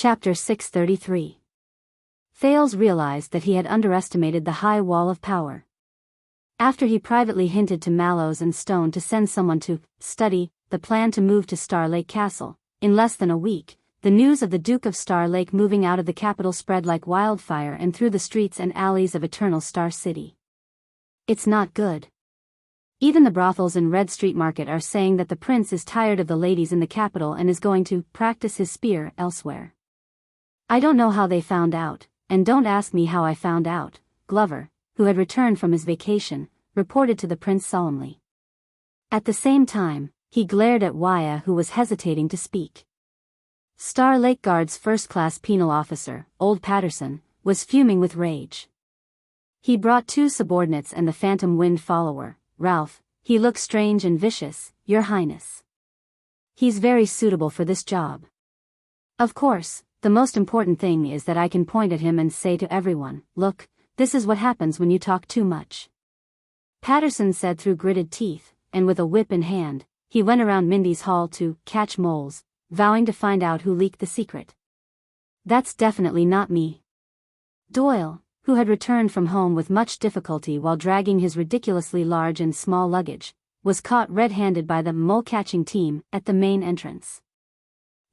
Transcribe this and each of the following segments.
Chapter 633. Thales realized that he had underestimated the high wall of power. After he privately hinted to Mallows and Stone to send someone to study the plan to move to Star Lake Castle, in less than a week, the news of the Duke of Star Lake moving out of the capital spread like wildfire and through the streets and alleys of Eternal Star City. It's not good. Even the brothels in Red Street Market are saying that the prince is tired of the ladies in the capital and is going to practice his spear elsewhere. I don't know how they found out, and don't ask me how I found out, Glover, who had returned from his vacation, reported to the prince solemnly. At the same time, he glared at Wuxia, who was hesitating to speak. Star Lake Guard's first-class penal officer, Old Patterson, was fuming with rage. He brought 2 subordinates and the Phantom Wind follower, Ralph. He looks strange and vicious, Your Highness. He's very suitable for this job. Of course, the most important thing is that I can point at him and say to everyone, look, this is what happens when you talk too much. Patterson said through gritted teeth, and with a whip in hand, he went around Mindy's hall to catch moles, vowing to find out who leaked the secret. That's definitely not me. Doyle, who had returned from home with much difficulty while dragging his ridiculously large and small luggage, was caught red-handed by the mole-catching team at the main entrance.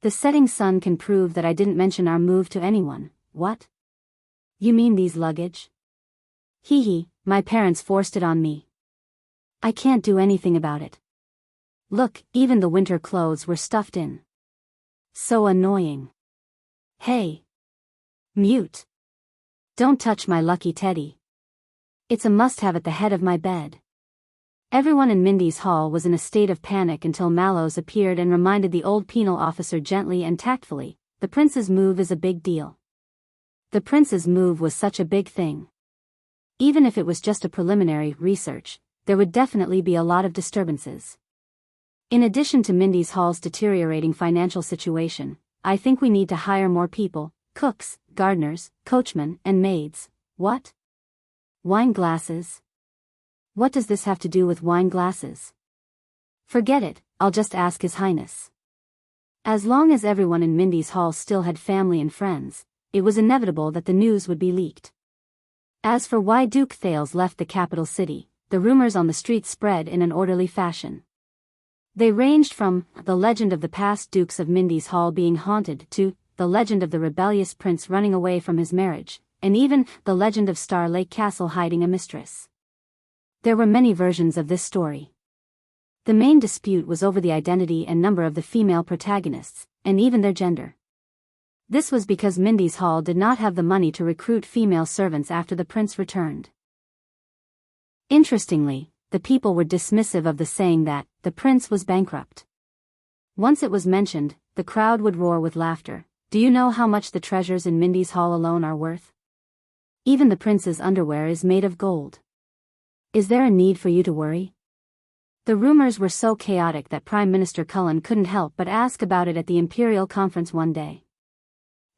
The setting sun can prove that I didn't mention our move to anyone. What? You mean these luggage? Hee, my parents forced it on me. I can't do anything about it. Look, even the winter clothes were stuffed in. So annoying. Hey. Mute. Don't touch my lucky teddy. It's a must-have at the head of my bed. Everyone in Mindy's hall was in a state of panic until Mallows appeared and reminded the old penal officer gently and tactfully, the prince's move is a big deal. The prince's move was such a big thing. Even if it was just a preliminary research, there would definitely be a lot of disturbances. In addition to Mindy's hall's deteriorating financial situation, I think we need to hire more people, cooks, gardeners, coachmen, and maids. What? Wine glasses? What does this have to do with wine glasses? Forget it, I'll just ask His Highness. As long as everyone in Mindy's hall still had family and friends, it was inevitable that the news would be leaked. As for why Duke Thales left the capital city, the rumors on the streets spread in an orderly fashion. They ranged from the legend of the past dukes of Mindy's hall being haunted to the legend of the rebellious prince running away from his marriage, and even the legend of Star Lake Castle hiding a mistress. There were many versions of this story. The main dispute was over the identity and number of the female protagonists, and even their gender. This was because Mindy's hall did not have the money to recruit female servants after the prince returned. Interestingly, the people were dismissive of the saying that the prince was bankrupt. Once it was mentioned, the crowd would roar with laughter. Do you know how much the treasures in Mindy's hall alone are worth? Even the prince's underwear is made of gold. Is there a need for you to worry? The rumors were so chaotic that Prime Minister Cullen couldn't help but ask about it at the Imperial Conference one day.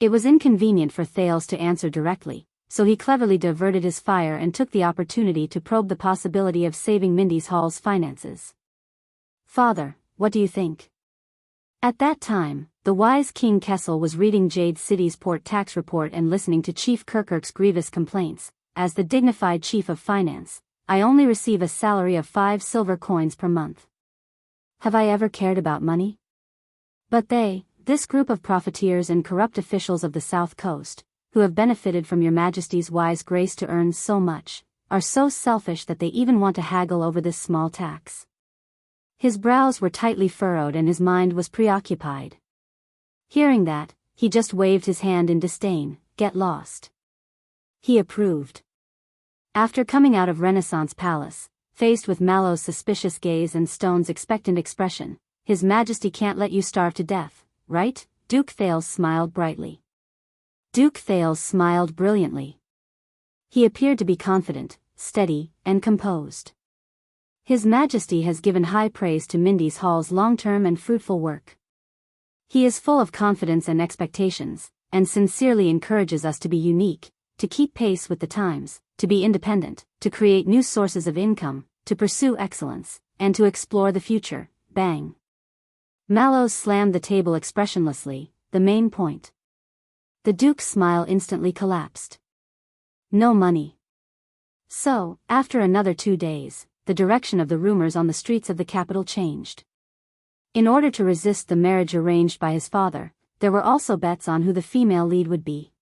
It was inconvenient for Thales to answer directly, so he cleverly diverted his fire and took the opportunity to probe the possibility of saving Mindy's hall's finances. Father, what do you think? At that time, the wise King Kessel was reading Jade City's port tax report and listening to Chief Kirkirk's grievous complaints. As the dignified chief of finance, I only receive a salary of 5 silver coins per month. Have I ever cared about money? But this group of profiteers and corrupt officials of the South Coast, who have benefited from your Majesty's wise grace to earn so much, are so selfish that they even want to haggle over this small tax. His brows were tightly furrowed and his mind was preoccupied. Hearing that, he just waved his hand in disdain. Get lost. He approved. After coming out of Renaissance Palace, faced with Mallow's suspicious gaze and Stone's expectant expression, His Majesty can't let you starve to death, right? Duke Thales smiled brightly. Duke Thales smiled brilliantly. He appeared to be confident, steady, and composed. His Majesty has given high praise to Mindy's hall's long-term and fruitful work. He is full of confidence and expectations, and sincerely encourages us to be unique, to keep pace with the times, to be independent, to create new sources of income, to pursue excellence, and to explore the future. Bang. Mallows slammed the table expressionlessly, the main point. The duke's smile instantly collapsed. No money. So, after another 2 days, the direction of the rumors on the streets of the capital changed. In order to resist the marriage arranged by his father, there were also bets on who the female lead would be.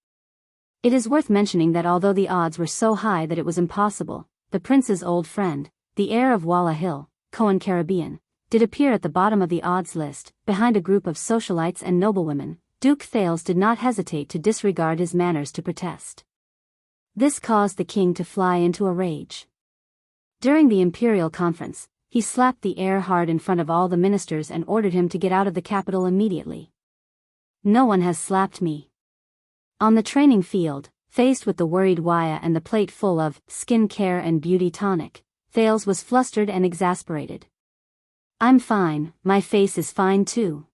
It is worth mentioning that although the odds were so high that it was impossible, the prince's old friend, the heir of Walla Hill, Cohen Caribbean, did appear at the bottom of the odds list, behind a group of socialites and noblewomen. Duke Thales did not hesitate to disregard his manners to protest. This caused the king to fly into a rage. During the imperial conference, he slapped the heir hard in front of all the ministers and ordered him to get out of the capital immediately. No one has slapped me. On the training field, faced with the worried Wuxia and the plate full of skin care and beauty tonic, Thales was flustered and exasperated. I'm fine, my face is fine too.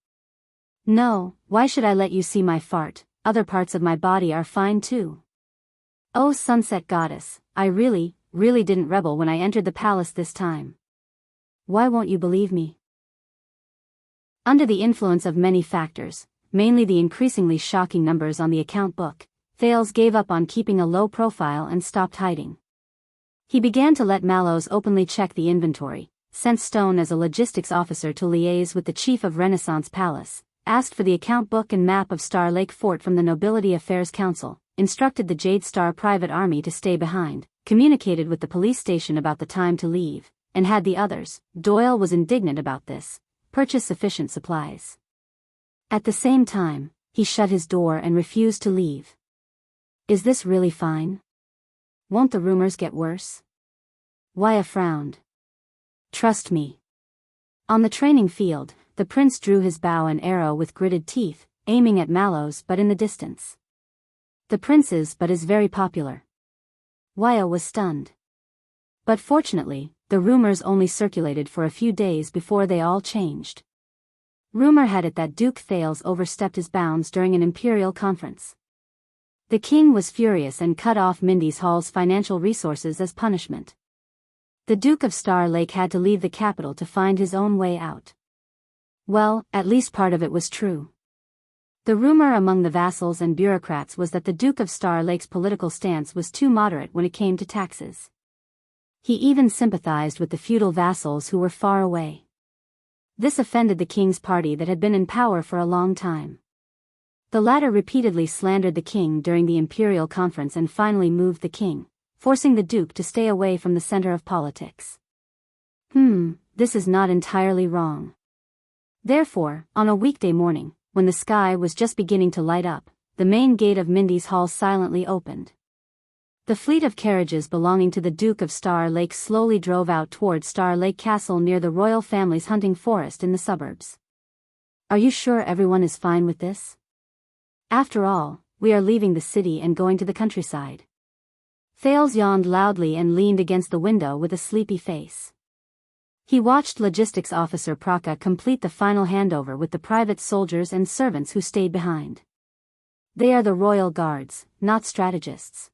No, why should I let you see my fart? Other parts of my body are fine too. Oh sunset goddess, I really didn't rebel when I entered the palace this time. Why won't you believe me? Under the influence of many factors, mainly the increasingly shocking numbers on the account book, Thales gave up on keeping a low profile and stopped hiding. He began to let Mallows openly check the inventory, sent Stone as a logistics officer to liaise with the chief of Renaissance Palace, asked for the account book and map of Star Lake Fort from the Nobility Affairs Council, instructed the Jade Star private army to stay behind, communicated with the police station about the time to leave, and had the others, Doyle was indignant about this, purchase sufficient supplies. At the same time, he shut his door and refused to leave. Is this really fine? Won't the rumors get worse? Wuxia frowned. Trust me. On the training field, the prince drew his bow and arrow with gritted teeth, aiming at Mallows but in the distance. The prince is very popular. Wuxia was stunned. But fortunately, the rumors only circulated for a few days before they all changed. Rumor had it that Duke Thales overstepped his bounds during an imperial conference. The king was furious and cut off Mindy's Hall's financial resources as punishment. The Duke of Star Lake had to leave the capital to find his own way out. Well, at least part of it was true. The rumor among the vassals and bureaucrats was that the Duke of Star Lake's political stance was too moderate when it came to taxes. He even sympathized with the feudal vassals who were far away. This offended the king's party that had been in power for a long time. The latter repeatedly slandered the king during the imperial conference and finally moved the king, forcing the duke to stay away from the center of politics. This is not entirely wrong. Therefore, on a weekday morning, when the sky was just beginning to light up, the main gate of Mindy's Hall silently opened. The fleet of carriages belonging to the Duke of Star Lake slowly drove out toward Star Lake Castle near the royal family's hunting forest in the suburbs. Are you sure everyone is fine with this? After all, we are leaving the city and going to the countryside. Thales yawned loudly and leaned against the window with a sleepy face. He watched Logistics Officer Praka complete the final handover with the private soldiers and servants who stayed behind. They are the royal guards, not strategists.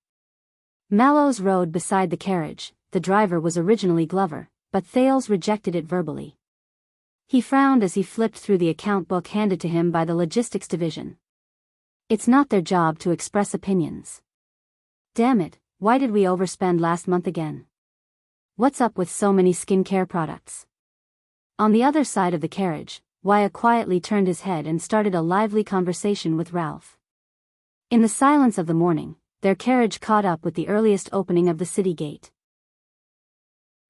Mallows rode beside the carriage. The driver was originally Glover, but Thales rejected it verbally. He frowned as he flipped through the account book handed to him by the logistics division. It's not their job to express opinions. Damn it, why did we overspend last month again? What's up with so many skincare products? On the other side of the carriage, Wuxia quietly turned his head and started a lively conversation with Ralph. In the silence of the morning, their carriage caught up with the earliest opening of the city gate.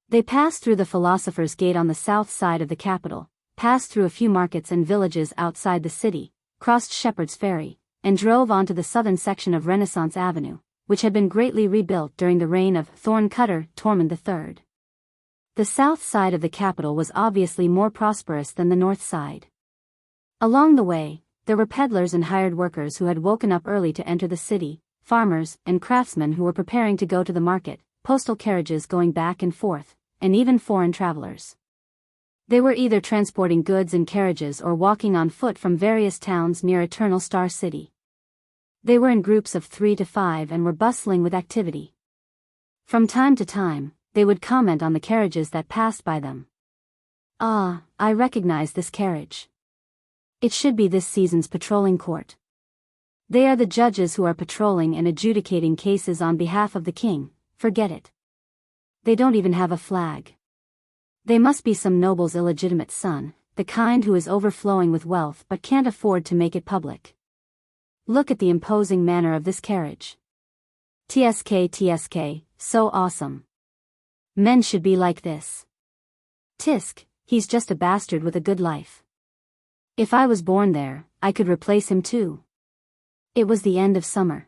They passed through the Philosopher's Gate on the south side of the capital, passed through a few markets and villages outside the city, crossed Shepherd's Ferry, and drove onto the southern section of Renaissance Avenue, which had been greatly rebuilt during the reign of Thorn Cutter Tormund III. The south side of the capital was obviously more prosperous than the north side. Along the way, there were peddlers and hired workers who had woken up early to enter the city, farmers and craftsmen who were preparing to go to the market, postal carriages going back and forth, and even foreign travelers. They were either transporting goods in carriages or walking on foot from various towns near Eternal Star City. They were in groups of 3 to 5 and were bustling with activity. From time to time, they would comment on the carriages that passed by them. Ah, I recognize this carriage. It should be this season's patrolling court. They are the judges who are patrolling and adjudicating cases on behalf of the king. Forget it. They don't even have a flag. They must be some noble's illegitimate son, the kind who is overflowing with wealth but can't afford to make it public. Look at the imposing manner of this carriage. TSK, so awesome. Men should be like this. Tisk, he's just a bastard with a good life. If I was born there, I could replace him too. It was the end of summer.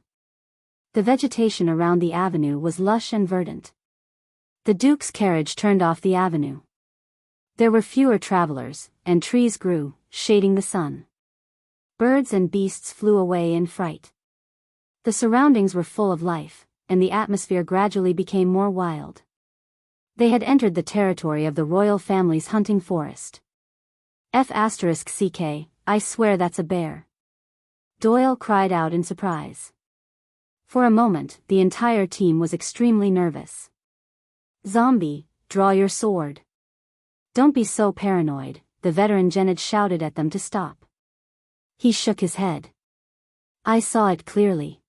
The vegetation around the avenue was lush and verdant. The Duke's carriage turned off the avenue. There were fewer travelers, and trees grew, shading the sun. Birds and beasts flew away in fright. The surroundings were full of life, and the atmosphere gradually became more wild. They had entered the territory of the royal family's hunting forest. F***ck, I swear that's a bear. Doyle cried out in surprise. For a moment, the entire team was extremely nervous. Zombie, draw your sword. Don't be so paranoid, the veteran Jennard shouted at them to stop. He shook his head. I saw it clearly.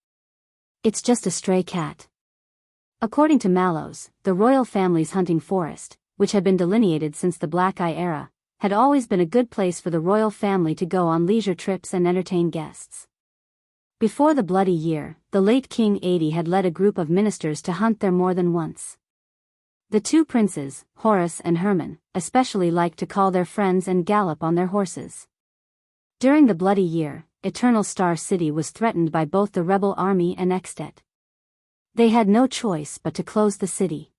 It's just a stray cat. According to Mallows, the royal family's hunting forest, which had been delineated since the Black Eye era, had always been a good place for the royal family to go on leisure trips and entertain guests. Before the Bloody Year, the late King 80 had led a group of ministers to hunt there more than once. The two princes, Horace and Herman, especially liked to call their friends and gallop on their horses. During the Bloody Year, Eternal Star City was threatened by both the rebel army and Extet. They had no choice but to close the city.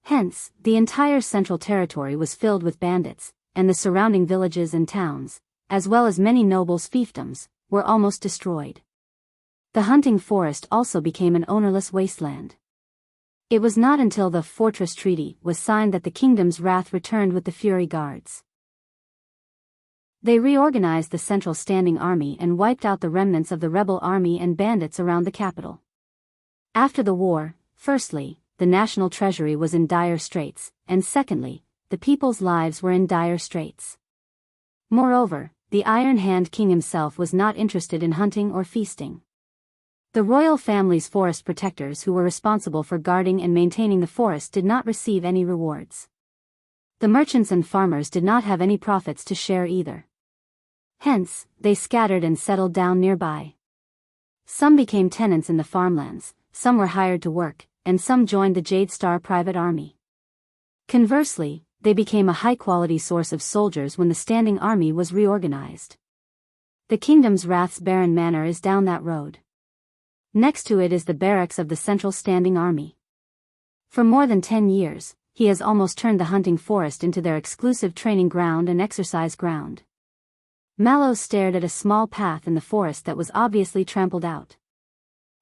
Hence, the entire Central Territory was filled with bandits, and the surrounding villages and towns, as well as many nobles' fiefdoms, were almost destroyed. The hunting forest also became an ownerless wasteland. It was not until the Fortress Treaty was signed that the kingdom's wrath returned with the Fury Guards. They reorganized the Central Standing Army and wiped out the remnants of the rebel army and bandits around the capital. After the war, firstly, the national treasury was in dire straits, and secondly, the people's lives were in dire straits. Moreover, the Iron Hand King himself was not interested in hunting or feasting. The royal family's forest protectors who were responsible for guarding and maintaining the forest did not receive any rewards. The merchants and farmers did not have any profits to share either. Hence, they scattered and settled down nearby. Some became tenants in the farmlands, some were hired to work, and some joined the Jade Star private army. Conversely, they became a high-quality source of soldiers when the standing army was reorganized. The kingdom's Wrath's Barren Manor is down that road. Next to it is the barracks of the Central Standing Army. For more than 10 years, he has almost turned the hunting forest into their exclusive training ground and exercise ground. Mallows stared at a small path in the forest that was obviously trampled out.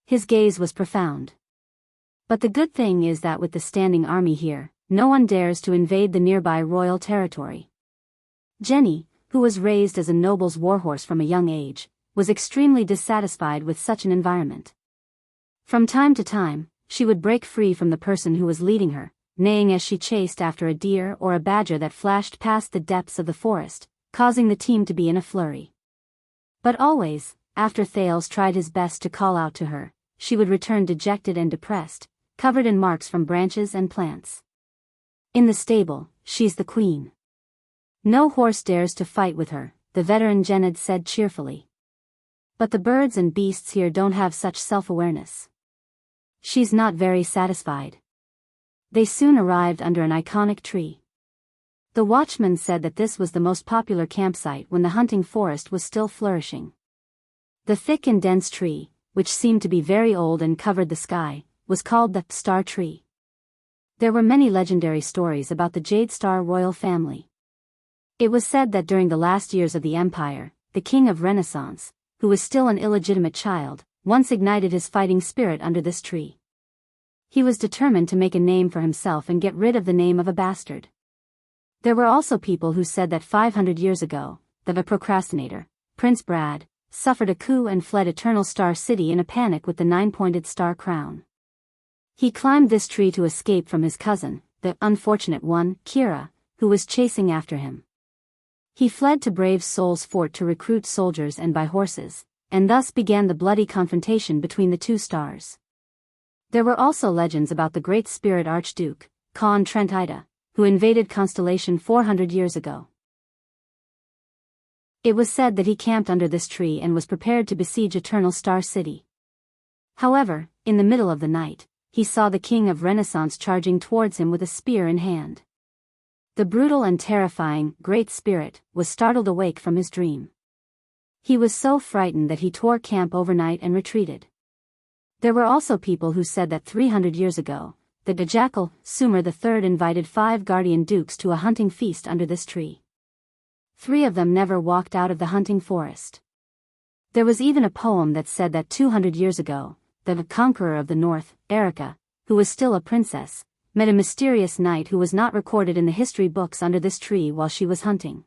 His gaze was profound. But the good thing is that with the standing army here, no one dares to invade the nearby royal territory. Jenny, who was raised as a noble's warhorse from a young age, was extremely dissatisfied with such an environment. From time to time, she would break free from the person who was leading her, neighing as she chased after a deer or a badger that flashed past the depths of the forest, causing the team to be in a flurry. But always, after Thales tried his best to call out to her, she would return dejected and depressed, covered in marks from branches and plants. In the stable, she's the queen. No horse dares to fight with her, the veteran Jennard said cheerfully. But the birds and beasts here don't have such self-awareness. She's not very satisfied. They soon arrived under an iconic tree. The watchman said that this was the most popular campsite when the hunting forest was still flourishing. The thick and dense tree, which seemed to be very old and covered the sky, was called the Star Tree. There were many legendary stories about the Jade Star royal family. It was said that during the last years of the empire, the king of Renaissance, who was still an illegitimate child, once ignited his fighting spirit under this tree. He was determined to make a name for himself and get rid of the name of a bastard. There were also people who said that 500 years ago, the procrastinator, Prince Brad, suffered a coup and fled Eternal Star City in a panic with the 9-pointed star crown. He climbed this tree to escape from his cousin, the unfortunate one, Kira, who was chasing after him. He fled to Brave Soul's fort to recruit soldiers and buy horses, and thus began the bloody confrontation between the two stars. There were also legends about the great spirit Archduke, Khan Trentida, who invaded Constellation 400 years ago. It was said that he camped under this tree and was prepared to besiege Eternal Star City. However, in the middle of the night, he saw the King of Renaissance charging towards him with a spear in hand. The brutal and terrifying Great Spirit was startled awake from his dream. He was so frightened that he tore camp overnight and retreated. There were also people who said that 300 years ago, the jackal, Sumer III, invited 5 guardian dukes to a hunting feast under this tree. 3 of them never walked out of the hunting forest. There was even a poem that said that 200 years ago, the conqueror of the north, Erica, who was still a princess, met a mysterious knight who was not recorded in the history books under this tree while she was hunting.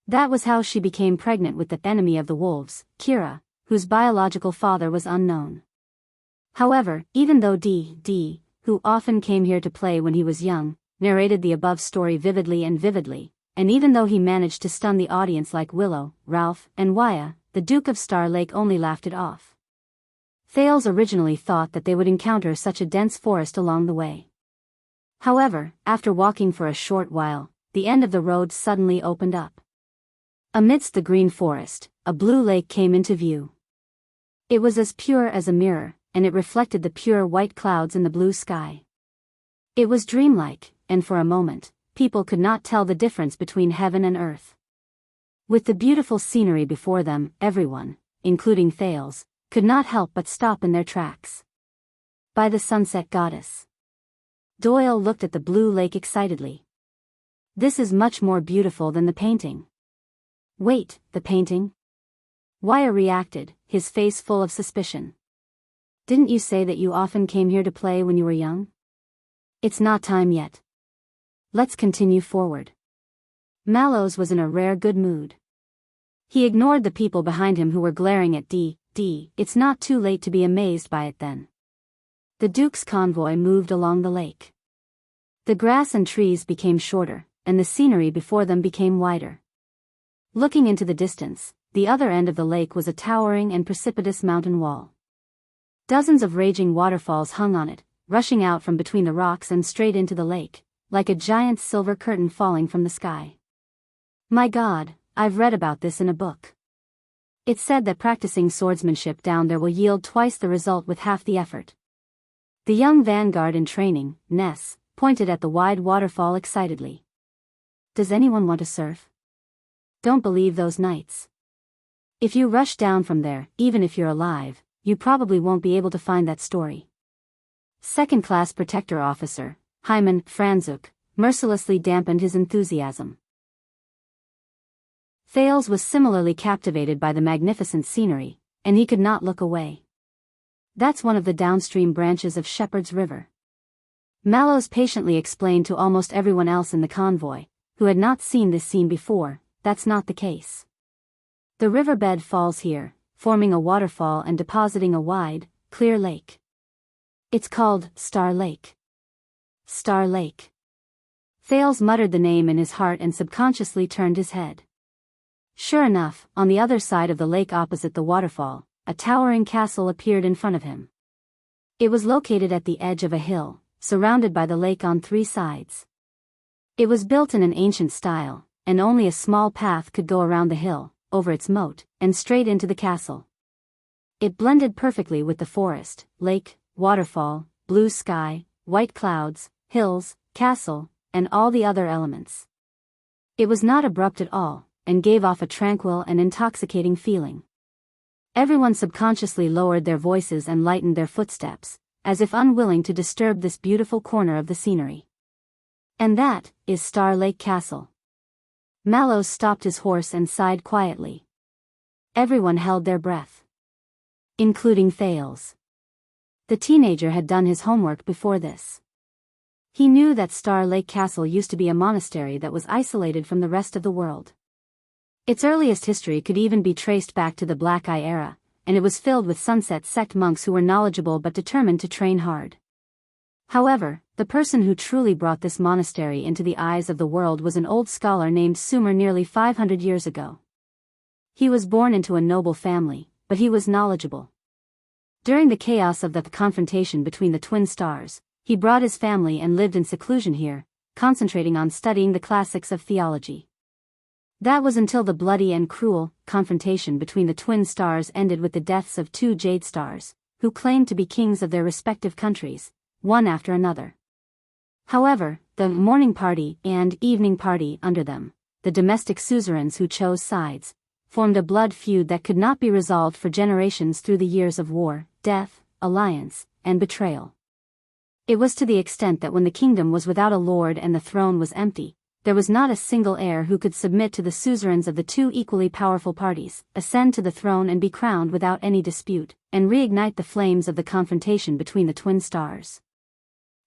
That was how she became pregnant with the enemy of the wolves, Kira, whose biological father was unknown. However, even though D., who often came here to play when he was young, narrated the above story vividly, and even though he managed to stun the audience like Willow, Ralph, and Waya, the Duke of Star Lake only laughed it off. Thales originally thought that they would encounter such a dense forest along the way. However, after walking for a short while, the end of the road suddenly opened up. Amidst the green forest, a blue lake came into view. It was as pure as a mirror, and it reflected the pure white clouds in the blue sky. It was dreamlike, and for a moment, people could not tell the difference between heaven and earth. With the beautiful scenery before them, everyone, including Thales, could not help but stop in their tracks. By the sunset goddess. Doyle looked at the blue lake excitedly. This is much more beautiful than the painting. Wait, the painting? Waya reacted, his face full of suspicion. Didn't you say that you often came here to play when you were young? It's not time yet. Let's continue forward. Mallows was in a rare good mood. He ignored the people behind him who were glaring at D. It's not too late to be amazed by it then. The Duke's convoy moved along the lake. The grass and trees became shorter, and the scenery before them became wider. Looking into the distance, the other end of the lake was a towering and precipitous mountain wall. Dozens of raging waterfalls hung on it, rushing out from between the rocks and straight into the lake, like a giant silver curtain falling from the sky. My God, I've read about this in a book. It's said that practicing swordsmanship down there will yield twice the result with half the effort. The young vanguard in training, Ness, pointed at the wide waterfall excitedly. Does anyone want to surf? Don't believe those knights. If you rush down from there, even if you're alive, you probably won't be able to find that story. Second-class protector officer, Hyman Franzuk, mercilessly dampened his enthusiasm. Thales was similarly captivated by the magnificent scenery, and he could not look away. That's one of the downstream branches of Shepherd's River. Mallows patiently explained to almost everyone else in the convoy, who had not seen this scene before, that's not the case. The riverbed falls here, forming a waterfall and depositing a wide, clear lake. It's called Star Lake. Star Lake. Thales muttered the name in his heart and subconsciously turned his head. Sure enough, on the other side of the lake opposite the waterfall, a towering castle appeared in front of him. It was located at the edge of a hill, surrounded by the lake on 3 sides. It was built in an ancient style, and only a small path could go around the hill, over its moat, and straight into the castle. It blended perfectly with the forest, lake, waterfall, blue sky, white clouds, hills, castle, and all the other elements. It was not abrupt at all, and gave off a tranquil and intoxicating feeling. Everyone subconsciously lowered their voices and lightened their footsteps, as if unwilling to disturb this beautiful corner of the scenery. And that is Star Lake Castle. Mallows stopped his horse and sighed quietly. Everyone held their breath. Including Thales. The teenager had done his homework before this. He knew that Star Lake Castle used to be a monastery that was isolated from the rest of the world. Its earliest history could even be traced back to the Black Eye era, and it was filled with Sunset Sect monks who were knowledgeable but determined to train hard. However, the person who truly brought this monastery into the eyes of the world was an old scholar named Sumer nearly 500 years ago. He was born into a noble family, but he was knowledgeable. During the chaos of the confrontation between the twin stars, he brought his family and lived in seclusion here, concentrating on studying the classics of theology. That was until the bloody and cruel confrontation between the twin stars ended with the deaths of two jade stars, who claimed to be kings of their respective countries, one after another. However, the morning party and evening party under them, the domestic suzerains who chose sides, formed a blood feud that could not be resolved for generations through the years of war, death, alliance, and betrayal. It was to the extent that when the kingdom was without a lord and the throne was empty, there was not a single heir who could submit to the suzerains of the two equally powerful parties, ascend to the throne and be crowned without any dispute, and reignite the flames of the confrontation between the twin stars.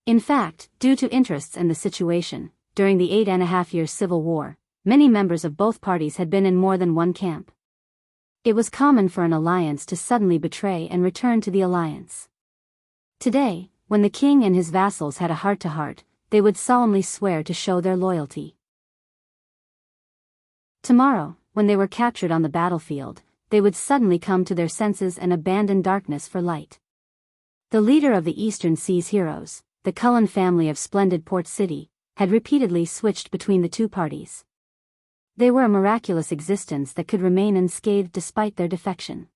In fact, due to interests and the situation, during the 8.5-year civil war, many members of both parties had been in more than one camp. It was common for an alliance to suddenly betray and return to the alliance. Today, when the king and his vassals had a heart-to-heart, they would solemnly swear to show their loyalty. Tomorrow, when they were captured on the battlefield, they would suddenly come to their senses and abandon darkness for light. The leader of the Eastern Sea's heroes, the Cullen family of splendid Port City, had repeatedly switched between the two parties. They were a miraculous existence that could remain unscathed despite their defection.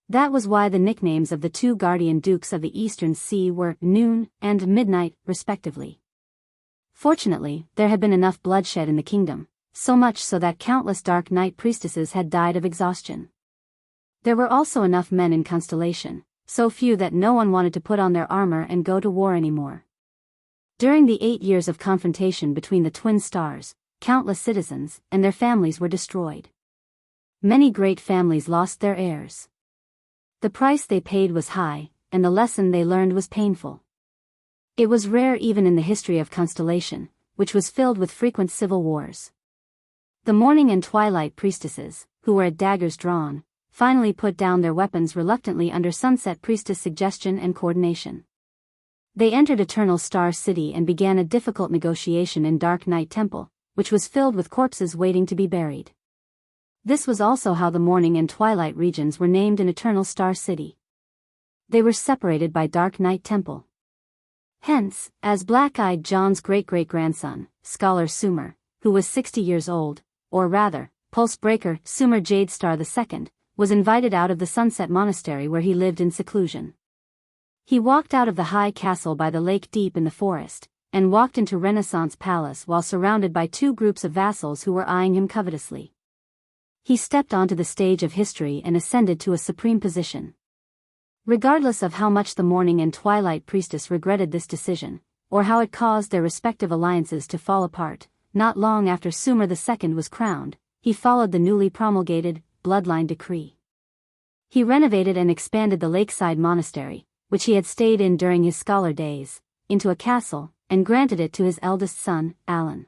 That was why the nicknames of the two guardian dukes of the Eastern Sea were Noon and Midnight, respectively. Fortunately, there had been enough bloodshed in the kingdom, so much so that countless Dark Knight priestesses had died of exhaustion. There were also enough men in Constellation, so few that no one wanted to put on their armor and go to war anymore. During the 8 years of confrontation between the twin stars, countless citizens and their families were destroyed. Many great families lost their heirs. The price they paid was high, and the lesson they learned was painful. It was rare even in the history of Constellation, which was filled with frequent civil wars. The Morning and Twilight priestesses, who were at daggers drawn, finally put down their weapons reluctantly under Sunset Priestess' suggestion and coordination. They entered Eternal Star City and began a difficult negotiation in Dark Knight Temple, which was filled with corpses waiting to be buried. This was also how the Morning and Twilight regions were named in Eternal Star City. They were separated by Dark Knight Temple. Hence, as Black-Eyed John's great-great-grandson, Scholar Sumer, who was 60 years old, or rather, Pulse Breaker Sumer Jadestar II, was invited out of the Sunset Monastery where he lived in seclusion. He walked out of the high castle by the lake deep in the forest, and walked into Renaissance Palace while surrounded by two groups of vassals who were eyeing him covetously. He stepped onto the stage of history and ascended to a supreme position. Regardless of how much the Morning and Twilight priestess regretted this decision, or how it caused their respective alliances to fall apart, not long after Sumer II was crowned, he followed the newly promulgated bloodline decree. He renovated and expanded the lakeside monastery, which he had stayed in during his scholar days, into a castle, and granted it to his eldest son, Alan.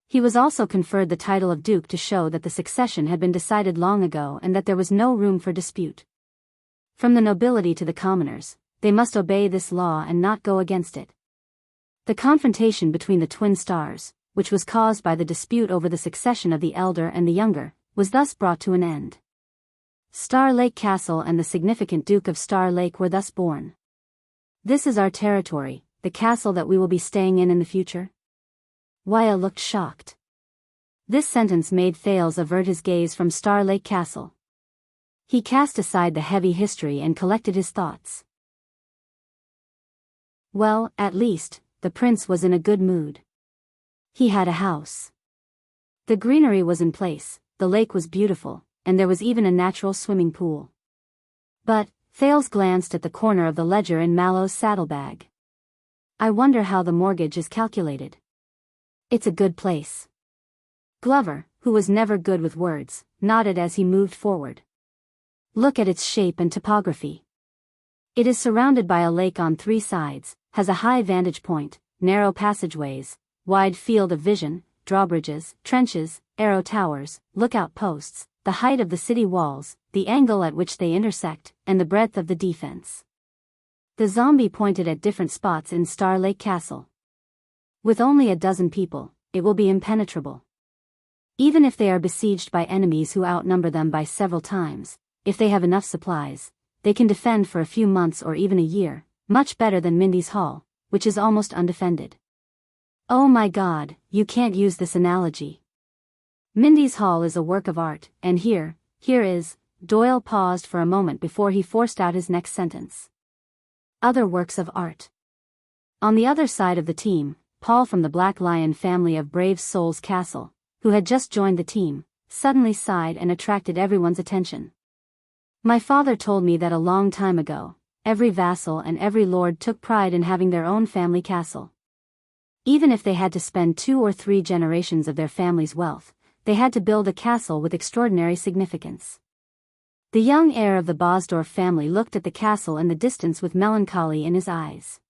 He was also conferred the title of Duke to show that the succession had been decided long ago and that there was no room for dispute. From the nobility to the commoners, they must obey this law and not go against it. The confrontation between the twin stars, which was caused by the dispute over the succession of the elder and the younger, was thus brought to an end. Star Lake Castle and the significant Duke of Star Lake were thus born. This is our territory, the castle that we will be staying in the future? Waya looked shocked. This sentence made Thales avert his gaze from Star Lake Castle. He cast aside the heavy history and collected his thoughts. Well, at least, the prince was in a good mood. He had a house. The greenery was in place, the lake was beautiful, and there was even a natural swimming pool. But, Thales glanced at the corner of the ledger in Mallow's saddlebag. I wonder how the mortgage is calculated. It's a good place. Glover, who was never good with words, nodded as he moved forward. Look at its shape and topography. It is surrounded by a lake on 3 sides, has a high vantage point, narrow passageways, wide field of vision, drawbridges, trenches, arrow towers, lookout posts, the height of the city walls, the angle at which they intersect, and the breadth of the defense. The zombie pointed at different spots in Star Lake Castle. With only a dozen people, it will be impenetrable. Even if they are besieged by enemies who outnumber them by several times, if they have enough supplies, they can defend for a few months or even a year, much better than Mindy's Hall, which is almost undefended. Oh my God, you can't use this analogy. Mindy's Hall is a work of art, and here is, Doyle paused for a moment before he forced out his next sentence. Other works of art. On the other side of the team, Paul from the Black Lion family of Brave Souls Castle, who had just joined the team, suddenly sighed and attracted everyone's attention. My father told me that a long time ago, every vassal and every lord took pride in having their own family castle. Even if they had to spend 2 or 3 generations of their family's wealth, they had to build a castle with extraordinary significance. The young heir of the Bosdorf family looked at the castle in the distance with melancholy in his eyes.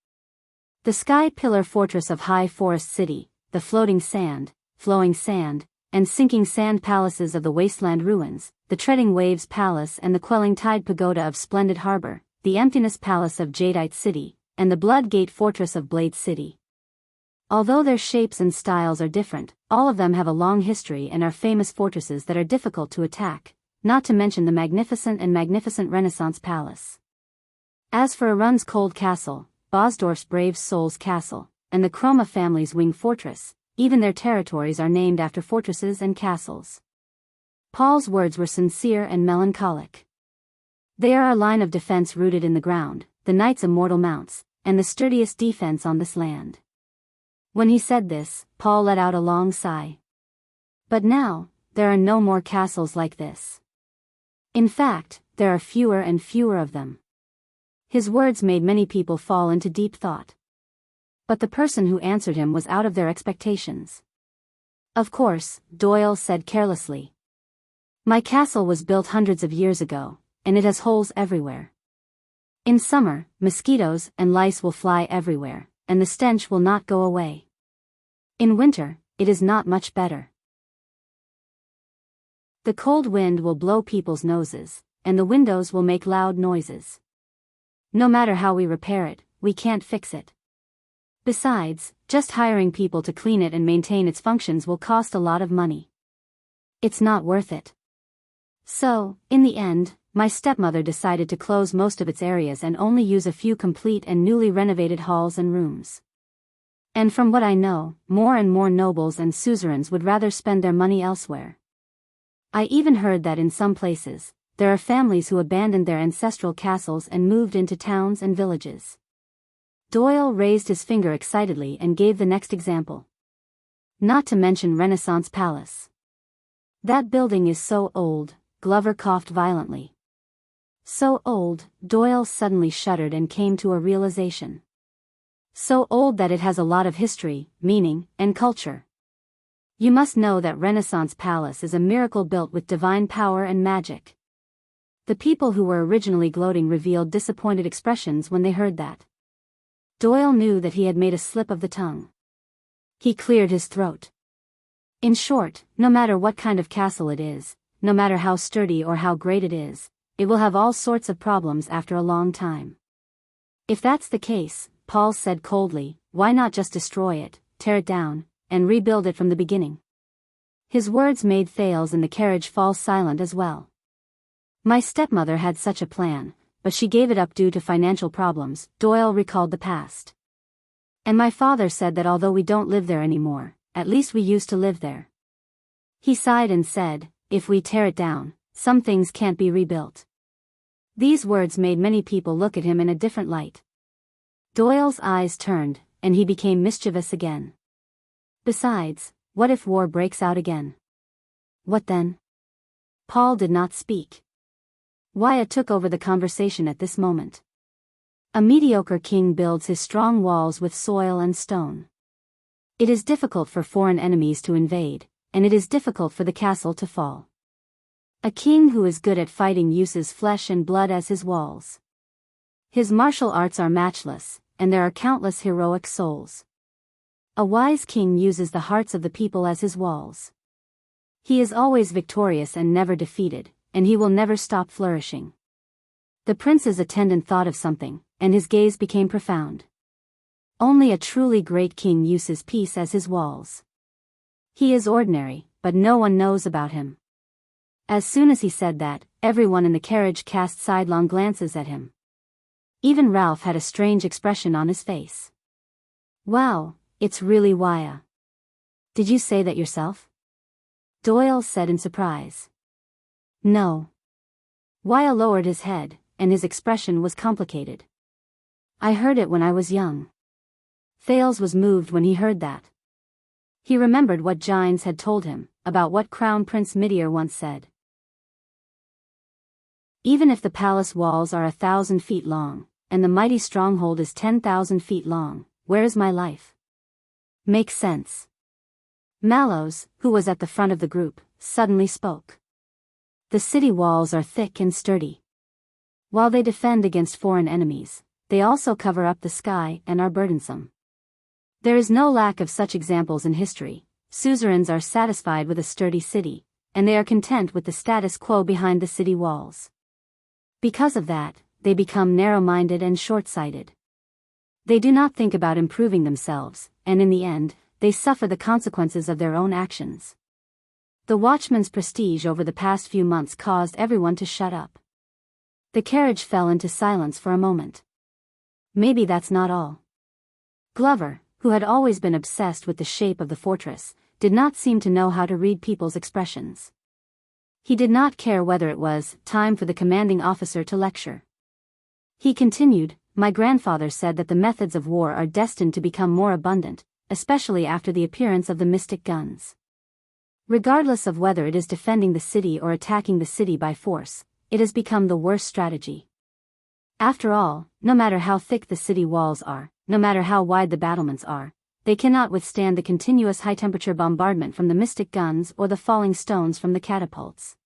The sky pillar fortress of High Forest City, the floating sand, flowing sand, and sinking sand palaces of the wasteland ruins, the treading waves palace and the quelling tide pagoda of Splendid Harbor, the emptiness palace of Jadeite City, and the Blood Gate fortress of Blade City. Although their shapes and styles are different, all of them have a long history and are famous fortresses that are difficult to attack, not to mention the magnificent Renaissance Palace. As for Arun's Cold Castle, Bosdorf's Brave Souls Castle, and the Chroma family's Wing Fortress, even their territories are named after fortresses and castles. Paul's words were sincere and melancholic. They are a line of defense rooted in the ground, the knight's immortal mounts, and the sturdiest defense on this land. When he said this, Paul let out a long sigh. But now, there are no more castles like this. In fact, there are fewer and fewer of them. His words made many people fall into deep thought. But the person who answered him was out of their expectations. Of course, Doyle said carelessly. My castle was built hundreds of years ago, and it has holes everywhere. In summer, mosquitoes and lice will fly everywhere, and the stench will not go away. In winter, it is not much better. The cold wind will blow people's noses, and the windows will make loud noises. No matter how we repair it, we can't fix it. Besides, just hiring people to clean it and maintain its functions will cost a lot of money. It's not worth it. So, in the end, my stepmother decided to close most of its areas and only use a few complete and newly renovated halls and rooms. And from what I know, more and more nobles and suzerains would rather spend their money elsewhere. I even heard that in some places, there are families who abandoned their ancestral castles and moved into towns and villages. Doyle raised his finger excitedly and gave the next example. Not to mention Renaissance Palace. That building is so old, Glover coughed violently. So old, Doyle suddenly shuddered and came to a realization. So old that it has a lot of history, meaning, and culture. You must know that Renaissance Palace is a miracle built with divine power and magic. The people who were originally gloating revealed disappointed expressions when they heard that. Doyle knew that he had made a slip of the tongue. He cleared his throat. In short, no matter what kind of castle it is, no matter how sturdy or how great it is, it will have all sorts of problems after a long time. If that's the case, Paul said coldly, why not just destroy it, tear it down, and rebuild it from the beginning? His words made Thales in the carriage fall silent as well. My stepmother had such a plan, but she gave it up due to financial problems, Doyle recalled the past. And my father said that although we don't live there anymore, at least we used to live there. He sighed and said, if we tear it down, some things can't be rebuilt. These words made many people look at him in a different light. Doyle's eyes turned, and he became mischievous again. Besides, what if war breaks out again? What then? Paul did not speak. Wyatt took over the conversation at this moment. A mediocre king builds his strong walls with soil and stone. It is difficult for foreign enemies to invade, and it is difficult for the castle to fall. A king who is good at fighting uses flesh and blood as his walls. His martial arts are matchless, and there are countless heroic souls. A wise king uses the hearts of the people as his walls. He is always victorious and never defeated, and he will never stop flourishing. The prince's attendant thought of something, and his gaze became profound. Only a truly great king uses peace as his walls. He is ordinary, but no one knows about him. As soon as he said that, everyone in the carriage cast sidelong glances at him. Even Ralph had a strange expression on his face. Wow, it's really Wuxia. Did you say that yourself? Doyle said in surprise. No. Wuxia lowered his head, and his expression was complicated. I heard it when I was young. Thales was moved when he heard that. He remembered what Gines had told him, about what Crown Prince Midir once said. Even if the palace walls are 1,000 feet long, and the mighty stronghold is 10,000 feet long, where is my life? Makes sense. Mallows, who was at the front of the group, suddenly spoke. The city walls are thick and sturdy. While they defend against foreign enemies, they also cover up the sky and are burdensome. There is no lack of such examples in history. Suzerains are satisfied with a sturdy city, and they are content with the status quo behind the city walls. Because of that, they become narrow-minded and short-sighted. They do not think about improving themselves, and in the end, they suffer the consequences of their own actions. The watchman's prestige over the past few months caused everyone to shut up. The carriage fell into silence for a moment. Maybe that's not all. Glover, who had always been obsessed with the shape of the fortress, did not seem to know how to read people's expressions. He did not care whether it was time for the commanding officer to lecture. He continued, my grandfather said that the methods of war are destined to become more abundant, especially after the appearance of the mystic guns. Regardless of whether it is defending the city or attacking the city by force, it has become the worst strategy. After all, no matter how thick the city walls are, no matter how wide the battlements are, they cannot withstand the continuous high-temperature bombardment from the mystic guns or the falling stones from the catapults.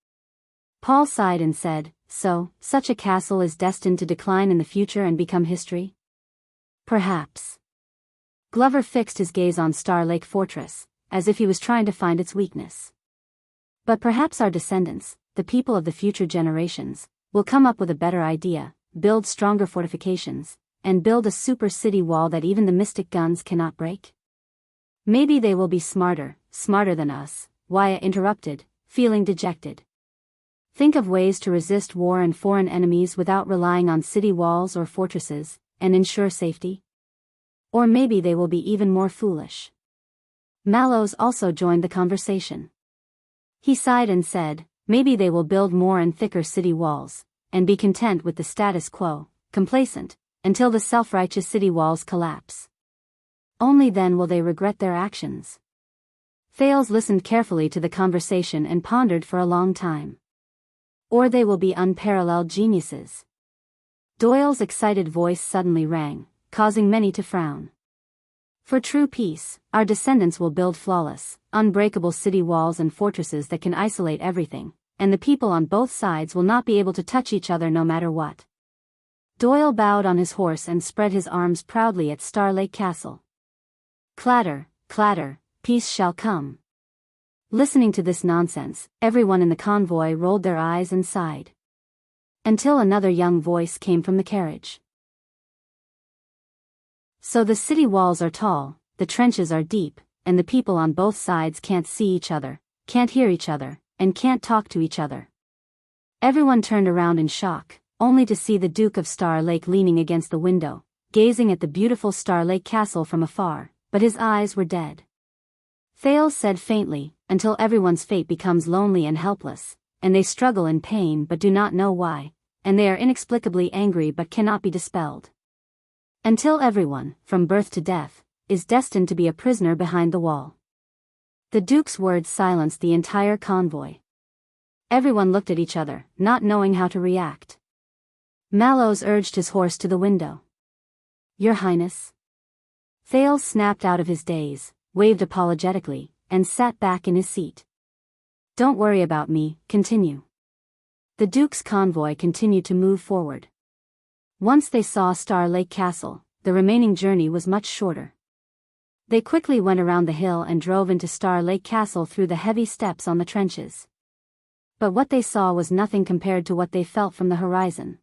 Paul sighed and said, so, such a castle is destined to decline in the future and become history? Perhaps. Glover fixed his gaze on Star Lake Fortress, as if he was trying to find its weakness. But perhaps our descendants, the people of the future generations, will come up with a better idea, build stronger fortifications, and build a super city wall that even the mystic guns cannot break? Maybe they will be smarter than us, Wuxia interrupted, feeling dejected. Think of ways to resist war and foreign enemies without relying on city walls or fortresses, and ensure safety? Or maybe they will be even more foolish. Mallows also joined the conversation. He sighed and said, maybe they will build more and thicker city walls, and be content with the status quo, complacent, until the self-righteous city walls collapse. Only then will they regret their actions. Thales listened carefully to the conversation and pondered for a long time. Or they will be unparalleled geniuses. Doyle's excited voice suddenly rang, causing many to frown. For true peace, our descendants will build flawless, unbreakable city walls and fortresses that can isolate everything, and the people on both sides will not be able to touch each other no matter what. Doyle bowed on his horse and spread his arms proudly at Star Lake Castle. Clatter, clatter, peace shall come. Listening to this nonsense, everyone in the convoy rolled their eyes and sighed. Until another young voice came from the carriage. So the city walls are tall, the trenches are deep, and the people on both sides can't see each other, can't hear each other, and can't talk to each other. Everyone turned around in shock, only to see the Duke of Star Lake leaning against the window, gazing at the beautiful Star Lake Castle from afar, but his eyes were dead. Thales said faintly, until everyone's fate becomes lonely and helpless, and they struggle in pain but do not know why, and they are inexplicably angry but cannot be dispelled. Until everyone, from birth to death, is destined to be a prisoner behind the wall. The Duke's words silenced the entire convoy. Everyone looked at each other, not knowing how to react. Mallows urged his horse to the window. Your Highness? Thales snapped out of his daze, waved apologetically, and sat back in his seat. Don't worry about me, continue. The Duke's convoy continued to move forward. Once they saw Star Lake Castle, the remaining journey was much shorter. They quickly went around the hill and drove into Star Lake Castle through the heavy steps on the trenches. But what they saw was nothing compared to what they felt from the horizon.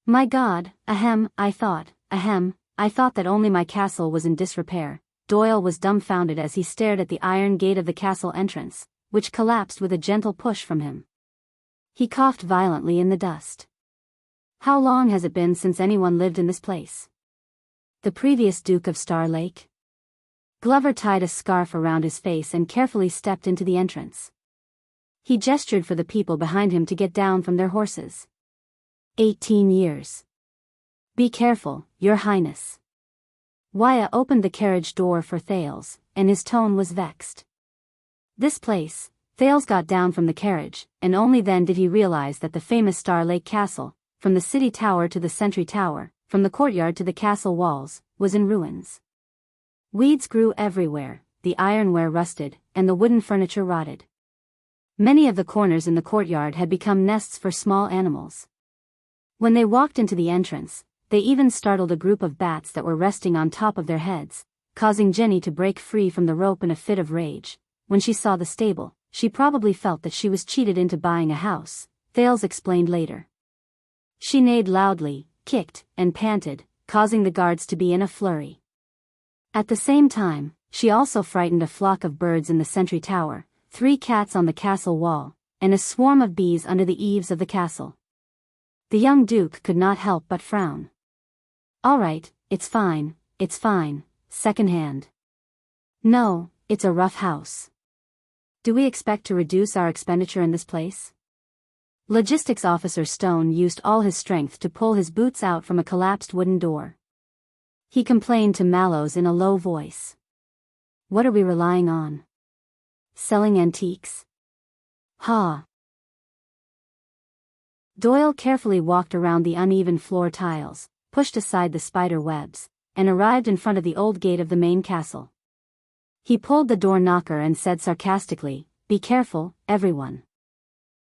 My God, I thought that only my castle was in disrepair. Doyle was dumbfounded as he stared at the iron gate of the castle entrance, which collapsed with a gentle push from him. He coughed violently in the dust. How long has it been since anyone lived in this place? The previous Duke of Star Lake? Glover tied a scarf around his face and carefully stepped into the entrance. He gestured for the people behind him to get down from their horses. 18 years. Be careful, Your Highness. Wuxia opened the carriage door for Thales, and his tone was vexed. This place. Thales got down from the carriage, and only then did he realize that the famous Star Lake Castle, from the city tower to the sentry tower, from the courtyard to the castle walls, was in ruins. Weeds grew everywhere, the ironware rusted, and the wooden furniture rotted. Many of the corners in the courtyard had become nests for small animals. When they walked into the entrance, they even startled a group of bats that were resting on top of their heads, causing Jenny to break free from the rope in a fit of rage. When she saw the stable, she probably felt that she was cheated into buying a house, Thales explained later. She neighed loudly, kicked, and panted, causing the guards to be in a flurry. At the same time, she also frightened a flock of birds in the sentry tower, 3 cats on the castle wall, and a swarm of bees under the eaves of the castle. The young duke could not help but frown. All right, it's fine, second-hand. No, it's a rough house. Do we expect to reduce our expenditure in this place? Logistics Officer Stone used all his strength to pull his boots out from a collapsed wooden door. He complained to Mallows in a low voice. What are we relying on? Selling antiques? Ha! Doyle carefully walked around the uneven floor tiles, pushed aside the spider webs, and arrived in front of the old gate of the main castle. He pulled the door knocker and said sarcastically, "Be careful, everyone.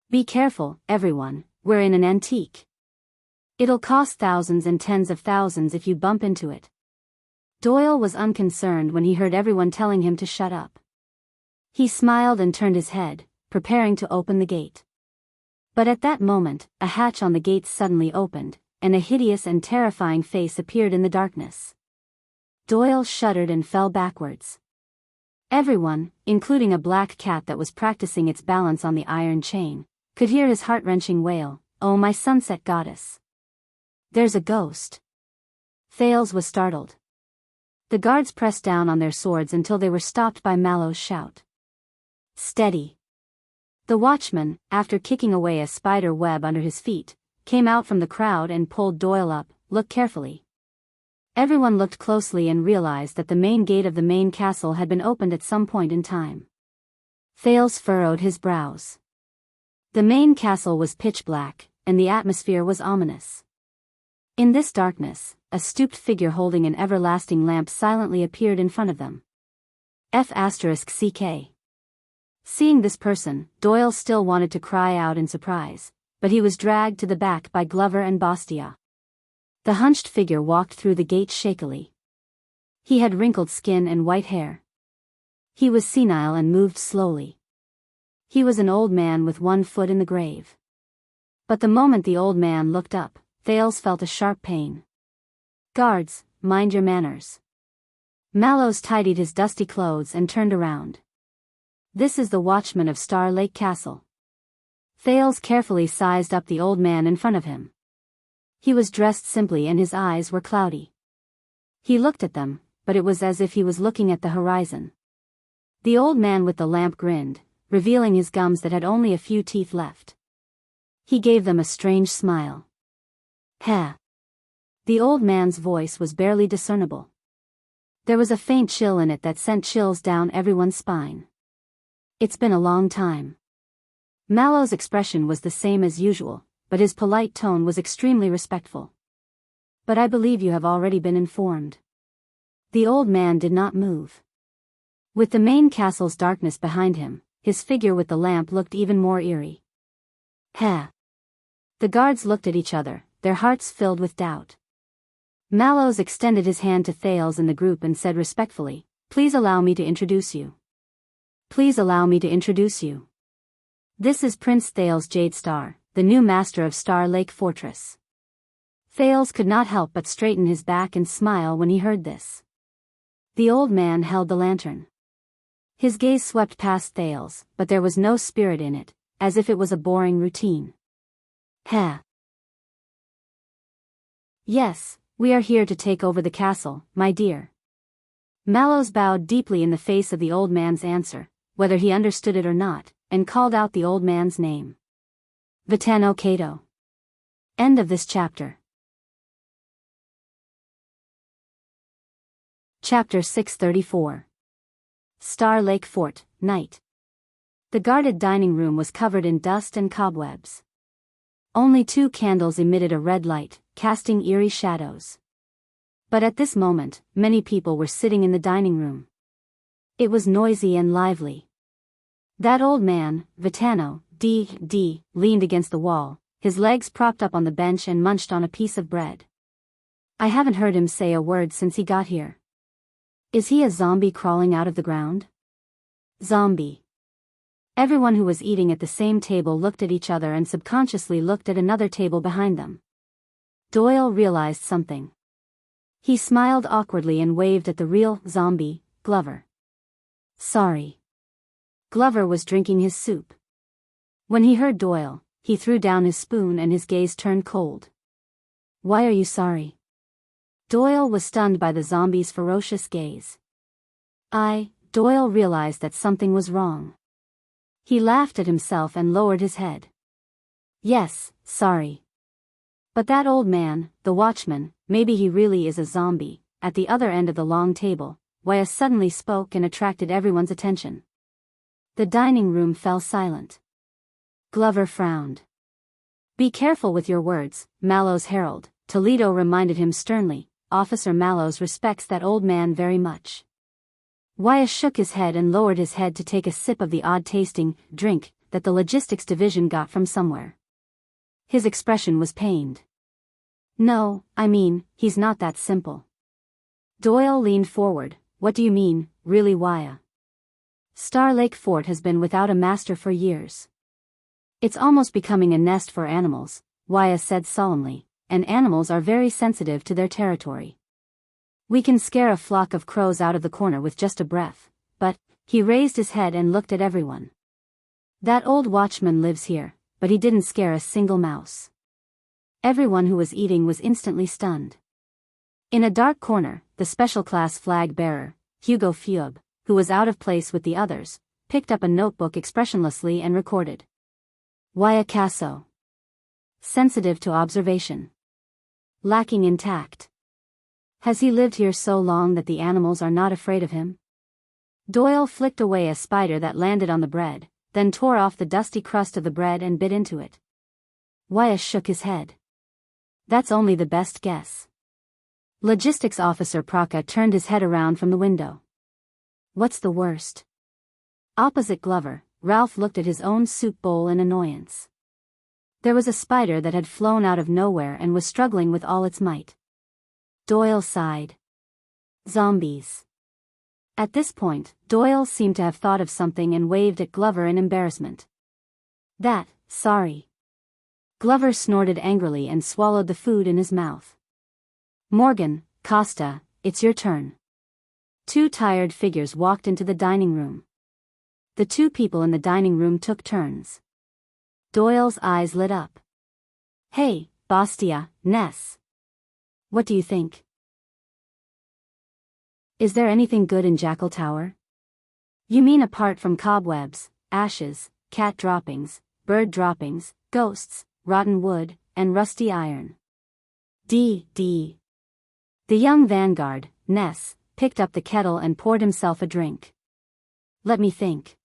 Be careful, everyone, we're in an antique. It'll cost thousands and tens of thousands if you bump into it." Doyle was unconcerned when he heard everyone telling him to shut up. He smiled and turned his head, preparing to open the gate. But at that moment, a hatch on the gate suddenly opened, and a hideous and terrifying face appeared in the darkness. Doyle shuddered and fell backwards. Everyone, including a black cat that was practicing its balance on the iron chain, could hear his heart-wrenching wail, "Oh my sunset goddess! There's a ghost!" Thales was startled. The guards pressed down on their swords until they were stopped by Mallow's shout. "Steady!" The watchman, after kicking away a spider web under his feet, came out from the crowd and pulled Doyle up. "Look carefully." Everyone looked closely and realized that the main gate of the main castle had been opened at some point in time. Thales furrowed his brows. The main castle was pitch black, and the atmosphere was ominous. In this darkness, a stooped figure holding an everlasting lamp silently appeared in front of them. F***CK. Seeing this person, Doyle still wanted to cry out in surprise, but he was dragged to the back by Glover and Bastia. The hunched figure walked through the gate shakily. He had wrinkled skin and white hair. He was senile and moved slowly. He was an old man with one foot in the grave. But the moment the old man looked up, Thales felt a sharp pain. "Guards, mind your manners." Mallows tidied his dusty clothes and turned around. "This is the watchman of Star Lake Castle." Thales carefully sized up the old man in front of him. He was dressed simply and his eyes were cloudy. He looked at them, but it was as if he was looking at the horizon. The old man with the lamp grinned, revealing his gums that had only a few teeth left. He gave them a strange smile. "Heh." The old man's voice was barely discernible. There was a faint chill in it that sent chills down everyone's spine. "It's been a long time." Mallow's expression was the same as usual, but his polite tone was extremely respectful. "But I believe you have already been informed." The old man did not move. With the main castle's darkness behind him, his figure with the lamp looked even more eerie. "Heh." The guards looked at each other, their hearts filled with doubt. Mallows extended his hand to Thales in the group and said respectfully, "Please allow me to introduce you. Please allow me to introduce you. This is Prince Thales Jadestar, the new master of Star Lake Fortress." Thales could not help but straighten his back and smile when he heard this. The old man held the lantern. His gaze swept past Thales, but there was no spirit in it, as if it was a boring routine. Heh. Yes, we are here to take over the castle, my dear. Mallows bowed deeply in the face of the old man's answer, whether he understood it or not, and called out the old man's name. Vitano Kato. End of this chapter. Chapter 634. Star Lake Fort, Night. The guarded dining room was covered in dust and cobwebs. Only 2 candles emitted a red light, casting eerie shadows. But at this moment, many people were sitting in the dining room. It was noisy and lively. That old man, Vitano, D, leaned against the wall, his legs propped up on the bench and munched on a piece of bread. I haven't heard him say a word since he got here. Is he a zombie crawling out of the ground? Zombie. Everyone who was eating at the same table looked at each other and subconsciously looked at another table behind them. Doyle realized something. He smiled awkwardly and waved at the real zombie, Glover. Sorry. Glover was drinking his soup. When he heard Doyle, he threw down his spoon and his gaze turned cold. Why are you sorry? Doyle was stunned by the zombie's ferocious gaze. Doyle realized that something was wrong. He laughed at himself and lowered his head. Yes, sorry. But that old man, the watchman, maybe he really is a zombie. At the other end of the long table, Waya suddenly spoke and attracted everyone's attention. The dining room fell silent. Glover frowned. Be careful with your words, Mallows Herald, Toledo reminded him sternly. Officer Mallows respects that old man very much. Waya shook his head and lowered his head to take a sip of the odd-tasting drink that the logistics division got from somewhere. His expression was pained. No, I mean, he's not that simple. Doyle leaned forward. What do you mean, really, Waya? Star Lake Fort has been without a master for years. It's almost becoming a nest for animals, Waya said solemnly, and animals are very sensitive to their territory. We can scare a flock of crows out of the corner with just a breath, but, he raised his head and looked at everyone. That old watchman lives here, but he didn't scare a single mouse. Everyone who was eating was instantly stunned. In a dark corner, the special class flag bearer, Hugo Feub, who was out of place with the others, picked up a notebook expressionlessly and recorded. Waya Casso. Sensitive to observation. Lacking in tact. Has he lived here so long that the animals are not afraid of him? Doyle flicked away a spider that landed on the bread, then tore off the dusty crust of the bread and bit into it. Waya shook his head. That's only the best guess. Logistics Officer Praka turned his head around from the window. What's the worst? Opposite Glover, Ralph looked at his own soup bowl in annoyance. There was a spider that had flown out of nowhere and was struggling with all its might. Doyle sighed. Zombies. At this point, Doyle seemed to have thought of something and waved at Glover in embarrassment. Sorry. Glover snorted angrily and swallowed the food in his mouth. Morgan, Costa, it's your turn. 2 tired figures walked into the dining room. The 2 people in the dining room took turns. Doyle's eyes lit up. Hey, Bastia, Ness. What do you think? Is there anything good in Jackal Tower? You mean apart from cobwebs, ashes, cat droppings, bird droppings, ghosts, rotten wood, and rusty iron? The young vanguard, Ness, picked up the kettle and poured himself a drink. Let me think.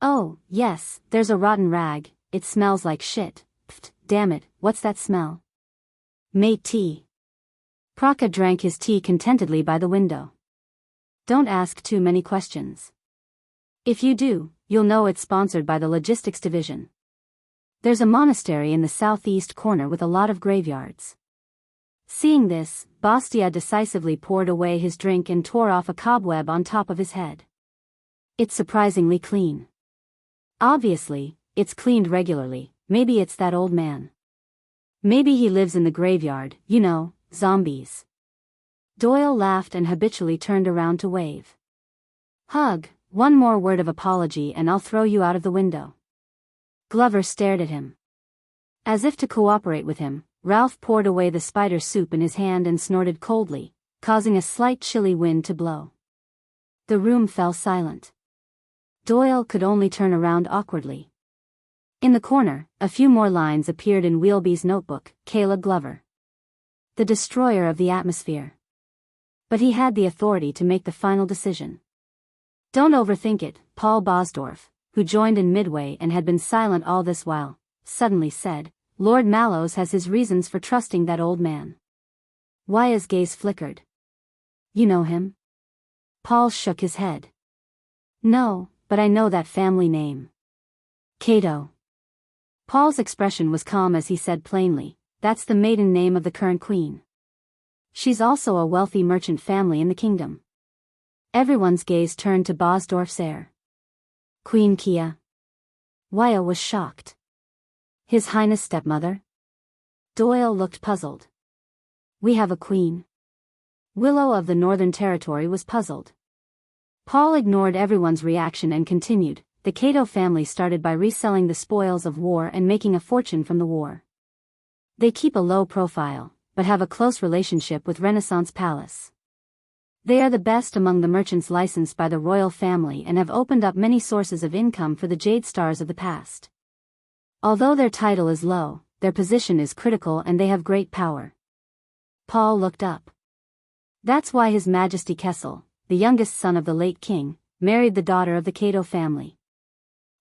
Oh, yes, there's a rotten rag, it smells like shit. Pfft, damn it, what's that smell? Mate tea. Praka drank his tea contentedly by the window. Don't ask too many questions. If you do, you'll know it's sponsored by the logistics division. There's a monastery in the southeast corner with a lot of graveyards. Seeing this, Bastia decisively poured away his drink and tore off a cobweb on top of his head. It's surprisingly clean. Obviously, it's cleaned regularly. Maybe it's that old man. Maybe he lives in the graveyard, you know, zombies. Doyle laughed and habitually turned around to wave. Hug, one more word of apology and I'll throw you out of the window. Glover stared at him. As if to cooperate with him, Ralph poured away the spider soup in his hand and snorted coldly, causing a slight chilly wind to blow. The room fell silent. Doyle could only turn around awkwardly. In the corner, a few more lines appeared in Wheelby's notebook, Caleb Glover. The destroyer of the atmosphere. But he had the authority to make the final decision. Don't overthink it, Paul Bosdorf, who joined in midway and had been silent all this while, suddenly said, Lord Mallows has his reasons for trusting that old man. Wya's gaze flickered. You know him? Paul shook his head. No, but I know that family name. Cato. Paul's expression was calm as he said plainly, that's the maiden name of the current queen. She's also a wealthy merchant family in the kingdom. Everyone's gaze turned to Bosdorf's heir. Queen Kia. Wya was shocked. His Highness stepmother? Doyle looked puzzled. We have a queen. Willow of the Northern Territory was puzzled. Paul ignored everyone's reaction and continued, the Cato family started by reselling the spoils of war and making a fortune from the war. They keep a low profile, but have a close relationship with Renaissance Palace. They are the best among the merchants licensed by the royal family and have opened up many sources of income for the Jade Stars of the past. Although their title is low, their position is critical and they have great power. Paul looked up. That's why His Majesty Kessel, the youngest son of the late king, married the daughter of the Cato family.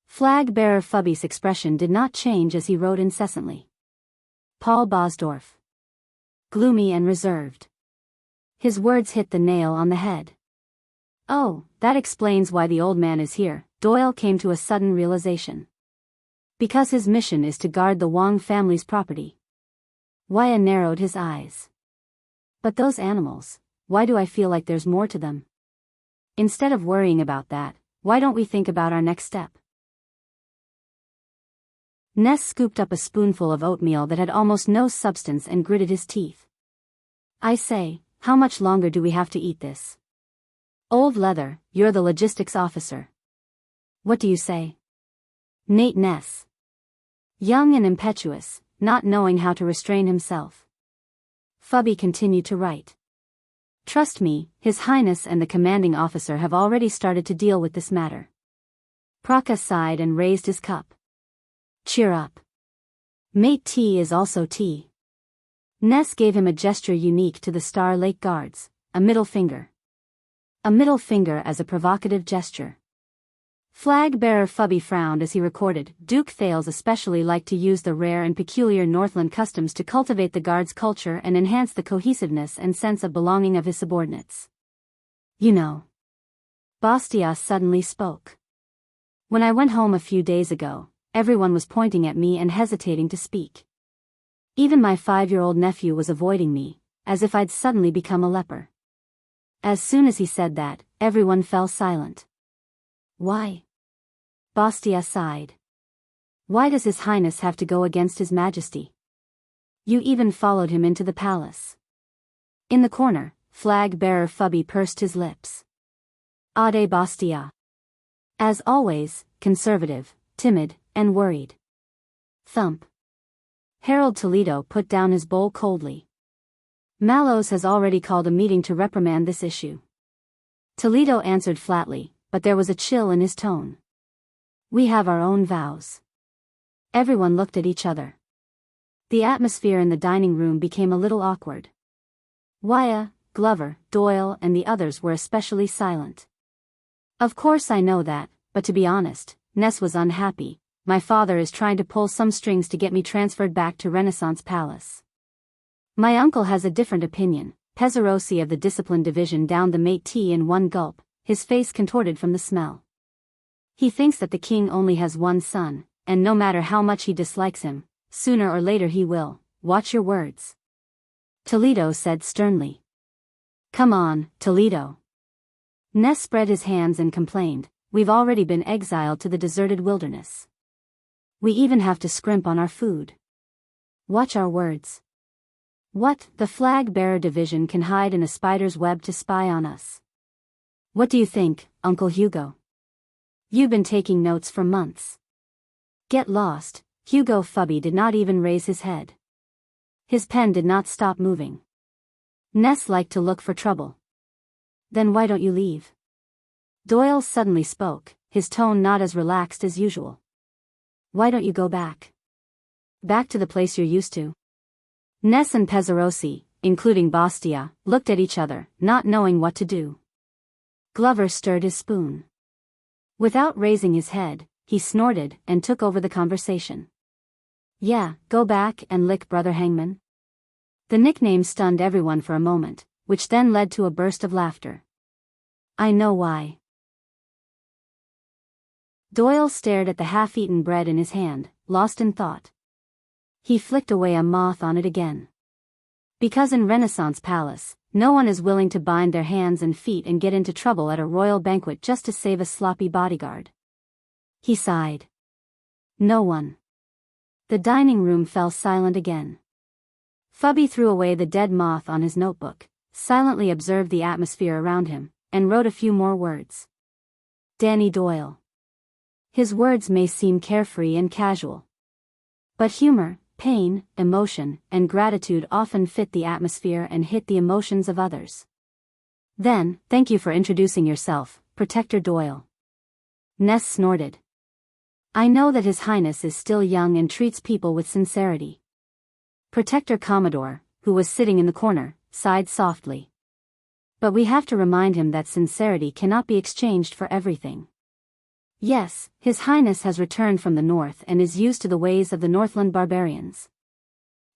Flag-bearer Fubby's expression did not change as he wrote incessantly. Paul Bosdorf. Gloomy and reserved. His words hit the nail on the head. Oh, that explains why the old man is here, Doyle came to a sudden realization. Because his mission is to guard the Wang family's property. Wya narrowed his eyes. But those animals, why do I feel like there's more to them? Instead of worrying about that, why don't we think about our next step? Ness scooped up a spoonful of oatmeal that had almost no substance and gritted his teeth. I say, how much longer do we have to eat this? Old Leather, you're the logistics officer. What do you say? Nate Ness. Young and impetuous, not knowing how to restrain himself. Fubby continued to write. Trust me, His Highness and the commanding officer have already started to deal with this matter. Praka sighed and raised his cup. Cheer up. Mate T is also tea. Ness gave him a gesture unique to the Star Lake Guards, a middle finger. A middle finger as a provocative gesture. Flag-bearer Fubby frowned as he recorded, Duke Thales especially liked to use the rare and peculiar Northland customs to cultivate the guard's culture and enhance the cohesiveness and sense of belonging of his subordinates. You know. Bastia suddenly spoke. When I went home a few days ago, everyone was pointing at me and hesitating to speak. Even my 5-year-old nephew was avoiding me, as if I'd suddenly become a leper. As soon as he said that, everyone fell silent. Why? Bastia sighed. Why does His Highness have to go against His Majesty? You even followed him into the palace. In the corner, flag-bearer Fubby pursed his lips. Ade Bastia. As always, conservative, timid, and worried. Thump. Harold Toledo put down his bowl coldly. Mallows has already called a meeting to reprimand this issue. Toledo answered flatly, but there was a chill in his tone. We have our own vows. Everyone looked at each other. The atmosphere in the dining room became a little awkward. Wya, Glover, Doyle and the others were especially silent. Of course I know that, but to be honest, Ness was unhappy. My father is trying to pull some strings to get me transferred back to Renaissance Palace. My uncle has a different opinion. Pezzarosi of the Discipline Division downed the mate tea in one gulp, his face contorted from the smell. He thinks that the king only has one son, and no matter how much he dislikes him, sooner or later he will. Watch your words. Toledo said sternly. Come on, Toledo. Ness spread his hands and complained, we've already been exiled to the deserted wilderness. We even have to scrimp on our food. Watch our words. What? The flag-bearer division can hide in a spider's web to spy on us. What do you think, Uncle Hugo? You've been taking notes for months. Get lost, Hugo Fubby did not even raise his head. His pen did not stop moving. Ness liked to look for trouble. Then why don't you leave? Doyle suddenly spoke, his tone not as relaxed as usual. Why don't you go back? Back to the place you're used to? Ness and Pezzarosi, including Bastia, looked at each other, not knowing what to do. Glover stirred his spoon. Without raising his head, he snorted and took over the conversation. Yeah, go back and lick Brother Hangman. The nickname stunned everyone for a moment, which then led to a burst of laughter. I know why. Doyle stared at the half-eaten bread in his hand, lost in thought. He flicked away a moth on it again. Because in Renaissance Palace, no one is willing to bind their hands and feet and get into trouble at a royal banquet just to save a sloppy bodyguard. He sighed. No one. The dining room fell silent again. Fubby threw away the dead moth on his notebook, silently observed the atmosphere around him, and wrote a few more words. Danny Doyle. His words may seem carefree and casual. But humor, pain, emotion, and gratitude often fit the atmosphere and hit the emotions of others. Then, thank you for introducing yourself, Protector Doyle. Ness snorted. I know that His Highness is still young and treats people with sincerity. Protector Commodore, who was sitting in the corner, sighed softly. But we have to remind him that sincerity cannot be exchanged for everything. Yes, His Highness has returned from the north and is used to the ways of the Northland barbarians.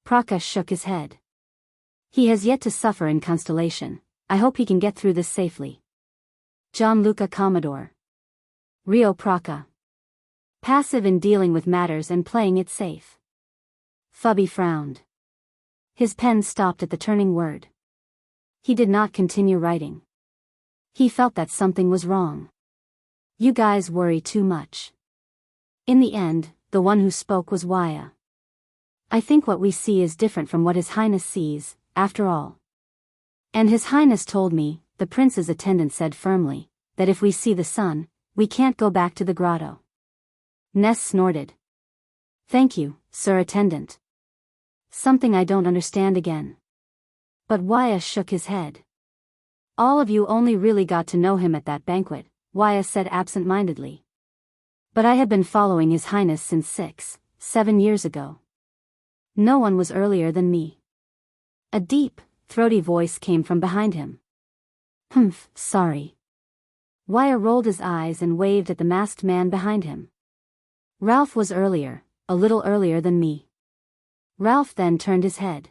Prakash shook his head. He has yet to suffer in Constellation. I hope he can get through this safely. Gianluca Commodore. Rio Praka. Passive in dealing with matters and playing it safe. Fubby frowned. His pen stopped at the turning word. He did not continue writing. He felt that something was wrong. You guys worry too much. In the end, the one who spoke was Waya. I think what we see is different from what His Highness sees, after all. And His Highness told me, the prince's attendant said firmly, that if we see the sun, we can't go back to the grotto. Ness snorted. Thank you, Sir Attendant. Something I don't understand again. But Waya shook his head. All of you only really got to know him at that banquet, Waya said absent-mindedly. But I have been following His Highness since 7 years ago. No one was earlier than me. A deep, throaty voice came from behind him. Humph, sorry. Waya rolled his eyes and waved at the masked man behind him. Ralph was earlier, a little earlier than me. Ralph then turned his head.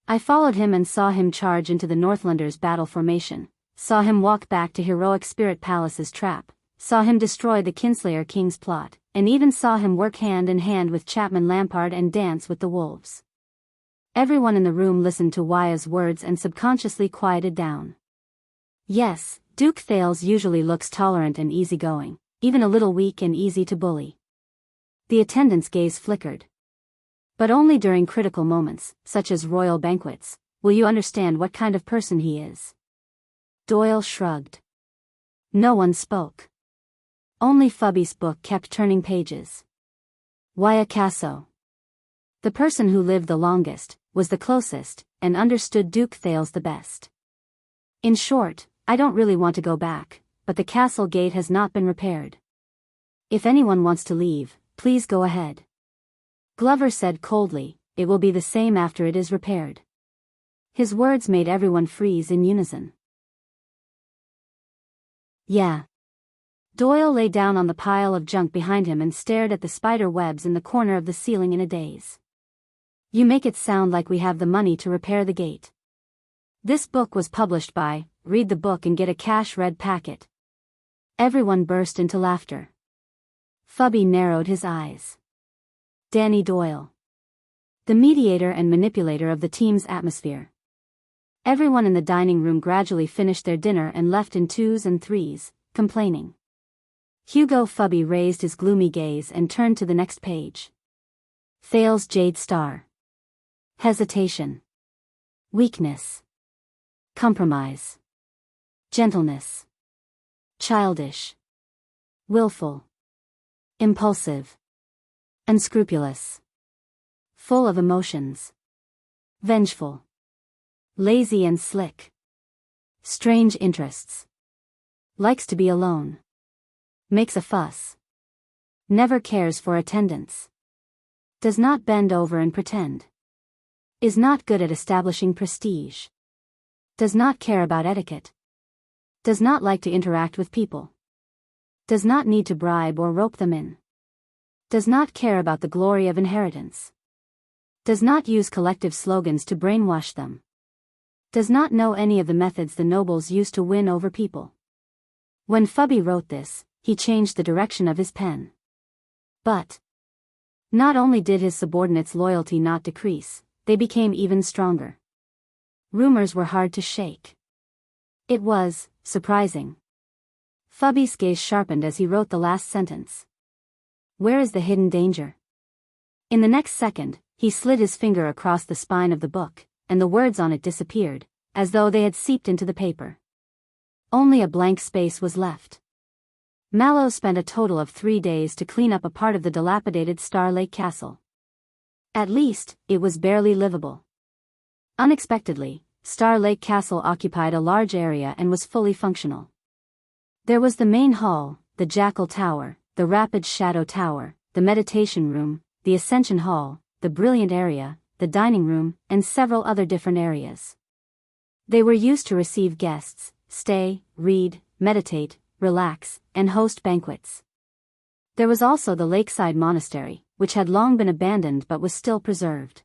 I followed him and saw him charge into the Northlanders' battle formation, saw him walk back to heroic Spirit Palace's trap, saw him destroy the Kinslayer King's plot, and even saw him work hand in hand with Chapman Lampard and dance with the wolves. Everyone in the room listened to Waya's words and subconsciously quieted down. Yes, Duke Thales usually looks tolerant and easygoing, even a little weak and easy to bully. The attendant's gaze flickered. But only during critical moments, such as royal banquets, will you understand what kind of person he is. Doyle shrugged. No one spoke. Only Fubby's book kept turning pages. Waya Casso. The person who lived the longest, was the closest, and understood Duke Thales the best. In short, I don't really want to go back, but the castle gate has not been repaired. If anyone wants to leave, please go ahead. Glover said coldly, it will be the same after it is repaired. His words made everyone freeze in unison. Yeah. Doyle lay down on the pile of junk behind him and stared at the spider webs in the corner of the ceiling in a daze. You make it sound like we have the money to repair the gate. This book was published by, read the book and get a cash red packet. Everyone burst into laughter. Fubby narrowed his eyes. Danny Doyle. The mediator and manipulator of the team's atmosphere. Everyone in the dining room gradually finished their dinner and left in twos and threes, complaining. Hugo Fubby raised his gloomy gaze and turned to the next page. Thales Jade Star. Hesitation. Weakness. Compromise. Gentleness. Childish. Willful. Impulsive. Unscrupulous. Full of emotions. Vengeful. Lazy and slick. Strange interests. Likes to be alone. Makes a fuss. Never cares for attendance. Does not bend over and pretend. Is not good at establishing prestige. Does not care about etiquette. Does not like to interact with people. Does not need to bribe or rope them in. Does not care about the glory of inheritance. Does not use collective slogans to brainwash them. Does not know any of the methods the nobles use to win over people. When Fubby wrote this, he changed the direction of his pen. But not only did his subordinates' loyalty not decrease, they became even stronger. Rumors were hard to shake. It was surprising. Fubby's gaze sharpened as he wrote the last sentence. Where is the hidden danger? In the next second, he slid his finger across the spine of the book, and the words on it disappeared, as though they had seeped into the paper. Only a blank space was left. Mallow spent a total of 3 days to clean up a part of the dilapidated Star Lake Castle. At least, it was barely livable. Unexpectedly, Star Lake Castle occupied a large area and was fully functional. There was the main hall, the Jackal Tower, the Rapid Shadow Tower, the meditation room, the Ascension Hall, the Brilliant Area, the dining room, and several other different areas. They were used to receive guests, stay, read, meditate, relax, and host banquets. There was also the Lakeside Monastery, which had long been abandoned but was still preserved.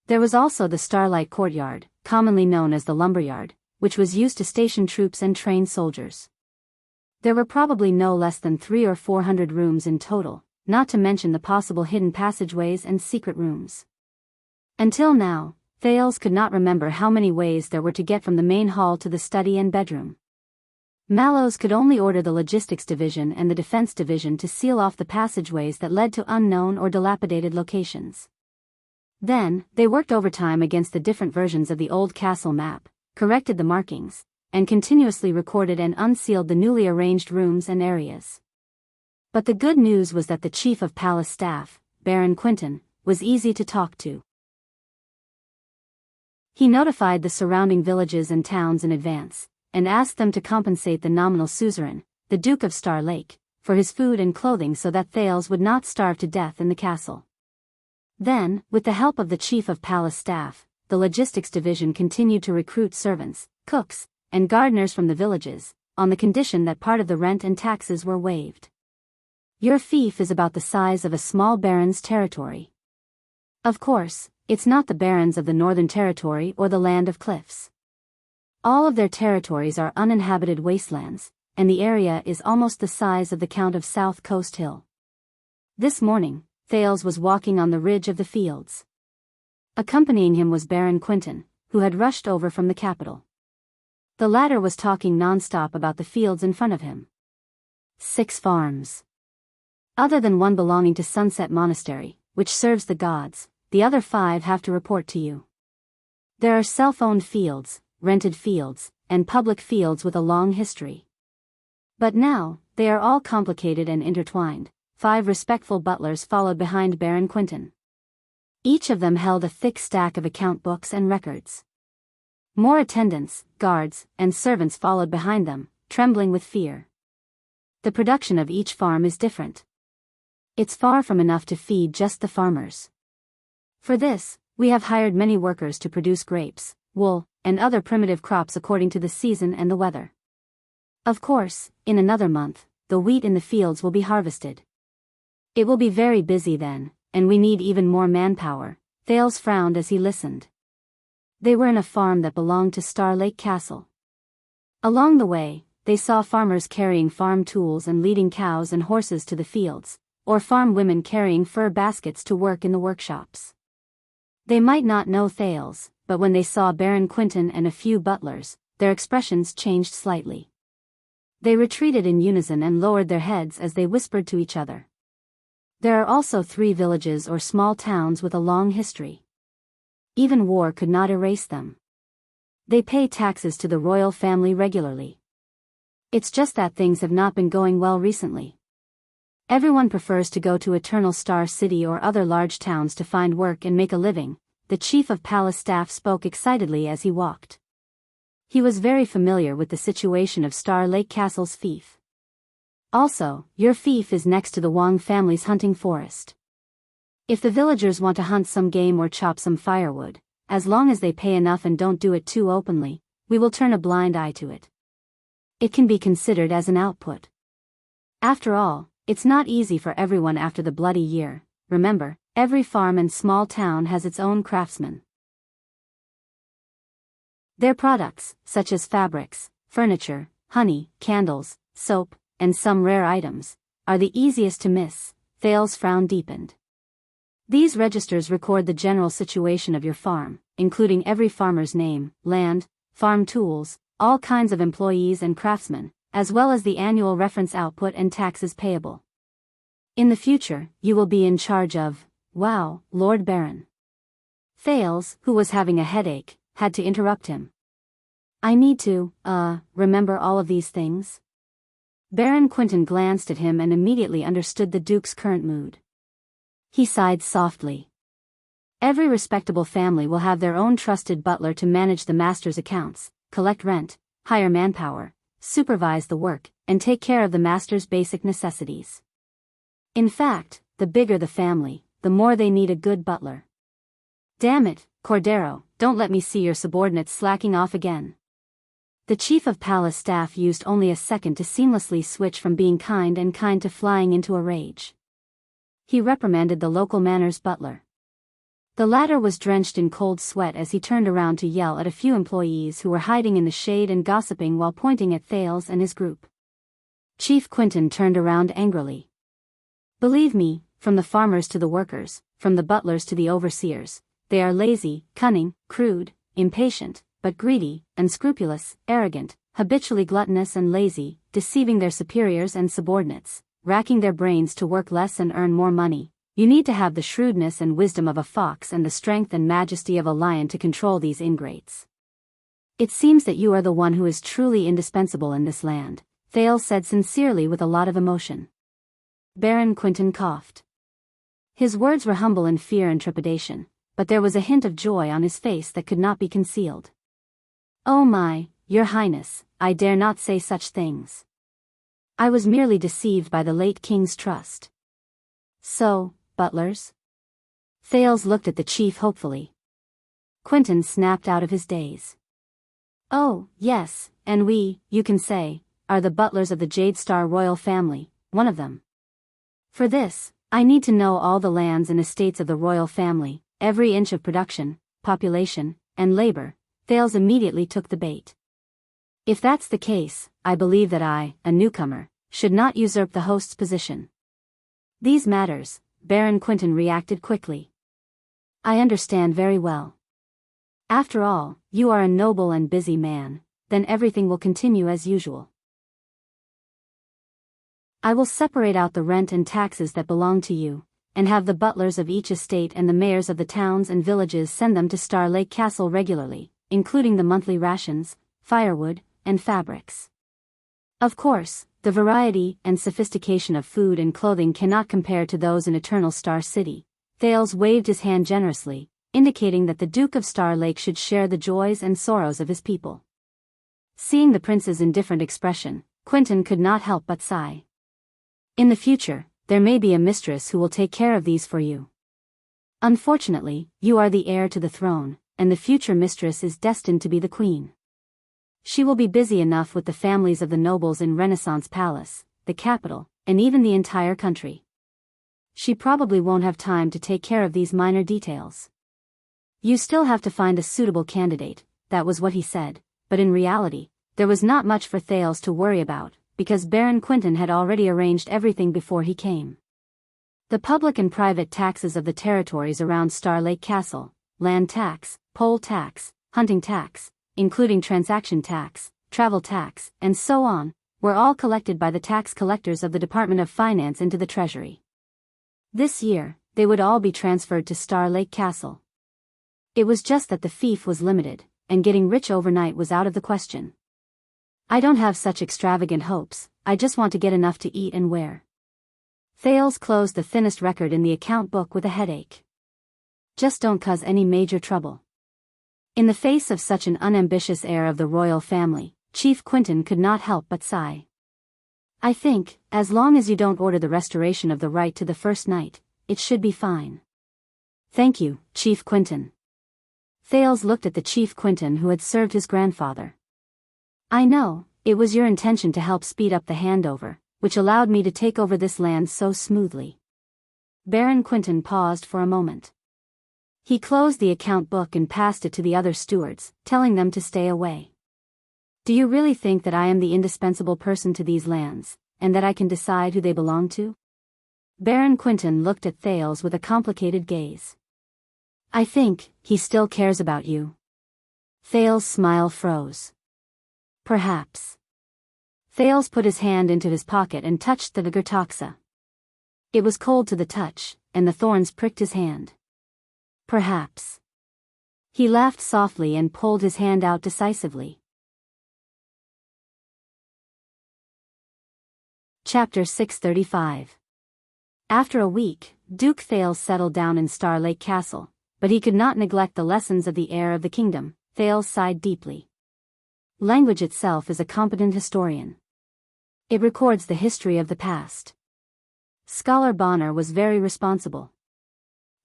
There was also the Starlight Courtyard, commonly known as the Lumberyard, which was used to station troops and train soldiers. There were probably no less than 300 or 400 rooms in total, not to mention the possible hidden passageways and secret rooms. Until now, Thales could not remember how many ways there were to get from the main hall to the study and bedroom. Mallows could only order the Logistics Division and the Defense Division to seal off the passageways that led to unknown or dilapidated locations. Then, they worked overtime against the different versions of the old castle map, corrected the markings, and continuously recorded and unsealed the newly arranged rooms and areas. But the good news was that the Chief of Palace Staff, Baron Quinton, was easy to talk to. He notified the surrounding villages and towns in advance, and asked them to compensate the nominal suzerain, the Duke of Star Lake, for his food and clothing so that Thales would not starve to death in the castle. Then, with the help of the Chief of Palace Staff, the Logistics Division continued to recruit servants, cooks, and gardeners from the villages, on the condition that part of the rent and taxes were waived. Your fief is about the size of a small baron's territory. Of course, it's not the barons of the Northern Territory or the Land of Cliffs. All of their territories are uninhabited wastelands, and the area is almost the size of the Count of South Coast Hill. This morning, Thales was walking on the ridge of the fields. Accompanying him was Baron Quinton, who had rushed over from the capital. The latter was talking non-stop about the fields in front of him. 6 farms. Other than one belonging to Sunset Monastery, which serves the gods, the other 5 have to report to you. There are self-owned fields, rented fields, and public fields with a long history. But now, they are all complicated and intertwined. 5 respectful butlers followed behind Baron Quinton. Each of them held a thick stack of account books and records. More attendants, guards, and servants followed behind them, trembling with fear. The production of each farm is different. It's far from enough to feed just the farmers. For this, we have hired many workers to produce grapes, wool, and other primitive crops according to the season and the weather. Of course, in another month, the wheat in the fields will be harvested. It will be very busy then, and we need even more manpower. Thales frowned as he listened. They were in a farm that belonged to Star Lake Castle. Along the way, they saw farmers carrying farm tools and leading cows and horses to the fields, or farm women carrying fur baskets to work in the workshops. They might not know Thales, but when they saw Baron Quinton and a few butlers, their expressions changed slightly. They retreated in unison and lowered their heads as they whispered to each other. There are also 3 villages or small towns with a long history. Even war could not erase them. They pay taxes to the royal family regularly. It's just that things have not been going well recently. Everyone prefers to go to Eternal Star City or other large towns to find work and make a living. The chief of palace staff spoke excitedly as he walked. He was very familiar with the situation of Star Lake Castle's fief. Also, your fief is next to the Wang family's hunting forest. If the villagers want to hunt some game or chop some firewood, as long as they pay enough and don't do it too openly, we will turn a blind eye to it. It can be considered as an output. After all, it's not easy for everyone after the bloody year. Remember, every farm and small town has its own craftsmen. Their products, such as fabrics, furniture, honey, candles, soap, and some rare items, are the easiest to miss. Thales' frown deepened. These registers record the general situation of your farm, including every farmer's name, land, farm tools, all kinds of employees and craftsmen, as well as the annual reference output and taxes payable. In the future, you will be in charge of, wow, Lord Baron. Thales, who was having a headache, had to interrupt him. I need to, remember all of these things? Baron Quentin glanced at him and immediately understood the Duke's current mood. He sighed softly. Every respectable family will have their own trusted butler to manage the master's accounts, collect rent, hire manpower, supervise the work, and take care of the master's basic necessities. In fact, the bigger the family, the more they need a good butler. Damn it, Cordero, don't let me see your subordinates slacking off again. The chief of palace staff used only a second to seamlessly switch from being kind to flying into a rage. He reprimanded the local manor's butler. The latter was drenched in cold sweat as he turned around to yell at a few employees who were hiding in the shade and gossiping while pointing at Thales and his group. Chief Quentin turned around angrily. Believe me, from the farmers to the workers, from the butlers to the overseers, they are lazy, cunning, crude, impatient, but greedy, unscrupulous, arrogant, habitually gluttonous and lazy, deceiving their superiors and subordinates, racking their brains to work less and earn more money. You need to have the shrewdness and wisdom of a fox and the strength and majesty of a lion to control these ingrates. It seems that you are the one who is truly indispensable in this land, Thales said sincerely with a lot of emotion. Baron Quentin coughed. His words were humble in fear and trepidation, but there was a hint of joy on his face that could not be concealed. Oh my, your highness, I dare not say such things. I was merely deceived by the late king's trust. So, butlers? Thales looked at the chief hopefully. Quentin snapped out of his daze. Oh, yes, and we, you can say, are the butlers of the Jade Star royal family, one of them. For this, I need to know all the lands and estates of the royal family, every inch of production, population, and labor. Thales immediately took the bait. If that's the case, I believe that I, a newcomer, should not usurp the host's position. These matters, Baron Quentin reacted quickly. I understand very well. After all, you are a noble and busy man, then everything will continue as usual. I will separate out the rent and taxes that belong to you, and have the butlers of each estate and the mayors of the towns and villages send them to Star Lake Castle regularly, including the monthly rations, firewood, and fabrics. Of course, the variety and sophistication of food and clothing cannot compare to those in Eternal Star City. Thales waved his hand generously, indicating that the Duke of Star Lake should share the joys and sorrows of his people. Seeing the prince's indifferent expression, Quentin could not help but sigh. In the future, there may be a mistress who will take care of these for you. Unfortunately, you are the heir to the throne, and the future mistress is destined to be the queen. She will be busy enough with the families of the nobles in Renaissance Palace, the capital, and even the entire country. She probably won't have time to take care of these minor details. You still have to find a suitable candidate, that was what he said, but in reality, there was not much for Thales to worry about, because Baron Quentin had already arranged everything before he came. The public and private taxes of the territories around Star Lake Castle, land tax, poll tax, hunting tax, including transaction tax, travel tax, and so on, were all collected by the tax collectors of the Department of Finance into the Treasury. This year, they would all be transferred to Star Lake Castle. It was just that the fief was limited, and getting rich overnight was out of the question. I don't have such extravagant hopes, I just want to get enough to eat and wear. Thales closed the thinnest record in the account book with a headache. Just don't cause any major trouble. In the face of such an unambitious heir of the royal family, Chief Quinton could not help but sigh. I think, as long as you don't order the restoration of the right to the first night, it should be fine. Thank you, Chief Quinton. Thales looked at the Chief Quinton who had served his grandfather. I know, it was your intention to help speed up the handover, which allowed me to take over this land so smoothly. Baron Quinton paused for a moment. He closed the account book and passed it to the other stewards, telling them to stay away. Do you really think that I am the indispensable person to these lands, and that I can decide who they belong to? Baron Quinton looked at Thales with a complicated gaze. I think, he still cares about you. Thales' smile froze. Perhaps. Thales put his hand into his pocket and touched the Gertoxa. It was cold to the touch, and the thorns pricked his hand. Perhaps. He laughed softly and pulled his hand out decisively. Chapter 635. After a week, Duke Thales settled down in Star Lake Castle, but he could not neglect the lessons of the heir of the kingdom. Thales sighed deeply. Language itself is a competent historian. It records the history of the past. Scholar Bonner was very responsible.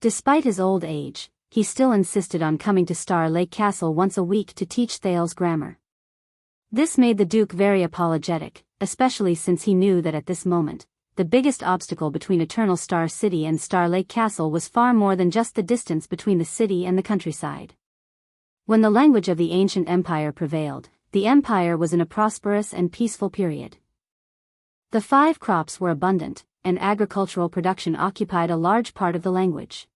Despite his old age, he still insisted on coming to Star Lake Castle once a week to teach Thales grammar. This made the Duke very apologetic, especially since he knew that at this moment, the biggest obstacle between Eternal Star City and Star Lake Castle was far more than just the distance between the city and the countryside. When the language of the ancient empire prevailed, the empire was in a prosperous and peaceful period. The 5 crops were abundant, and agricultural production occupied a large part of the language.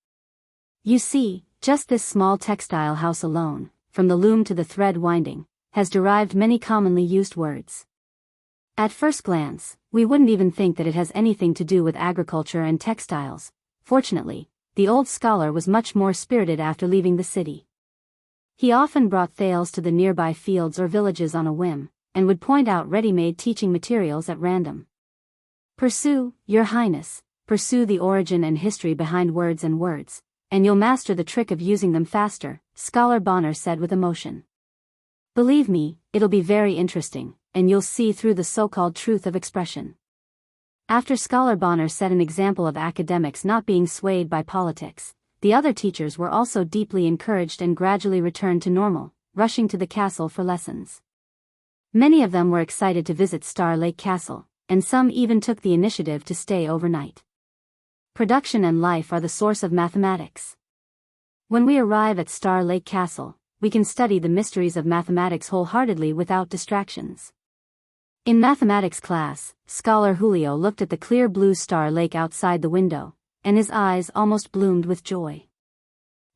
You see, just this small textile house alone, from the loom to the thread winding, has derived many commonly used words. At first glance, we wouldn't even think that it has anything to do with agriculture and textiles. Fortunately, the old scholar was much more spirited after leaving the city. He often brought Thales to the nearby fields or villages on a whim, and would point out ready-made teaching materials at random. Pursue, Your Highness, pursue the origin and history behind words, and you'll master the trick of using them faster, Scholar Bonner said with emotion. Believe me, it'll be very interesting, and you'll see through the so-called truth of expression. After Scholar Bonner set an example of academics not being swayed by politics, the other teachers were also deeply encouraged and gradually returned to normal, rushing to the castle for lessons. Many of them were excited to visit Star Lake Castle, and some even took the initiative to stay overnight. Production and life are the source of mathematics. When we arrive at Star Lake Castle, we can study the mysteries of mathematics wholeheartedly without distractions. In mathematics class, Scholar Julio looked at the clear blue Star Lake outside the window, and his eyes almost bloomed with joy.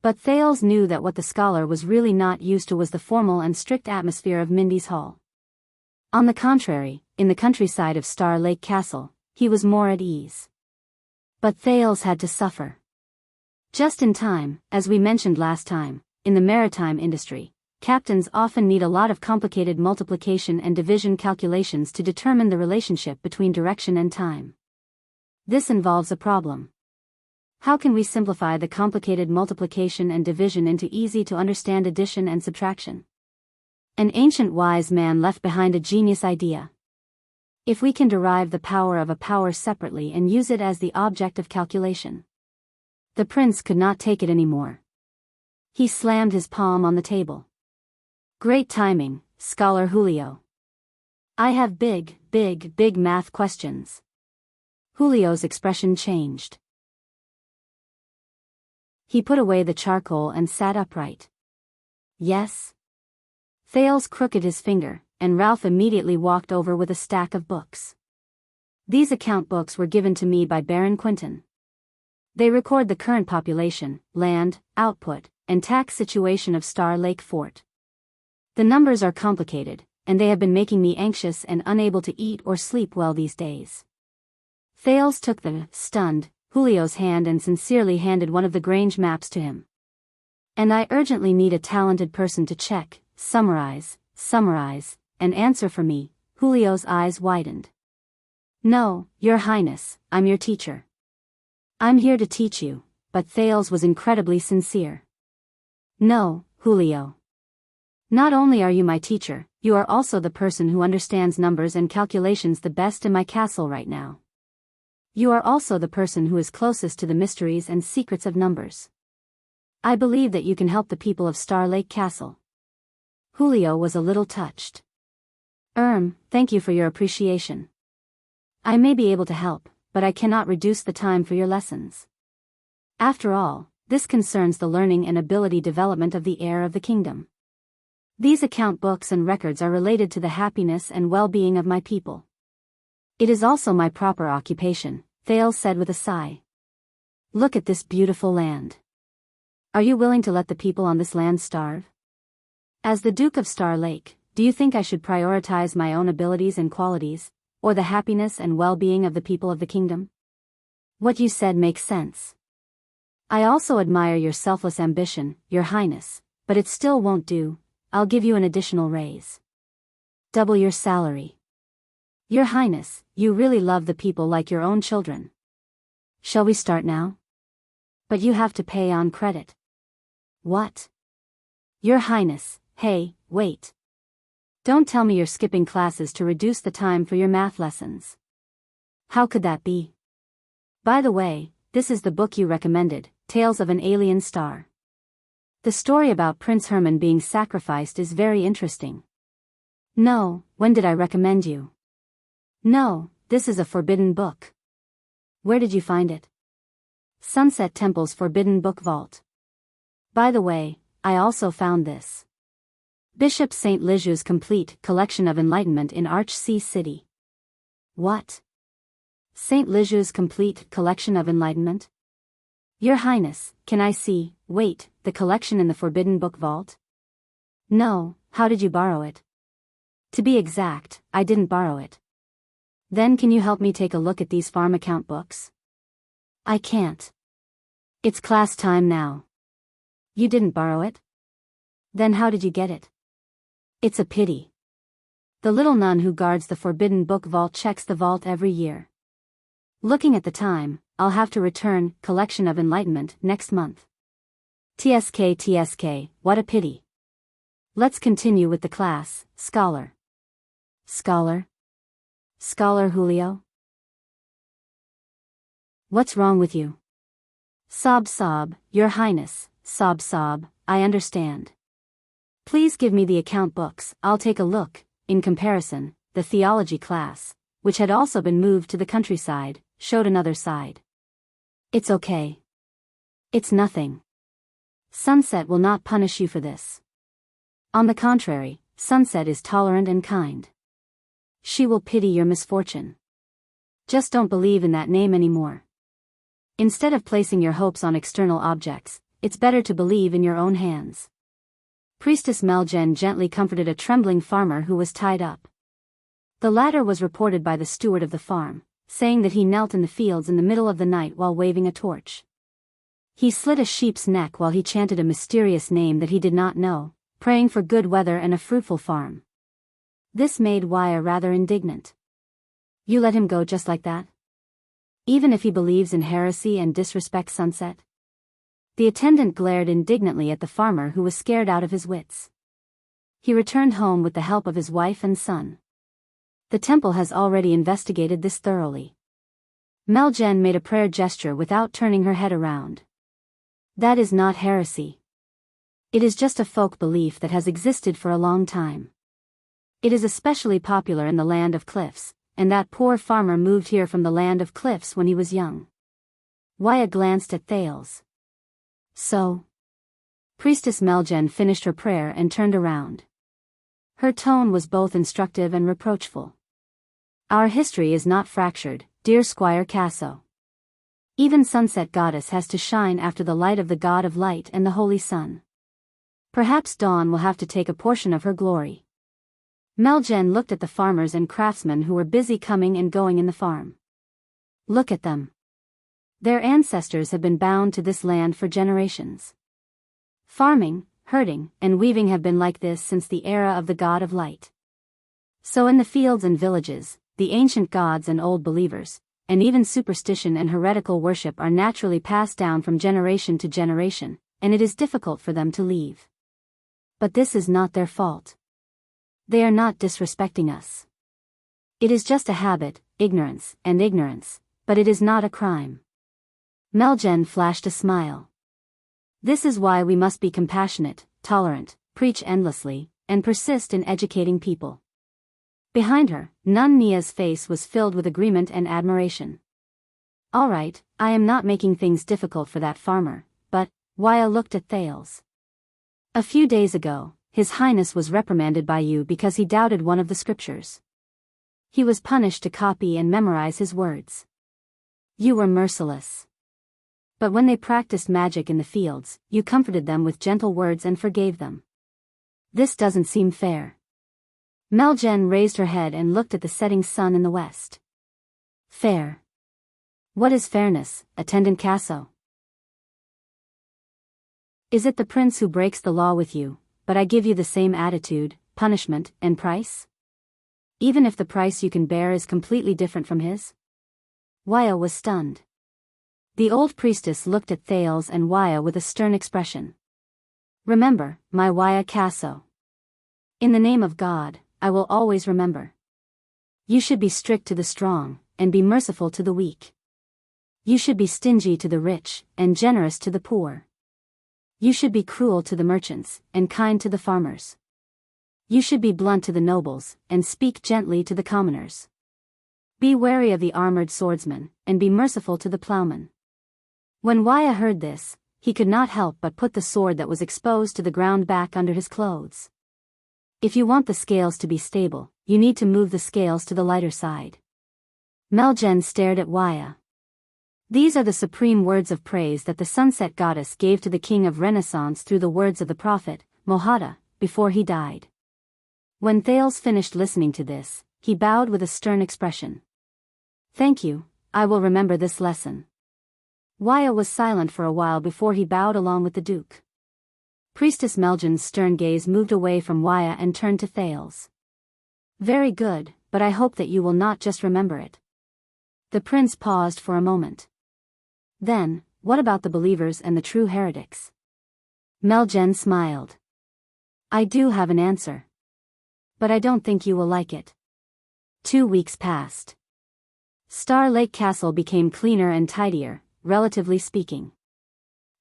But Thales knew that what the scholar was really not used to was the formal and strict atmosphere of Mindy's Hall. On the contrary, in the countryside of Star Lake Castle, he was more at ease. But Thales had to suffer. Just in time, as we mentioned last time, in the maritime industry, captains often need a lot of complicated multiplication and division calculations to determine the relationship between direction and time. This involves a problem. How can we simplify the complicated multiplication and division into easy-to-understand addition and subtraction? An ancient wise man left behind a genius idea. If we can derive the power of a power separately and use it as the object of calculation. The prince could not take it anymore. He slammed his palm on the table. Great timing, Scholar Julio. I have big math questions. Julio's expression changed. He put away the charcoal and sat upright. Yes? Thales crooked his finger, and Ralph immediately walked over with a stack of books. These account books were given to me by Baron Quinton. They record the current population, land, output, and tax situation of Star Lake Fort. The numbers are complicated, and they have been making me anxious and unable to eat or sleep well these days. Thales took the stunned Julio's hand and sincerely handed one of the Grange maps to him. And I urgently need a talented person to check, summarize, and answer for me. Julio's eyes widened. No, Your Highness, I'm your teacher. I'm here to teach you, but Thales was incredibly sincere. No, Julio. Not only are you my teacher, you are also the person who understands numbers and calculations the best in my castle right now. You are also the person who is closest to the mysteries and secrets of numbers. I believe that you can help the people of Star Lake Castle. Julio was a little touched. Thank you for your appreciation. I may be able to help, but I cannot reduce the time for your lessons. After all, this concerns the learning and ability development of the heir of the kingdom. These account books and records are related to the happiness and well-being of my people. It is also my proper occupation, Thales said with a sigh. Look at this beautiful land. Are you willing to let the people on this land starve? As the Duke of Star Lake, do you think I should prioritize my own abilities and qualities, or the happiness and well-being of the people of the kingdom? What you said makes sense. I also admire your selfless ambition, Your Highness, but it still won't do. I'll give you an additional raise. Double your salary. Your Highness, you really love the people like your own children. Shall we start now? But you have to pay on credit. What? Your Highness, hey, wait. Don't tell me you're skipping classes to reduce the time for your math lessons. How could that be? By the way, this is the book you recommended, Tales of an Alien Star. The story about Prince Herman being sacrificed is very interesting. No, when did I recommend you? No, this is a forbidden book. Where did you find it? Sunset Temple's Forbidden Book Vault. By the way, I also found this. Bishop St. Lisieux's complete collection of enlightenment in Archsea City. What? St. Lisieux's complete collection of enlightenment? Your Highness, can I see, wait, the collection in the Forbidden Book Vault? No, how did you borrow it? To be exact, I didn't borrow it. Then can you help me take a look at these farm account books? I can't. It's class time now. You didn't borrow it? Then how did you get it? It's a pity. The little nun who guards the Forbidden Book Vault checks the vault every year. Looking at the time, I'll have to return Collection of Enlightenment next month. TSK, what a pity. Let's continue with the class, Scholar. Scholar? Scholar Julio? What's wrong with you? Sob, Your Highness, sob, I understand. Please give me the account books, I'll take a look. In comparison, the theology class, which had also been moved to the countryside, showed another side. It's okay. It's nothing. Sunset will not punish you for this. On the contrary, Sunset is tolerant and kind. She will pity your misfortune. Just don't believe in that name anymore. Instead of placing your hopes on external objects, it's better to believe in your own hands. Priestess Meljen gently comforted a trembling farmer who was tied up. The latter was reported by the steward of the farm, saying that he knelt in the fields in the middle of the night while waving a torch. He slit a sheep's neck while he chanted a mysterious name that he did not know, praying for good weather and a fruitful farm. This made Waya rather indignant. You let him go just like that? Even if he believes in heresy and disrespects Sunset? The attendant glared indignantly at the farmer who was scared out of his wits. He returned home with the help of his wife and son. The temple has already investigated this thoroughly. Meljen made a prayer gesture without turning her head around. That is not heresy. It is just a folk belief that has existed for a long time. It is especially popular in the land of cliffs, and that poor farmer moved here from the land of cliffs when he was young. Waya glanced at Thales. So? Priestess Meljen finished her prayer and turned around. Her tone was both instructive and reproachful. Our history is not fractured, dear Squire Casso. Even Sunset Goddess has to shine after the light of the God of Light and the Holy Sun. Perhaps Dawn will have to take a portion of her glory. Meljen looked at the farmers and craftsmen who were busy coming and going in the farm. Look at them. Their ancestors have been bound to this land for generations. Farming, herding, and weaving have been like this since the era of the God of Light. So in the fields and villages, the ancient gods and old believers, and even superstition and heretical worship are naturally passed down from generation to generation, and it is difficult for them to leave. But this is not their fault. They are not disrespecting us. It is just a habit, ignorance, but it is not a crime. Meljen flashed a smile. This is why we must be compassionate, tolerant, preach endlessly, and persist in educating people. Behind her, Nun Nia's face was filled with agreement and admiration. All right, I am not making things difficult for that farmer, but, Waya looked at Thales. A few days ago, His Highness was reprimanded by you because he doubted one of the scriptures. He was punished to copy and memorize his words. You were merciless. But when they practiced magic in the fields, you comforted them with gentle words and forgave them. This doesn't seem fair. Meljen raised her head and looked at the setting sun in the west. Fair. What is fairness, Attendant Casso? Is it the prince who breaks the law with you, but I give you the same attitude, punishment, and price? Even if the price you can bear is completely different from his? Waya was stunned. The old priestess looked at Thales and Waya with a stern expression. Remember, my Waya Casso. In the name of God, I will always remember. You should be strict to the strong, and be merciful to the weak. You should be stingy to the rich, and generous to the poor. You should be cruel to the merchants, and kind to the farmers. You should be blunt to the nobles, and speak gently to the commoners. Be wary of the armored swordsman, and be merciful to the plowman. When Waya heard this, he could not help but put the sword that was exposed to the ground back under his clothes. If you want the scales to be stable, you need to move the scales to the lighter side. Meljen stared at Waya. These are the supreme words of praise that the sunset goddess gave to the king of Renaissance through the words of the prophet, Mohada, before he died. When Thales finished listening to this, he bowed with a stern expression. Thank you, I will remember this lesson. Waya was silent for a while before he bowed along with the duke. Priestess Meljen's stern gaze moved away from Waya and turned to Thales. Very good, but I hope that you will not just remember it. The prince paused for a moment. Then, what about the believers and the true heretics? Meljen smiled. I do have an answer. But I don't think you will like it. 2 weeks passed. Star Lake Castle became cleaner and tidier, relatively speaking.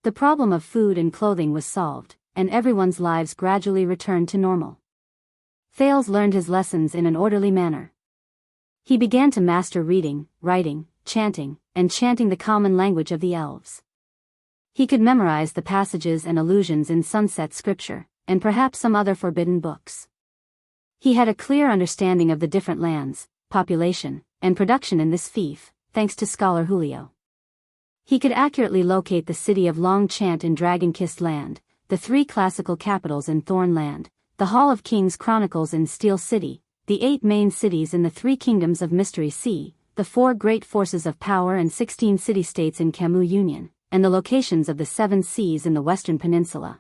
The problem of food and clothing was solved, and everyone's lives gradually returned to normal. Thales learned his lessons in an orderly manner. He began to master reading, writing, chanting, and chanting the common language of the elves. He could memorize the passages and allusions in sunset scripture, and perhaps some other forbidden books. He had a clear understanding of the different lands, population, and production in this fief, thanks to scholar Julio. He could accurately locate the city of Longchant in Dragon-Kissed Land, the 3 classical capitals in Thornland, the Hall of Kings Chronicles in Steel City, the 8 main cities in the 3 kingdoms of Mystery Sea, the 4 great forces of power and 16 city-states in Camus Union, and the locations of the 7 seas in the Western Peninsula.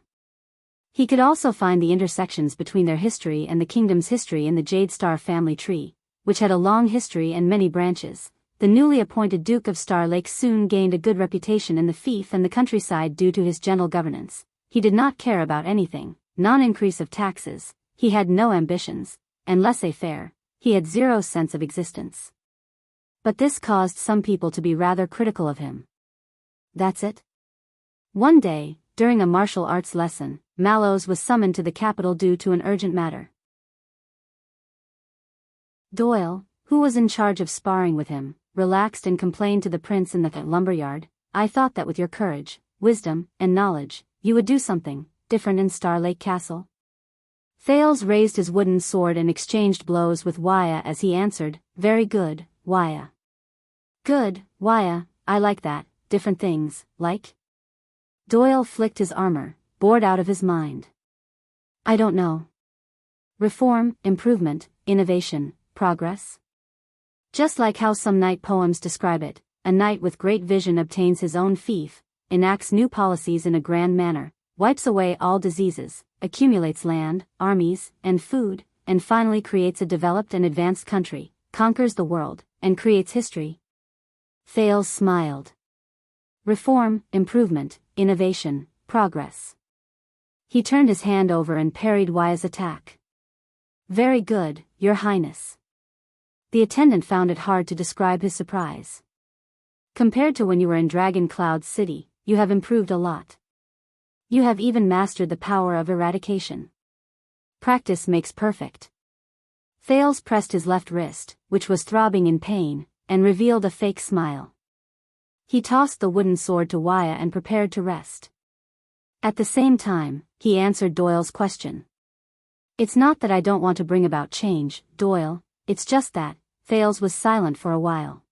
He could also find the intersections between their history and the kingdom's history in the Jade Star family tree, which had a long history and many branches. The newly appointed Duke of Star Lake soon gained a good reputation in the fief and the countryside due to his gentle governance. He did not care about anything, non-increase of taxes, he had no ambitions, and laissez-faire, he had zero sense of existence. But this caused some people to be rather critical of him. That's it. One day, during a martial arts lesson, Mallows was summoned to the capital due to an urgent matter. Doyle, who was in charge of sparring with him, relaxed and complained to the prince in the lumberyard, I thought that with your courage, wisdom, and knowledge, you would do something different in Star Lake Castle. Thales raised his wooden sword and exchanged blows with Waya as he answered, very good, Waya. Good, Waya, I like that, different things, like? Doyle flicked his armor, bored out of his mind. I don't know. Reform, improvement, innovation, progress? Just like how some knight poems describe it, a knight with great vision obtains his own fief, enacts new policies in a grand manner, wipes away all diseases, accumulates land, armies, and food, and finally creates a developed and advanced country. conquers the world, and creates history. Thales smiled. Reform, improvement, innovation, progress. He turned his hand over and parried Wuxia's attack. Very good, Your Highness. The attendant found it hard to describe his surprise. Compared to when you were in Dragon Cloud City, you have improved a lot. You have even mastered the power of eradication. Practice makes perfect. Thales pressed his left wrist, which was throbbing in pain, and revealed a fake smile. He tossed the wooden sword to Wuxia and prepared to rest. At the same time, he answered Doyle's question. It's not that I don't want to bring about change, Doyle, it's just that. Thales was silent for a while.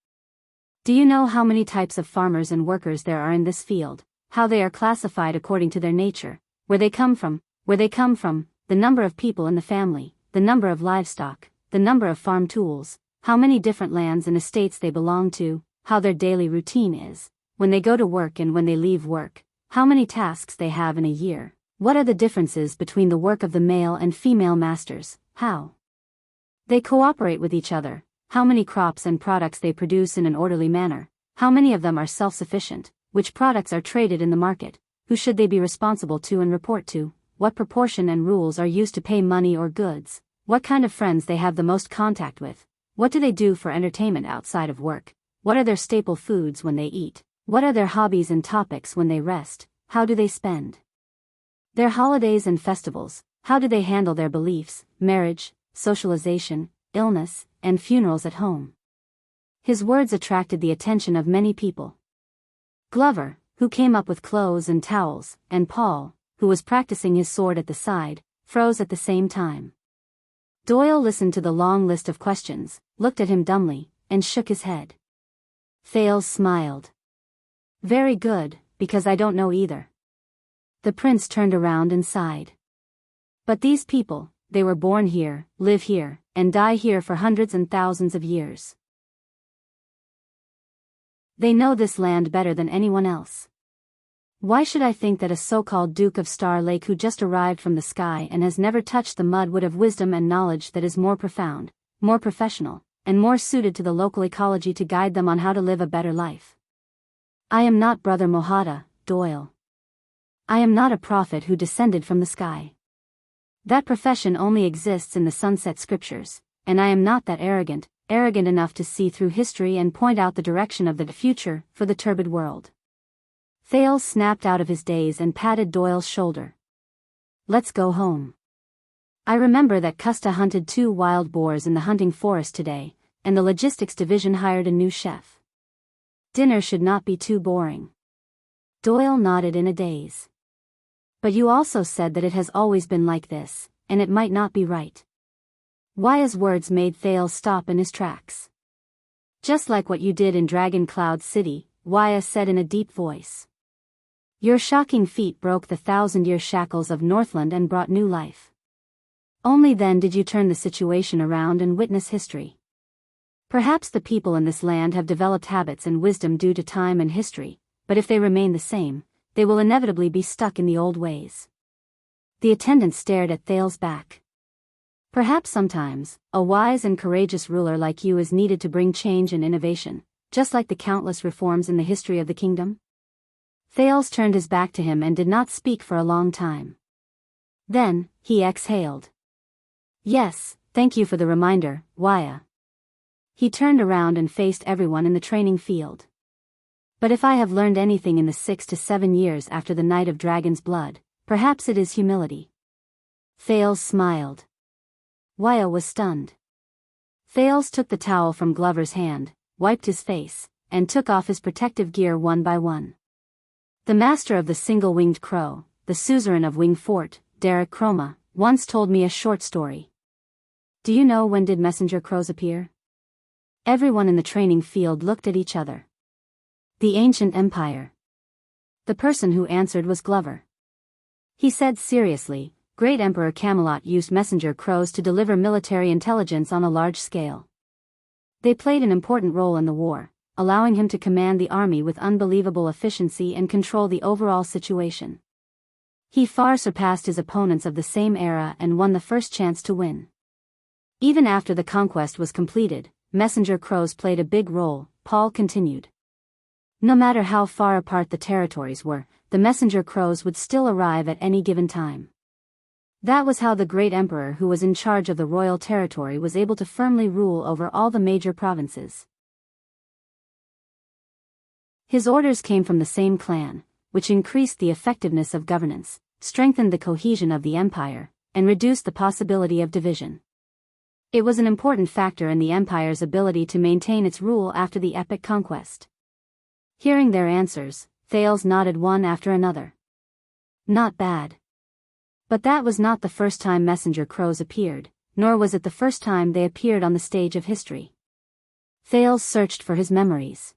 Do you know how many types of farmers and workers there are in this field, how they are classified according to their nature, where they come from, the number of people in the family, the number of livestock, the number of farm tools, how many different lands and estates they belong to, how their daily routine is, when they go to work and when they leave work, how many tasks they have in a year, what are the differences between the work of the male and female masters, how they cooperate with each other, how many crops and products they produce in an orderly manner, how many of them are self-sufficient, which products are traded in the market, who should they be responsible to and report to, what proportion and rules are used to pay money or goods, what kind of friends they have the most contact with, what do they do for entertainment outside of work, what are their staple foods when they eat, what are their hobbies and topics when they rest, how do they spend their holidays and festivals, how do they handle their beliefs, marriage, socialization, illness, and funerals at home. His words attracted the attention of many people. Glover, who came up with clothes and towels, and Paul, who was practicing his sword at the side, froze at the same time. Doyle listened to the long list of questions, looked at him dumbly, and shook his head. Thales smiled. Very good, because I don't know either. The prince turned around and sighed. But these people, they were born here, live here, and die here for hundreds and thousands of years. They know this land better than anyone else. Why should I think that a so-called Duke of Star Lake who just arrived from the sky and has never touched the mud would have wisdom and knowledge that is more profound, more professional, and more suited to the local ecology to guide them on how to live a better life? I am not Brother Mohada, Doyle. I am not a prophet who descended from the sky. That profession only exists in the sunset scriptures, and I am not that arrogant enough to see through history and point out the direction of the future for the turbid world. Thales snapped out of his daze and patted Doyle's shoulder. Let's go home. I remember that Custa hunted 2 wild boars in the hunting forest today, and the logistics division hired a new chef. Dinner should not be too boring. Doyle nodded in a daze. But you also said that it has always been like this, and it might not be right. Wuxia's words made Thales stop in his tracks. Just like what you did in Dragon Cloud City, Wuxia said in a deep voice. Your shocking feat broke the 1,000-year shackles of Northland and brought new life. Only then did you turn the situation around and witness history. Perhaps the people in this land have developed habits and wisdom due to time and history, but if they remain the same, they will inevitably be stuck in the old ways. The attendant stared at Thales' back. Perhaps sometimes, a wise and courageous ruler like you is needed to bring change and innovation, just like the countless reforms in the history of the kingdom. Thales turned his back to him and did not speak for a long time. Then, he exhaled. Yes, thank you for the reminder, Wuxia. He turned around and faced everyone in the training field. But if I have learned anything in the 6 to 7 years after the Night of Dragon's Blood, perhaps it is humility. Thales smiled. Wuxia was stunned. Thales took the towel from Glover's hand, wiped his face, and took off his protective gear one by one. The master of the single-winged crow, the suzerain of Wing Fort, Derek Chroma, once told me a short story. Do you know when did messenger crows appear? Everyone in the training field looked at each other. The ancient empire. The person who answered was Glover. He said seriously, Great Emperor Camelot used messenger crows to deliver military intelligence on a large scale. They played an important role in the war, allowing him to command the army with unbelievable efficiency and control the overall situation. He far surpassed his opponents of the same era and won the first chance to win. Even after the conquest was completed, messenger crows played a big role, Paul continued. No matter how far apart the territories were, the messenger crows would still arrive at any given time. That was how the great emperor who was in charge of the royal territory was able to firmly rule over all the major provinces. His orders came from the same clan, which increased the effectiveness of governance, strengthened the cohesion of the empire, and reduced the possibility of division. It was an important factor in the empire's ability to maintain its rule after the epic conquest. Hearing their answers, Thales nodded one after another. Not bad. But that was not the first time messenger crows appeared, nor was it the first time they appeared on the stage of history. Thales searched for his memories.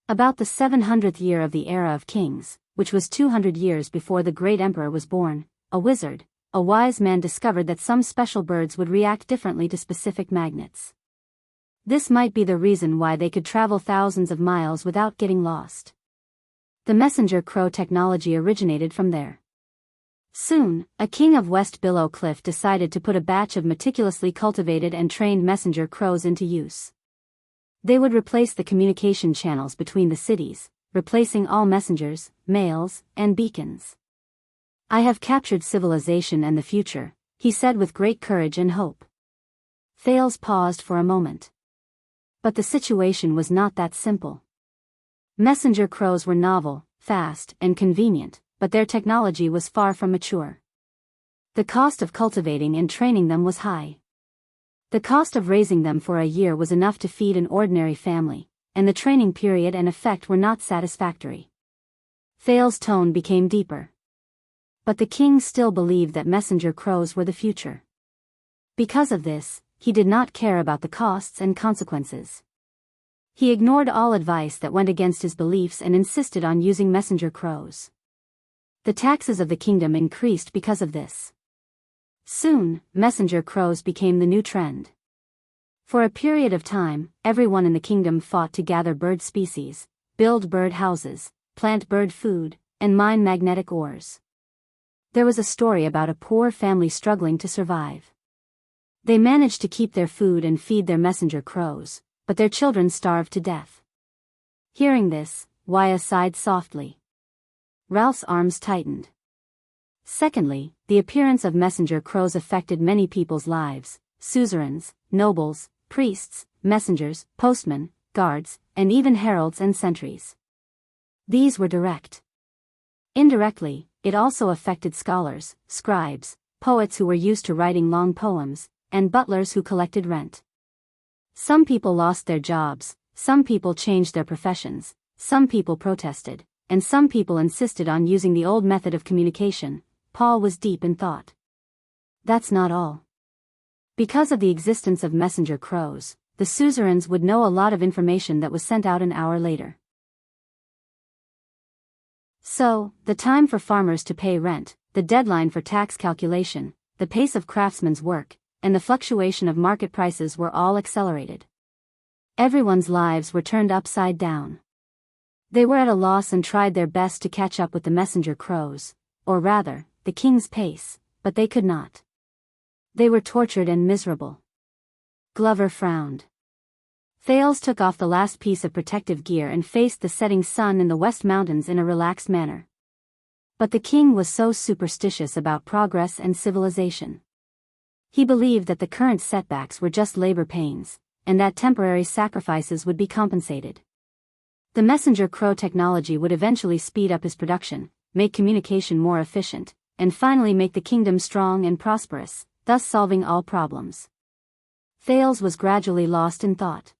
About the 700th year of the era of kings, which was 200 years before the great emperor was born, a wizard, a wise man discovered that some special birds would react differently to specific magnets. This might be the reason why they could travel thousands of miles without getting lost. The messenger crow technology originated from there. Soon, a king of West Billow Cliff decided to put a batch of meticulously cultivated and trained messenger crows into use. They would replace the communication channels between the cities, replacing all messengers, mails, and beacons. I have captured civilization and the future, he said with great courage and hope. Thales paused for a moment. But the situation was not that simple. Messenger crows were novel, fast, and convenient, but their technology was far from mature. The cost of cultivating and training them was high. The cost of raising them for a year was enough to feed an ordinary family, and the training period and effect were not satisfactory. Thales' tone became deeper. But the king still believed that messenger crows were the future. Because of this, he did not care about the costs and consequences. He ignored all advice that went against his beliefs and insisted on using messenger crows. The taxes of the kingdom increased because of this. Soon, messenger crows became the new trend. For a period of time, everyone in the kingdom fought to gather bird species, build bird houses, plant bird food, and mine magnetic ores. There was a story about a poor family struggling to survive. They managed to keep their food and feed their messenger crows, but their children starved to death. Hearing this, Waya sighed softly. Ralph's arms tightened. Secondly, the appearance of messenger crows affected many people's lives: suzerains, nobles, priests, messengers, postmen, guards, and even heralds and sentries. These were direct. Indirectly, it also affected scholars, scribes, poets who were used to writing long poems, and butlers who collected rent. Some people lost their jobs, some people changed their professions, some people protested, and some people insisted on using the old method of communication. Paul was deep in thought. That's not all. Because of the existence of messenger crows, the suzerains would know a lot of information that was sent out an hour later. So, the time for farmers to pay rent, the deadline for tax calculation, the pace of craftsmen's work, and the fluctuation of market prices were all accelerated. Everyone's lives were turned upside down. They were at a loss and tried their best to catch up with the messenger crows, or rather, the king's pace, but they could not. They were tortured and miserable. Glover frowned. Thales took off the last piece of protective gear and faced the setting sun in the West Mountains in a relaxed manner. But the king was so superstitious about progress and civilization. He believed that the current setbacks were just labor pains, and that temporary sacrifices would be compensated. The messenger crow technology would eventually speed up his production, make communication more efficient, and finally make the kingdom strong and prosperous, thus solving all problems. Thales was gradually lost in thought.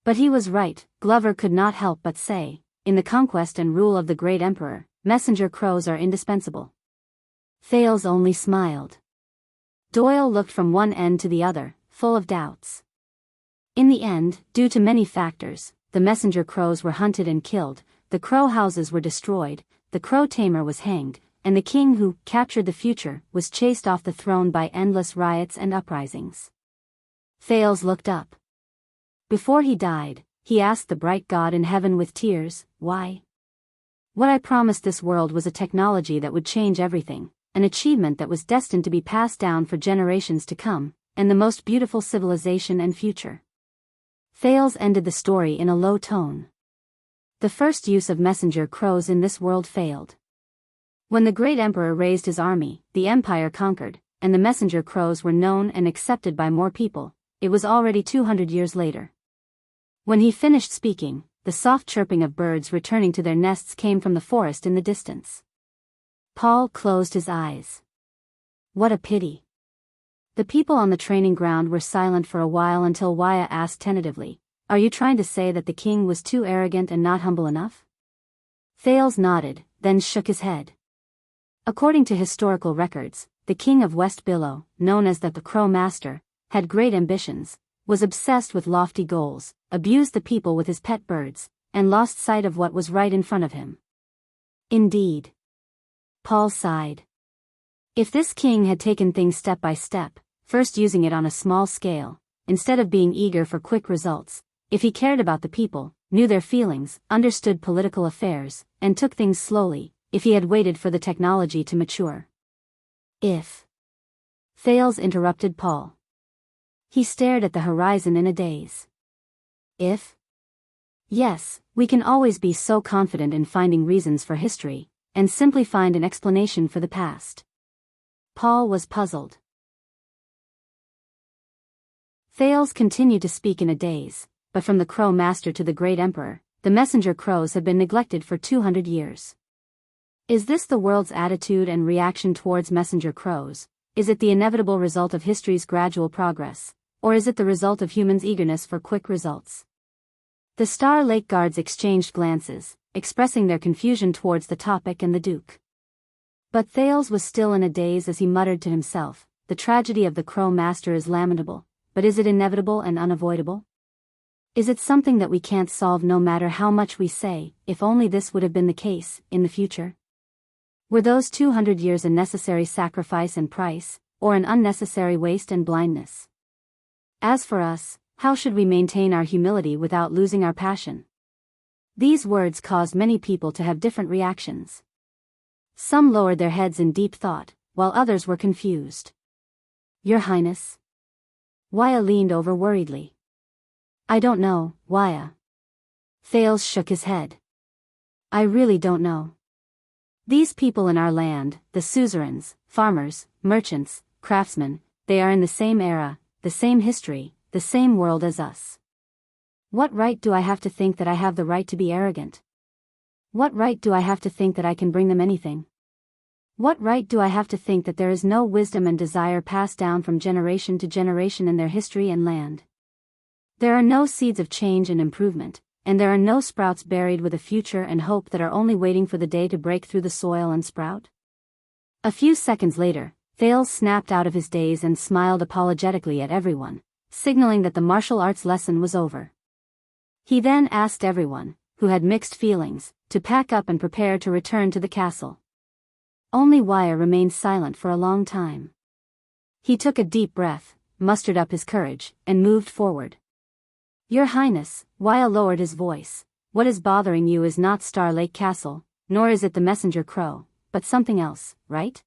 But he was right. Glover could not help but say, in the conquest and rule of the great emperor, messenger crows are indispensable. Thales only smiled. Doyle looked from one end to the other, full of doubts. In the end, due to many factors, the messenger crows were hunted and killed, the crow houses were destroyed, the crow tamer was hanged, and the king who captured the future was chased off the throne by endless riots and uprisings. Thales looked up. Before he died, he asked the bright god in heaven with tears, why? What I promised this world was a technology that would change everything, an achievement that was destined to be passed down for generations to come, and the most beautiful civilization and future. Thales ended the story in a low tone. The first use of messenger crows in this world failed. When the great emperor raised his army, the empire conquered, and the messenger crows were known and accepted by more people. It was already 200 years later. When he finished speaking, the soft chirping of birds returning to their nests came from the forest in the distance. Paul closed his eyes. What a pity. The people on the training ground were silent for a while until Wuxia asked tentatively, "Are you trying to say that the king was too arrogant and not humble enough?" Thales nodded, then shook his head. According to historical records, the king of West Biyao, known as the Crow Master, had great ambitions, was obsessed with lofty goals, abused the people with his pet birds, and lost sight of what was right in front of him. Indeed. Paul sighed. If this king had taken things step by step, first using it on a small scale, instead of being eager for quick results, if he cared about the people, knew their feelings, understood political affairs, and took things slowly, if he had waited for the technology to mature. If. Thales interrupted Paul. He stared at the horizon in a daze. If? Yes, we can always be so confident in finding reasons for history, and simply find an explanation for the past. Paul was puzzled. Thales continued to speak in a daze, but from the Crow Master to the great emperor, the messenger crows have been neglected for 200 years. Is this the world's attitude and reaction towards messenger crows? Is it the inevitable result of history's gradual progress, or is it the result of humans' eagerness for quick results? The Star Lake guards exchanged glances, expressing their confusion towards the topic and the Duke. But Thales was still in a daze as he muttered to himself, "The tragedy of the Crow Master is lamentable, but is it inevitable and unavoidable? Is it something that we can't solve no matter how much we say, if only this would have been the case, in the future? Were those 200 years a necessary sacrifice and price, or an unnecessary waste and blindness? As for us, how should we maintain our humility without losing our passion?" These words caused many people to have different reactions. Some lowered their heads in deep thought, while others were confused. "Your Highness?" Wuxia leaned over worriedly. "I don't know, Wuxia." Thales shook his head. "I really don't know. These people in our land, the suzerains, farmers, merchants, craftsmen, they are in the same era, the same history, the same world as us. What right do I have to think that I have the right to be arrogant? What right do I have to think that I can bring them anything? What right do I have to think that there is no wisdom and desire passed down from generation to generation in their history and land? There are no seeds of change and improvement, and there are no sprouts buried with a future and hope that are only waiting for the day to break through the soil and sprout?" A few seconds later, Thales snapped out of his daze and smiled apologetically at everyone, signaling that the martial arts lesson was over. He then asked everyone, who had mixed feelings, to pack up and prepare to return to the castle. Only Wuxia remained silent for a long time. He took a deep breath, mustered up his courage, and moved forward. "Your Highness," Wuxia lowered his voice, "what is bothering you is not Star Lake Castle, nor is it the messenger crow, but something else, right?"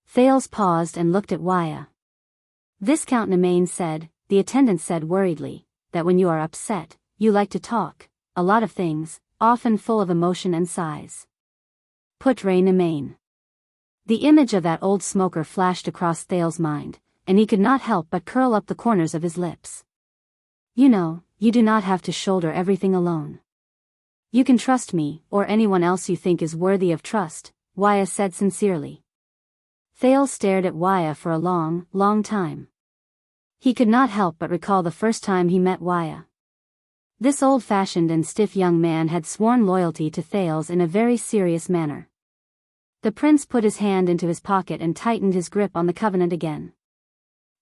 Thales paused and looked at Wuxia. Viscount Nemain said, the attendant said worriedly, that when you are upset, you like to talk, a lot of things, often full of emotion and sighs. Put Ray Nemain. The image of that old smoker flashed across Thales' mind, and he could not help but curl up the corners of his lips. "You know, you do not have to shoulder everything alone. You can trust me, or anyone else you think is worthy of trust," Wuxia said sincerely. Thales stared at Wuxia for a long, long time. He could not help but recall the first time he met Wuxia. This old-fashioned and stiff young man had sworn loyalty to Thales in a very serious manner. The prince put his hand into his pocket and tightened his grip on the covenant again.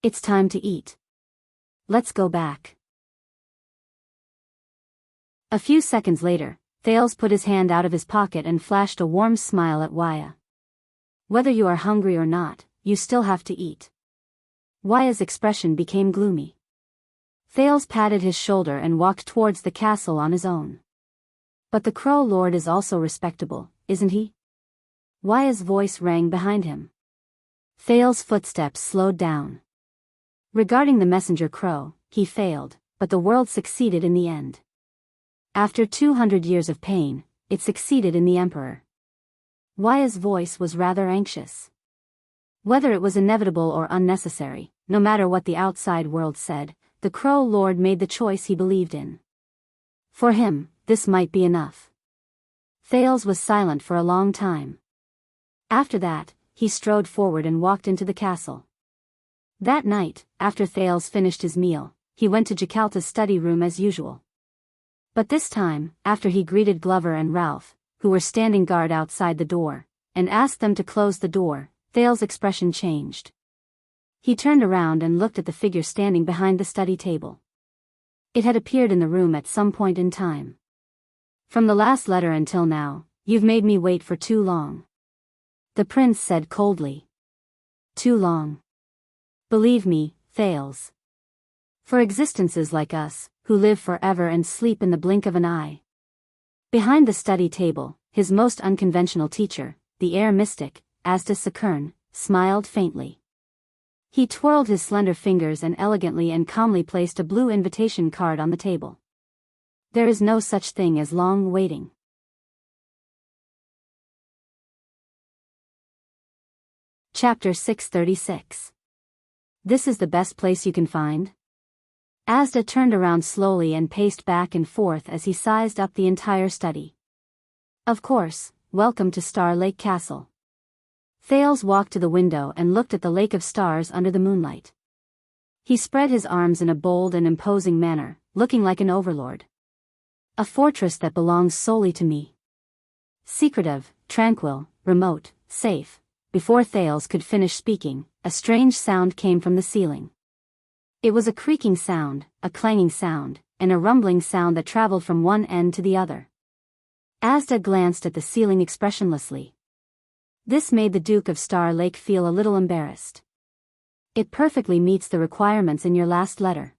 "It's time to eat. Let's go back." A few seconds later, Thales put his hand out of his pocket and flashed a warm smile at Wuxia. "Whether you are hungry or not, you still have to eat." Wuxia's expression became gloomy. Thales patted his shoulder and walked towards the castle on his own. "But the Crow Lord is also respectable, isn't he?" Wuxia's voice rang behind him. Thales' footsteps slowed down. Regarding the messenger crow, he failed, but the world succeeded in the end. After 200 years of pain, it succeeded in the emperor. Wuxia's voice was rather anxious. Whether it was inevitable or unnecessary, no matter what the outside world said, the Crow Lord made the choice he believed in. For him, this might be enough. Thales was silent for a long time. After that, he strode forward and walked into the castle. That night, after Thales finished his meal, he went to Jacalta's study room as usual. But this time, after he greeted Glover and Ralph, who were standing guard outside the door, and asked them to close the door, Thales' expression changed. He turned around and looked at the figure standing behind the study table. It had appeared in the room at some point in time. From the last letter until now, you've made me wait for too long. The prince said coldly. Too long. Believe me, Thales. For existences like us, who live forever and sleep in the blink of an eye. Behind the study table, his most unconventional teacher, the air mystic, Asda Sakern, smiled faintly. He twirled his slender fingers and elegantly and calmly placed a blue invitation card on the table. There is no such thing as long waiting. Chapter 636. This is the best place you can find? Asda turned around slowly and paced back and forth as he sized up the entire study. Of course, welcome to Star Lake Castle. Thales walked to the window and looked at the lake of stars under the moonlight. He spread his arms in a bold and imposing manner, looking like an overlord. A fortress that belongs solely to me. Secretive, tranquil, remote, safe. Before Thales could finish speaking, a strange sound came from the ceiling. It was a creaking sound, a clanging sound, and a rumbling sound that traveled from one end to the other. Asda glanced at the ceiling expressionlessly. This made the Duke of Star Lake feel a little embarrassed. It perfectly meets the requirements in your last letter.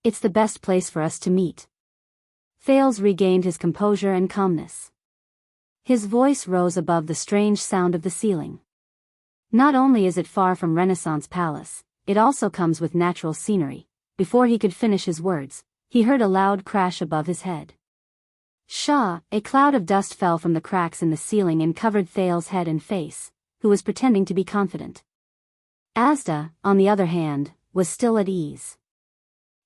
It's the best place for us to meet. Thales regained his composure and calmness. His voice rose above the strange sound of the ceiling. Not only is it far from Renaissance Palace, it also comes with natural scenery. Before he could finish his words, he heard a loud crash above his head. Shaw, a cloud of dust fell from the cracks in the ceiling and covered Thales' head and face, who was pretending to be confident. Asda, on the other hand, was still at ease.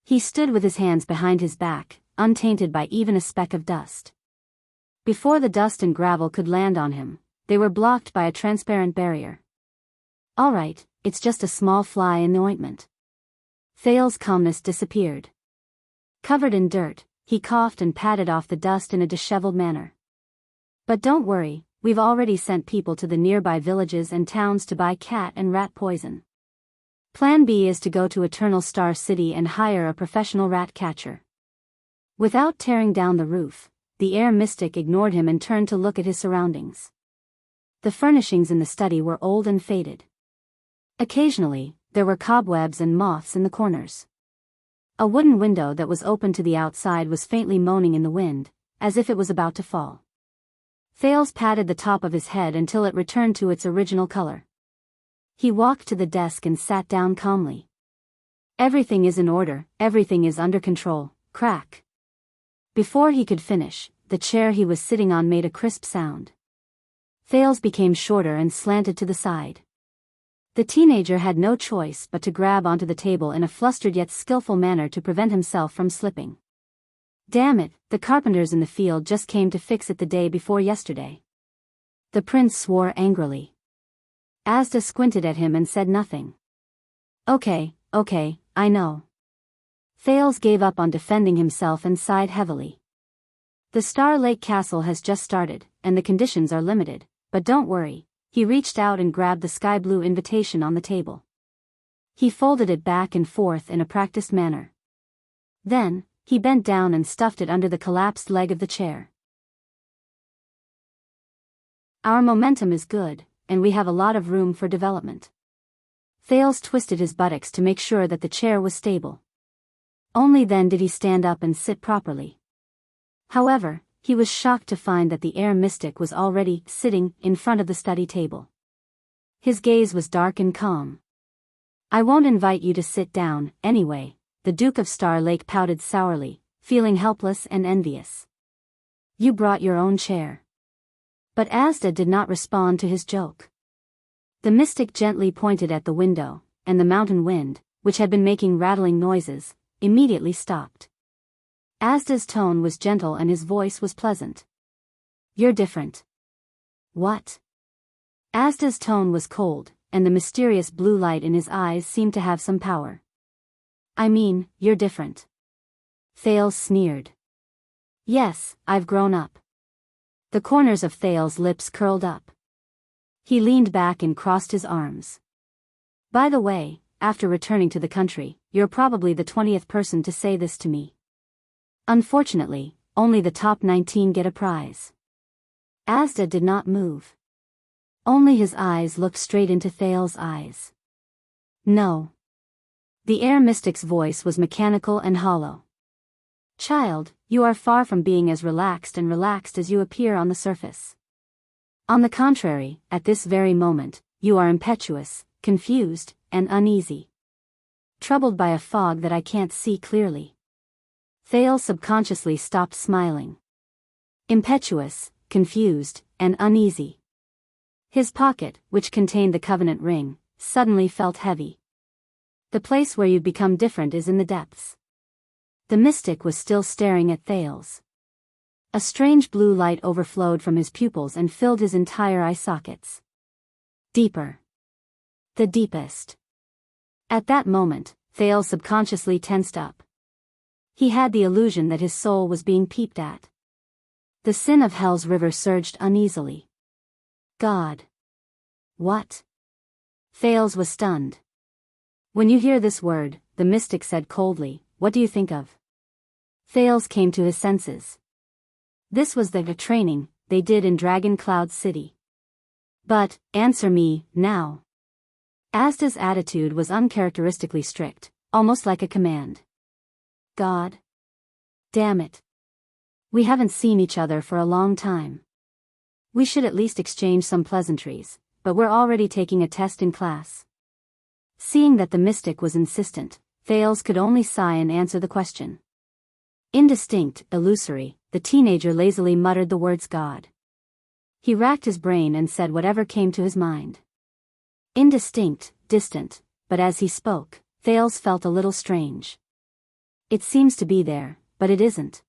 He stood with his hands behind his back, untainted by even a speck of dust. Before the dust and gravel could land on him, they were blocked by a transparent barrier. All right, it's just a small fly in the ointment. Thales' calmness disappeared. Covered in dirt, he coughed and patted off the dust in a disheveled manner. But don't worry, we've already sent people to the nearby villages and towns to buy cat and rat poison. Plan B is to go to Eternal Star City and hire a professional rat catcher. Without tearing down the roof, the air mystic ignored him and turned to look at his surroundings. The furnishings in the study were old and faded. Occasionally, there were cobwebs and moths in the corners. A wooden window that was open to the outside was faintly moaning in the wind, as if it was about to fall. Thales patted the top of his head until it returned to its original color. He walked to the desk and sat down calmly. Everything is in order, everything is under control, crack. Before he could finish, the chair he was sitting on made a crisp sound. Thales became shorter and slanted to the side. The teenager had no choice but to grab onto the table in a flustered yet skillful manner to prevent himself from slipping. Damn it, the carpenters in the field just came to fix it the day before yesterday. The prince swore angrily. Asda squinted at him and said nothing. Okay, I know. Thales gave up on defending himself and sighed heavily. The Star Lake Castle has just started, and the conditions are limited, but don't worry. He reached out and grabbed the sky blue invitation on the table. He folded it back and forth in a practiced manner. Then, he bent down and stuffed it under the collapsed leg of the chair. Our momentum is good, and we have a lot of room for development. Thales twisted his buttocks to make sure that the chair was stable. Only then did he stand up and sit properly. However, he was shocked to find that the air mystic was already sitting in front of the study table. His gaze was dark and calm. I won't invite you to sit down, anyway, the Duke of Star Lake pouted sourly, feeling helpless and envious. You brought your own chair. But Asda did not respond to his joke. The mystic gently pointed at the window, and the mountain wind, which had been making rattling noises, immediately stopped. Asda's tone was gentle and his voice was pleasant. You're different. What? Asda's tone was cold, and the mysterious blue light in his eyes seemed to have some power. I mean, you're different. Thales sneered. Yes, I've grown up. The corners of Thales' lips curled up. He leaned back and crossed his arms. By the way, after returning to the country, you're probably the 20th person to say this to me. Unfortunately, only the top 19 get a prize. Asda did not move. Only his eyes looked straight into Thales' eyes. No. The air mystic's voice was mechanical and hollow. Child, you are far from being as relaxed as you appear on the surface. On the contrary, at this very moment, you are impetuous, confused, and uneasy. Troubled by a fog that I can't see clearly. Thales subconsciously stopped smiling. Impetuous, confused, and uneasy. His pocket, which contained the covenant ring, suddenly felt heavy. The place where you become different is in the depths. The mystic was still staring at Thales. A strange blue light overflowed from his pupils and filled his entire eye sockets. Deeper. The deepest. At that moment, Thales subconsciously tensed up. He had the illusion that his soul was being peeped at. The sin of hell's river surged uneasily. God. What? Thales was stunned. When you hear this word, the mystic said coldly, what do you think of? Thales came to his senses. This was the training they did in Dragon Cloud City. But, answer me, now. Asda's attitude was uncharacteristically strict, almost like a command. God. Damn it. We haven't seen each other for a long time. We should at least exchange some pleasantries, but we're already taking a test in class. Seeing that the mystic was insistent, Thales could only sigh and answer the question. Indistinct, illusory, the teenager lazily muttered the words God. He racked his brain and said whatever came to his mind. Indistinct, distant, but as he spoke, Thales felt a little strange. It seems to be there, but it isn't.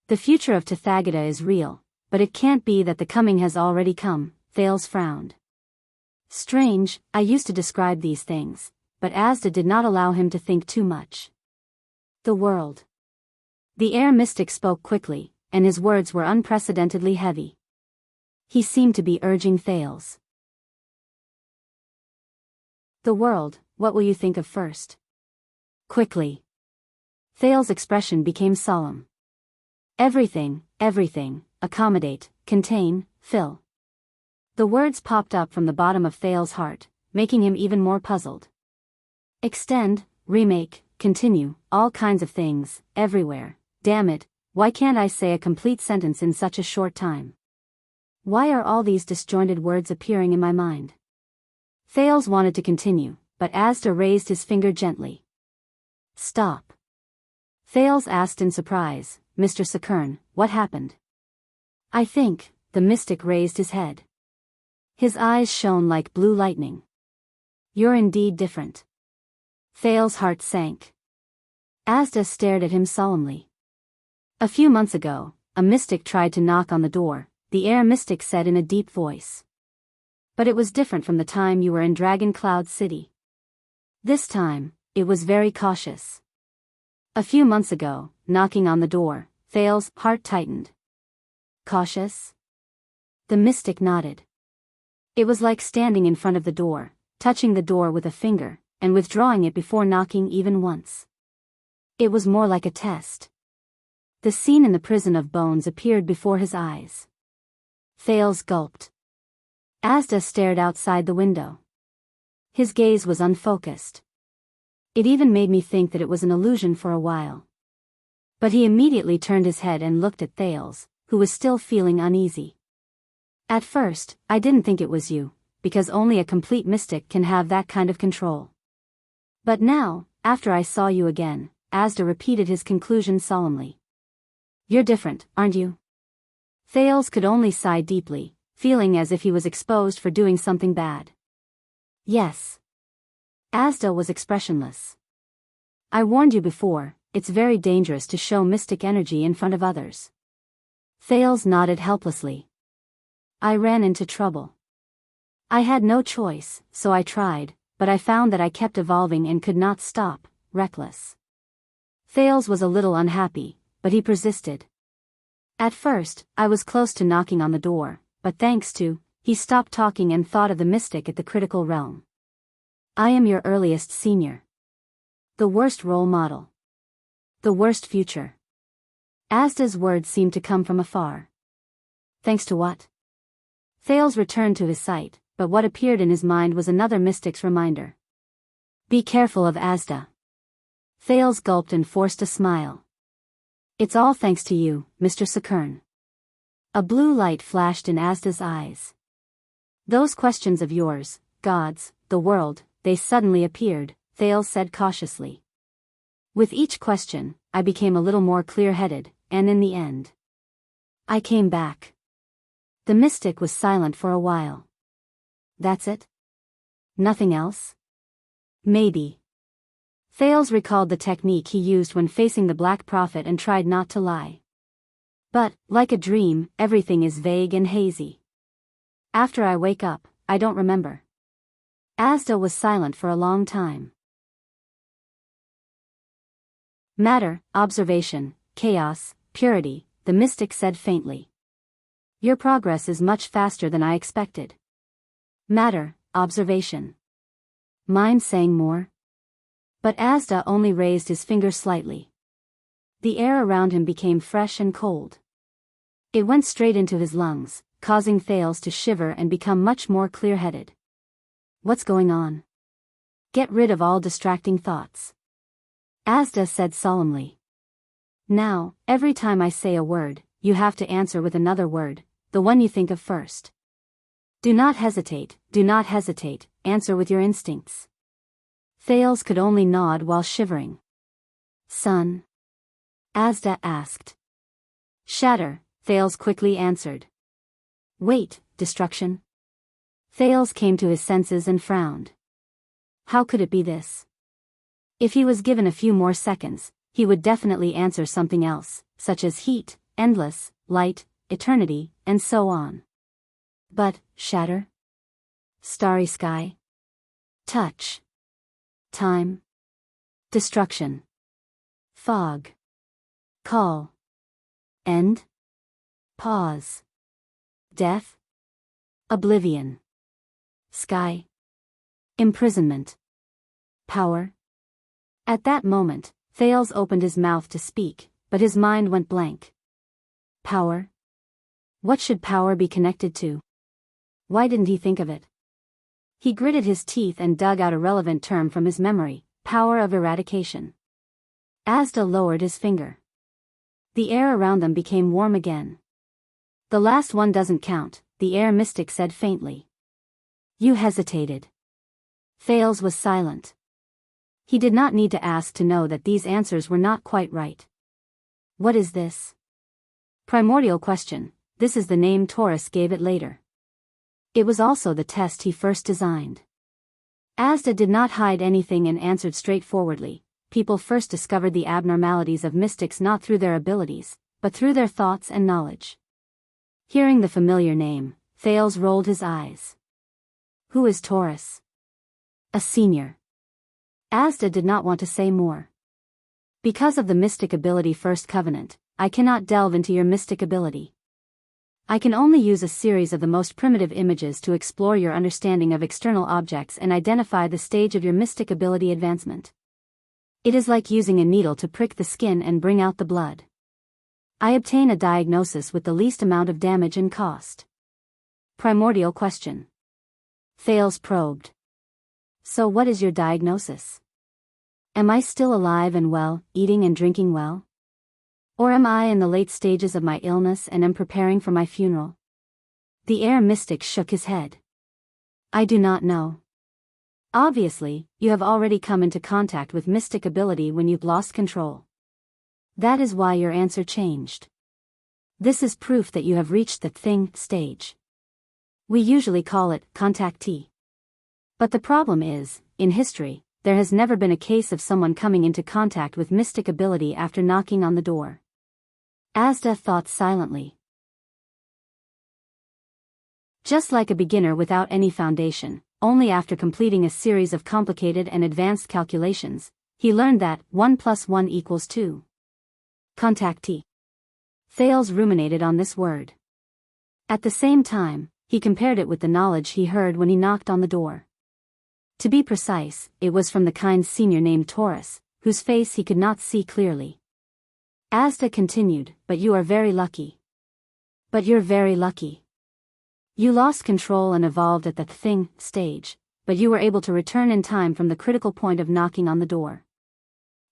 The future of Tathagata is real, but it can't be that the coming has already come, Thales frowned. Strange, I used to describe these things, but Asda did not allow him to think too much. The world. The air mystic spoke quickly, and his words were unprecedentedly heavy. He seemed to be urging Thales. The world, what will you think of first? Quickly. Thales' expression became solemn. Everything, accommodate, contain, fill. The words popped up from the bottom of Thales' heart, making him even more puzzled. Extend, remake, continue, all kinds of things, everywhere. Damn it, why can't I say a complete sentence in such a short time? Why are all these disjointed words appearing in my mind? Thales wanted to continue, but Asda raised his finger gently. Stop. Thales asked in surprise, Mr. Sakern, what happened? I think, the mystic raised his head. His eyes shone like blue lightning. You're indeed different. Thales' heart sank. Asda stared at him solemnly. A few months ago, a mystic tried to knock on the door, the air mystic said in a deep voice. But it was different from the time you were in Dragon Cloud City. This time, it was very cautious. A few months ago, knocking on the door, Thales' heart tightened. Cautious? The mystic nodded. It was like standing in front of the door, touching the door with a finger, and withdrawing it before knocking even once. It was more like a test. The scene in the prison of bones appeared before his eyes. Thales gulped. Asda stared outside the window. His gaze was unfocused. It even made me think that it was an illusion for a while. But he immediately turned his head and looked at Thales, who was still feeling uneasy. At first, I didn't think it was you, because only a complete mystic can have that kind of control. But now, after I saw you again, Asda repeated his conclusion solemnly. You're different, aren't you? Thales could only sigh deeply, feeling as if he was exposed for doing something bad. Yes. Asda was expressionless. I warned you before, it's very dangerous to show mystic energy in front of others. Thales nodded helplessly. I ran into trouble. I had no choice, so I tried, but I found that I kept evolving and could not stop, reckless. Thales was a little unhappy, but he persisted. At first, I was close to knocking on the door, but thanks to, he stopped talking and thought of the mystic at the critical realm. I am your earliest senior. The worst role model. The worst future. Asda's words seemed to come from afar. Thanks to what? Thales returned to his sight, but what appeared in his mind was another mystic's reminder. Be careful of Asda. Thales gulped and forced a smile. It's all thanks to you, Mr. Sakern. A blue light flashed in Asda's eyes. Those questions of yours, gods, the world, they suddenly appeared, Thales said cautiously. With each question, I became a little more clear-headed, and in the end, I came back. The mystic was silent for a while. That's it? Nothing else? Maybe. Thales recalled the technique he used when facing the Black Prophet and tried not to lie. But, like a dream, everything is vague and hazy. After I wake up, I don't remember. Asda was silent for a long time. Matter, observation, chaos, purity, the mystic said faintly. Your progress is much faster than I expected. Matter, observation. Mind saying more? But Asda only raised his finger slightly. The air around him became fresh and cold. It went straight into his lungs, causing Thales to shiver and become much more clear-headed. What's going on? Get rid of all distracting thoughts. Asda said solemnly. Now, every time I say a word, you have to answer with another word, the one you think of first. Do not hesitate, answer with your instincts. Thales could only nod while shivering. Sun? Asda asked. Shatter, Thales quickly answered. Wait, destruction? Thales came to his senses and frowned. How could it be this? If he was given a few more seconds, he would definitely answer something else, such as heat, endless, light, eternity, and so on. But, shatter? Starry sky? Touch? Time? Destruction? Fog? Call? End? Pause? Death? Oblivion? Sky? Imprisonment? Power? At that moment, Thales opened his mouth to speak, but his mind went blank. Power? What should power be connected to? Why didn't he think of it? He gritted his teeth and dug out a relevant term from his memory, power of eradication. Asda lowered his finger. The air around them became warm again. The last one doesn't count, the air mystic said faintly. You hesitated. Thales was silent. He did not need to ask to know that these answers were not quite right. What is this? Primordial question, this is the name Taurus gave it later. It was also the test he first designed. Asda did not hide anything and answered straightforwardly. People first discovered the abnormalities of mystics not through their abilities, but through their thoughts and knowledge. Hearing the familiar name, Thales rolled his eyes. Who is Taurus? A senior. Asda did not want to say more. Because of the mystic ability First Covenant, I cannot delve into your mystic ability. I can only use a series of the most primitive images to explore your understanding of external objects and identify the stage of your mystic ability advancement. It is like using a needle to prick the skin and bring out the blood. I obtain a diagnosis with the least amount of damage and cost. Primordial question. Thales probed. So what is your diagnosis? Am I still alive and well, eating and drinking well? Or am I in the late stages of my illness and am preparing for my funeral? The air mystic shook his head. I do not know. Obviously, you have already come into contact with mystic ability when you've lost control. That is why your answer changed. This is proof that you have reached the thing stage. We usually call it contactee. But the problem is, in history, there has never been a case of someone coming into contact with mystic ability after knocking on the door. Asda thought silently. Just like a beginner without any foundation, only after completing a series of complicated and advanced calculations, he learned that 1 + 1 = 2. Contactee. Thales ruminated on this word. At the same time, he compared it with the knowledge he heard when he knocked on the door. To be precise, it was from the kind senior named Taurus, whose face he could not see clearly. Asda continued, "But you are very lucky. But you're very lucky. You lost control and evolved at the thing stage, but you were able to return in time from the critical point of knocking on the door."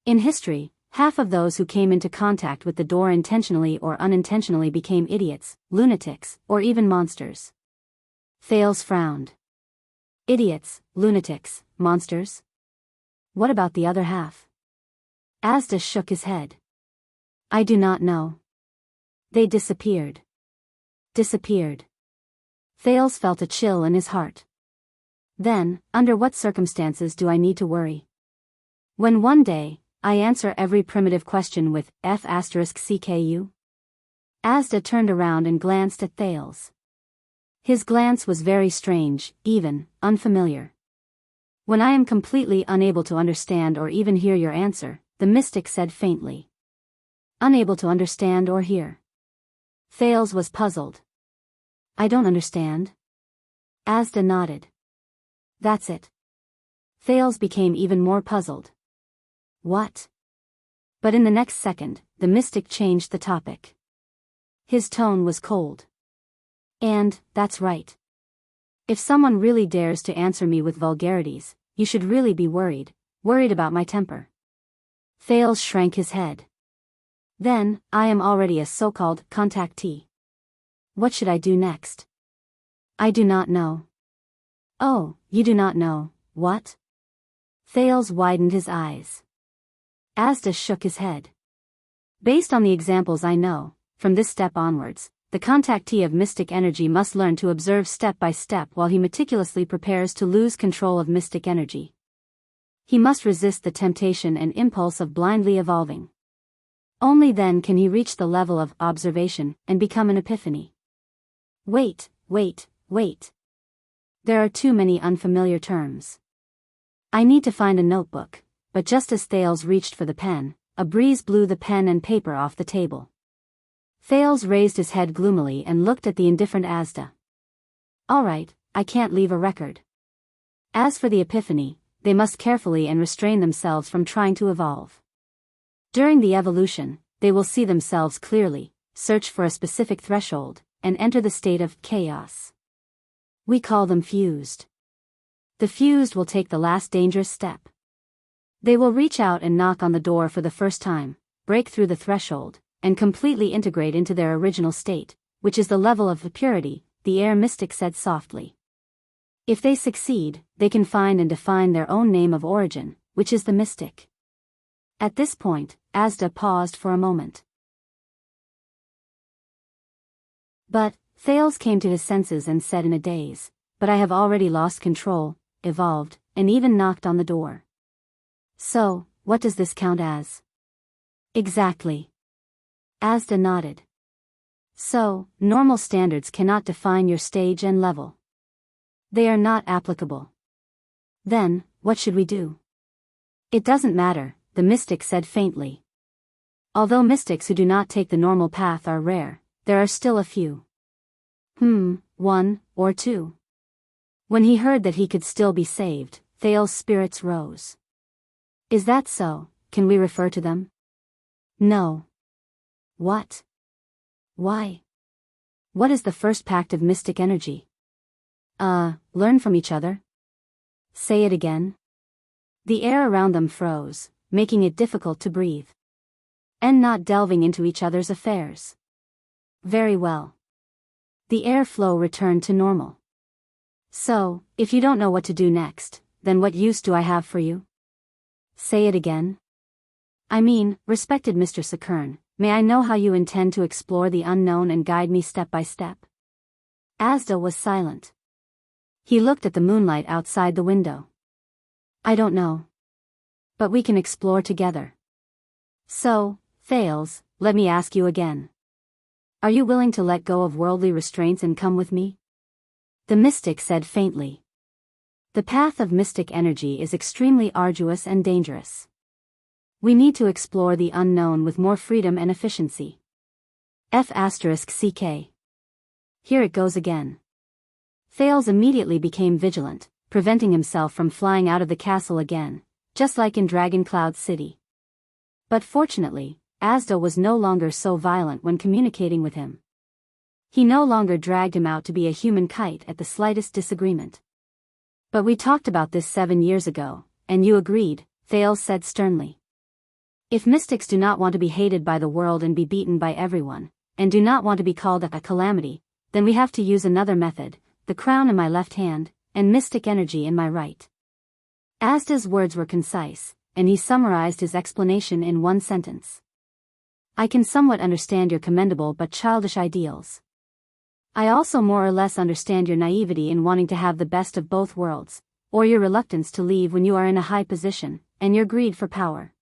In history, half of those who came into contact with the door intentionally or unintentionally became idiots, lunatics, or even monsters. Thales frowned. Idiots, lunatics, monsters? What about the other half? Asda shook his head. I do not know. They disappeared. Disappeared. Thales felt a chill in his heart. Then, under what circumstances do I need to worry? When one day, I answer every primitive question with F***CKU? Asda turned around and glanced at Thales. His glance was very strange, even unfamiliar. When I am completely unable to understand or even hear your answer, the mystic said faintly. Unable to understand or hear. Thales was puzzled. I don't understand. Asda nodded. That's it. Thales became even more puzzled. What? But in the next second, the mystic changed the topic. His tone was cold. And, that's right. If someone really dares to answer me with vulgarities, you should really be worried about my temper. Thales shrank his head. Then, I am already a so-called contactee. What should I do next? I do not know. Oh, you do not know, what? Thales widened his eyes. Asda shook his head. Based on the examples I know, from this step onwards, the contactee of mystic energy must learn to observe step by step while he meticulously prepares to lose control of mystic energy. He must resist the temptation and impulse of blindly evolving. Only then can he reach the level of observation and become an epiphany. Wait. There are too many unfamiliar terms. I need to find a notebook, but just as Thales reached for the pen, a breeze blew the pen and paper off the table. Thales raised his head gloomily and looked at the indifferent Asda. All right, I can't leave a record. As for the epiphany, they must carefully and restrain themselves from trying to evolve. During the evolution, they will see themselves clearly, search for a specific threshold, and enter the state of chaos. We call them fused. The fused will take the last dangerous step. They will reach out and knock on the door for the first time, break through the threshold, and completely integrate into their original state, which is the level of purity, the air mystic said softly. If they succeed, they can find and define their own name of origin, which is the mystic. At this point, Asda paused for a moment. But, Thales came to his senses and said in a daze, but I have already lost control, evolved, and even knocked on the door. So, what does this count as? Exactly. Asda nodded. So, normal standards cannot define your stage and level. They are not applicable. Then, what should we do? It doesn't matter, the mystic said faintly. Although mystics who do not take the normal path are rare, there are still a few. 1 or 2. When he heard that he could still be saved, Thales' spirits rose. Is that so? Can we refer to them? No. What? Why? What is the first pact of mystic energy? Learn from each other? Say it again. The air around them froze, making it difficult to breathe. And not delving into each other's affairs. Very well. The airflow returned to normal. So, if you don't know what to do next, then what use do I have for you? Say it again. I mean, respected Mr. Sakern, may I know how you intend to explore the unknown and guide me step by step? Asda was silent. He looked at the moonlight outside the window. I don't know. But we can explore together. So, Thales, let me ask you again. Are you willing to let go of worldly restraints and come with me? The mystic said faintly. The path of mystic energy is extremely arduous and dangerous. We need to explore the unknown with more freedom and efficiency. F***CK. Here it goes again. Thales immediately became vigilant, preventing himself from flying out of the castle again, just like in Dragon Cloud City. But fortunately, Asda was no longer so violent when communicating with him. He no longer dragged him out to be a human kite at the slightest disagreement. But we talked about this 7 years ago, and you agreed, Thales said sternly. If mystics do not want to be hated by the world and be beaten by everyone, and do not want to be called a calamity, then we have to use another method, the crown in my left hand, and mystic energy in my right. Asda's words were concise, and he summarized his explanation in one sentence. I can somewhat understand your commendable but childish ideals. I also more or less understand your naivety in wanting to have the best of both worlds, or your reluctance to leave when you are in a high position, and your greed for power.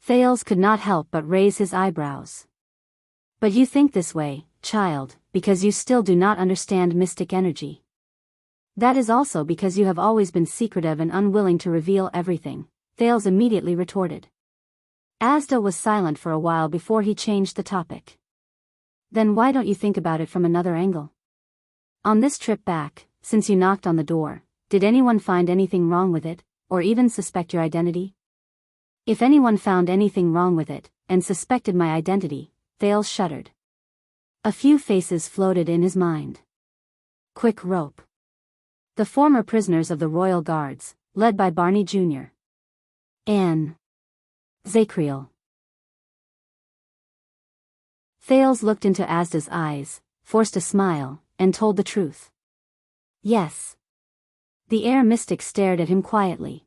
Thales could not help but raise his eyebrows. But you think this way, child, because you still do not understand mystic energy. That is also because you have always been secretive and unwilling to reveal everything, Thales immediately retorted. Asda was silent for a while before he changed the topic. Then why don't you think about it from another angle? On this trip back, since you knocked on the door, did anyone find anything wrong with it, or even suspect your identity? If anyone found anything wrong with it, and suspected my identity, Thales shuddered. A few faces floated in his mind. Quick Rope. The former prisoners of the Royal Guards, led by Barney Jr. and Zacriel. Thales looked into Asda's eyes, forced a smile, and told the truth. Yes. The air mystic stared at him quietly.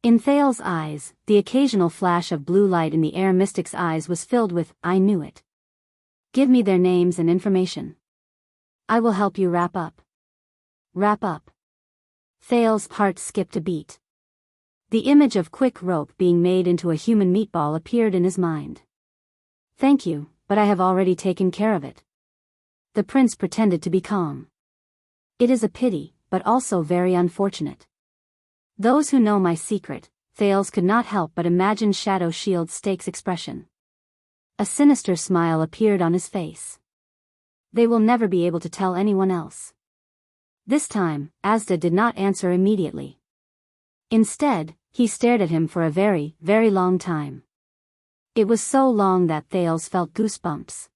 In Thales' eyes, the occasional flash of blue light in the air mystic's eyes was filled with, I knew it. Give me their names and information. I will help you wrap up. Wrap up. Thales' heart skipped a beat. The image of Quick Rope being made into a human meatball appeared in his mind. Thank you, but I have already taken care of it. The prince pretended to be calm. It is a pity, but also very unfortunate. Those who know my secret, Thales could not help but imagine Shadow Shield Stake's expression. A sinister smile appeared on his face. They will never be able to tell anyone else. This time, Asda did not answer immediately. Instead, he stared at him for a very, very long time. It was so long that Thales felt goosebumps.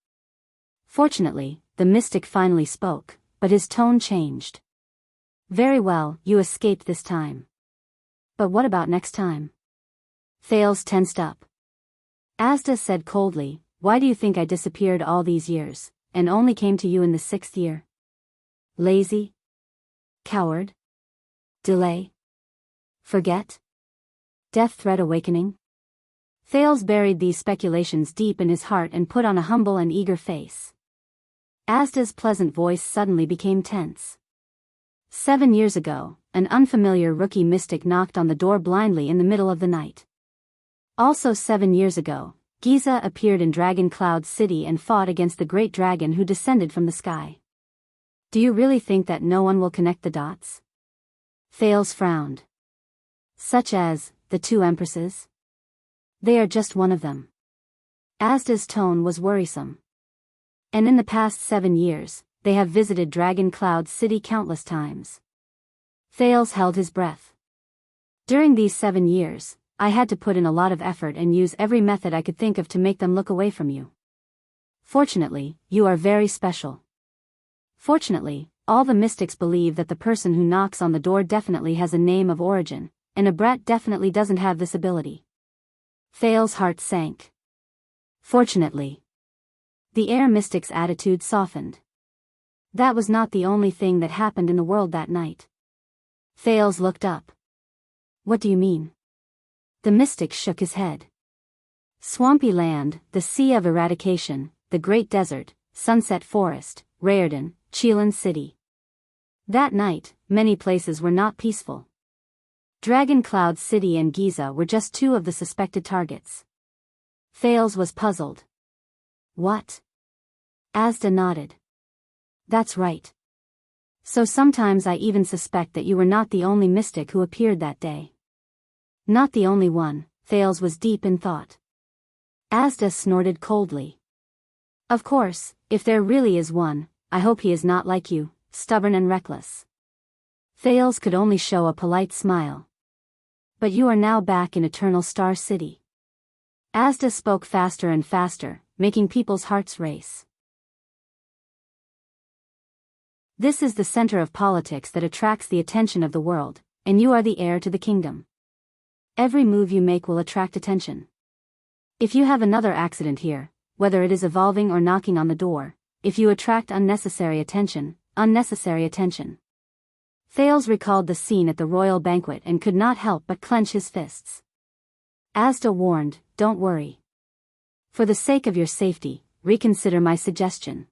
Fortunately, the mystic finally spoke, but his tone changed. Very well, you escaped this time. But what about next time? Thales tensed up. Asda said coldly, why do you think I disappeared all these years, and only came to you in the 6th year? Lazy? Coward? Delay? Forget? Death threat awakening? Thales buried these speculations deep in his heart and put on a humble and eager face. Asda's pleasant voice suddenly became tense. 7 years ago, an unfamiliar rookie mystic knocked on the door blindly in the middle of the night. Also 7 years ago, Giza appeared in Dragon Cloud City and fought against the great dragon who descended from the sky. Do you really think that no one will connect the dots? Thales frowned. Such as, the 2 empresses? They are just one of them. Asda's tone was worrisome. And in the past 7 years, they have visited Dragon Cloud City countless times. Thales held his breath. During these 7 years, I had to put in a lot of effort and use every method I could think of to make them look away from you. Fortunately, you are very special. Fortunately, all the mystics believe that the person who knocks on the door definitely has a name of origin, and a brat definitely doesn't have this ability. Thales' heart sank. Fortunately. The air mystic's attitude softened. That was not the only thing that happened in the world that night. Thales looked up. What do you mean? The mystic shook his head. Swampy land, the sea of eradication, the great desert, Sunset Forest, Rayardon, Chelan City. That night, many places were not peaceful. Dragon Cloud City and Giza were just two of the suspected targets. Thales was puzzled. What? Asda nodded. That's right. So sometimes I even suspect that you were not the only mystic who appeared that day. Not the only one, Thales was deep in thought. Asda snorted coldly. Of course, if there really is one, I hope he is not like you, stubborn and reckless. Thales could only show a polite smile. But you are now back in Eternal Star City. Asda spoke faster and faster, making people's hearts race. This is the center of politics that attracts the attention of the world, and you are the heir to the kingdom. Every move you make will attract attention. If you have another accident here, whether it is evolving or knocking on the door, if you attract unnecessary attention. Thales recalled the scene at the royal banquet and could not help but clench his fists. Asda warned, don't worry. For the sake of your safety, reconsider my suggestion.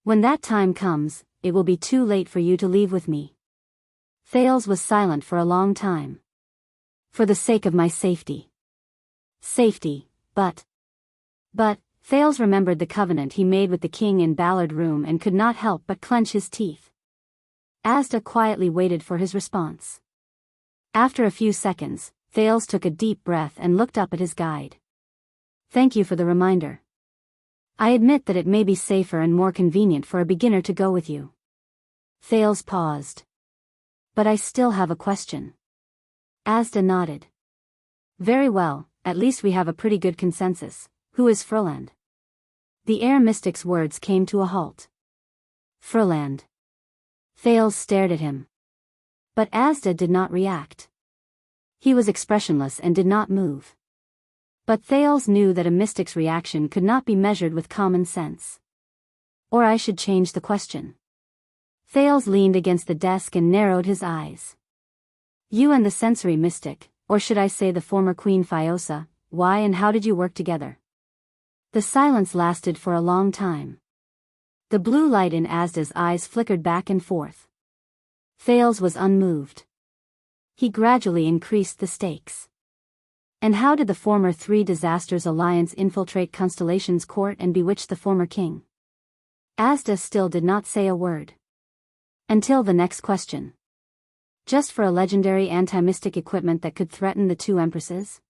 When that time comes, it will be too late for you to leave with me. Thales was silent for a long time. For the sake of my safety. Safety, but, Thales remembered the covenant he made with the king in Ballard Room and could not help but clench his teeth. Asda quietly waited for his response. After a few seconds, Thales took a deep breath and looked up at his guide. Thank you for the reminder. I admit that it may be safer and more convenient for a beginner to go with you. Thales paused. But I still have a question. Asda nodded. Very well, at least we have a pretty good consensus. Who is Furland? The air mystic's words came to a halt. Furland. Thales stared at him. But Asda did not react. He was expressionless and did not move. But Thales knew that a mystic's reaction could not be measured with common sense. Or I should change the question. Thales leaned against the desk and narrowed his eyes. You and the sensory mystic, or should I say the former Queen Fiosa, why and how did you work together? The silence lasted for a long time. The blue light in Asda's eyes flickered back and forth. Thales was unmoved. He gradually increased the stakes. And how did the former Three Disasters Alliance infiltrate Constellation's court and bewitch the former king? Asda still did not say a word. Until the next question. Just for a legendary anti-mystic equipment that could threaten the two empresses?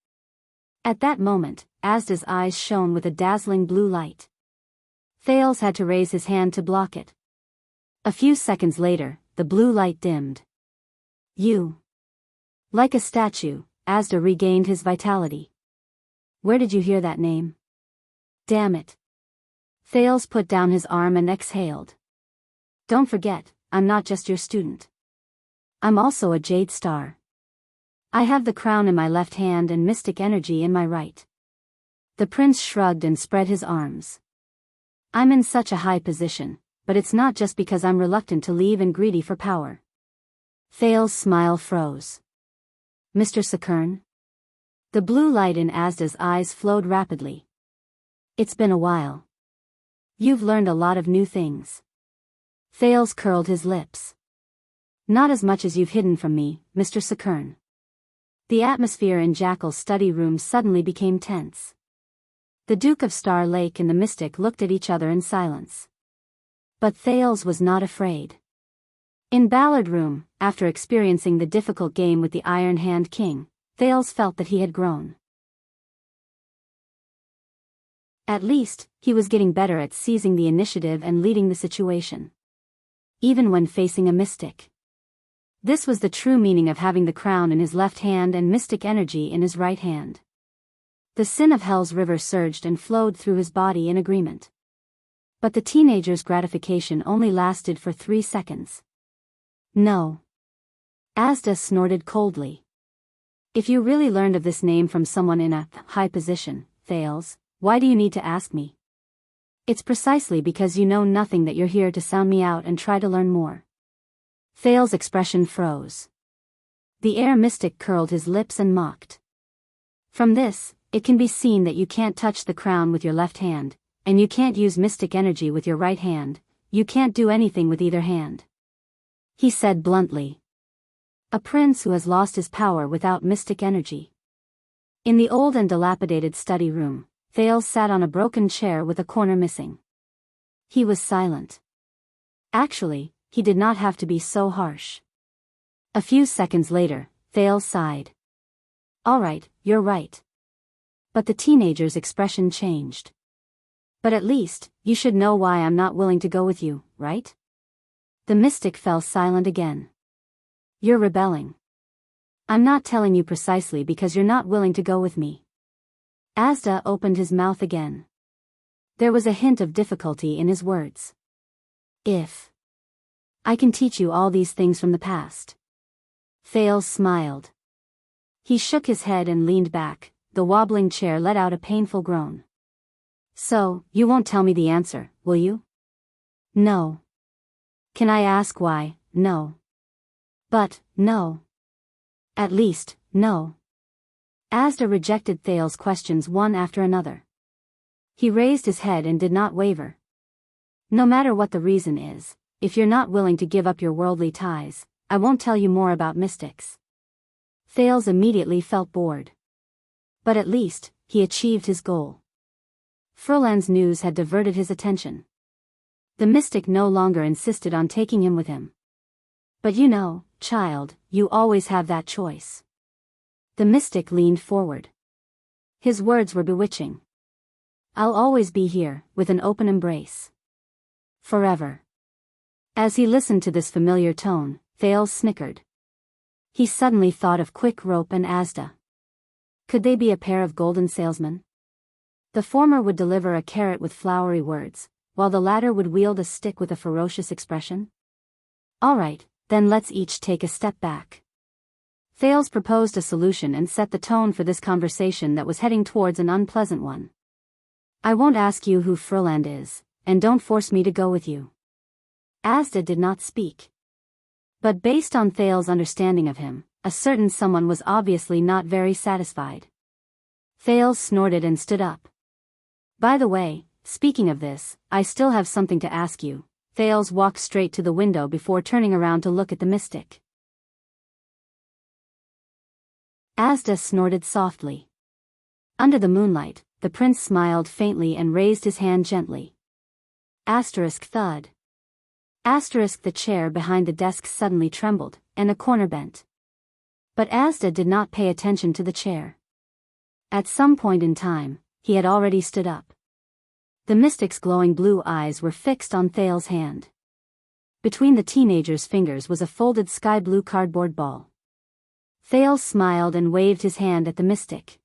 At that moment, Asda's eyes shone with a dazzling blue light. Thales had to raise his hand to block it. A few seconds later, the blue light dimmed. You. Like a statue, Asda regained his vitality. Where did you hear that name? Damn it. Thales put down his arm and exhaled. Don't forget, I'm not just your student. I'm also a jade star. I have the crown in my left hand and mystic energy in my right. The prince shrugged and spread his arms. I'm in such a high position, but it's not just because I'm reluctant to leave and greedy for power. Thales' smile froze. Mr. Sakern? The blue light in Asda's eyes flowed rapidly. It's been a while. You've learned a lot of new things. Thales curled his lips. Not as much as you've hidden from me, Mr. Sakern. The atmosphere in Jackal's study room suddenly became tense. The Duke of Star Lake and the mystic looked at each other in silence. But Thales was not afraid. In Ballard Room, after experiencing the difficult game with the Iron Hand King, Thales felt that he had grown. At least, he was getting better at seizing the initiative and leading the situation. Even when facing a mystic. This was the true meaning of having the crown in his left hand and mystic energy in his right hand. The sin of Hell's river surged and flowed through his body in agreement. But the teenager's gratification only lasted for 3 seconds. No. Asda snorted coldly. If you really learned of this name from someone in a high position, Thales, why do you need to ask me? It's precisely because you know nothing that you're here to sound me out and try to learn more. Thales' expression froze. The air mystic curled his lips and mocked. From this, it can be seen that you can't touch the crown with your left hand, and you can't use mystic energy with your right hand, you can't do anything with either hand. He said bluntly. A prince who has lost his power without mystic energy. In the old and dilapidated study room, Thales sat on a broken chair with a corner missing. He was silent. Actually, he did not have to be so harsh. A few seconds later, Thales sighed. All right, you're right. But the teenager's expression changed. But at least, you should know why I'm not willing to go with you, right? The mystic fell silent again. You're rebelling. I'm not telling you precisely because you're not willing to go with me. Asda opened his mouth again. There was a hint of difficulty in his words. If I can teach you all these things from the past. Thales smiled. He shook his head and leaned back, the wobbling chair let out a painful groan. So, you won't tell me the answer, will you? No. Can I ask why? No. But, no. At least, no. Asda rejected Thales' questions one after another. He raised his head and did not waver. No matter what the reason is, if you're not willing to give up your worldly ties, I won't tell you more about mystics. Thales immediately felt bored. But at least, he achieved his goal. Furlan's news had diverted his attention. The mystic no longer insisted on taking him with him. But you know, child, you always have that choice. The mystic leaned forward. His words were bewitching. I'll always be here, with an open embrace. Forever. As he listened to this familiar tone, Thales snickered. He suddenly thought of Quick Rope and Asda. Could they be a pair of golden salesmen? The former would deliver a carrot with flowery words, while the latter would wield a stick with a ferocious expression. All right, then let's each take a step back. Thales proposed a solution and set the tone for this conversation that was heading towards an unpleasant one. I won't ask you who Furland is, and don't force me to go with you. Asda did not speak. But based on Thales' understanding of him, a certain someone was obviously not very satisfied. Thales snorted and stood up. By the way, speaking of this, I still have something to ask you. Thales walked straight to the window before turning around to look at the mystic. Asda snorted softly. Under the moonlight, the prince smiled faintly and raised his hand gently. Asterisk thud. Asterisk the chair behind the desk suddenly trembled, and a corner bent. But Asda did not pay attention to the chair. At some point in time, he had already stood up. The mystic's glowing blue eyes were fixed on Thales' hand. Between the teenager's fingers was a folded sky-blue cardboard ball. Thales smiled and waved his hand at the mystic.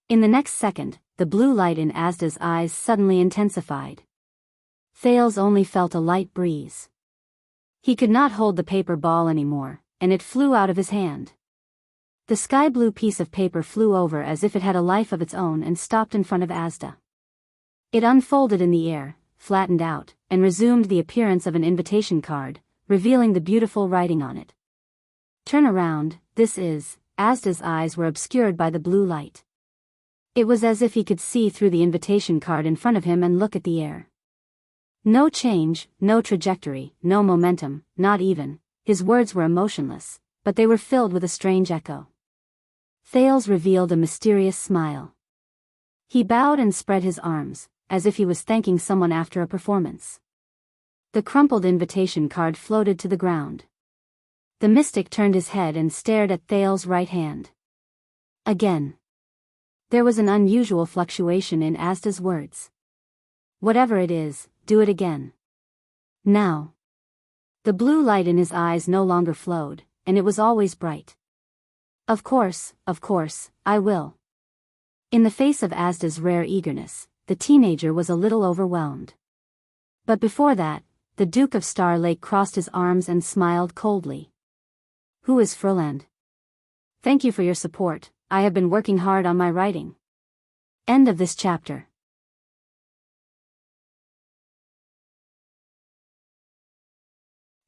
In the next second, the blue light in Asda's eyes suddenly intensified. Thales only felt a light breeze. He could not hold the paper ball anymore, and it flew out of his hand. The sky-blue piece of paper flew over as if it had a life of its own and stopped in front of Asda. It unfolded in the air, flattened out, and resumed the appearance of an invitation card, revealing the beautiful writing on it. Turn around, this is. Asda's eyes were obscured by the blue light. It was as if he could see through the invitation card in front of him and look at the air. No change, no trajectory, no momentum, not even. His words were emotionless, but they were filled with a strange echo. Thales revealed a mysterious smile. He bowed and spread his arms, as if he was thanking someone after a performance. The crumpled invitation card floated to the ground. The mystic turned his head and stared at Thales' right hand. Again. There was an unusual fluctuation in Asda's words. Whatever it is, do it again. Now. The blue light in his eyes no longer flowed, and it was always bright. Of course, I will. In the face of Asda's rare eagerness, the teenager was a little overwhelmed. But before that, the Duke of Star Lake crossed his arms and smiled coldly. Who is Furland? Thank you for your support, I have been working hard on my writing. End of this chapter.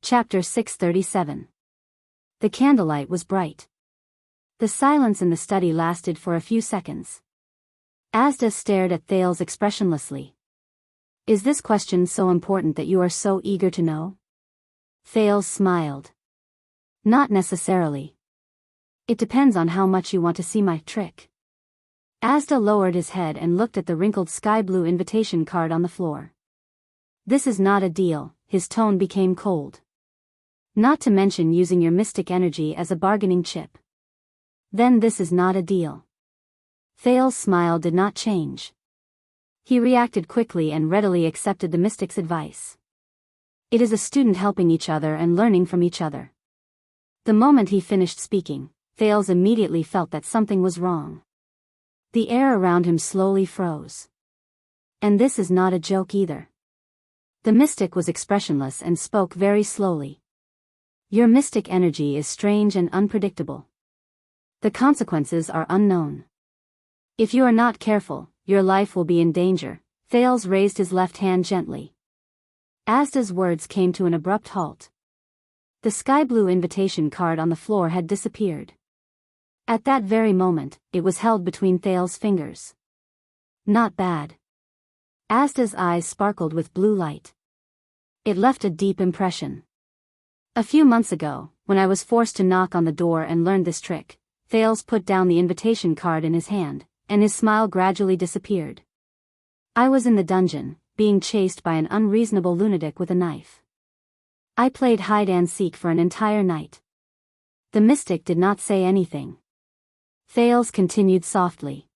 Chapter 637. The candlelight was bright. The silence in the study lasted for a few seconds. Asda stared at Thales expressionlessly. Is this question so important that you are so eager to know? Thales smiled. Not necessarily. It depends on how much you want to see my trick. Asda lowered his head and looked at the wrinkled sky-blue invitation card on the floor. This is not a deal, his tone became cold. Not to mention using your mystic energy as a bargaining chip. Then this is not a deal. Thales' smile did not change. He reacted quickly and readily accepted the mystic's advice. It is a student helping each other and learning from each other. The moment he finished speaking, Thales immediately felt that something was wrong. The air around him slowly froze. And this is not a joke either. The mystic was expressionless and spoke very slowly. Your mystic energy is strange and unpredictable. The consequences are unknown. If you are not careful, your life will be in danger. Thales raised his left hand gently. Asda's words came to an abrupt halt. The sky-blue invitation card on the floor had disappeared. At that very moment, it was held between Thales' fingers. Not bad. Asda's eyes sparkled with blue light. It left a deep impression. A few months ago, when I was forced to knock on the door and learned this trick, Thales put down the invitation card in his hand, and his smile gradually disappeared. I was in the dungeon, being chased by an unreasonable lunatic with a knife. I played hide-and-seek for an entire night. The mystic did not say anything. Thales continued softly.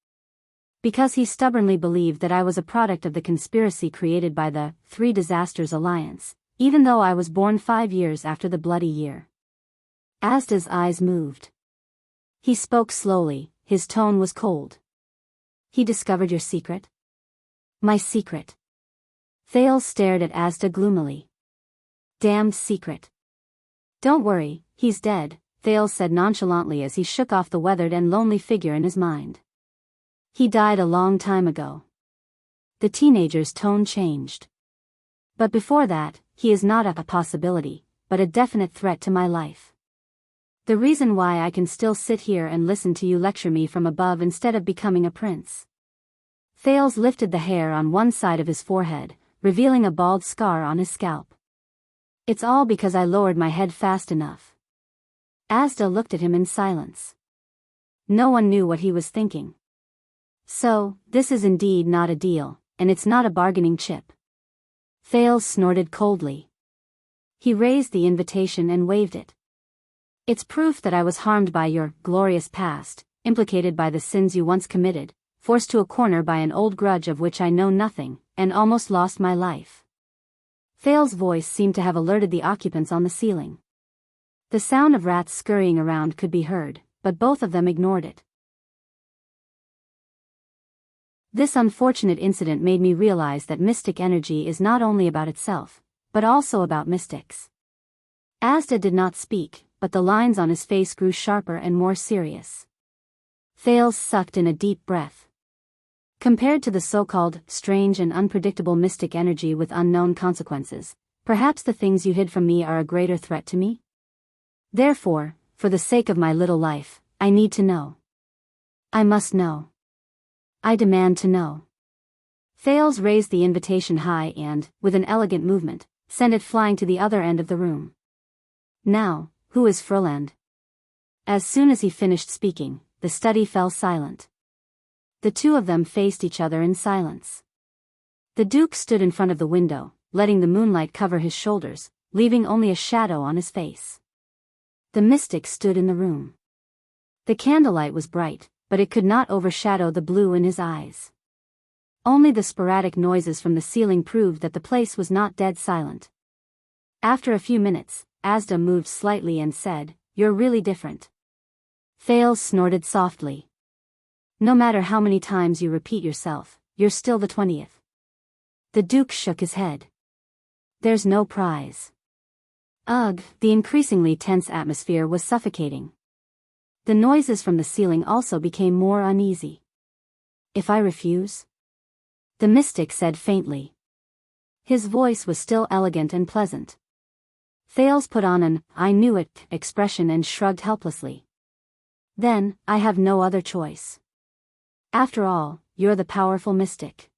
Because he stubbornly believed that I was a product of the conspiracy created by the Three Disasters Alliance, even though I was born 5 years after the Bloody Year. Asda's eyes moved. He spoke slowly, his tone was cold. He discovered your secret? My secret. Thales stared at Asda gloomily. Damned secret. Don't worry, he's dead, Thales said nonchalantly as he shook off the weathered and lonely figure in his mind. He died a long time ago. The teenager's tone changed. But before that, he is not a possibility, but a definite threat to my life. The reason why I can still sit here and listen to you lecture me from above instead of becoming a prince. Thales lifted the hair on one side of his forehead, revealing a bald scar on his scalp. It's all because I lowered my head fast enough. Asda looked at him in silence. No one knew what he was thinking. So, this is indeed not a deal, and it's not a bargaining chip. Thales snorted coldly. He raised the invitation and waved it. It's proof that I was harmed by your glorious past, implicated by the sins you once committed, forced to a corner by an old grudge of which I know nothing, and almost lost my life. Thales' voice seemed to have alerted the occupants on the ceiling. The sound of rats scurrying around could be heard, but both of them ignored it. This unfortunate incident made me realize that mystic energy is not only about itself, but also about mystics. Asda did not speak, but the lines on his face grew sharper and more serious. Thales sucked in a deep breath. Compared to the so-called strange and unpredictable mystic energy with unknown consequences, perhaps the things you hid from me are a greater threat to me? Therefore, for the sake of my little life, I need to know. I must know. I demand to know. Thales raised the invitation high and, with an elegant movement, sent it flying to the other end of the room. Now, who is Froland? As soon as he finished speaking, the study fell silent. The two of them faced each other in silence. The Duke stood in front of the window, letting the moonlight cover his shoulders, leaving only a shadow on his face. The mystic stood in the room. The candlelight was bright, but it could not overshadow the blue in his eyes. Only the sporadic noises from the ceiling proved that the place was not dead silent. After a few minutes, Asda moved slightly and said, "You're really different." Thales snorted softly. "No matter how many times you repeat yourself, you're still the 20th. The Duke shook his head. "There's no prize." Ugh, the increasingly tense atmosphere was suffocating. The noises from the ceiling also became more uneasy. "If I refuse?" the mystic said faintly. His voice was still elegant and pleasant. Thales put on an "I knew it" expression and shrugged helplessly. Then, I have no other choice. After all, you're the powerful mystic.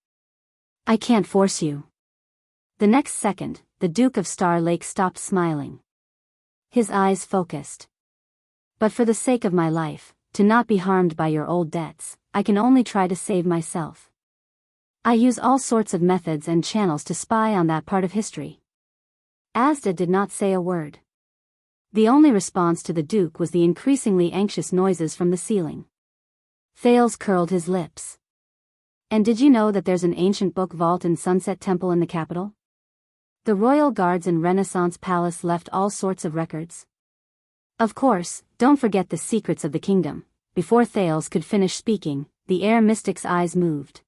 I can't force you. The next second, the Duke of Star Lake stopped smiling. His eyes focused. But for the sake of my life, to not be harmed by your old debts, I can only try to save myself. I use all sorts of methods and channels to spy on that part of history. Asda did not say a word. The only response to the Duke was the increasingly anxious noises from the ceiling. Thales curled his lips. And did you know that there's an ancient book vault in Sunset Temple in the capital? The royal guards in Renaissance Palace left all sorts of records. Of course, don't forget the secrets of the kingdom. Before Thales could finish speaking, the air mystic's eyes moved.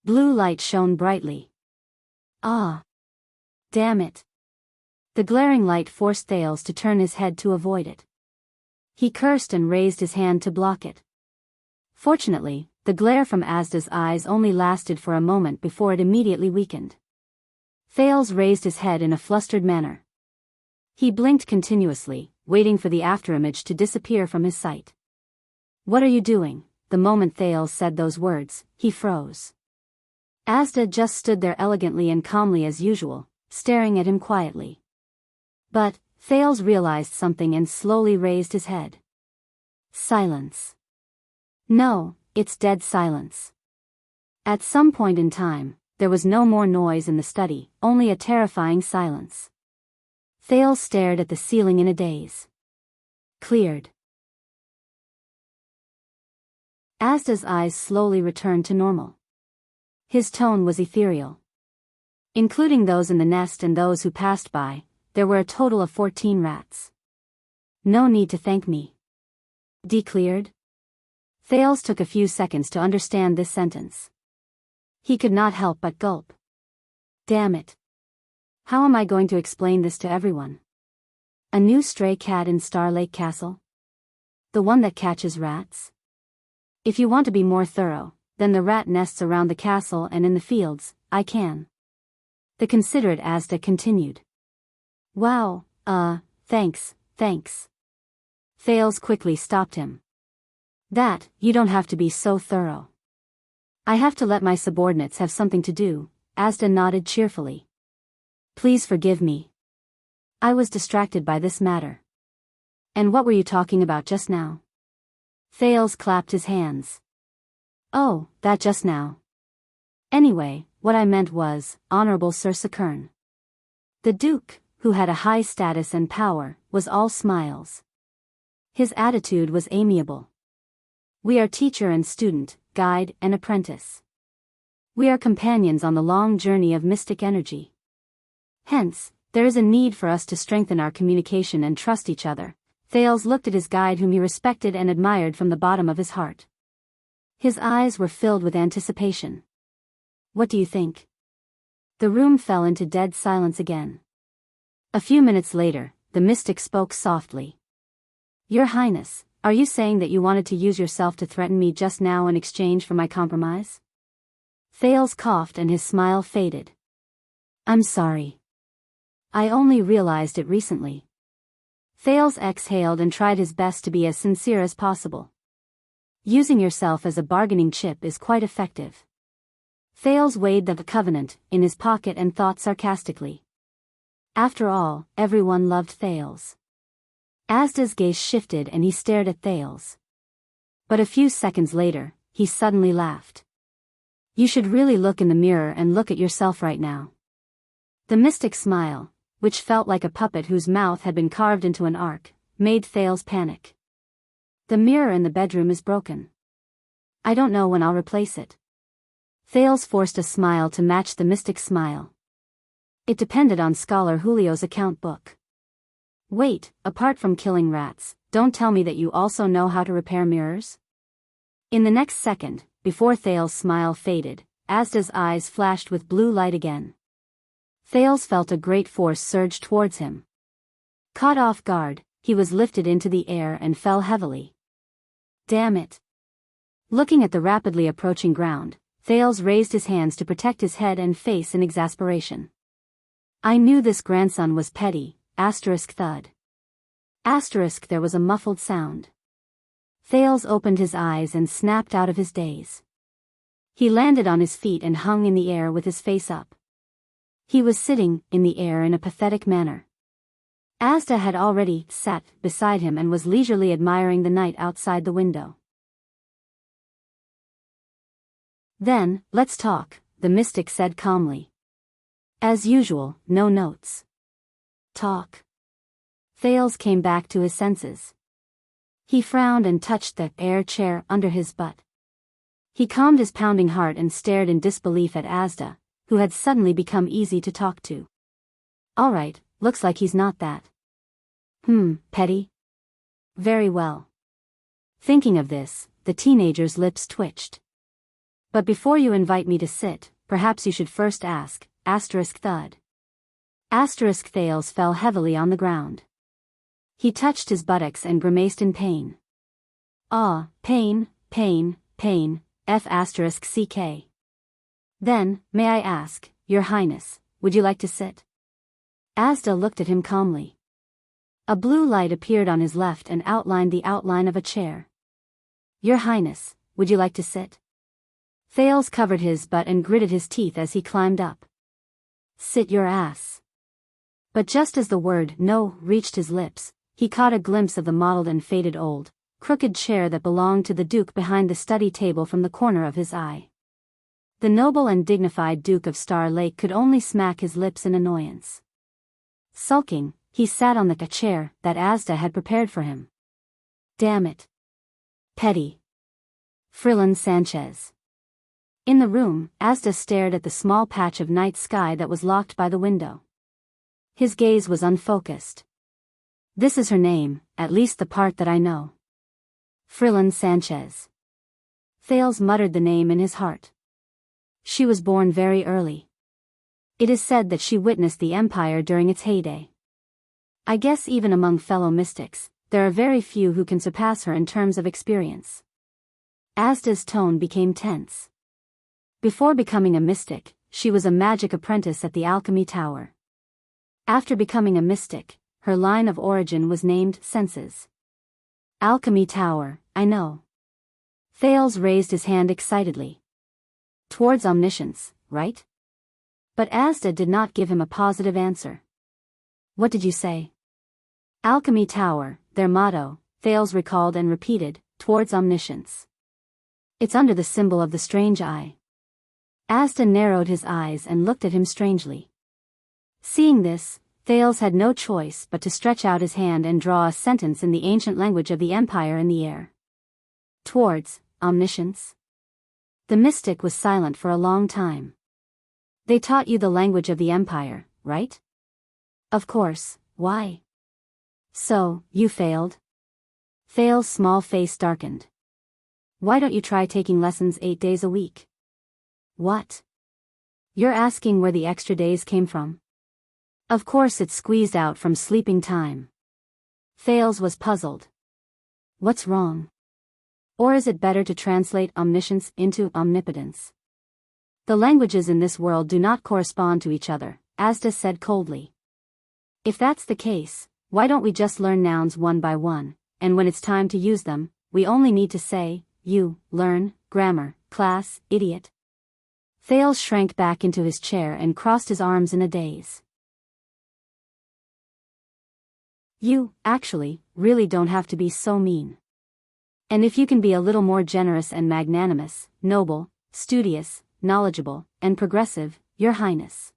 Blue light shone brightly. Ah! Damn it! The glaring light forced Thales to turn his head to avoid it. He cursed and raised his hand to block it. Fortunately, the glare from Asda's eyes only lasted for a moment before it immediately weakened. Thales raised his head in a flustered manner. He blinked continuously, waiting for the afterimage to disappear from his sight. What are you doing? The moment Thales said those words, he froze. Asda just stood there elegantly and calmly as usual, staring at him quietly. But, Thales realized something and slowly raised his head. Silence. No, it's dead silence. At some point in time, there was no more noise in the study, only a terrifying silence. Thales stared at the ceiling in a daze. Cleared. Asda's eyes slowly returned to normal. His tone was ethereal. Including those in the nest and those who passed by, there were a total of 14 rats. No need to thank me. Decleared? Thales took a few seconds to understand this sentence. He could not help but gulp. Damn it. How am I going to explain this to everyone? A new stray cat in Star Lake Castle? The one that catches rats? If you want to be more thorough, then the rat nests around the castle and in the fields, I can. The considerate Asda continued. Wow, thanks. Thales quickly stopped him. You don't have to be so thorough. I have to let my subordinates have something to do, Asda nodded cheerfully. Please forgive me. I was distracted by this matter. And what were you talking about just now? Thales clapped his hands. Oh, that just now. Anyway, what I meant was, Honorable Sir Sakern. The Duke, who had a high status and power, was all smiles. His attitude was amiable. We are teacher and student, guide and apprentice. We are companions on the long journey of mystic energy. Hence, there is a need for us to strengthen our communication and trust each other. Thales looked at his guide whom he respected and admired from the bottom of his heart. His eyes were filled with anticipation. What do you think? The room fell into dead silence again. A few minutes later, the mystic spoke softly. Your Highness, are you saying that you wanted to use yourself to threaten me just now in exchange for my compromise? Thales coughed and his smile faded. I'm sorry. I only realized it recently. Thales exhaled and tried his best to be as sincere as possible. Using yourself as a bargaining chip is quite effective. Thales weighed the covenant in his pocket and thought sarcastically. After all, everyone loved Thales. Asda's gaze shifted and he stared at Thales. But a few seconds later, he suddenly laughed. You should really look in the mirror and look at yourself right now. The mystic smile, which felt like a puppet whose mouth had been carved into an arc, made Thales panic. The mirror in the bedroom is broken. I don't know when I'll replace it. Thales forced a smile to match the mystic's smile. It depended on Scholar Julio's account book. Wait, apart from killing rats, don't tell me that you also know how to repair mirrors? In the next second, before Thales' smile faded, Asda's eyes flashed with blue light again. Thales felt a great force surge towards him. Caught off guard, he was lifted into the air and fell heavily. Damn it! Looking at the rapidly approaching ground, Thales raised his hands to protect his head and face in exasperation. I knew this grandson was petty, asterisk thud. Asterisk there was a muffled sound. Thales opened his eyes and snapped out of his daze. He landed on his feet and hung in the air with his face up. He was sitting in the air in a pathetic manner. Asda had already sat beside him and was leisurely admiring the night outside the window. Then, let's talk, the mystic said calmly. As usual, no notes. Talk. Thales came back to his senses. He frowned and touched the air chair under his butt. He calmed his pounding heart and stared in disbelief at Asda, who had suddenly become easy to talk to. All right, looks like he's not that. Petty? Very well. Thinking of this, the teenager's lips twitched. But before you invite me to sit, perhaps you should first ask, asterisk thud. Asterisk Thales fell heavily on the ground. He touched his buttocks and grimaced in pain. Ah, pain, pain, pain, F asterisk CK. Then, may I ask, Your Highness, would you like to sit? Asda looked at him calmly. A blue light appeared on his left and outlined the outline of a chair. Your Highness, would you like to sit? Thales covered his butt and gritted his teeth as he climbed up. Sit your ass. But just as the word no reached his lips, he caught a glimpse of the mottled and faded old, crooked chair that belonged to the Duke behind the study table from the corner of his eye. The noble and dignified Duke of Star Lake could only smack his lips in annoyance. Sulking, he sat on the chair that Asda had prepared for him. Damn it. Petty. Frillan Sanchez. In the room, Asda stared at the small patch of night sky that was locked by the window. His gaze was unfocused. This is her name, at least the part that I know. Frillan Sanchez. Thales muttered the name in his heart. She was born very early. It is said that she witnessed the empire during its heyday. I guess even among fellow mystics, there are very few who can surpass her in terms of experience. Asda's tone became tense. Before becoming a mystic, she was a magic apprentice at the Alchemy Tower. After becoming a mystic, her line of origin was named Senses. Alchemy Tower, I know. Thales raised his hand excitedly. Towards omniscience, right? But Asda did not give him a positive answer. What did you say? Alchemy Tower, their motto, Thales recalled and repeated, towards omniscience. It's under the symbol of the strange eye. Asda narrowed his eyes and looked at him strangely. Seeing this, Thales had no choice but to stretch out his hand and draw a sentence in the ancient language of the empire in the air. Towards omniscience. The mystic was silent for a long time. They taught you the language of the empire, right? Of course, why? So, you failed? Thales' small face darkened. Why don't you try taking lessons 8 days a week? What? You're asking where the extra days came from? Of course it's squeezed out from sleeping time. Thales was puzzled. What's wrong? Or is it better to translate omniscience into omnipotence? The languages in this world do not correspond to each other, Asda said coldly. If that's the case, why don't we just learn nouns one by one, and when it's time to use them, we only need to say, you, learn, grammar, class, idiot. Thales shrank back into his chair and crossed his arms in a daze. You, actually, really don't have to be so mean. And if you can be a little more generous and magnanimous, noble, studious, knowledgeable, and progressive, Your Highness.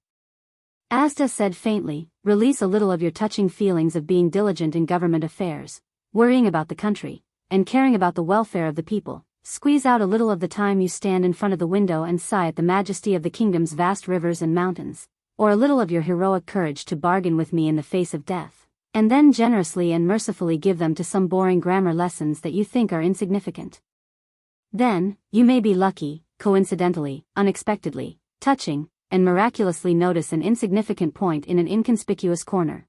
Asda said faintly, release a little of your touching feelings of being diligent in government affairs, worrying about the country, and caring about the welfare of the people. Squeeze out a little of the time you stand in front of the window and sigh at the majesty of the kingdom's vast rivers and mountains, or a little of your heroic courage to bargain with me in the face of death, and then generously and mercifully give them to some boring grammar lessons that you think are insignificant. Then, you may be lucky, coincidentally, unexpectedly, touching, and miraculously notice an insignificant point in an inconspicuous corner.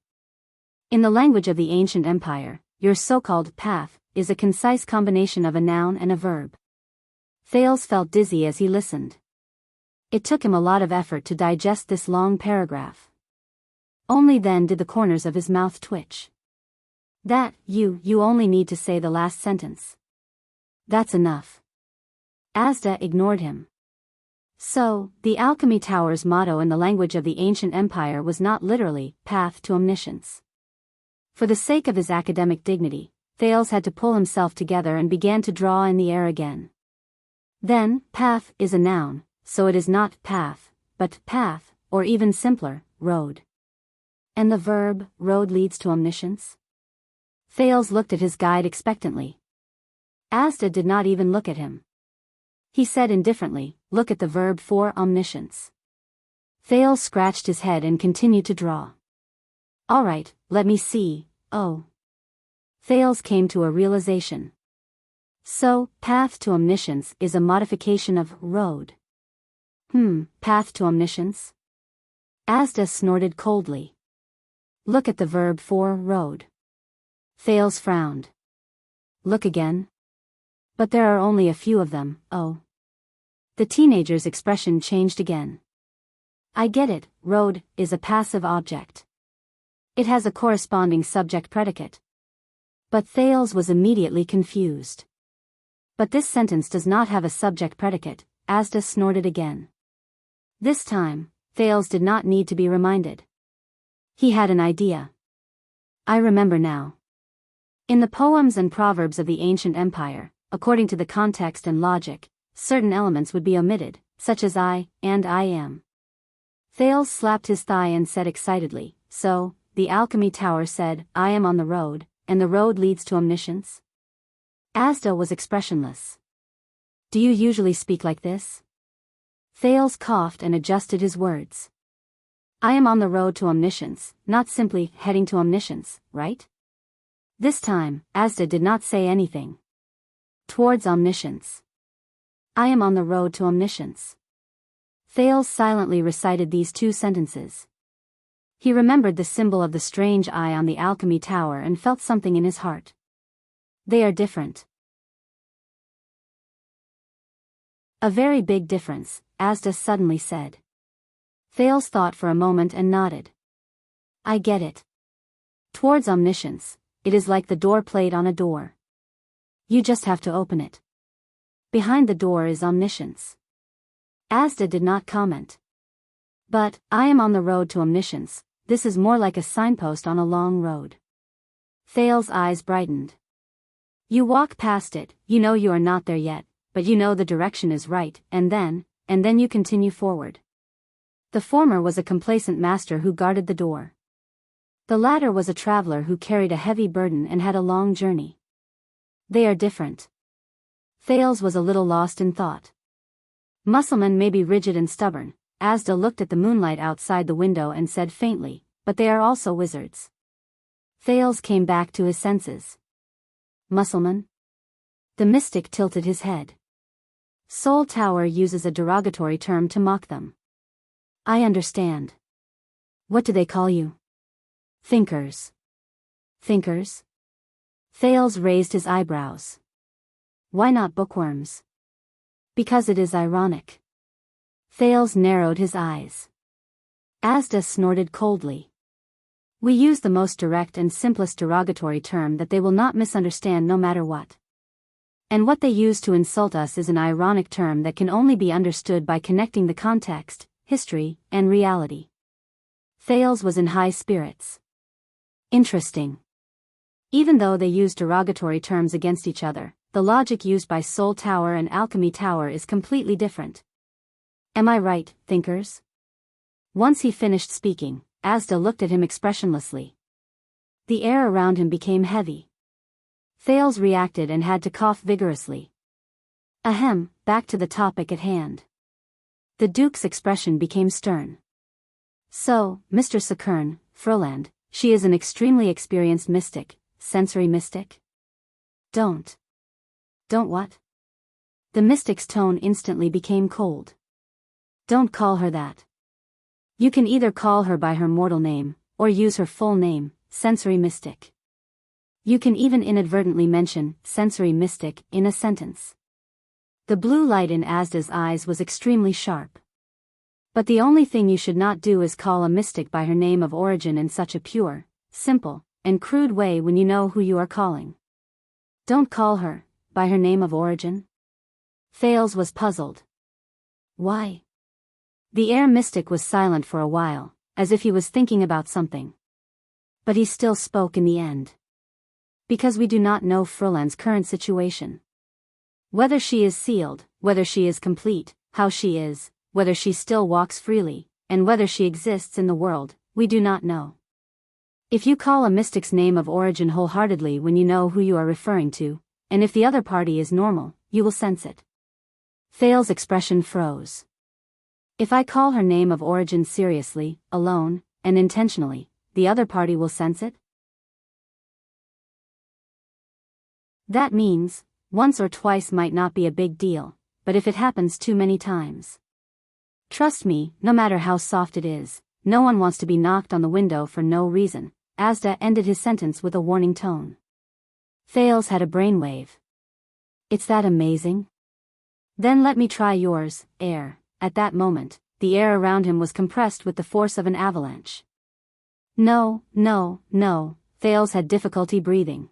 In the language of the ancient empire, your so-called path is a concise combination of a noun and a verb. Thales felt dizzy as he listened. It took him a lot of effort to digest this long paragraph. Only then did the corners of his mouth twitch. You only need to say the last sentence. That's enough. Asda ignored him. So, the Alchemy Tower's motto in the language of the ancient empire was not literally, path to omniscience. For the sake of his academic dignity, Thales had to pull himself together and began to draw in the air again. Then, path is a noun, so it is not path, but path, or even simpler, road. And the verb, road leads to omniscience? Thales looked at his guide expectantly. Asda did not even look at him. He said indifferently, look at the verb for omniscience. Thales scratched his head and continued to draw. All right, let me see, oh. Thales came to a realization. So, path to omniscience is a modification of road. Path to omniscience? Asda snorted coldly. Look at the verb for road. Thales frowned. Look again? But there are only a few of them, oh. The teenager's expression changed again. I get it, road is a passive object. It has a corresponding subject-predicate. But Thales was immediately confused. But this sentence does not have a subject-predicate, Asda snorted again. This time, Thales did not need to be reminded. He had an idea. I remember now. In the poems and proverbs of the ancient empire, according to the context and logic, certain elements would be omitted, such as I and I am. Thales slapped his thigh and said excitedly, so, the Alchemy Tower said, I am on the road, and the road leads to omniscience? Asda was expressionless. Do you usually speak like this? Thales coughed and adjusted his words. I am on the road to omniscience, not simply heading to omniscience, right? This time, Asda did not say anything. Towards omniscience. I am on the road to omniscience. Thales silently recited these two sentences. He remembered the symbol of the strange eye on the Alchemy Tower and felt something in his heart. They are different. A very big difference, Asda suddenly said. Thales thought for a moment and nodded. I get it. Towards omniscience, it is like the door plate on a door. You just have to open it. Behind the door is omniscience. Asda did not comment. But, I am on the road to omniscience, this is more like a signpost on a long road. Thales' eyes brightened. You walk past it, you know you are not there yet, but you know the direction is right, and then you continue forward. The former was a complacent master who guarded the door. The latter was a traveler who carried a heavy burden and had a long journey. They are different. Thales was a little lost in thought. Mussulmen may be rigid and stubborn, Asda looked at the moonlight outside the window and said faintly, but they are also wizards. Thales came back to his senses. Mussulman? The mystic tilted his head. Soul Tower uses a derogatory term to mock them. I understand. What do they call you? Thinkers. Thinkers? Thales raised his eyebrows. Why not bookworms? Because it is ironic. Thales narrowed his eyes. Asda snorted coldly. We use the most direct and simplest derogatory term that they will not misunderstand no matter what. And what they use to insult us is an ironic term that can only be understood by connecting the context, history, and reality. Thales was in high spirits. Interesting. Even though they use derogatory terms against each other, the logic used by Soul Tower and Alchemy Tower is completely different. Am I right, thinkers? Once he finished speaking, Asda looked at him expressionlessly. The air around him became heavy. Thales reacted and had to cough vigorously. Ahem, back to the topic at hand. The Duke's expression became stern. So, Mr. Sakern, Froland, she is an extremely experienced mystic, sensory mystic? Don't what? The mystic's tone instantly became cold. Don't call her that. You can either call her by her mortal name, or use her full name, sensory mystic. You can even inadvertently mention sensory mystic in a sentence. The blue light in Asda's eyes was extremely sharp. But the only thing you should not do is call a mystic by her name of origin in such a pure, simple, and crude way when you know who you are calling. Don't call her by her name of origin? Thales was puzzled. Why? The air mystic was silent for a while, as if he was thinking about something. But he still spoke in the end. Because we do not know Furlan's current situation. Whether she is sealed, whether she is complete, how she is, whether she still walks freely, and whether she exists in the world, we do not know. If you call a mystic's name of origin wholeheartedly when you know who you are referring to, and if the other party is normal, you will sense it. Thales' expression froze. If I call her name of origin seriously, alone, and intentionally, the other party will sense it? That means, once or twice might not be a big deal, but if it happens too many times. Trust me, no matter how soft it is, no one wants to be knocked on the window for no reason. Asda ended his sentence with a warning tone. Thales had a brainwave. It's that amazing? Then let me try yours, air. At that moment, the air around him was compressed with the force of an avalanche. No, Thales had difficulty breathing.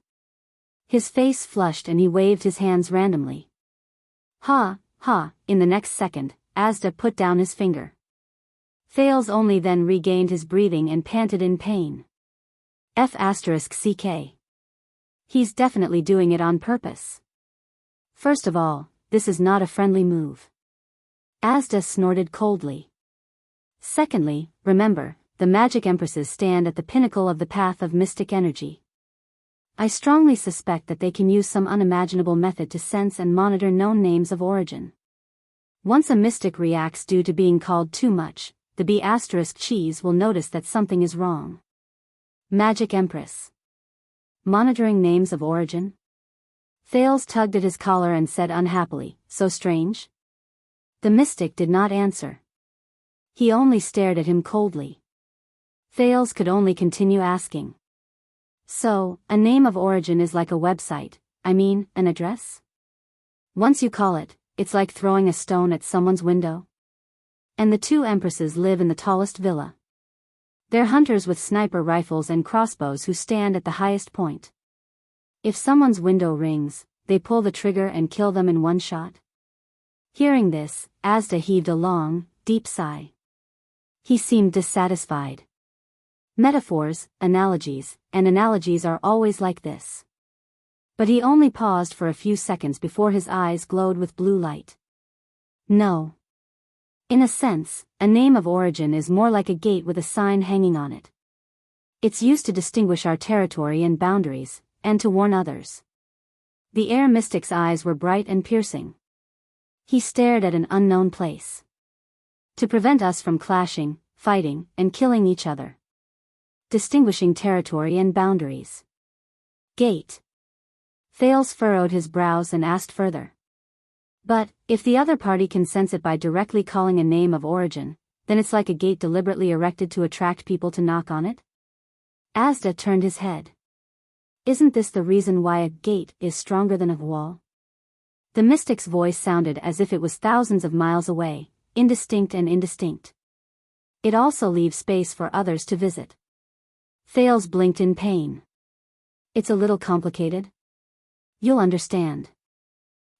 His face flushed and he waved his hands randomly. Ha. In the next second, Asda put down his finger. Thales only then regained his breathing and panted in pain. F***ck. He's definitely doing it on purpose. First of all, this is not a friendly move. Asda snorted coldly. Secondly, remember, the magic empresses stand at the pinnacle of the path of mystic energy. I strongly suspect that they can use some unimaginable method to sense and monitor known names of origin. Once a mystic reacts due to being called too much, the B***cheese will notice that something is wrong. Magic Empress. Monitoring names of origin? Thales tugged at his collar and said unhappily, so strange? The mystic did not answer. He only stared at him coldly. Thales could only continue asking. So, a name of origin is like a website, an address? Once you call it, it's like throwing a stone at someone's window. And the two empresses live in the tallest villa. They're hunters with sniper rifles and crossbows who stand at the highest point. If someone's window rings, they pull the trigger and kill them in one shot. Hearing this, Asda heaved a long, deep sigh. He seemed dissatisfied. Metaphors, analogies are always like this. But he only paused for a few seconds before his eyes glowed with blue light. No. In a sense, a name of origin is more like a gate with a sign hanging on it. It's used to distinguish our territory and boundaries, and to warn others. The air mystic's eyes were bright and piercing. He stared at an unknown place. To prevent us from clashing, fighting, and killing each other. Distinguishing territory and boundaries. Gate. Thales furrowed his brows and asked further. But, if the other party can sense it by directly calling a name of origin, then it's like a gate deliberately erected to attract people to knock on it? Asda turned his head. Isn't this the reason why a gate is stronger than a wall? The mystic's voice sounded as if it was thousands of miles away, indistinct. It also leaves space for others to visit. Thales blinked in pain. It's a little complicated. You'll understand.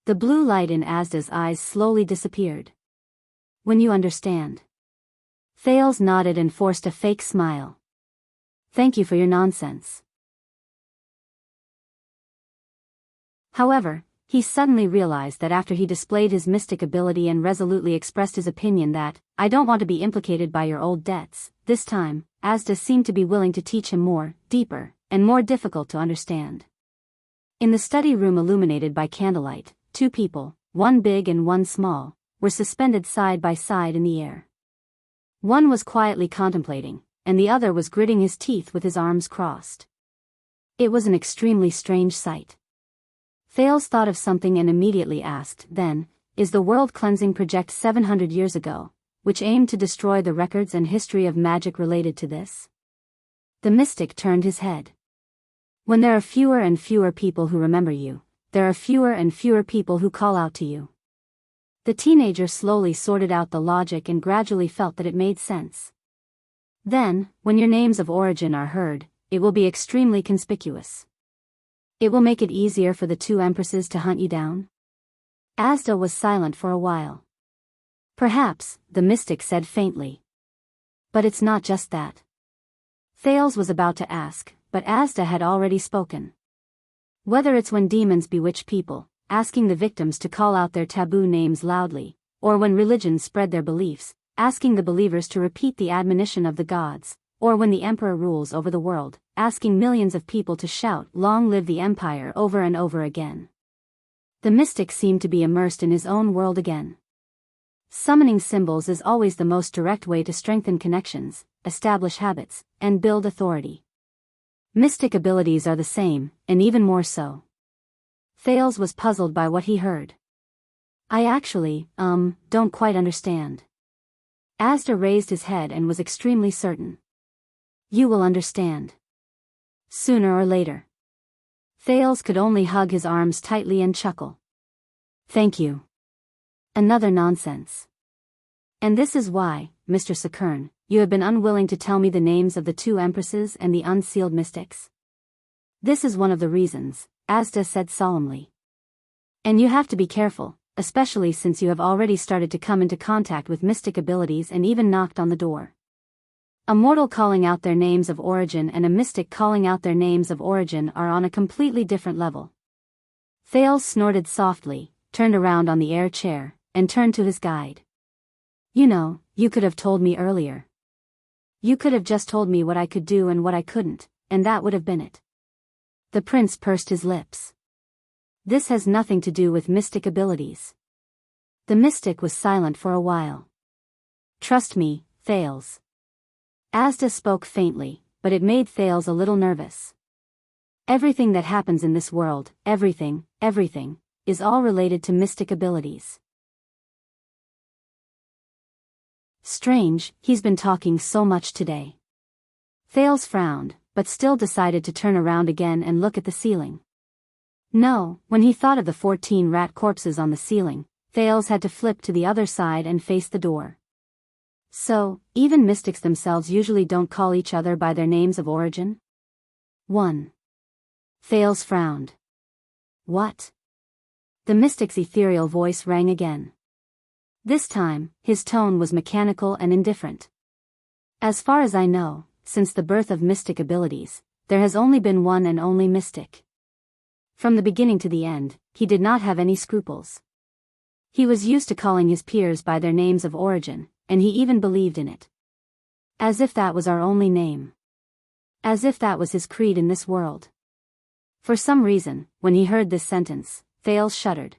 The blue light in Asda's eyes slowly disappeared. When you understand. Thales nodded and forced a fake smile. Thank you for your nonsense. However, he suddenly realized that after he displayed his mystic ability and resolutely expressed his opinion that, I don't want to be implicated by your old debts, this time, Asda seemed to be willing to teach him more, deeper, and more difficult to understand. In the study room illuminated by candlelight, two people, one big and one small, were suspended side by side in the air. One was quietly contemplating, and the other was gritting his teeth with his arms crossed. It was an extremely strange sight. Thales thought of something and immediately asked, then, is the World Cleansing Project 700 years ago, which aimed to destroy the records and history of magic related to this? The mystic turned his head. When there are fewer and fewer people who remember you, there are fewer and fewer people who call out to you. The teenager slowly sorted out the logic and gradually felt that it made sense. Then, when your names of origin are heard, it will be extremely conspicuous. It will make it easier for the two empresses to hunt you down. Asda was silent for a while. Perhaps, the mystic said faintly. But it's not just that. Thales was about to ask, but Asda had already spoken. Whether it's when demons bewitch people, asking the victims to call out their taboo names loudly, or when religions spread their beliefs, asking the believers to repeat the admonition of the gods, or when the emperor rules over the world, asking millions of people to shout, "Long live the empire," over and over again. The mystic seemed to be immersed in his own world again. Summoning symbols is always the most direct way to strengthen connections, establish habits, and build authority. Mystic abilities are the same, and even more so. Thales was puzzled by what he heard. I actually, don't quite understand. Asda raised his head and was extremely certain. You will understand. Sooner or later. Thales could only hug his arms tightly and chuckle. Thank you. Another nonsense. And this is why, Mr. Sakern, you have been unwilling to tell me the names of the two empresses and the unsealed mystics. This is one of the reasons, Asda said solemnly. And you have to be careful, especially since you have already started to come into contact with mystic abilities and even knocked on the door. A mortal calling out their names of origin and a mystic calling out their names of origin are on a completely different level. Thales snorted softly, turned around on the air chair, and turned to his guide. You know, you could have told me earlier. You could have just told me what I could do and what I couldn't, and that would have been it. The prince pursed his lips. This has nothing to do with mystic abilities. The mystic was silent for a while. Trust me, Thales. Asda spoke faintly, but it made Thales a little nervous. Everything that happens in this world, everything, is all related to mystic abilities. Strange, he's been talking so much today. Thales frowned, but still decided to turn around again and look at the ceiling. No, when he thought of the 14 rat corpses on the ceiling, Thales had to flip to the other side and face the door. So, even mystics themselves usually don't call each other by their names of origin? 1. Thales frowned. What? The mystic's ethereal voice rang again. This time, his tone was mechanical and indifferent. As far as I know, since the birth of mystic abilities, there has only been one and only mystic. From the beginning to the end, he did not have any scruples. He was used to calling his peers by their names of origin, and he even believed in it. As if that was our only name. As if that was his creed in this world. For some reason, when he heard this sentence, Thales shuddered.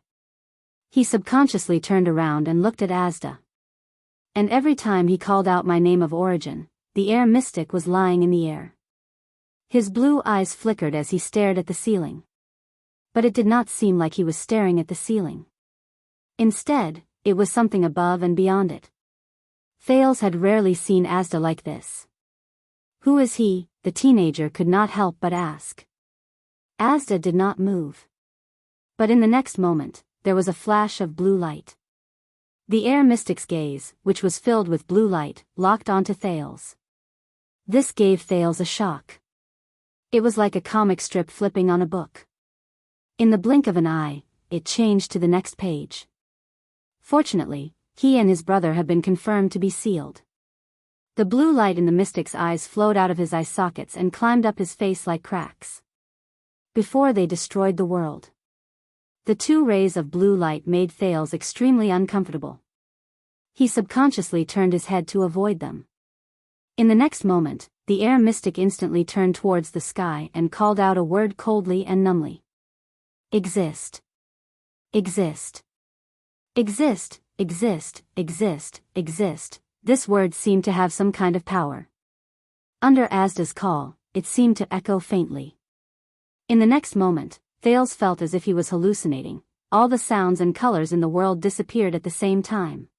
He subconsciously turned around and looked at Asda. And every time he called out my name of origin, the air mystic was lying in the air. His blue eyes flickered as he stared at the ceiling. But it did not seem like he was staring at the ceiling. Instead, it was something above and beyond it. Thales had rarely seen Asda like this. Who is he? The teenager could not help but ask. Asda did not move. But in the next moment, there was a flash of blue light. The air mystic's gaze, which was filled with blue light, locked onto Thales. This gave Thales a shock. It was like a comic strip flipping on a book. In the blink of an eye, it changed to the next page. Fortunately, he and his brother had been confirmed to be sealed. The blue light in the mystic's eyes flowed out of his eye sockets and climbed up his face like cracks. Before they destroyed the world. The two rays of blue light made Thales extremely uncomfortable. He subconsciously turned his head to avoid them. In the next moment, the air mystic instantly turned towards the sky and called out a word coldly and numbly. Exist. Exist. Exist, exist, exist, exist. This word seemed to have some kind of power. Under Asda's call, it seemed to echo faintly. In the next moment, Thales felt as if he was hallucinating. All the sounds and colors in the world disappeared at the same time.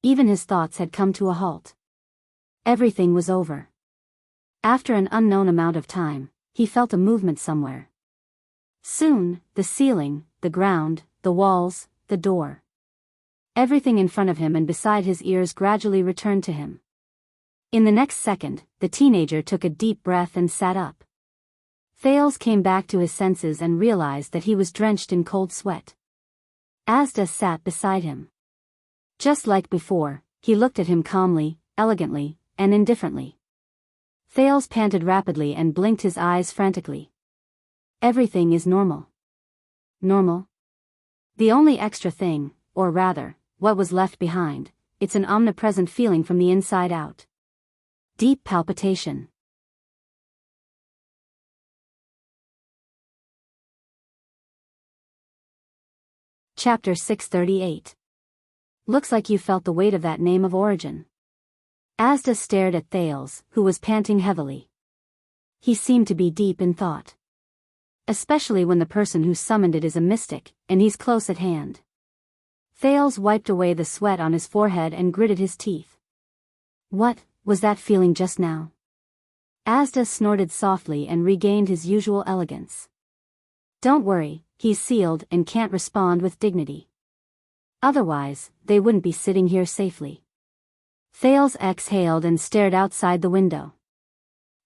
Even his thoughts had come to a halt. Everything was over. After an unknown amount of time, he felt a movement somewhere. Soon, the ceiling, the ground, the walls, the door. Everything in front of him and beside his ears gradually returned to him. In the next second, the teenager took a deep breath and sat up. Thales came back to his senses and realized that he was drenched in cold sweat. Asda sat beside him. Just like before, he looked at him calmly, elegantly, and indifferently. Thales panted rapidly and blinked his eyes frantically. Everything is normal. Normal? The only extra thing, or rather, what was left behind, it's an omnipresent feeling from the inside out. Deep palpitation. Chapter 638. Looks like you felt the weight of that name of origin. Asda stared at Thales, who was panting heavily. He seemed to be deep in thought. Especially when the person who summoned it is a mystic, and he's close at hand. Thales wiped away the sweat on his forehead and gritted his teeth. What was that feeling just now? Asda snorted softly and regained his usual elegance. Don't worry, he's sealed and can't respond with dignity. Otherwise, they wouldn't be sitting here safely. Thales exhaled and stared outside the window.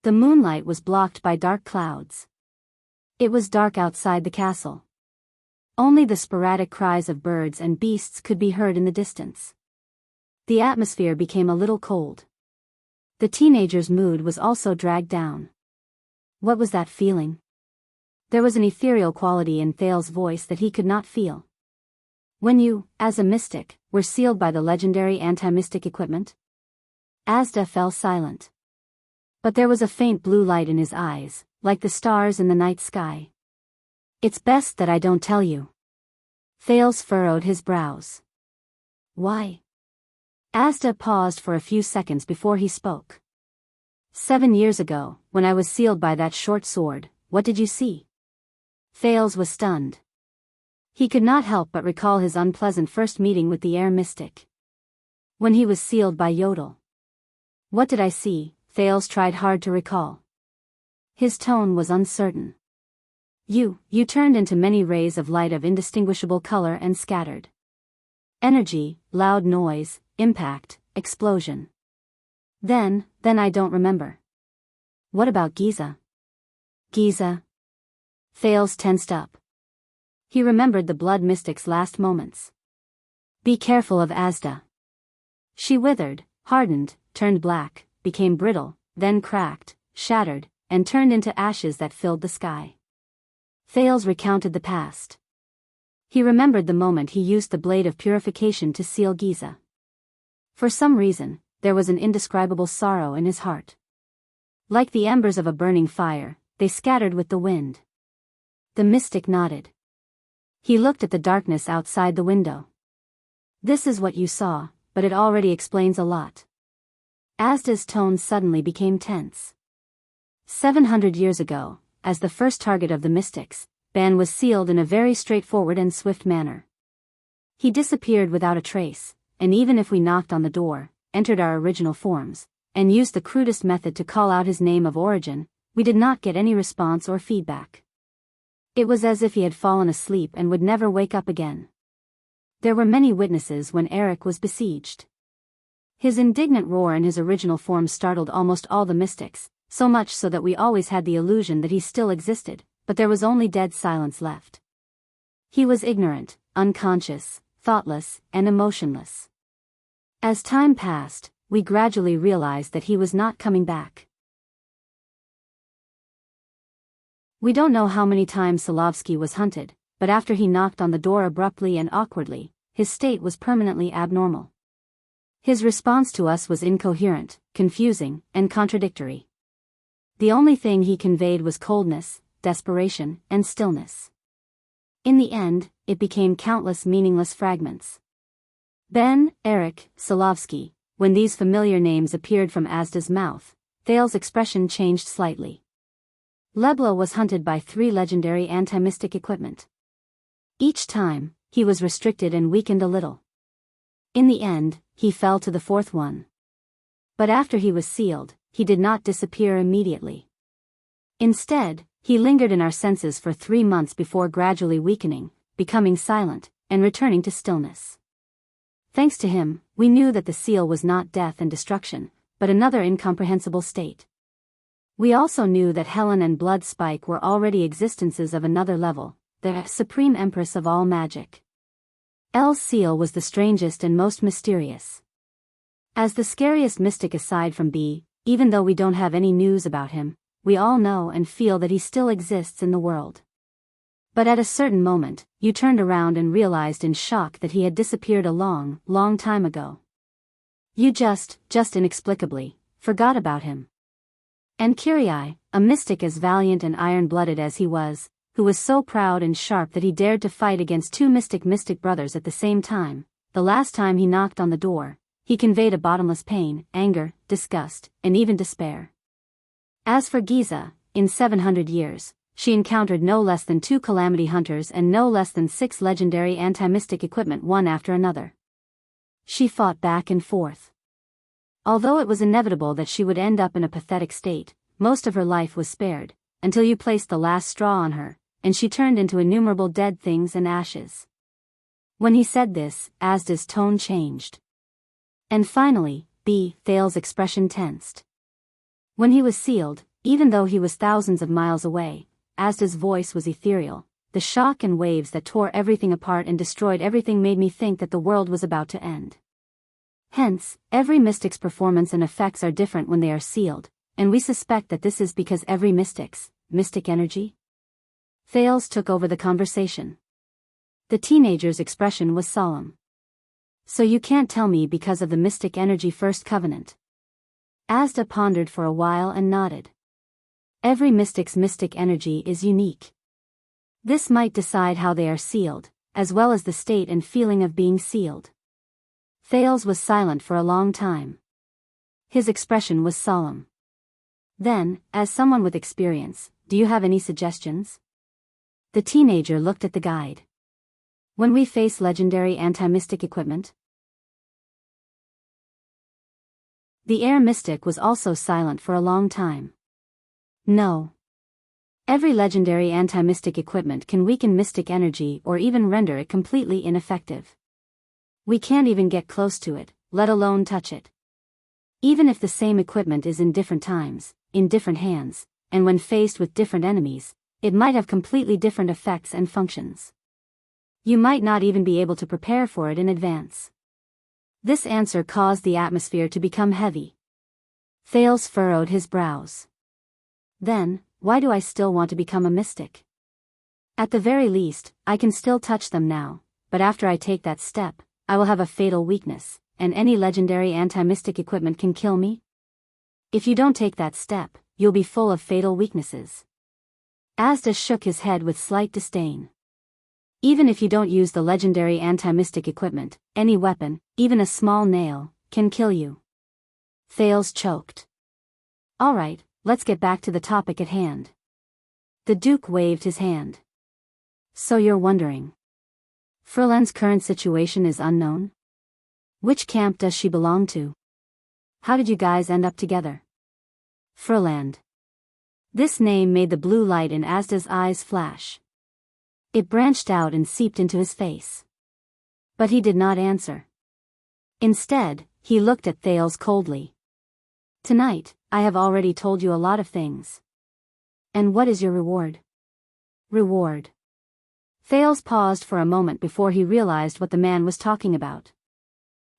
The moonlight was blocked by dark clouds. It was dark outside the castle. Only the sporadic cries of birds and beasts could be heard in the distance. The atmosphere became a little cold. The teenager's mood was also dragged down. What was that feeling? There was an ethereal quality in Thales' voice that he could not feel. When you, as a mystic, were sealed by the legendary anti-mystic equipment? Asda fell silent. But there was a faint blue light in his eyes, like the stars in the night sky. It's best that I don't tell you. Thales furrowed his brows. Why? Asda paused for a few seconds before he spoke. 7 years ago, when I was sealed by that short sword, what did you see? Thales was stunned. He could not help but recall his unpleasant first meeting with the air mystic. When he was sealed by Yodel. What did I see? Thales tried hard to recall. His tone was uncertain. You turned into many rays of light of indistinguishable color and scattered. Energy, loud noise, impact, explosion. Then I don't remember. What about Giza? Giza? Thales tensed up. He remembered the blood mystic's last moments. Be careful of Asda. She withered, hardened, turned black, became brittle, then cracked, shattered, and turned into ashes that filled the sky. Thales recounted the past. He remembered the moment he used the blade of purification to seal Giza. For some reason, there was an indescribable sorrow in his heart. Like the embers of a burning fire, they scattered with the wind. The mystic nodded. He looked at the darkness outside the window. This is what you saw, but it already explains a lot. Asda's tone suddenly became tense. 700 years ago, as the first target of the mystics, Ban was sealed in a very straightforward and swift manner. He disappeared without a trace, and even if we knocked on the door, entered our original forms, and used the crudest method to call out his name of origin, we did not get any response or feedback. It was as if he had fallen asleep and would never wake up again. There were many witnesses when Eric was besieged. His indignant roar in his original form startled almost all the mystics, so much so that we always had the illusion that he still existed, but there was only dead silence left. He was ignorant, unconscious, thoughtless, and emotionless. As time passed, we gradually realized that he was not coming back. We don't know how many times Solovsky was hunted, but after he knocked on the door abruptly and awkwardly, his state was permanently abnormal. His response to us was incoherent, confusing, and contradictory. The only thing he conveyed was coldness, desperation, and stillness. In the end, it became countless meaningless fragments. Ben, Eric, Solovsky. When these familiar names appeared from Asda's mouth, Thales' expression changed slightly. Lebla was hunted by 3 legendary anti-mystic equipment. Each time, he was restricted and weakened a little. In the end, he fell to the 4th one. But after he was sealed, he did not disappear immediately. Instead, he lingered in our senses for 3 months before gradually weakening, becoming silent, and returning to stillness. Thanks to him, we knew that the seal was not death and destruction, but another incomprehensible state. We also knew that Helen and Blood Spike were already existences of another level, the supreme empress of all magic. L's seal was the strangest and most mysterious. As the scariest mystic aside from B, even though we don't have any news about him, we all know and feel that he still exists in the world. But at a certain moment, you turned around and realized in shock that he had disappeared a long, long time ago. You just inexplicably, forgot about him. And Curie, a mystic as valiant and iron-blooded as he was, who was so proud and sharp that he dared to fight against two mystic brothers at the same time, the last time he knocked on the door, he conveyed a bottomless pain, anger, disgust, and even despair. As for Giza, in 700 years, she encountered no less than 2 calamity hunters and no less than 6 legendary anti-mystic equipment one after another. She fought back and forth. Although it was inevitable that she would end up in a pathetic state, most of her life was spared, until you placed the last straw on her, and she turned into innumerable dead things and ashes. When he said this, Asda's tone changed. And finally, Thal's expression tensed. When he was sealed, even though he was thousands of miles away, Asda's voice was ethereal. The shock and waves that tore everything apart and destroyed everything made me think that the world was about to end. Hence, every mystic's performance and effects are different when they are sealed, and we suspect that this is because every mystic energy? Thales took over the conversation. The teenager's expression was solemn. So you can't tell me because of the mystic energy first covenant? Asda pondered for a while and nodded. Every mystic's mystic energy is unique. This might decide how they are sealed, as well as the state and feeling of being sealed. Thales was silent for a long time. His expression was solemn. Then, as someone with experience, do you have any suggestions? The teenager looked at the guide. When we face legendary anti-mystic equipment? The air mystic was also silent for a long time. No. Every legendary anti-mystic equipment can weaken mystic energy or even render it completely ineffective. We can't even get close to it, let alone touch it. Even if the same equipment is in different times, in different hands, and when faced with different enemies, it might have completely different effects and functions. You might not even be able to prepare for it in advance. This answer caused the atmosphere to become heavy. Thales furrowed his brows. Then, why do I still want to become a mystic? At the very least, I can still touch them now, but after I take that step, I will have a fatal weakness, and any legendary anti-mystic equipment can kill me? If you don't take that step, you'll be full of fatal weaknesses. Asda shook his head with slight disdain. Even if you don't use the legendary anti-mystic equipment, any weapon, even a small nail, can kill you. Thales choked. All right, let's get back to the topic at hand. The Duke waved his hand. So you're wondering. Furlan's current situation is unknown? Which camp does she belong to? How did you guys end up together? Furland. This name made the blue light in Asda's eyes flash. It branched out and seeped into his face. But he did not answer. Instead, he looked at Thales coldly. Tonight, I have already told you a lot of things. And what is your reward? Reward. Thales paused for a moment before he realized what the man was talking about.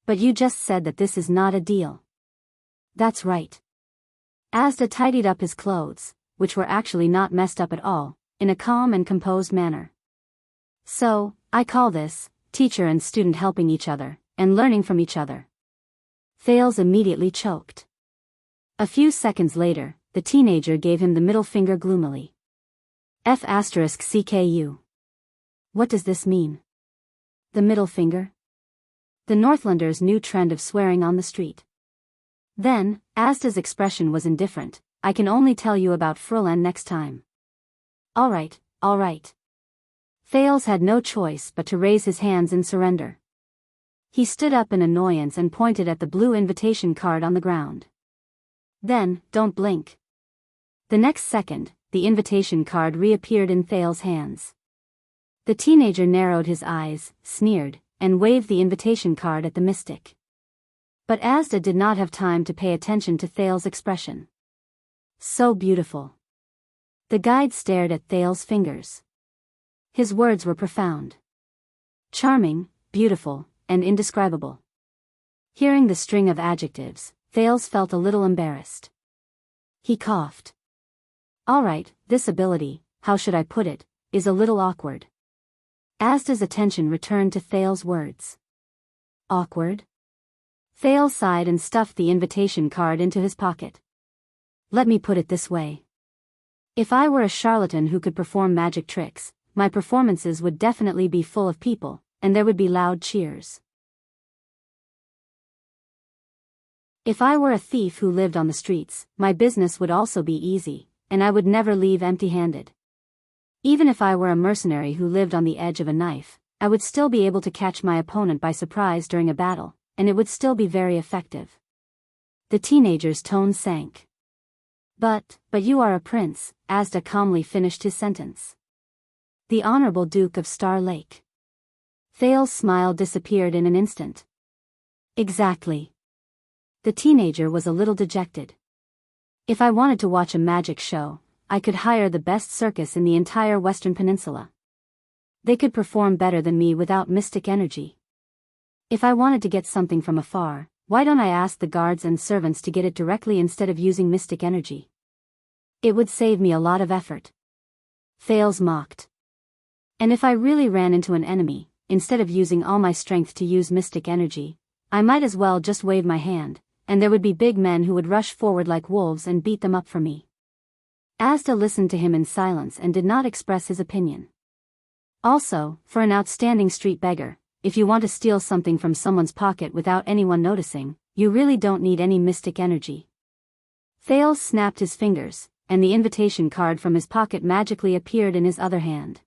But you just said that this is not a deal. That's right. Asda tidied up his clothes, which were actually not messed up at all, in a calm and composed manner. So, I call this, teacher and student helping each other, and learning from each other. Thales immediately choked. A few seconds later, the teenager gave him the middle finger gloomily. F***CKU. What does this mean? The middle finger? The Northlanders' new trend of swearing on the street. Then, Asda's expression was indifferent. I can only tell you about Furlan next time. All right. Thales had no choice but to raise his hands in surrender. He stood up in annoyance and pointed at the blue invitation card on the ground. Then, don't blink. The next second, the invitation card reappeared in Thales' hands. The teenager narrowed his eyes, sneered, and waved the invitation card at the mystic. But Asda did not have time to pay attention to Thales's expression. So beautiful. The guide stared at Thales's fingers. His words were profound. Charming, beautiful, and indescribable. Hearing the string of adjectives, Thales felt a little embarrassed. He coughed. All right, this ability, how should I put it, is a little awkward. Asda's attention returned to Thales's words. Awkward? Thales sighed and stuffed the invitation card into his pocket. Let me put it this way. If I were a charlatan who could perform magic tricks, my performances would definitely be full of people, and there would be loud cheers. If I were a thief who lived on the streets, my business would also be easy, and I would never leave empty-handed. Even if I were a mercenary who lived on the edge of a knife, I would still be able to catch my opponent by surprise during a battle, and it would still be very effective. The teenager's tone sank. But you are a prince, Asda calmly finished his sentence. The Honorable Duke of Star Lake. Thales's smile disappeared in an instant. Exactly. The teenager was a little dejected. If I wanted to watch a magic show, I could hire the best circus in the entire Western Peninsula. They could perform better than me without mystic energy. If I wanted to get something from afar, why don't I ask the guards and servants to get it directly instead of using mystic energy? It would save me a lot of effort. Thales mocked. And if I really ran into an enemy, instead of using all my strength to use mystic energy, I might as well just wave my hand, and there would be big men who would rush forward like wolves and beat them up for me. Asda listened to him in silence and did not express his opinion. Also, for an outstanding street beggar, if you want to steal something from someone's pocket without anyone noticing, you really don't need any mystic energy. Thales snapped his fingers, and the invitation card from his pocket magically appeared in his other hand.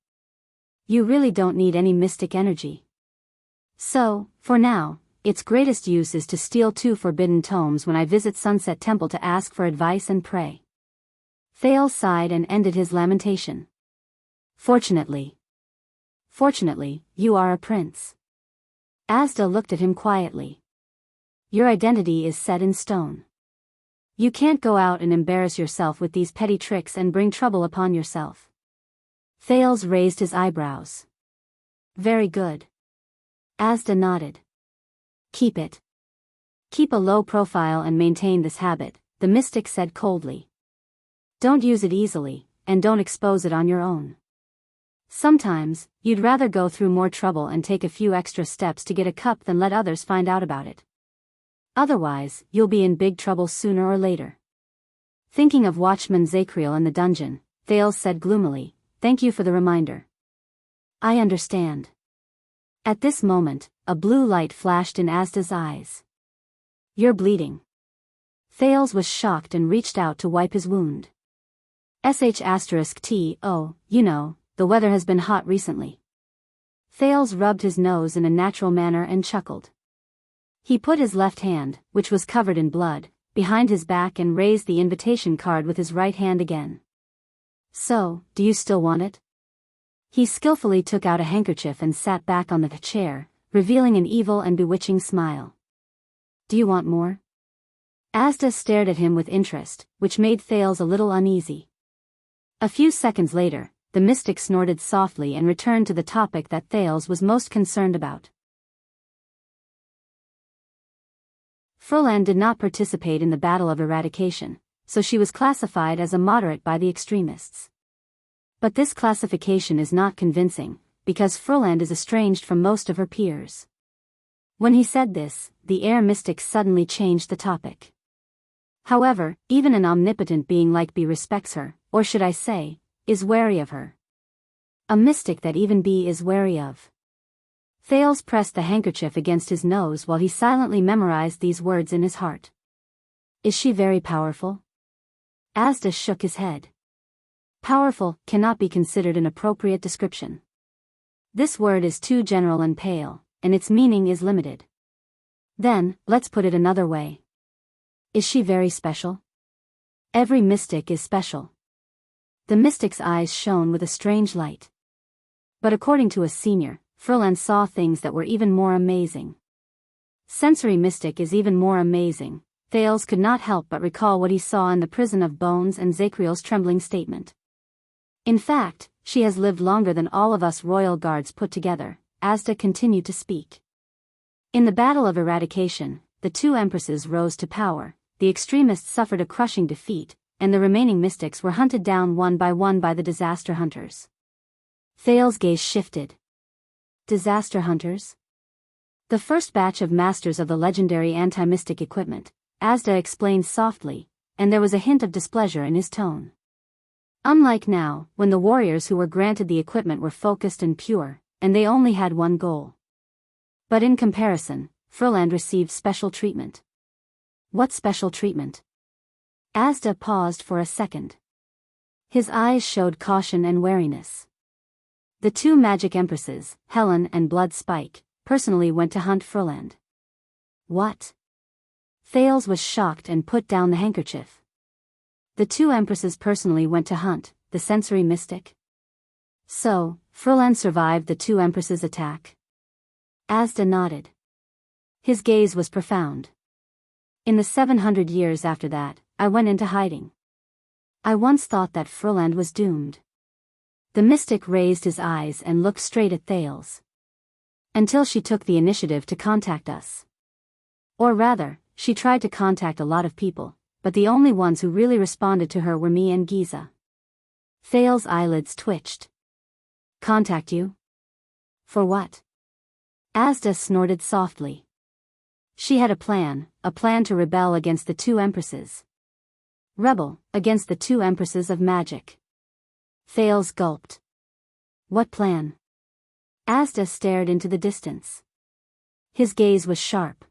You really don't need any mystic energy. So, for now, its greatest use is to steal 2 forbidden tomes when I visit Sunset Temple to ask for advice and pray. Thales sighed and ended his lamentation. Fortunately, you are a prince. Asda looked at him quietly. Your identity is set in stone. You can't go out and embarrass yourself with these petty tricks and bring trouble upon yourself. Thales raised his eyebrows. Very good. Asda nodded. Keep it. Keep a low profile and maintain this habit, the mystic said coldly. Don't use it easily, and don't expose it on your own. Sometimes, you'd rather go through more trouble and take a few extra steps to get a cup than let others find out about it. Otherwise, you'll be in big trouble sooner or later. Thinking of Watchman Zacriel in the dungeon, Thales said gloomily, Thank you for the reminder. I understand. At this moment, a blue light flashed in Asda's eyes. You're bleeding. Thales was shocked and reached out to wipe his wound. *T*, you know, the weather has been hot recently. Thales rubbed his nose in a natural manner and chuckled. He put his left hand, which was covered in blood, behind his back and raised the invitation card with his right hand again. So, do you still want it? He skillfully took out a handkerchief and sat back on the chair, revealing an evil and bewitching smile. Do you want more? Asda stared at him with interest, which made Thales a little uneasy. A few seconds later, the mystic snorted softly and returned to the topic that Thales was most concerned about. Furlan did not participate in the Battle of Eradication, so she was classified as a moderate by the extremists. But this classification is not convincing, because Furlan is estranged from most of her peers. When he said this, the air mystic suddenly changed the topic. However, even an omnipotent being like Bee respects her, or should I say, is wary of her. A mystic that even Bee is wary of. Thales pressed the handkerchief against his nose while he silently memorized these words in his heart. Is she very powerful? Asda shook his head. Powerful cannot be considered an appropriate description. This word is too general and pale, and its meaning is limited. Then, let's put it another way. Is she very special? Every mystic is special. The mystic's eyes shone with a strange light. But according to a senior, Furlan saw things that were even more amazing. Sensory mystic is even more amazing. Thales could not help but recall what he saw in the prison of bones and Zakriel's trembling statement. In fact, she has lived longer than all of us royal guards put together. Asda continued to speak. In the battle of eradication, the two empresses rose to power, the extremists suffered a crushing defeat, and the remaining mystics were hunted down one by the disaster hunters. Thales' gaze shifted. Disaster hunters? The first batch of masters of the legendary anti-mystic equipment, Asda explained softly, and there was a hint of displeasure in his tone. Unlike now, when the warriors who were granted the equipment were focused and pure, and they only had one goal. But in comparison, Furlan received special treatment. What special treatment? Asda paused for a second. His eyes showed caution and wariness. The two magic empresses, Helen and Blood Spike, personally went to hunt Furlan. What? Thales was shocked and put down the handkerchief. The two empresses personally went to hunt the sensory mystic. So, Furlan survived the two empresses' attack? Asda nodded. His gaze was profound. In the 700 years after that, I went into hiding. I once thought that Furlan was doomed. The mystic raised his eyes and looked straight at Thales. Until she took the initiative to contact us. Or rather, she tried to contact a lot of people, but the only ones who really responded to her were me and Giza. Thales' eyelids twitched. Contact you? For what? Asda snorted softly. She had a plan to rebel against the two empresses. Rebel, against the two empresses of magic. Thales gulped. What plan? Asda stared into the distance. His gaze was sharp.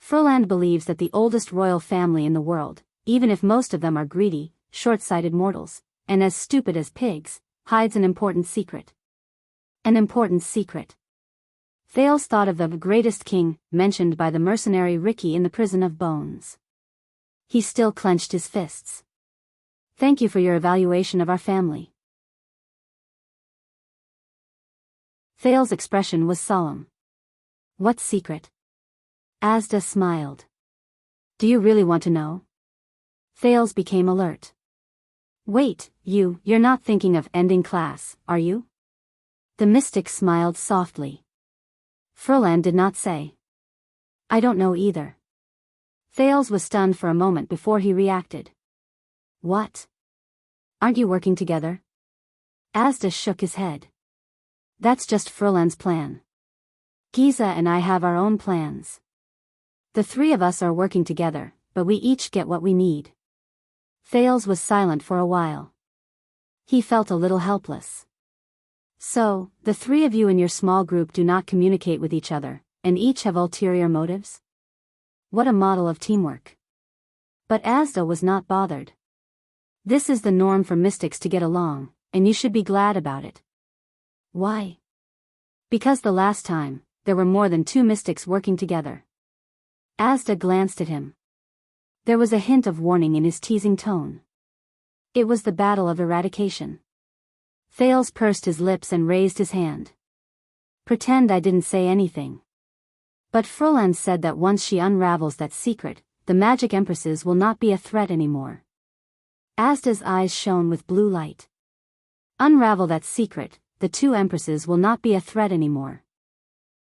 Furlan believes that the oldest royal family in the world, even if most of them are greedy, short-sighted mortals, and as stupid as pigs, hides an important secret. An important secret. Thales thought of the greatest king, mentioned by the mercenary Ricky in the prison of bones. He still clenched his fists. Thank you for your evaluation of our family. Thales' expression was solemn. What secret? Asda smiled. Do you really want to know? Thales became alert. Wait, you're not thinking of ending class, are you? The mystic smiled softly. Furlan did not say. I don't know either. Thales was stunned for a moment before he reacted. What? Aren't you working together? Asda shook his head. That's just Furlan's plan. Giza and I have our own plans. The three of us are working together, but we each get what we need. Thales was silent for a while. He felt a little helpless. So, the three of you in your small group do not communicate with each other, and each have ulterior motives? What a model of teamwork. But Asda was not bothered. This is the norm for mystics to get along, and you should be glad about it. Why? Because the last time, there were more than two mystics working together. Asda glanced at him. There was a hint of warning in his teasing tone. It was the battle of eradication. Thales pursed his lips and raised his hand. Pretend I didn't say anything. But Furlan said that once she unravels that secret, the magic empresses will not be a threat anymore. Asda's eyes shone with blue light. Unravel that secret, the two empresses will not be a threat anymore.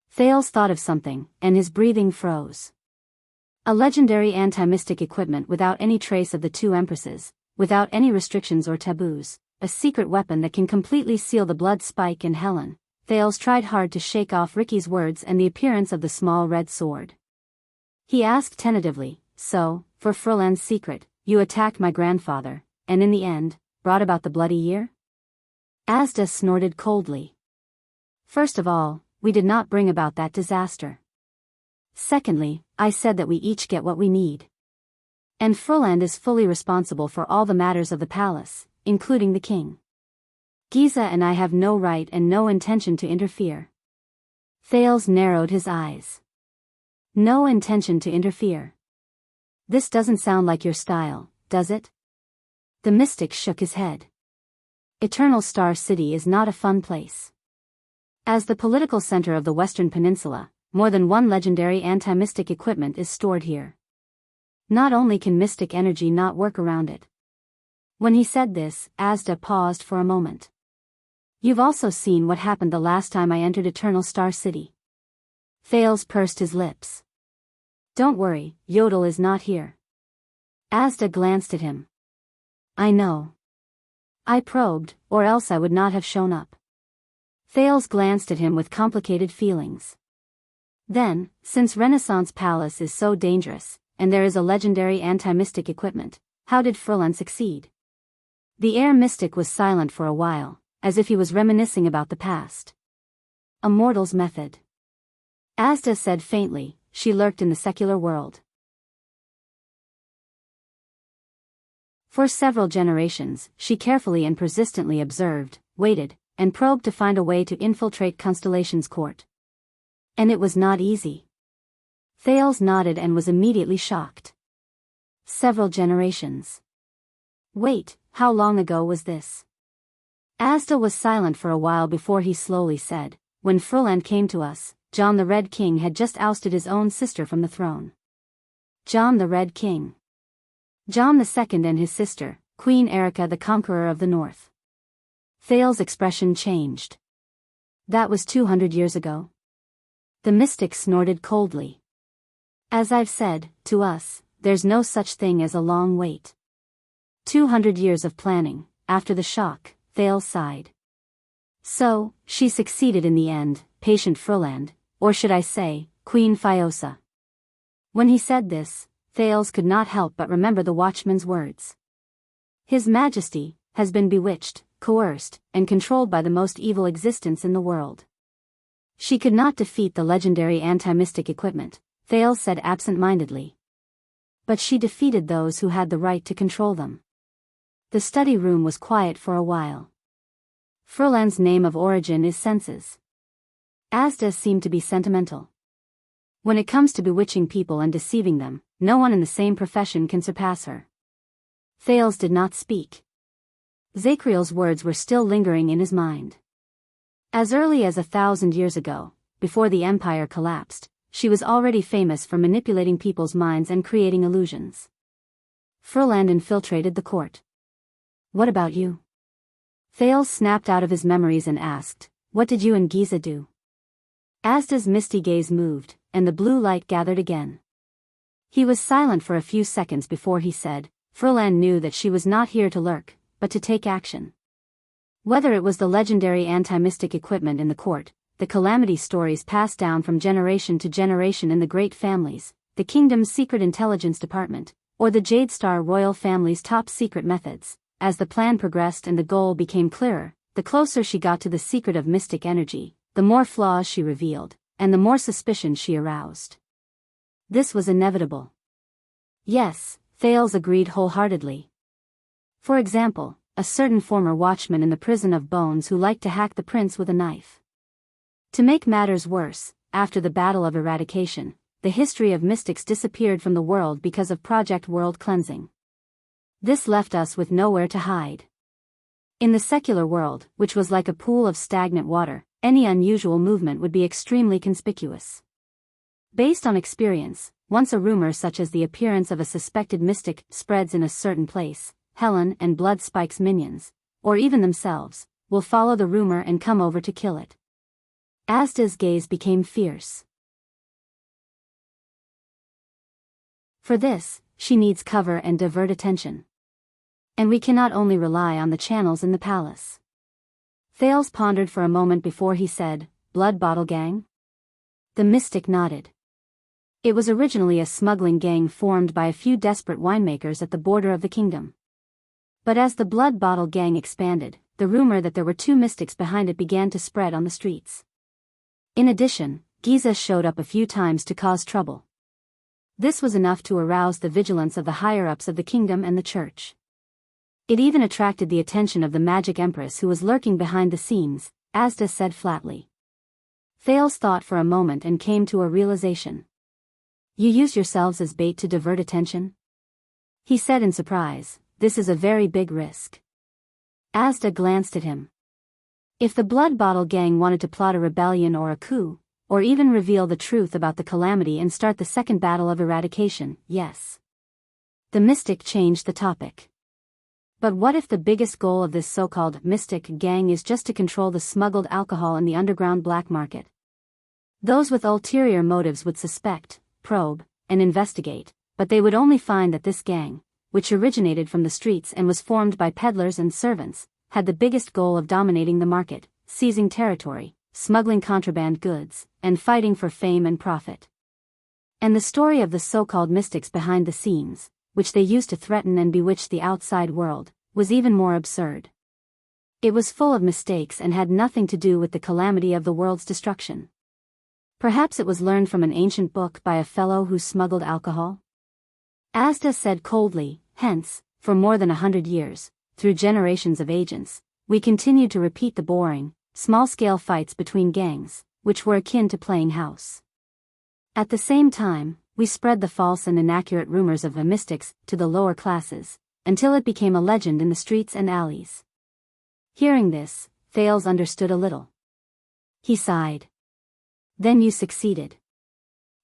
Thales thought of something, and his breathing froze. A legendary anti-mystic equipment without any trace of the two empresses, without any restrictions or taboos, a secret weapon that can completely seal the Blood Spike and Helen. Thales tried hard to shake off Ricky's words and the appearance of the small red sword. He asked tentatively, so, for Furlan's secret, you attacked my grandfather, and in the end, brought about the bloody year? Asda snorted coldly. First of all, we did not bring about that disaster. Secondly, I said that we each get what we need. And Furlan is fully responsible for all the matters of the palace, including the king. Giza and I have no right and no intention to interfere. Thales narrowed his eyes. No intention to interfere. This doesn't sound like your style, does it? The mystic shook his head. Eternal Star City is not a fun place. As the political center of the Western Peninsula, more than one legendary anti-mystic equipment is stored here. Not only can mystic energy not work around it. When he said this, Asda paused for a moment. You've also seen what happened the last time I entered Eternal Star City. Thales pursed his lips. Don't worry, Yodel is not here. Asda glanced at him. I know. I probed, or else I would not have shown up. Thales glanced at him with complicated feelings. Then, since Renaissance Palace is so dangerous, and there is a legendary anti-mystic equipment, how did Furlan succeed? The air mystic was silent for a while, as if he was reminiscing about the past. A mortal's method. Asda said faintly, she lurked in the secular world. For several generations, she carefully and persistently observed, waited, and probed to find a way to infiltrate Constellation's court. And it was not easy. Thales nodded and was immediately shocked. Several generations. Wait, how long ago was this? Asda was silent for a while before he slowly said, when Furlan came to us, John the Red King had just ousted his own sister from the throne. John the Red King. John II and his sister, Queen Erica the Conqueror of the North. Thales' expression changed. That was 200 years ago. The mystic snorted coldly. As I've said, to us, there's no such thing as a long wait. 200 years of planning, after the shock, Thales sighed. So, she succeeded in the end, patient Furland, or should I say, Queen Fiosa. When he said this, Thales could not help but remember the watchman's words. His Majesty has been bewitched, coerced, and controlled by the most evil existence in the world. She could not defeat the legendary anti-mystic equipment, Thales said absent-mindedly. But she defeated those who had the right to control them. The study room was quiet for a while. Furlan's name of origin is senses. Asda seemed to be sentimental. When it comes to bewitching people and deceiving them, no one in the same profession can surpass her. Thales did not speak. Zakriel's words were still lingering in his mind. As early as 1,000 years ago, before the empire collapsed, she was already famous for manipulating people's minds and creating illusions. Furlan infiltrated the court. What about you? Thales snapped out of his memories and asked, what did you and Giza do? Asda's misty gaze moved, and the blue light gathered again. He was silent for a few seconds before he said, Furlan knew that she was not here to lurk, but to take action. Whether it was the legendary anti-mystic equipment in the court, the calamity stories passed down from generation to generation in the great families, the kingdom's secret intelligence department, or the Jade Star royal family's top secret methods, as the plan progressed and the goal became clearer, the closer she got to the secret of mystic energy, the more flaws she revealed, and the more suspicion she aroused. This was inevitable. Yes, Thales agreed wholeheartedly. For example, a certain former watchman in the prison of Bones who liked to hack the prince with a knife. To make matters worse, after the Battle of Eradication, the history of mystics disappeared from the world because of Project World Cleansing. This left us with nowhere to hide. In the secular world, which was like a pool of stagnant water, any unusual movement would be extremely conspicuous. Based on experience, once a rumor such as the appearance of a suspected mystic spreads in a certain place, Helen and Blood Spike's minions, or even themselves, will follow the rumor and come over to kill it. Asda's gaze became fierce. For this, she needs cover and divert attention. And we cannot only rely on the channels in the palace. Thales pondered for a moment before he said, Blood Bottle Gang? The mystic nodded. It was originally a smuggling gang formed by a few desperate winemakers at the border of the kingdom. But as the Blood Bottle Gang expanded, the rumor that there were two mystics behind it began to spread on the streets. In addition, Giza showed up a few times to cause trouble. This was enough to arouse the vigilance of the higher-ups of the kingdom and the church. It even attracted the attention of the Magic Empress who was lurking behind the scenes, Asda said flatly. Thales thought for a moment and came to a realization. You use yourselves as bait to divert attention? He said in surprise, this is a very big risk. Asda glanced at him. If the Blood Bottle Gang wanted to plot a rebellion or a coup, or even reveal the truth about the calamity and start the second battle of eradication, yes. The mystic changed the topic. But what if the biggest goal of this so-called mystic gang is just to control the smuggled alcohol in the underground black market? Those with ulterior motives would suspect, probe, and investigate, but they would only find that this gang, which originated from the streets and was formed by peddlers and servants, had the biggest goal of dominating the market, seizing territory, smuggling contraband goods, and fighting for fame and profit. And the story of the so-called mystics behind the scenes, which they used to threaten and bewitch the outside world, was even more absurd. It was full of mistakes and had nothing to do with the calamity of the world's destruction. Perhaps it was learned from an ancient book by a fellow who smuggled alcohol? Asda said coldly, hence, for more than 100 years, through generations of agents, we continued to repeat the boring, small-scale fights between gangs, which were akin to playing house. At the same time, we spread the false and inaccurate rumors of the mystics to the lower classes, until it became a legend in the streets and alleys. Hearing this, Thales understood a little. He sighed. Then you succeeded.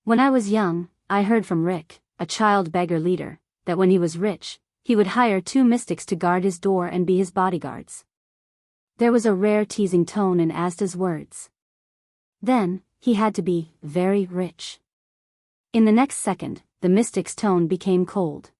When I was young, I heard from Rick, a child beggar leader, that when he was rich, he would hire 2 mystics to guard his door and be his bodyguards. There was a rare teasing tone in Asda's words. Then, he had to be very rich. In the next second, the mystic's tone became cold.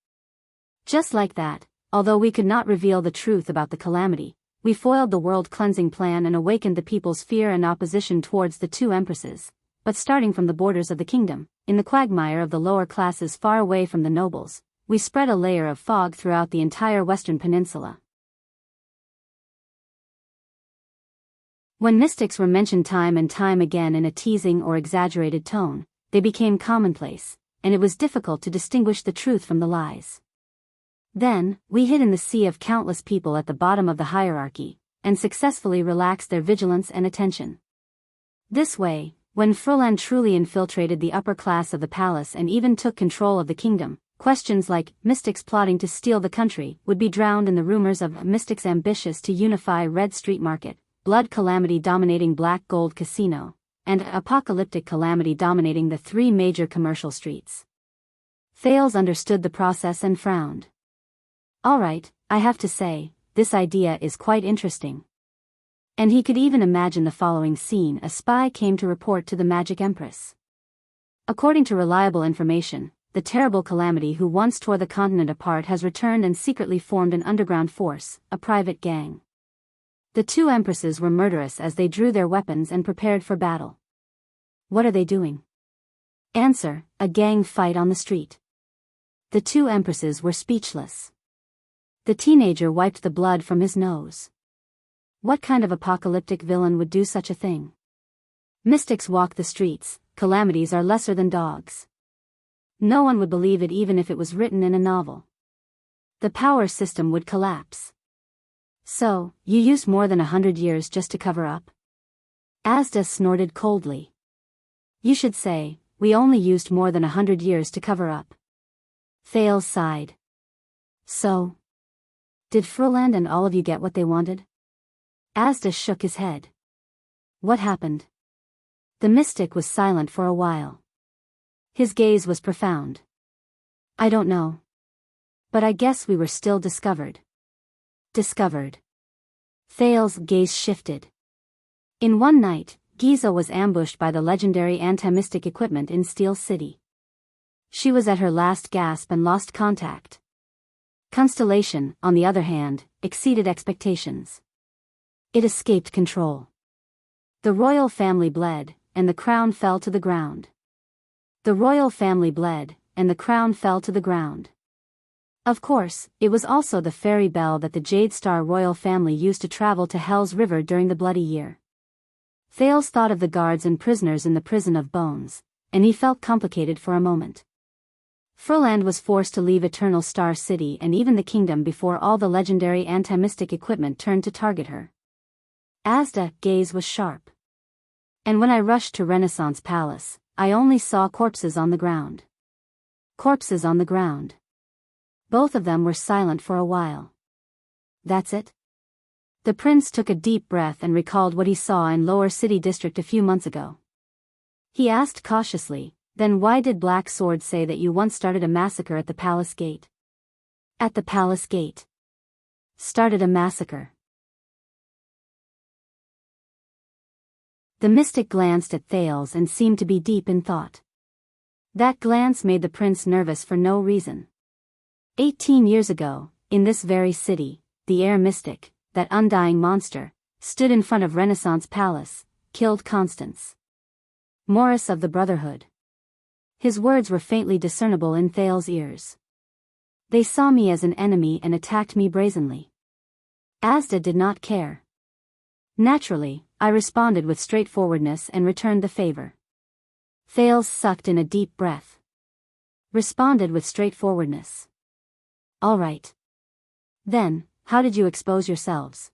Just like that, although we could not reveal the truth about the calamity, we foiled the world-cleansing plan and awakened the people's fear and opposition towards the 2 empresses, but starting from the borders of the kingdom, in the quagmire of the lower classes far away from the nobles, we spread a layer of fog throughout the entire western peninsula. When mystics were mentioned time and time again in a teasing or exaggerated tone, they became commonplace, and it was difficult to distinguish the truth from the lies. Then, we hid in the sea of countless people at the bottom of the hierarchy, and successfully relaxed their vigilance and attention. This way, when Froland truly infiltrated the upper class of the palace and even took control of the kingdom, questions like mystics plotting to steal the country would be drowned in the rumors of mystics ambitious to unify Red Street Market, blood calamity dominating Black Gold Casino, and apocalyptic calamity dominating the 3 major commercial streets. Thales understood the process and frowned. All right, I have to say, this idea is quite interesting. And he could even imagine the following scene: a spy came to report to the Magic Empress. According to reliable information, the terrible calamity who once tore the continent apart has returned and secretly formed an underground force, a private gang. The 2 empresses were murderous as they drew their weapons and prepared for battle. What are they doing? Answer: a gang fight on the street. The 2 empresses were speechless. The teenager wiped the blood from his nose. What kind of apocalyptic villain would do such a thing? Mystics walk the streets, calamities are lesser than dogs. No one would believe it even if it was written in a novel. The power system would collapse. So, you used more than 100 years just to cover up? Asda snorted coldly. You should say, we only used more than 100 years to cover up. Thales sighed. So? Did Froland and all of you get what they wanted? Asda shook his head. What happened? The mystic was silent for a while. His gaze was profound. I don't know. But I guess we were still discovered. Discovered. Thales' gaze shifted. In one night, Giza was ambushed by the legendary anti-mystic equipment in Steel City. She was at her last gasp and lost contact. Constellation, on the other hand, exceeded expectations. It escaped control. The royal family bled, and the crown fell to the ground. The royal family bled, and the crown fell to the ground. Of course, it was also the fairy bell that the Jade Star royal family used to travel to Hell's River during the Bloody Year. Thales thought of the guards and prisoners in the prison of bones, and he felt complicated for a moment. Froland was forced to leave Eternal Star City and even the kingdom before all the legendary anti-mystic equipment turned to target her. Asda's gaze was sharp. And when I rushed to Renaissance Palace, I only saw corpses on the ground. Corpses on the ground. Both of them were silent for a while. That's it? The prince took a deep breath and recalled what he saw in Lower City District a few months ago. He asked cautiously, "Then why did Black Sword say that you once started a massacre at the palace gate?" "At the palace gate. Started a massacre." The mystic glanced at Thales and seemed to be deep in thought. That glance made the prince nervous for no reason. 18 years ago, in this very city, the air mystic, that undying monster, stood in front of Renaissance Palace, killed Constance Morris of the Brotherhood. His words were faintly discernible in Thales' ears. They saw me as an enemy and attacked me brazenly. Asda did not care. Naturally, I responded with straightforwardness and returned the favor. Thales sucked in a deep breath. Responded with straightforwardness. All right. Then, how did you expose yourselves?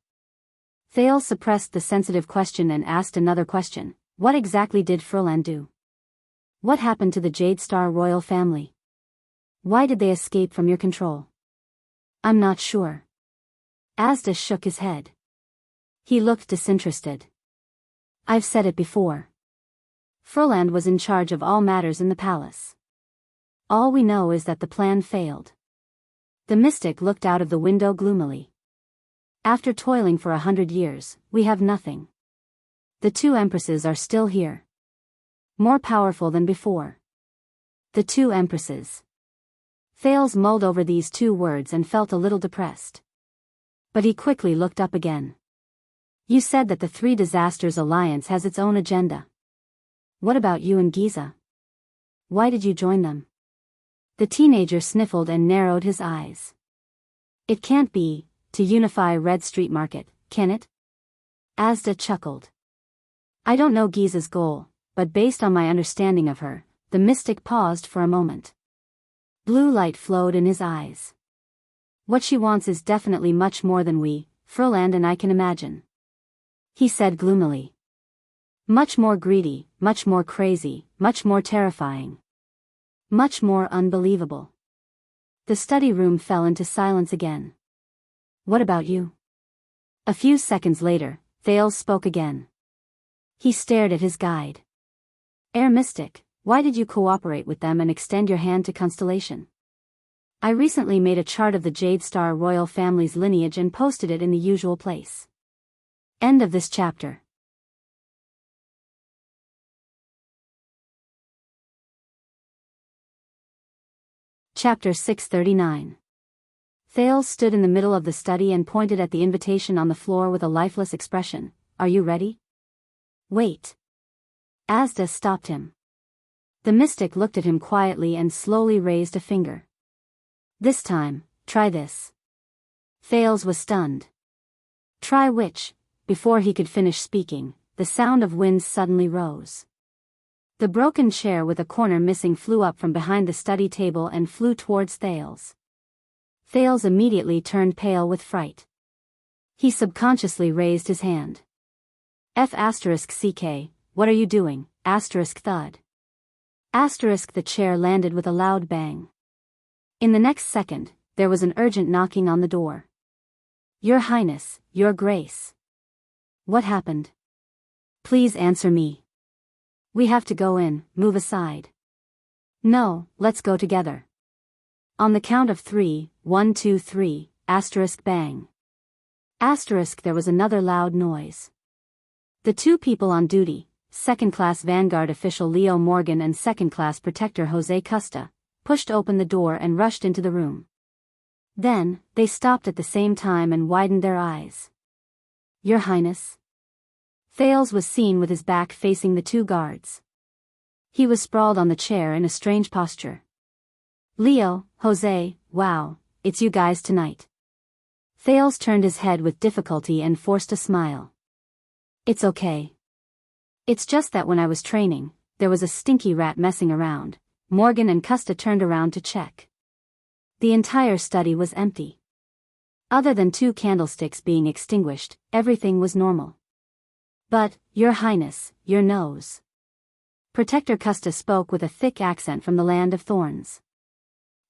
Thales suppressed the sensitive question and asked another question. What exactly did Furlan do? What happened to the Jade Star royal family? Why did they escape from your control? I'm not sure. Asda shook his head. He looked disinterested. I've said it before. Furlan was in charge of all matters in the palace. All we know is that the plan failed. The mystic looked out of the window gloomily. After toiling for 100 years, we have nothing. The two empresses are still here. More powerful than before. The two empresses. Thales mulled over these two words and felt a little depressed. But he quickly looked up again. You said that the Three Disasters Alliance has its own agenda. What about you and Giza? Why did you join them? The teenager sniffled and narrowed his eyes. It can't be, to unify Red Street Market, can it? Asda chuckled. I don't know Giza's goal, but based on my understanding of her, the mystic paused for a moment. Blue light flowed in his eyes. What she wants is definitely much more than we, Furlan and I can imagine. He said gloomily. Much more greedy, much more crazy, much more terrifying. Much more unbelievable. The study room fell into silence again. What about you? A few seconds later, Thales spoke again. He stared at his guide. Air Mystic, why did you cooperate with them and extend your hand to Constellation? I recently made a chart of the Jade Star royal family's lineage and posted it in the usual place. End of this chapter. Chapter 639. Thales stood in the middle of the study and pointed at the invitation on the floor with a lifeless expression. Are you ready? Wait. Asda stopped him. The mystic looked at him quietly and slowly raised a finger. This time, try this. Thales was stunned. Try which? Before he could finish speaking, the sound of wind suddenly rose. The broken chair with a corner missing flew up from behind the study table and flew towards Thales. Thales immediately turned pale with fright. He subconsciously raised his hand. F***CK, what are you doing? Thud. The chair landed with a loud bang. In the next second, there was an urgent knocking on the door. Your Highness, Your Grace. What happened? Please answer me. We have to go in, move aside. No, let's go together. On the count of 3, 1, 2, 3, bang. There was another loud noise. The two people on duty, second-class Vanguard official Leo Morgan and second-class protector Jose Custa, pushed open the door and rushed into the room. Then, they stopped at the same time and widened their eyes. Your Highness. Thales was seen with his back facing the two guards. He was sprawled on the chair in a strange posture. Leo, Jose, wow, it's you guys tonight. Thales turned his head with difficulty and forced a smile. It's okay. It's just that when I was training, there was a stinky rat messing around. Morgan and Custa turned around to check. The entire study was empty. Other than 2 candlesticks being extinguished, everything was normal. But, Your Highness, your nose. Protector Custa spoke with a thick accent from the land of thorns.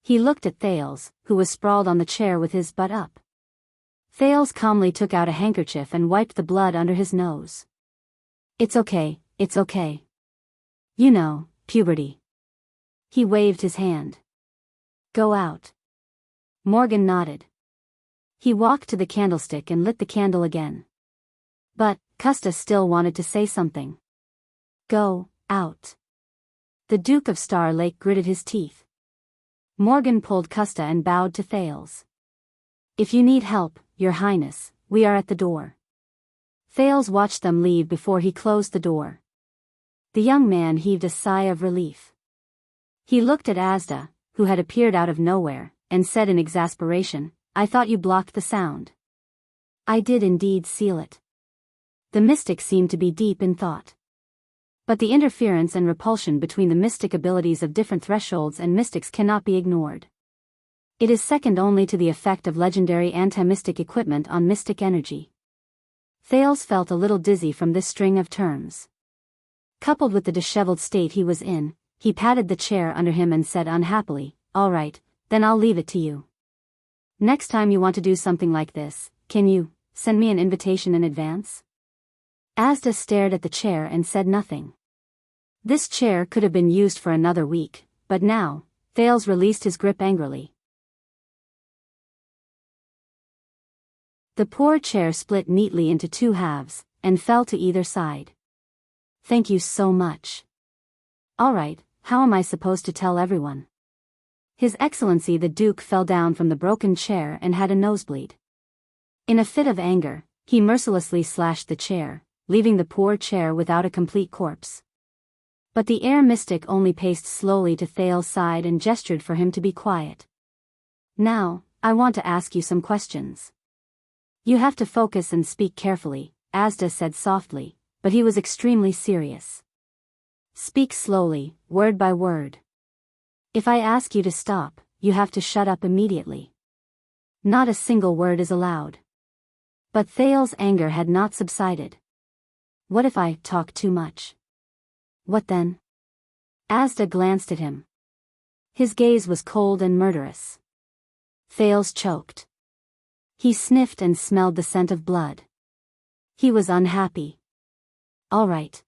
He looked at Thales, who was sprawled on the chair with his butt up. Thales calmly took out a handkerchief and wiped the blood under his nose. It's okay, it's okay. You know, puberty. He waved his hand. Go out. Morgan nodded. He walked to the candlestick and lit the candle again. But, Custa still wanted to say something. Go, out. The Duke of Star Lake gritted his teeth. Morgan pulled Custa and bowed to Thales. If you need help, Your Highness, we are at the door. Thales watched them leave before he closed the door. The young man heaved a sigh of relief. He looked at Asda, who had appeared out of nowhere, and said in exasperation, I thought you blocked the sound. I did indeed seal it. The mystic seemed to be deep in thought. But the interference and repulsion between the mystic abilities of different thresholds and mystics cannot be ignored. It is second only to the effect of legendary anti-mystic equipment on mystic energy. Thales felt a little dizzy from this string of terms. Coupled with the disheveled state he was in, he patted the chair under him and said unhappily, All right, then I'll leave it to you. Next time you want to do something like this, can you send me an invitation in advance? Asda stared at the chair and said nothing. This chair could have been used for another week, but now, Thales released his grip angrily. The poor chair split neatly into two halves, and fell to either side. Thank you so much. All right, how am I supposed to tell everyone? His Excellency the Duke fell down from the broken chair and had a nosebleed. In a fit of anger, he mercilessly slashed the chair, leaving the poor chair without a complete corpse. But the air mystic only paced slowly to Thales' side and gestured for him to be quiet. Now, I want to ask you some questions. You have to focus and speak carefully, Asda said softly, but he was extremely serious. Speak slowly, word by word. If I ask you to stop, you have to shut up immediately. Not a single word is allowed. But Thales' anger had not subsided. What if I talk too much? What then? Asda glanced at him. His gaze was cold and murderous. Thales choked. He sniffed and smelled the scent of blood. He was unhappy. All right.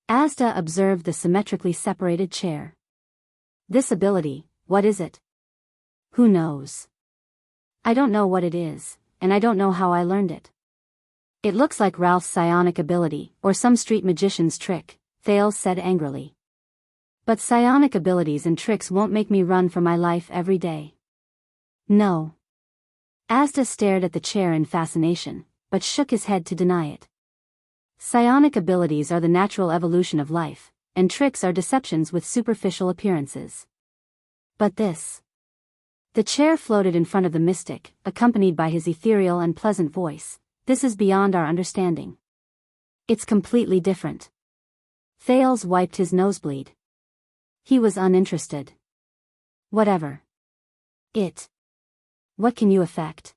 Asda observed the symmetrically separated chair. This ability, what is it? Who knows? I don't know what it is, and I don't know how I learned it. It looks like Ralph's psionic ability, or some street magician's trick, Thales said angrily. But psionic abilities and tricks won't make me run for my life every day. No. Asda stared at the chair in fascination, but shook his head to deny it. Psionic abilities are the natural evolution of life, and tricks are deceptions with superficial appearances. But this. The chair floated in front of the mystic, accompanied by his ethereal and pleasant voice. This is beyond our understanding. It's completely different. Thales wiped his nosebleed. He was uninterested. Whatever. What can you affect?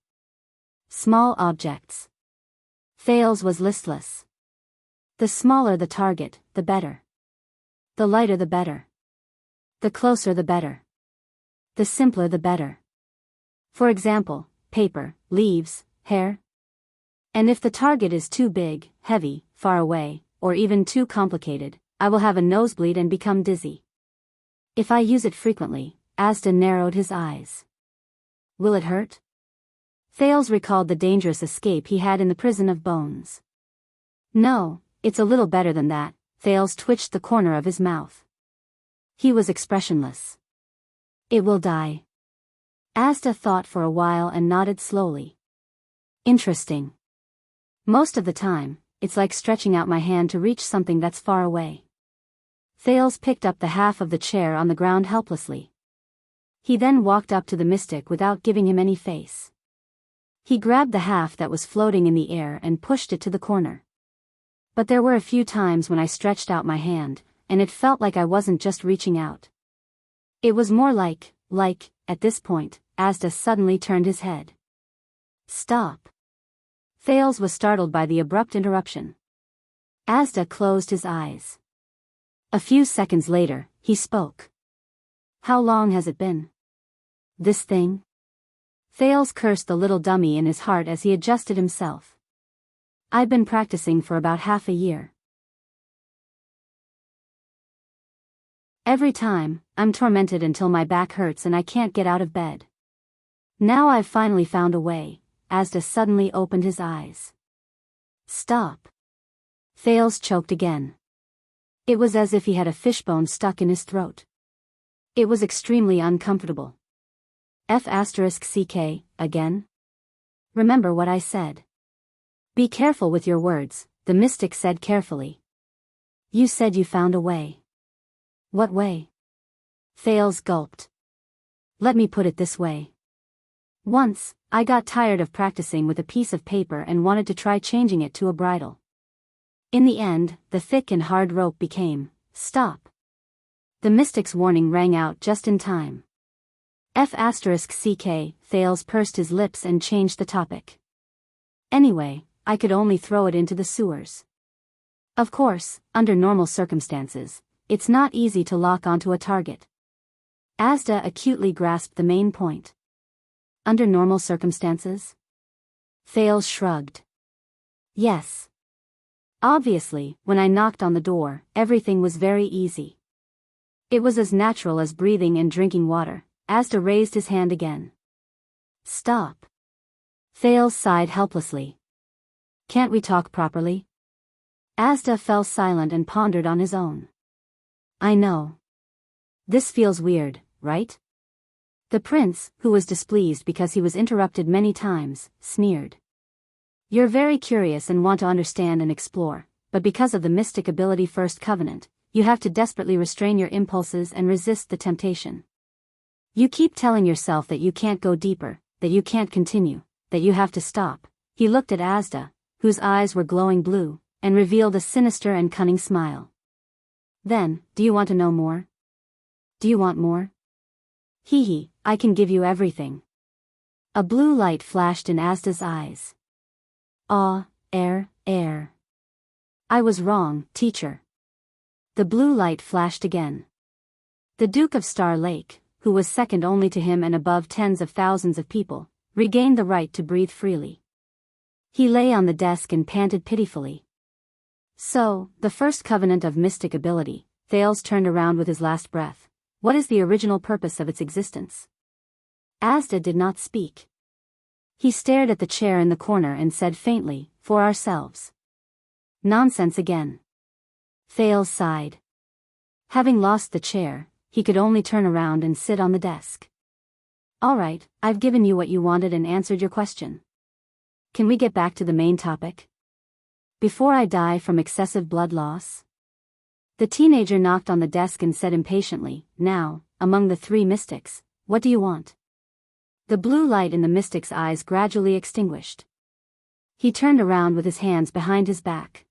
Small objects. Thales was listless. The smaller the target, the better. The lighter the better. The closer the better. The simpler the better. For example, paper, leaves, hair. And if the target is too big, heavy, far away, or even too complicated, I will have a nosebleed and become dizzy. If I use it frequently, Asda narrowed his eyes. Will it hurt? Thales recalled the dangerous escape he had in the prison of bones. No, it's a little better than that. Thales twitched the corner of his mouth. He was expressionless. It will die. Asda thought for a while and nodded slowly. Interesting. Most of the time, it's like stretching out my hand to reach something that's far away. Thales picked up the half of the chair on the ground helplessly. He then walked up to the mystic without giving him any face. He grabbed the half that was floating in the air and pushed it to the corner. But there were a few times when I stretched out my hand, and it felt like I wasn't just reaching out. It was more like, at this point, Asda suddenly turned his head. Stop. Thales was startled by the abrupt interruption. Asda closed his eyes. A few seconds later, he spoke. How long has it been? This thing? Thales cursed the little dummy in his heart as he adjusted himself. I've been practicing for about half a year. Every time, I'm tormented until my back hurts and I can't get out of bed. Now I've finally found a way. Asda suddenly opened his eyes. Stop. Thales choked again. It was as if he had a fishbone stuck in his throat. It was extremely uncomfortable. F***ck, again? Remember what I said. Be careful with your words, the mystic said carefully. You said you found a way. What way? Thales gulped. Let me put it this way. Once, I got tired of practicing with a piece of paper and wanted to try changing it to a bridle. In the end, the thick and hard rope became, stop. The mystic's warning rang out just in time. F***ck, Thales pursed his lips and changed the topic. Anyway, I could only throw it into the sewers. Of course, under normal circumstances, it's not easy to lock onto a target. Asda acutely grasped the main point. Under normal circumstances? Thales shrugged. Yes. Obviously, when I knocked on the door, everything was very easy. It was as natural as breathing and drinking water. Asda raised his hand again. Stop. Thales sighed helplessly. Can't we talk properly? Asda fell silent and pondered on his own. I know. This feels weird, right? The prince, who was displeased because he was interrupted many times, sneered. You're very curious and want to understand and explore, but because of the mystic ability First Covenant, you have to desperately restrain your impulses and resist the temptation. You keep telling yourself that you can't go deeper, that you can't continue, that you have to stop. He looked at Asda, whose eyes were glowing blue, and revealed a sinister and cunning smile. Then, do you want to know more? Do you want more? Hee, I can give you everything. A blue light flashed in Asda's eyes. Air. I was wrong, teacher. The blue light flashed again. The Duke of Star Lake, who was second only to him and above tens of thousands of people, regained the right to breathe freely. He lay on the desk and panted pitifully. So, the First Covenant of mystic ability, Thales turned around with his last breath. What is the original purpose of its existence? Asda did not speak. He stared at the chair in the corner and said faintly, for ourselves. Nonsense again. Thales sighed. Having lost the chair, he could only turn around and sit on the desk. All right, I've given you what you wanted and answered your question. Can we get back to the main topic? Before I die from excessive blood loss? The teenager knocked on the desk and said impatiently, now, among the three mystics, what do you want? The blue light in the mystic's eyes gradually extinguished. He turned around with his hands behind his back.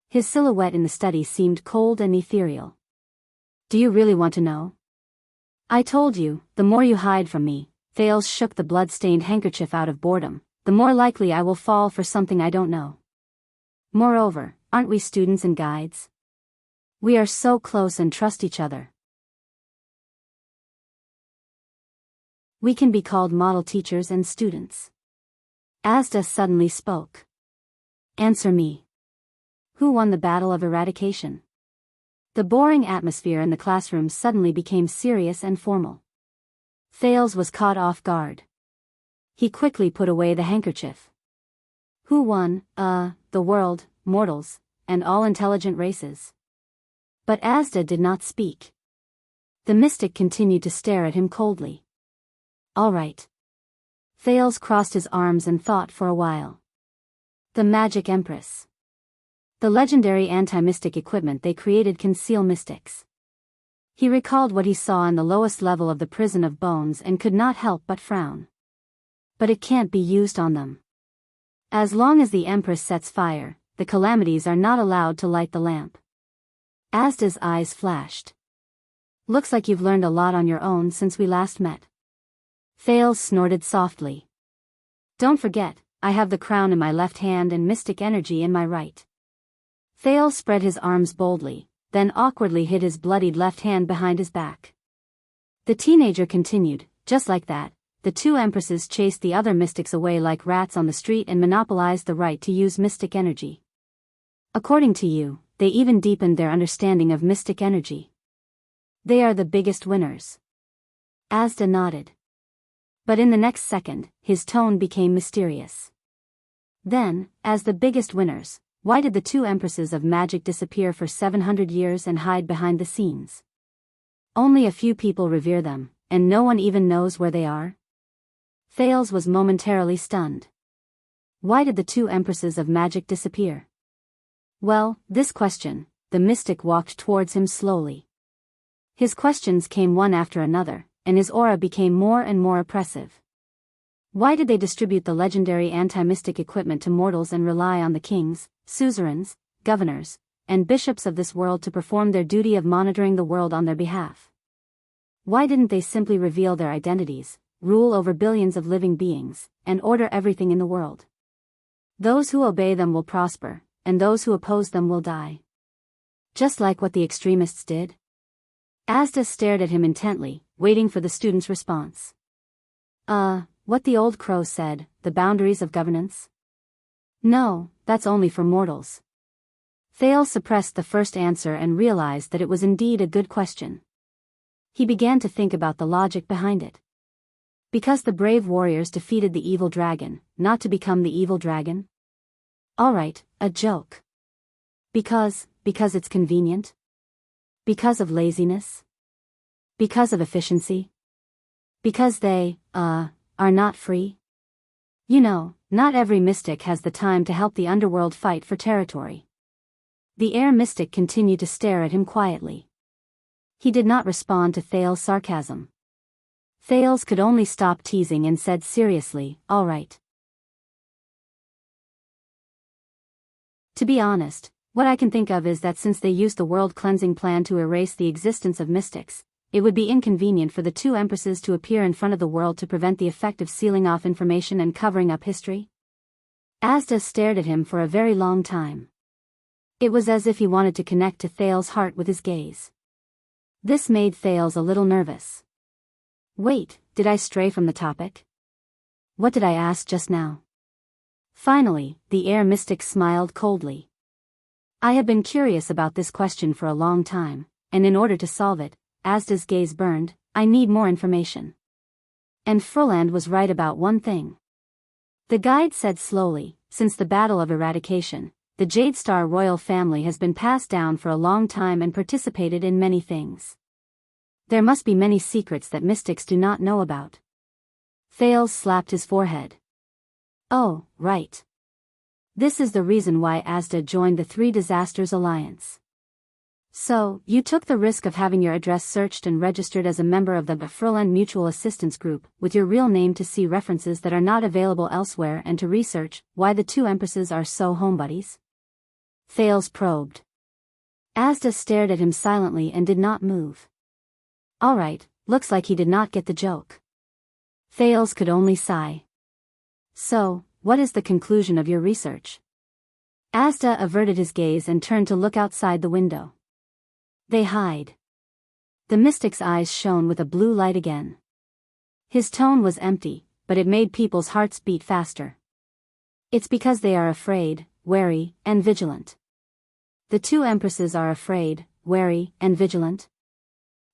His silhouette in the study seemed cold and ethereal. Do you really want to know? I told you, the more you hide from me, Thales shook the blood-stained handkerchief out of boredom, the more likely I will fall for something I don't know. Moreover, aren't we students and guides? We are so close and trust each other. We can be called model teachers and students. Asda suddenly spoke. Answer me. Who won the battle of eradication? The boring atmosphere in the classroom suddenly became serious and formal. Thales was caught off guard. He quickly put away the handkerchief. Who won, the world, mortals, and all intelligent races? But Asda did not speak. The mystic continued to stare at him coldly. All right. Thales crossed his arms and thought for a while. The Magic Empress. The legendary anti-mystic equipment they created can seal mystics. He recalled what he saw in the lowest level of the prison of bones and could not help but frown. But it can't be used on them. As long as the Empress sets fire, the calamities are not allowed to light the lamp. Asda's eyes flashed. Looks like you've learned a lot on your own since we last met. Thales snorted softly. Don't forget, I have the crown in my left hand and mystic energy in my right. Thales spread his arms boldly, then awkwardly hid his bloodied left hand behind his back. The teenager continued, just like that, the two empresses chased the other mystics away like rats on the street and monopolized the right to use mystic energy. According to you, they even deepened their understanding of mystic energy. They are the biggest winners. Asda nodded. But in the next second, his tone became mysterious. Then, as the biggest winners, why did the two empresses of magic disappear for 700 years and hide behind the scenes? Only a few people revere them, and no one even knows where they are? Thales was momentarily stunned. Why did the two empresses of magic disappear? Well, this question, the mystic walked towards him slowly. His questions came one after another, and his aura became more and more oppressive. Why did they distribute the legendary anti-mystic equipment to mortals and rely on the kings, suzerains, governors, and bishops of this world to perform their duty of monitoring the world on their behalf? Why didn't they simply reveal their identities, rule over billions of living beings, and order everything in the world? Those who obey them will prosper, and those who oppose them will die. Just like what the extremists did? Asda stared at him intently, waiting for the student's response. What the old crow said, the boundaries of governance? No, that's only for mortals. Thales suppressed the first answer and realized that it was indeed a good question. He began to think about the logic behind it. Because the brave warriors defeated the evil dragon, not to become the evil dragon? Alright, a joke. Because it's convenient? Because of laziness? Because of efficiency? Because they, are not free? You know, not every mystic has the time to help the underworld fight for territory. The air mystic continued to stare at him quietly. He did not respond to Thales' sarcasm. Thales could only stop teasing and said seriously, all right. To be honest, what I can think of is that since they used the world cleansing plan to erase the existence of mystics, it would be inconvenient for the two empresses to appear in front of the world to prevent the effect of sealing off information and covering up history. Asda stared at him for a very long time. It was as if he wanted to connect to Thales' heart with his gaze. This made Thales a little nervous. Wait, did I stray from the topic? What did I ask just now? Finally, the air mystic smiled coldly. I have been curious about this question for a long time, and in order to solve it, Asda's gaze burned, I need more information. And Froland was right about one thing. The guide said slowly, since the Battle of Eradication, the Jade Star royal family has been passed down for a long time and participated in many things. There must be many secrets that mystics do not know about. Thales slapped his forehead. Oh, right. This is the reason why Asda joined the Three Disasters Alliance. So, you took the risk of having your address searched and registered as a member of the Befroland Mutual Assistance Group, with your real name to see references that are not available elsewhere and to research why the two empresses are so homebuddies? Thales probed. Asda stared at him silently and did not move. Alright, looks like he did not get the joke. Thales could only sigh. So, what is the conclusion of your research? Asda averted his gaze and turned to look outside the window. They hide. The mystic's eyes shone with a blue light again. His tone was empty, but it made people's hearts beat faster. It's because they are afraid, wary, and vigilant. The two empresses are afraid, wary, and vigilant?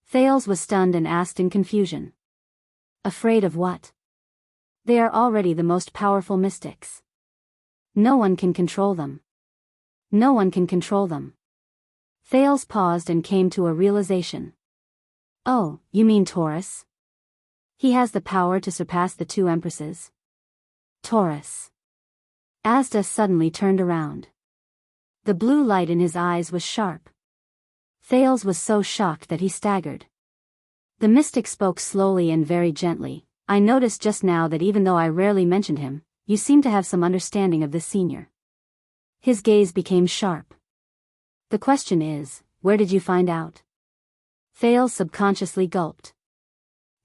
Thales was stunned and asked in confusion. Afraid of what? They are already the most powerful mystics. No one can control them. No one can control them. Thales paused and came to a realization. Oh, you mean Taurus? He has the power to surpass the two empresses? Taurus. Asda suddenly turned around. The blue light in his eyes was sharp. Thales was so shocked that he staggered. The mystic spoke slowly and very gently. I noticed just now that even though I rarely mentioned him, you seem to have some understanding of this senior. His gaze became sharp. The question is, where did you find out? Thales subconsciously gulped.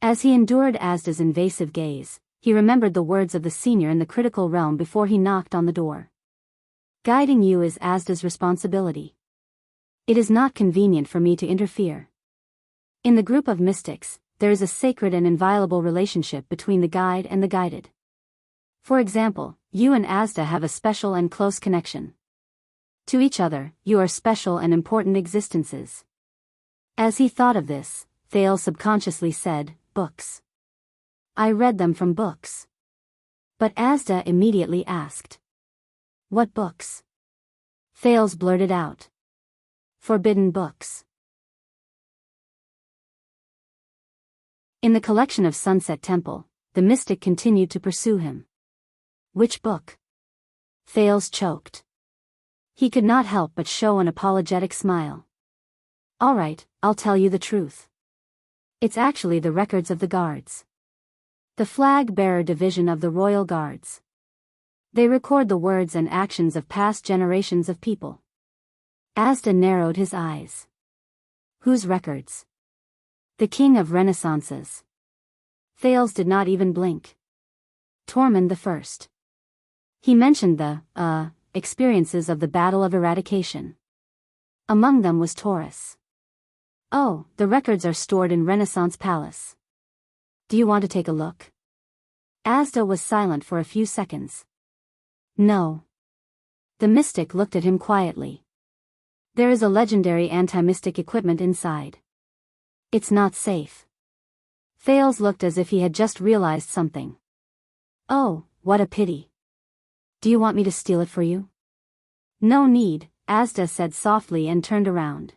As he endured Asda's invasive gaze, he remembered the words of the senior in the critical realm before he knocked on the door. Guiding you is Asda's responsibility. It is not convenient for me to interfere. In the group of mystics, there is a sacred and inviolable relationship between the guide and the guided. For example, you and Asda have a special and close connection. To each other, you are special and important existences. As he thought of this, Thales subconsciously said, books. I read them from books. But Asda immediately asked. What books? Thales blurted out. Forbidden books. In the collection of Sunset Temple, the mystic continued to pursue him. Which book? Thales choked. He could not help but show an apologetic smile. All right, I'll tell you the truth. It's actually the records of the guards. The flag-bearer division of the Royal Guards. They record the words and actions of past generations of people. Asda narrowed his eyes. Whose records? The king of renaissances. Thales did not even blink. Tormund I. He mentioned the, experiences of the Battle of Eradication. Among them was Taurus. Oh, the records are stored in Renaissance Palace. Do you want to take a look? Asda was silent for a few seconds. No. The mystic looked at him quietly. There is a legendary anti-mystic equipment inside. It's not safe. Thales looked as if he had just realized something. Oh, what a pity. Do you want me to steal it for you? No need, Asda said softly and turned around.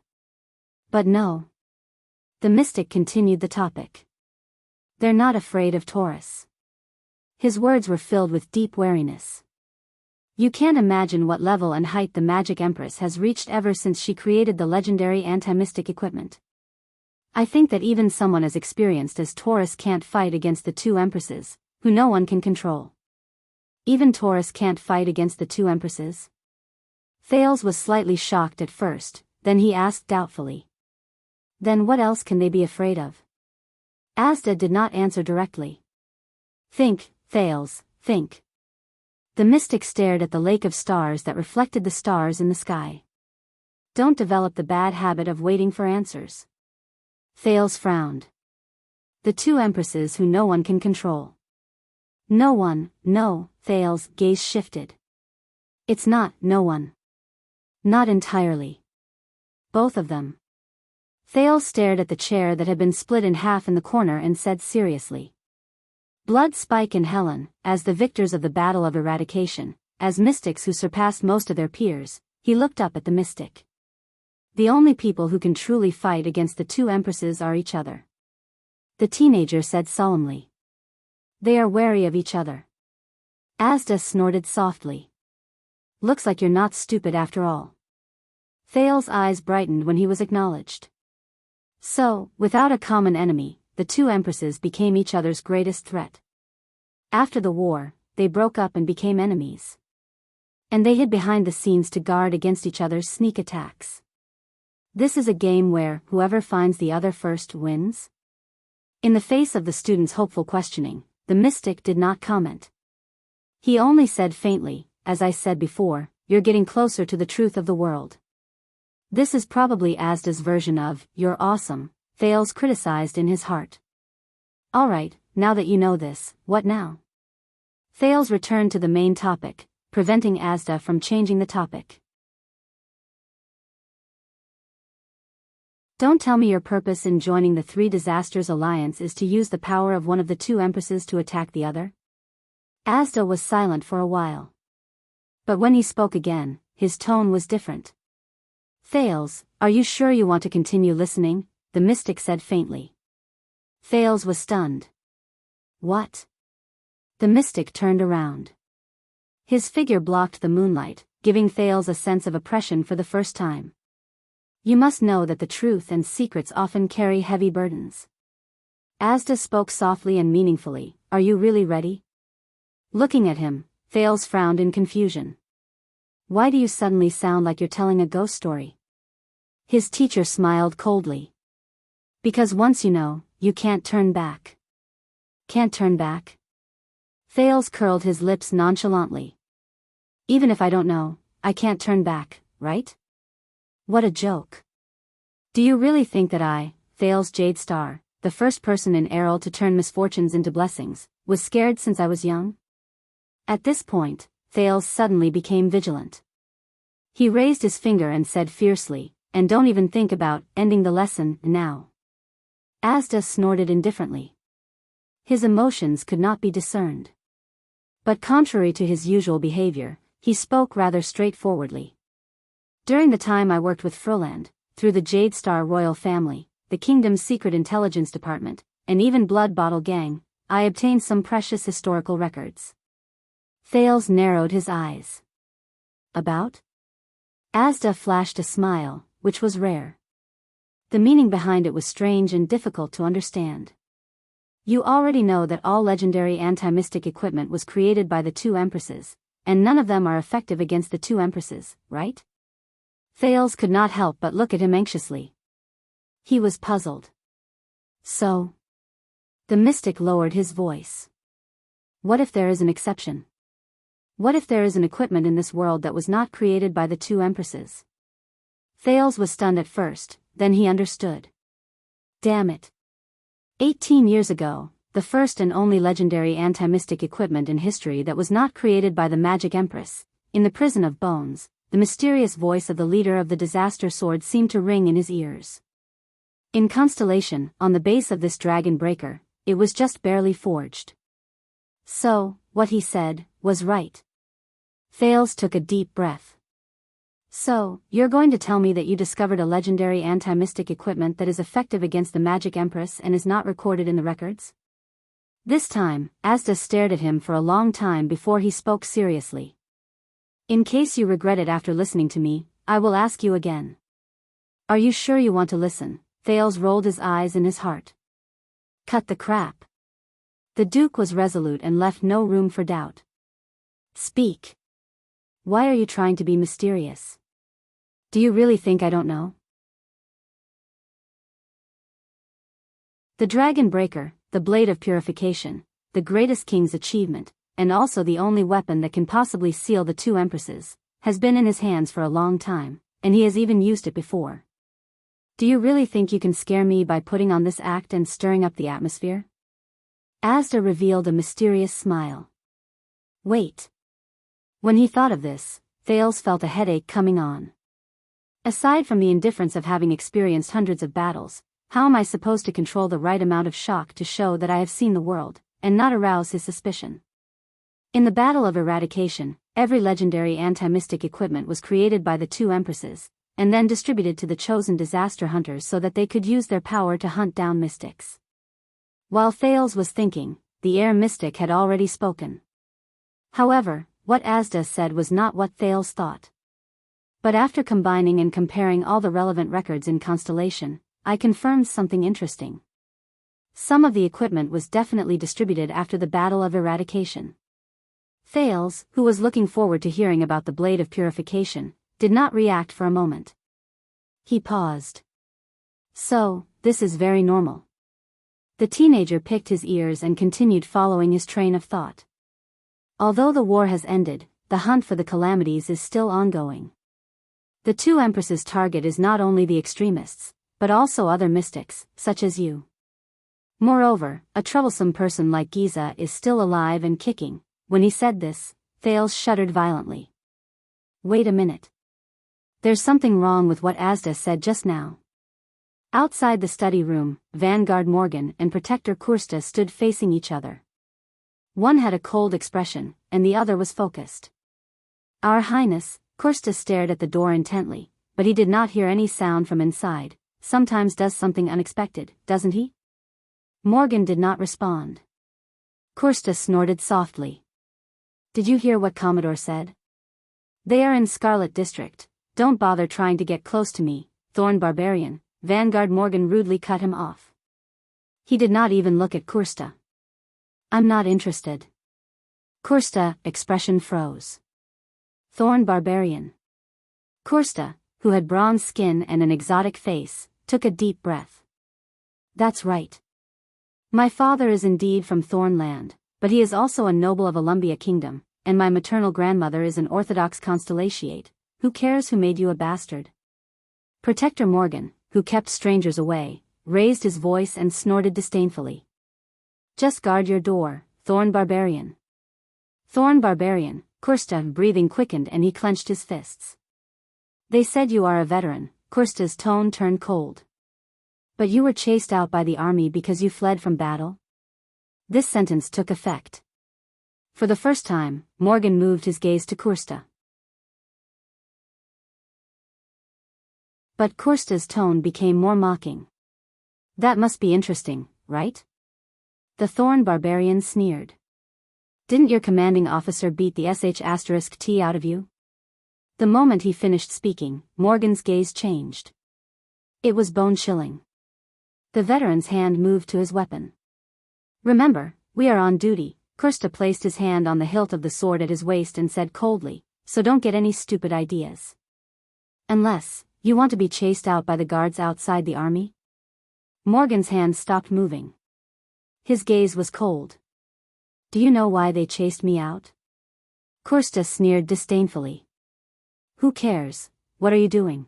But no. The mystic continued the topic. They're not afraid of Taurus. His words were filled with deep wariness. You can't imagine what level and height the Magic Empress has reached ever since she created the legendary anti-mystic equipment. I think that even someone as experienced as Taurus can't fight against the two empresses, who no one can control. Even Taurus can't fight against the two empresses? Thales was slightly shocked at first, then he asked doubtfully. Then what else can they be afraid of? Asda did not answer directly. Think, Thales, think. The mystic stared at the lake of stars that reflected the stars in the sky. Don't develop the bad habit of waiting for answers. Thales frowned. The two empresses who no one can control. No one, no, Thales' gaze shifted. It's not, no one. Not entirely. Both of them. Thales stared at the chair that had been split in half in the corner and said seriously. Blood, Spike and Helen, as the victors of the Battle of Eradication, as mystics who surpassed most of their peers, he looked up at the mystic. The only people who can truly fight against the two empresses are each other. The teenager said solemnly. They are wary of each other. Asda snorted softly. Looks like you're not stupid after all. Thales' eyes brightened when he was acknowledged. So, without a common enemy, the two empresses became each other's greatest threat. After the war, they broke up and became enemies. And they hid behind the scenes to guard against each other's sneak attacks. This is a game where whoever finds the other first wins? In the face of the student's hopeful questioning, the mystic did not comment. He only said faintly, as I said before, you're getting closer to the truth of the world. This is probably Asda's version of, you're awesome, Thales criticized in his heart. Alright, now that you know this, what now? Thales returned to the main topic, preventing Asda from changing the topic. Don't tell me your purpose in joining the Three Disasters Alliance is to use the power of one of the two empresses to attack the other? Asda was silent for a while. But when he spoke again, his tone was different. Thales, are you sure you want to continue listening? The mystic said faintly. Thales was stunned. What? The mystic turned around. His figure blocked the moonlight, giving Thales a sense of oppression for the first time. You must know that the truth and secrets often carry heavy burdens. Asda spoke softly and meaningfully, are you really ready? Looking at him, Thales frowned in confusion. Why do you suddenly sound like you're telling a ghost story? His teacher smiled coldly. Because once you know, you can't turn back. Can't turn back? Thales curled his lips nonchalantly. Even if I don't know, I can't turn back, right? What a joke. Do you really think that I, Thales Jade Star, the first person in Errol to turn misfortunes into blessings, was scared since I was young? At this point, Thales suddenly became vigilant. He raised his finger and said fiercely, "And don't even think about ending the lesson now." Asda snorted indifferently. His emotions could not be discerned. But contrary to his usual behavior, he spoke rather straightforwardly. "During the time I worked with Froland, through the Jade Star royal family, the kingdom's secret intelligence department, and even Blood Bottle Gang, I obtained some precious historical records." Thales narrowed his eyes. "About?" Asda flashed a smile, which was rare. The meaning behind it was strange and difficult to understand. "You already know that all legendary anti-mystic equipment was created by the two empresses, and none of them are effective against the two empresses, right?" Thales could not help but look at him anxiously. He was puzzled. "So?" The mystic lowered his voice. "What if there is an exception? What if there is an equipment in this world that was not created by the two empresses?" Thales was stunned at first, then he understood. Damn it. 18 years ago, the first and only legendary anti-mystic equipment in history that was not created by the Magic Empress, in the Prison of Bones, the mysterious voice of the leader of the Disaster Sword seemed to ring in his ears. In Constellation, on the base of this Dragon Breaker, it was just barely forged. So, what he said, was right. Thales took a deep breath. "So, you're going to tell me that you discovered a legendary anti-mystic equipment that is effective against the Magic Empress and is not recorded in the records?" This time, Asda stared at him for a long time before he spoke seriously. "In case you regret it after listening to me, I will ask you again. Are you sure you want to listen?" Thales rolled his eyes in his heart. "Cut the crap." The Duke was resolute and left no room for doubt. "Speak. Why are you trying to be mysterious? Do you really think I don't know?" The Dragon Breaker, the Blade of Purification, the greatest king's achievement, and also the only weapon that can possibly seal the two empresses, has been in his hands for a long time, and he has even used it before. Do you really think you can scare me by putting on this act and stirring up the atmosphere? Asda revealed a mysterious smile. Wait. When he thought of this, Thales felt a headache coming on. Aside from the indifference of having experienced hundreds of battles, how am I supposed to control the right amount of shock to show that I have seen the world, and not arouse his suspicion? In the Battle of Eradication, every legendary anti-mystic equipment was created by the two empresses, and then distributed to the chosen disaster hunters so that they could use their power to hunt down mystics. While Thales was thinking, the air mystic had already spoken. However, what Asda said was not what Thales thought. But after combining and comparing all the relevant records in Constellation, I confirmed something interesting. Some of the equipment was definitely distributed after the Battle of Eradication. Thales, who was looking forward to hearing about the Blade of Purification, did not react for a moment. He paused. So, this is very normal. The teenager picked his ears and continued following his train of thought. Although the war has ended, the hunt for the calamities is still ongoing. The two empresses' target is not only the extremists, but also other mystics, such as you. Moreover, a troublesome person like Giza is still alive and kicking. When he said this, Thales shuddered violently. Wait a minute. There's something wrong with what Asda said just now. Outside the study room, Vanguard Morgan and Protector Kursta stood facing each other. One had a cold expression, and the other was focused. Our Highness, Kursta stared at the door intently, but he did not hear any sound from inside. Sometimes does something unexpected, doesn't he? Morgan did not respond. Kursta snorted softly. Did you hear what Commodore said? They are in Scarlet District. Don't bother trying to get close to me, Thorn Barbarian. Vanguard Morgan rudely cut him off. He did not even look at Kursta. I'm not interested. Kursta, expression froze. Thorn Barbarian. Kursta, who had bronze skin and an exotic face, took a deep breath. That's right. My father is indeed from Thornland, but he is also a noble of Alumbia Kingdom, and my maternal grandmother is an Orthodox Constellatiate. Who cares who made you a bastard? Protector Morgan, who kept strangers away, raised his voice and snorted disdainfully. Just guard your door, Thorn Barbarian. Thorn Barbarian, Kursta's breathing quickened and he clenched his fists. They said you are a veteran, Kursta's tone turned cold. But you were chased out by the army because you fled from battle? This sentence took effect. For the first time, Morgan moved his gaze to Kursta. But Kursta's tone became more mocking. That must be interesting, right? The Thorn Barbarian sneered. Didn't your commanding officer beat the sh*t out of you? The moment he finished speaking, Morgan's gaze changed. It was bone-chilling. The veteran's hand moved to his weapon. Remember, we are on duty. Kursta placed his hand on the hilt of the sword at his waist and said coldly, so don't get any stupid ideas. Unless, you want to be chased out by the guards outside the army? Morgan's hand stopped moving. His gaze was cold. Do you know why they chased me out? Kursta sneered disdainfully. Who cares? What are you doing?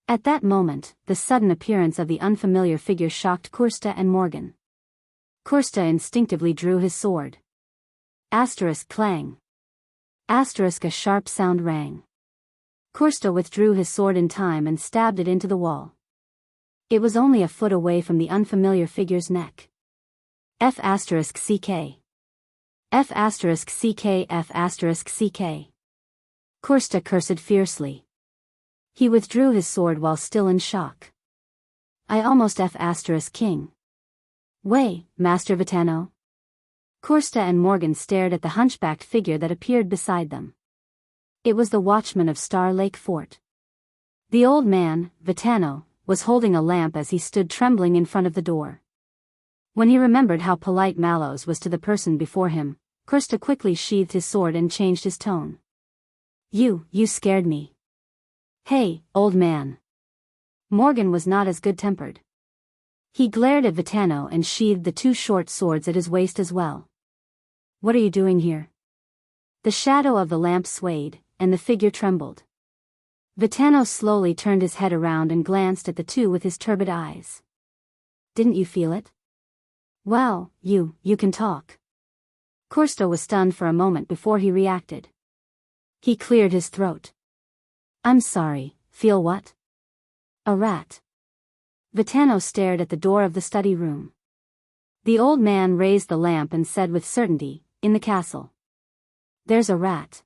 At that moment, the sudden appearance of the unfamiliar figure shocked Kursta and Morgan. Kursta instinctively drew his sword. Asterisk clang. Asterisk a sharp sound rang. Kursta withdrew his sword in time and stabbed it into the wall. It was only a foot away from the unfamiliar figure's neck. F asterisk CK. F asterisk CK F asterisk CK. Kursta cursed fiercely. He withdrew his sword while still in shock. I almost F asterisk king. Way, Master Vitano. Kursta and Morgan stared at the hunchbacked figure that appeared beside them. It was the watchman of Star Lake Fort. The old man, Vitano, was holding a lamp as he stood trembling in front of the door. When he remembered how polite Mallows was to the person before him, Kursta quickly sheathed his sword and changed his tone. You scared me. Hey, old man. Morgan was not as good-tempered. He glared at Vitano and sheathed the two short swords at his waist as well. What are you doing here? The shadow of the lamp swayed, and the figure trembled. Vitano slowly turned his head around and glanced at the two with his turbid eyes. Didn't you feel it? Well, you can talk. Kursta was stunned for a moment before he reacted. He cleared his throat. I'm sorry, feel what? A rat. Vitano stared at the door of the study room. The old man raised the lamp and said with certainty, in the castle. There's a rat.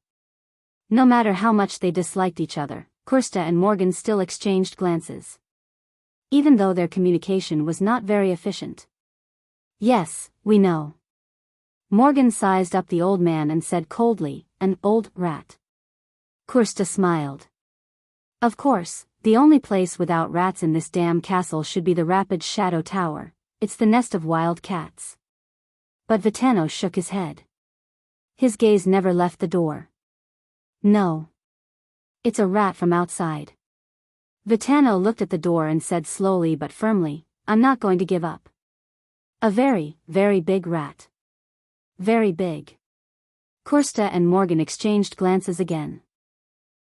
No matter how much they disliked each other, Kursta and Morgan still exchanged glances. Even though their communication was not very efficient. Yes, we know. Morgan sized up the old man and said coldly, an old rat. Kursta smiled. Of course, the only place without rats in this damn castle should be the Rapid Shadow Tower. It's the nest of wild cats. But Vitano shook his head. His gaze never left the door. No. It's a rat from outside. Vitano looked at the door and said slowly but firmly, I'm not going to give up. A very, very big rat. Very big. Kursta and Morgan exchanged glances again.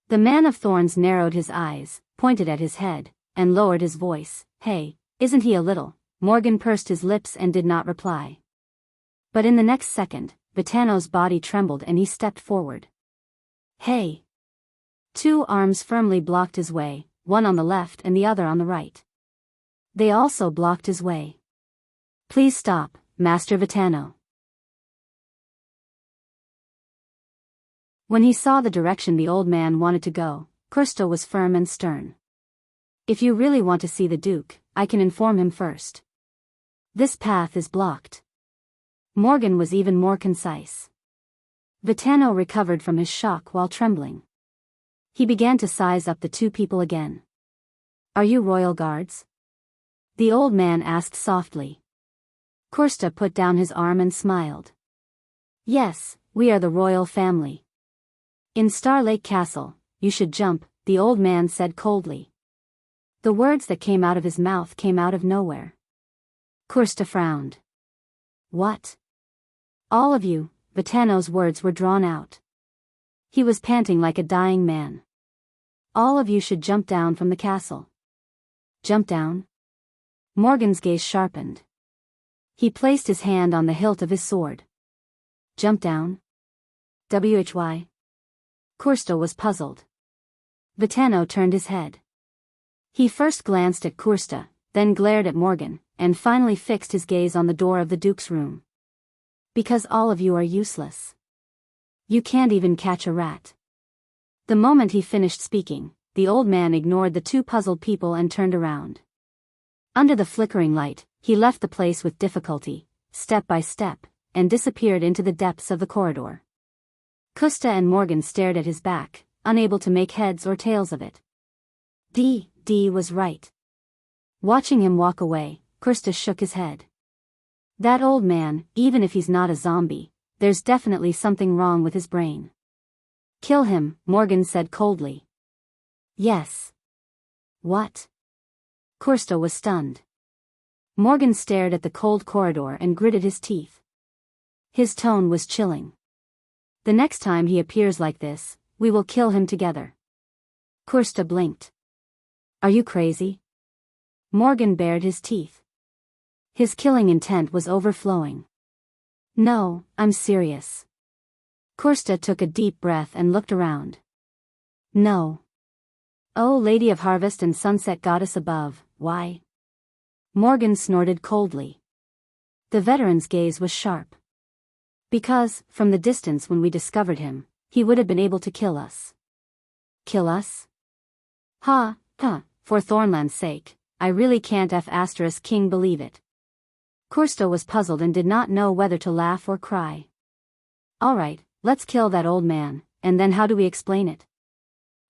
The man of thorns narrowed his eyes, pointed at his head, and lowered his voice. Hey, isn't he a little? Morgan pursed his lips and did not reply. But in the next second, Vitano's body trembled and he stepped forward. Hey! Two arms firmly blocked his way, one on the left and the other on the right. They also blocked his way. Please stop, Master Vitano. When he saw the direction the old man wanted to go, Kursta was firm and stern. If you really want to see the Duke, I can inform him first. This path is blocked. Morgan was even more concise. Vitano recovered from his shock while trembling. He began to size up the two people again. Are you royal guards? The old man asked softly. Kursta put down his arm and smiled. Yes, we are the royal family. In Star Lake Castle, you should jump, the old man said coldly. The words that came out of his mouth came out of nowhere. Kursta frowned. What? All of you, Vitano's words were drawn out. He was panting like a dying man. All of you should jump down from the castle. Jump down? Morgan's gaze sharpened. He placed his hand on the hilt of his sword. Jump down? Why? Kursta was puzzled. Vitano turned his head. He first glanced at Kursta, then glared at Morgan, and finally fixed his gaze on the door of the Duke's room. Because all of you are useless. You can't even catch a rat. The moment he finished speaking, the old man ignored the two puzzled people and turned around. Under the flickering light, he left the place with difficulty, step by step, and disappeared into the depths of the corridor. Kursta and Morgan stared at his back, unable to make heads or tails of it. D was right. Watching him walk away, Kursta shook his head. That old man, even if he's not a zombie, there's definitely something wrong with his brain. Kill him, Morgan said coldly. Yes. What? Kursta was stunned. Morgan stared at the cold corridor and gritted his teeth. His tone was chilling. The next time he appears like this, we will kill him together. Kursta blinked. Are you crazy? Morgan bared his teeth. His killing intent was overflowing. No, I'm serious. Kursta took a deep breath and looked around. No. Oh, Lady of Harvest and Sunset Goddess above, why? Morgan snorted coldly. The veteran's gaze was sharp. Because, from the distance when we discovered him, he would have been able to kill us. Kill us? For Thornland's sake, I really can't King believe it. Kursta was puzzled and did not know whether to laugh or cry. Alright, let's kill that old man, and then how do we explain it?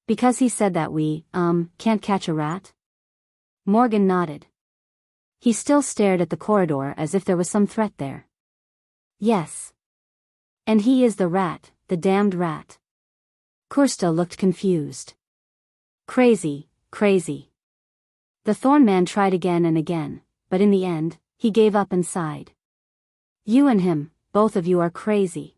Because he said that we, can't catch a rat? Morgan nodded. He still stared at the corridor as if there was some threat there. Yes. And he is the rat, the damned rat. Kursta looked confused. Crazy. The Thorn Man tried again and again, but in the end, he gave up and sighed. You and him, both of you are crazy.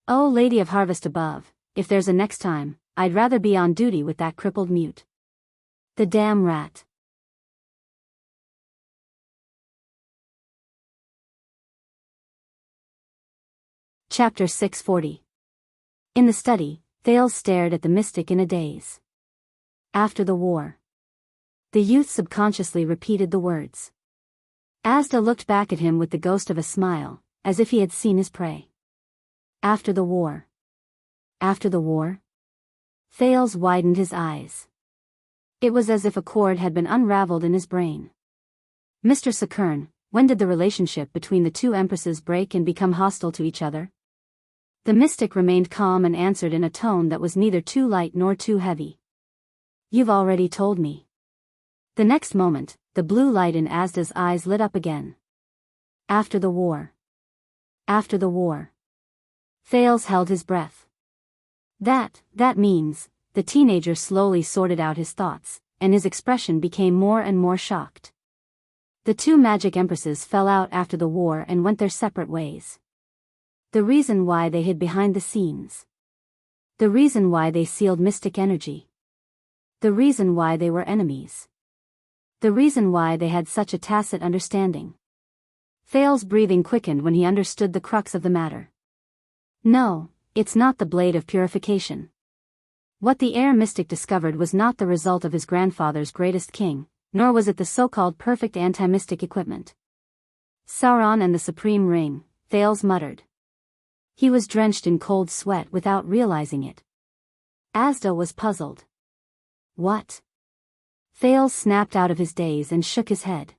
Oh, Lady of Harvest above, if there's a next time, I'd rather be on duty with that crippled mute. The damn rat. Chapter 640. In the study, Thales stared at the mystic in a daze. After the war. The youth subconsciously repeated the words. Asda looked back at him with the ghost of a smile, as if he had seen his prey. After the war. After the war? Thales widened his eyes. It was as if a cord had been unraveled in his brain. Mr. Sakern, when did the relationship between the two empresses break and become hostile to each other? The mystic remained calm and answered in a tone that was neither too light nor too heavy. You've already told me. The next moment, the blue light in Asda's eyes lit up again. After the war. After the war. Thales held his breath. That means, the teenager slowly sorted out his thoughts, and his expression became more and more shocked. The two magic empresses fell out after the war and went their separate ways. The reason why they hid behind the scenes. The reason why they sealed mystic energy. The reason why they were enemies. The reason why they had such a tacit understanding. Thales' breathing quickened when he understood the crux of the matter. No, it's not the blade of purification. What the air mystic discovered was not the result of his grandfather's greatest king, nor was it the so-called perfect anti-mystic equipment. Sauron and the Supreme Ring, Thales muttered. He was drenched in cold sweat without realizing it. Asda was puzzled. What? Thales snapped out of his daze and shook his head.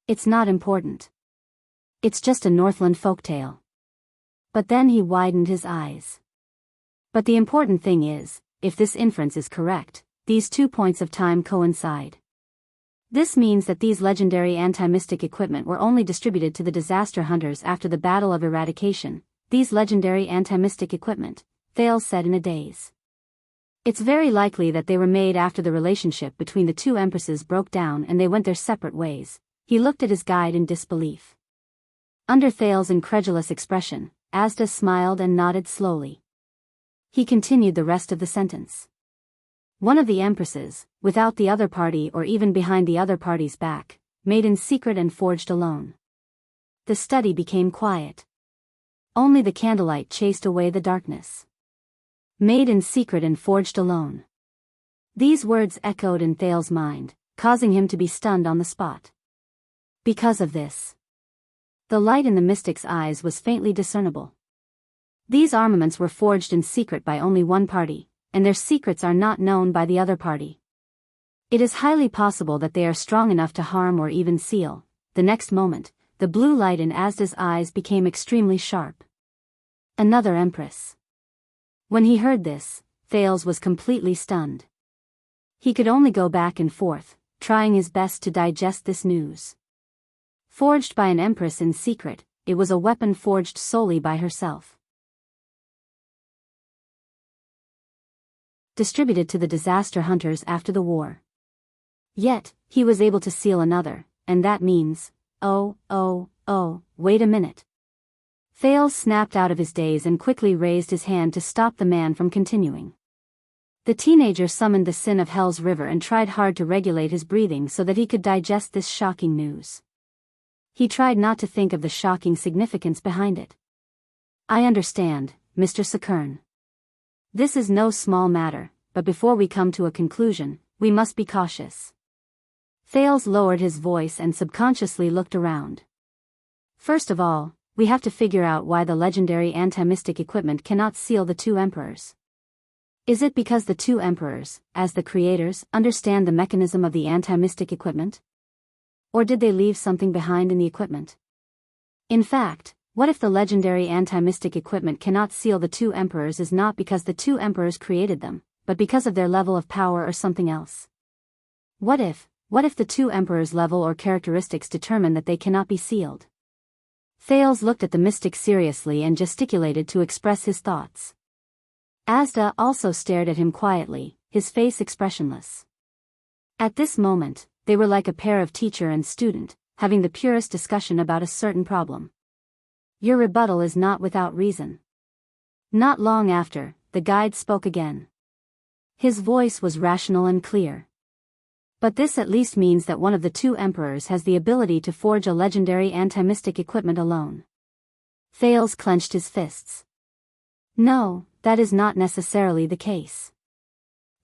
It's not important. It's just a Northland folktale. But then he widened his eyes. But the important thing is, if this inference is correct, these 2 points of time coincide. This means that these legendary anti-mystic equipment were only distributed to the disaster hunters after the Battle of Eradication. These legendary anti-mystic equipment, Thales said in a daze. It's very likely that they were made after the relationship between the two empresses broke down and they went their separate ways. He looked at his guide in disbelief. Under Thales' incredulous expression, Asda smiled and nodded slowly. He continued the rest of the sentence. One of the empresses, without the other party or even behind the other party's back, made in secret and forged alone. The study became quiet. Only the candlelight chased away the darkness. Made in secret and forged alone. These words echoed in Thale's mind, causing him to be stunned on the spot. Because of this, the light in the mystic's eyes was faintly discernible. These armaments were forged in secret by only one party, and their secrets are not known by the other party. It is highly possible that they are strong enough to harm or even seal. The next moment, the blue light in Asda's eyes became extremely sharp. Another empress. When he heard this, Thales was completely stunned. He could only go back and forth, trying his best to digest this news. Forged by an empress in secret, it was a weapon forged solely by herself. Distributed to the disaster hunters after the war. Yet, he was able to seal another, and that means, wait a minute. Thales snapped out of his daze and quickly raised his hand to stop the man from continuing. The teenager summoned the sin of Hell's River and tried hard to regulate his breathing so that he could digest this shocking news. He tried not to think of the shocking significance behind it. I understand, Mr. Sakern. This is no small matter, but before we come to a conclusion, we must be cautious. Thales lowered his voice and subconsciously looked around. First of all, we have to figure out why the legendary anti-mystic equipment cannot seal the two emperors. Is it because the two emperors, as the creators, understand the mechanism of the anti-mystic equipment? Or did they leave something behind in the equipment? In fact, what if the legendary anti-mystic equipment cannot seal the two emperors is not because the two emperors created them, but because of their level of power or something else? What if the two emperors' level or characteristics determine that they cannot be sealed? Thales looked at the mystic seriously and gesticulated to express his thoughts. Asda also stared at him quietly, his face expressionless. At this moment, they were like a pair of teacher and student, having the purest discussion about a certain problem. Your rebuttal is not without reason. Not long after, the guide spoke again. His voice was rational and clear. But this at least means that one of the two emperors has the ability to forge a legendary anti-mystic equipment alone. Thales clenched his fists. No, that is not necessarily the case.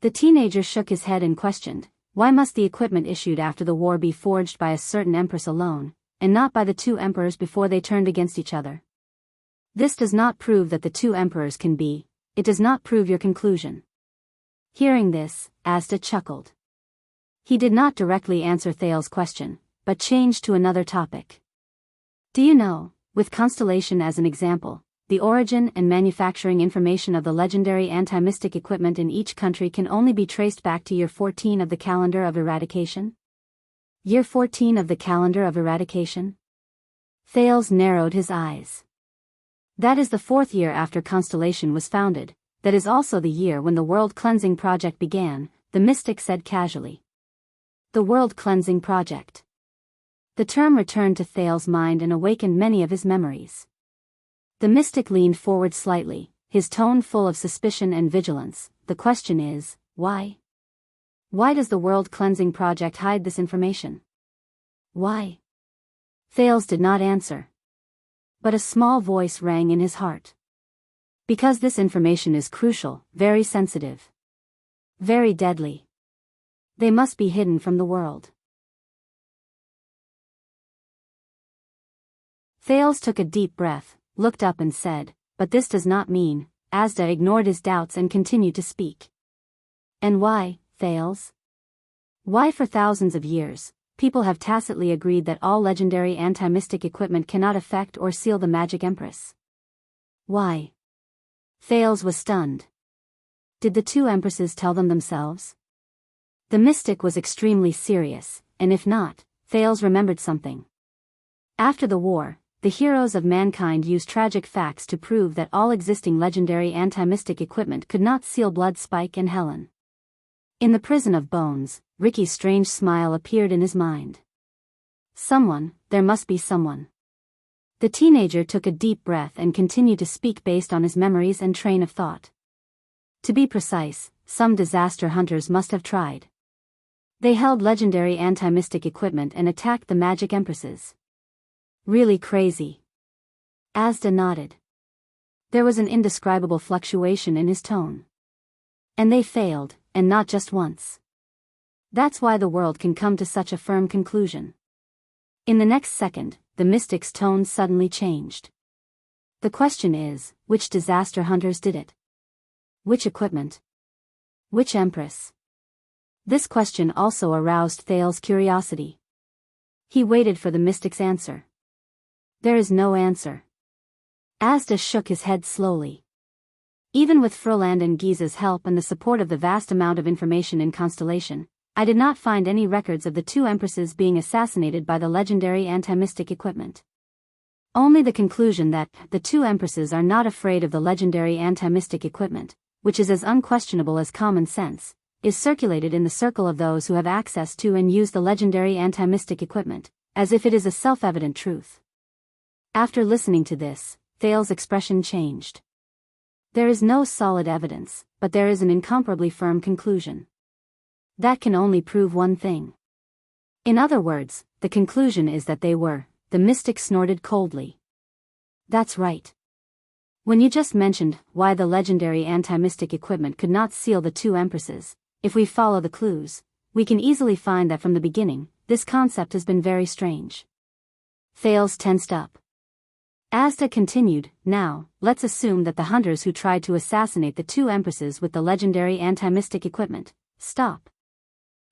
The teenager shook his head and questioned, why must the equipment issued after the war be forged by a certain empress alone, and not by the two emperors before they turned against each other? This does not prove that the two emperors can be, it does not prove your conclusion. Hearing this, Asda chuckled. He did not directly answer Thales' question, but changed to another topic. Do you know, with constellation as an example, the origin and manufacturing information of the legendary anti-mystic equipment in each country can only be traced back to year 14 of the calendar of eradication? Year 14 of the calendar of eradication? Thales narrowed his eyes. That is the 4th year after Constellation was founded, that is also the year when the World Cleansing Project began, the mystic said casually. The World Cleansing Project. The term returned to Thales' mind and awakened many of his memories. The mystic leaned forward slightly, his tone full of suspicion and vigilance. The question is, why? Why does the World Cleansing Project hide this information? Why? Thales did not answer. But a small voice rang in his heart. Because this information is crucial, very sensitive. Very deadly. They must be hidden from the world. Thales took a deep breath, looked up and said, but this does not mean. Asda ignored his doubts and continued to speak. And why, Thales? Why for thousands of years, people have tacitly agreed that all legendary anti-mystic equipment cannot affect or seal the magic empress? Why? Thales was stunned. Did the two empresses tell them themselves? The mystic was extremely serious, and if not, Thales remembered something. After the war, the heroes of mankind used tragic facts to prove that all existing legendary anti-mystic equipment could not seal Blood Spike and Helen. In the prison of bones, Ricky's strange smile appeared in his mind. Someone, there must be someone. The teenager took a deep breath and continued to speak based on his memories and train of thought. To be precise, some disaster hunters must have tried. They held legendary anti-mystic equipment and attacked the magic empresses. Really crazy. Asda nodded. There was an indescribable fluctuation in his tone. And they failed, and not just once. That's why the world can come to such a firm conclusion. In the next second, the mystic's tone suddenly changed. The question is, which disaster hunters did it? Which equipment? Which empress? This question also aroused Thales's curiosity. He waited for the mystic's answer. There is no answer. Asda shook his head slowly. Even with Froland and Giza's help and the support of the vast amount of information in Constellation, I did not find any records of the two empresses being assassinated by the legendary anti-mystic equipment. Only the conclusion that the two empresses are not afraid of the legendary anti-mystic equipment, which is as unquestionable as common sense, is circulated in the circle of those who have access to and use the legendary anti-mystic equipment, as if it is a self-evident truth. After listening to this, Thales's expression changed. There is no solid evidence, but there is an incomparably firm conclusion. That can only prove one thing. In other words, the conclusion is that they were, the mystic snorted coldly. That's right. When you just mentioned why the legendary anti-mystic equipment could not seal the two empresses, if we follow the clues, we can easily find that from the beginning, this concept has been very strange. Thales tensed up. Asda continued, now, let's assume that the hunters who tried to assassinate the two empresses with the legendary anti-mystic equipment, stop.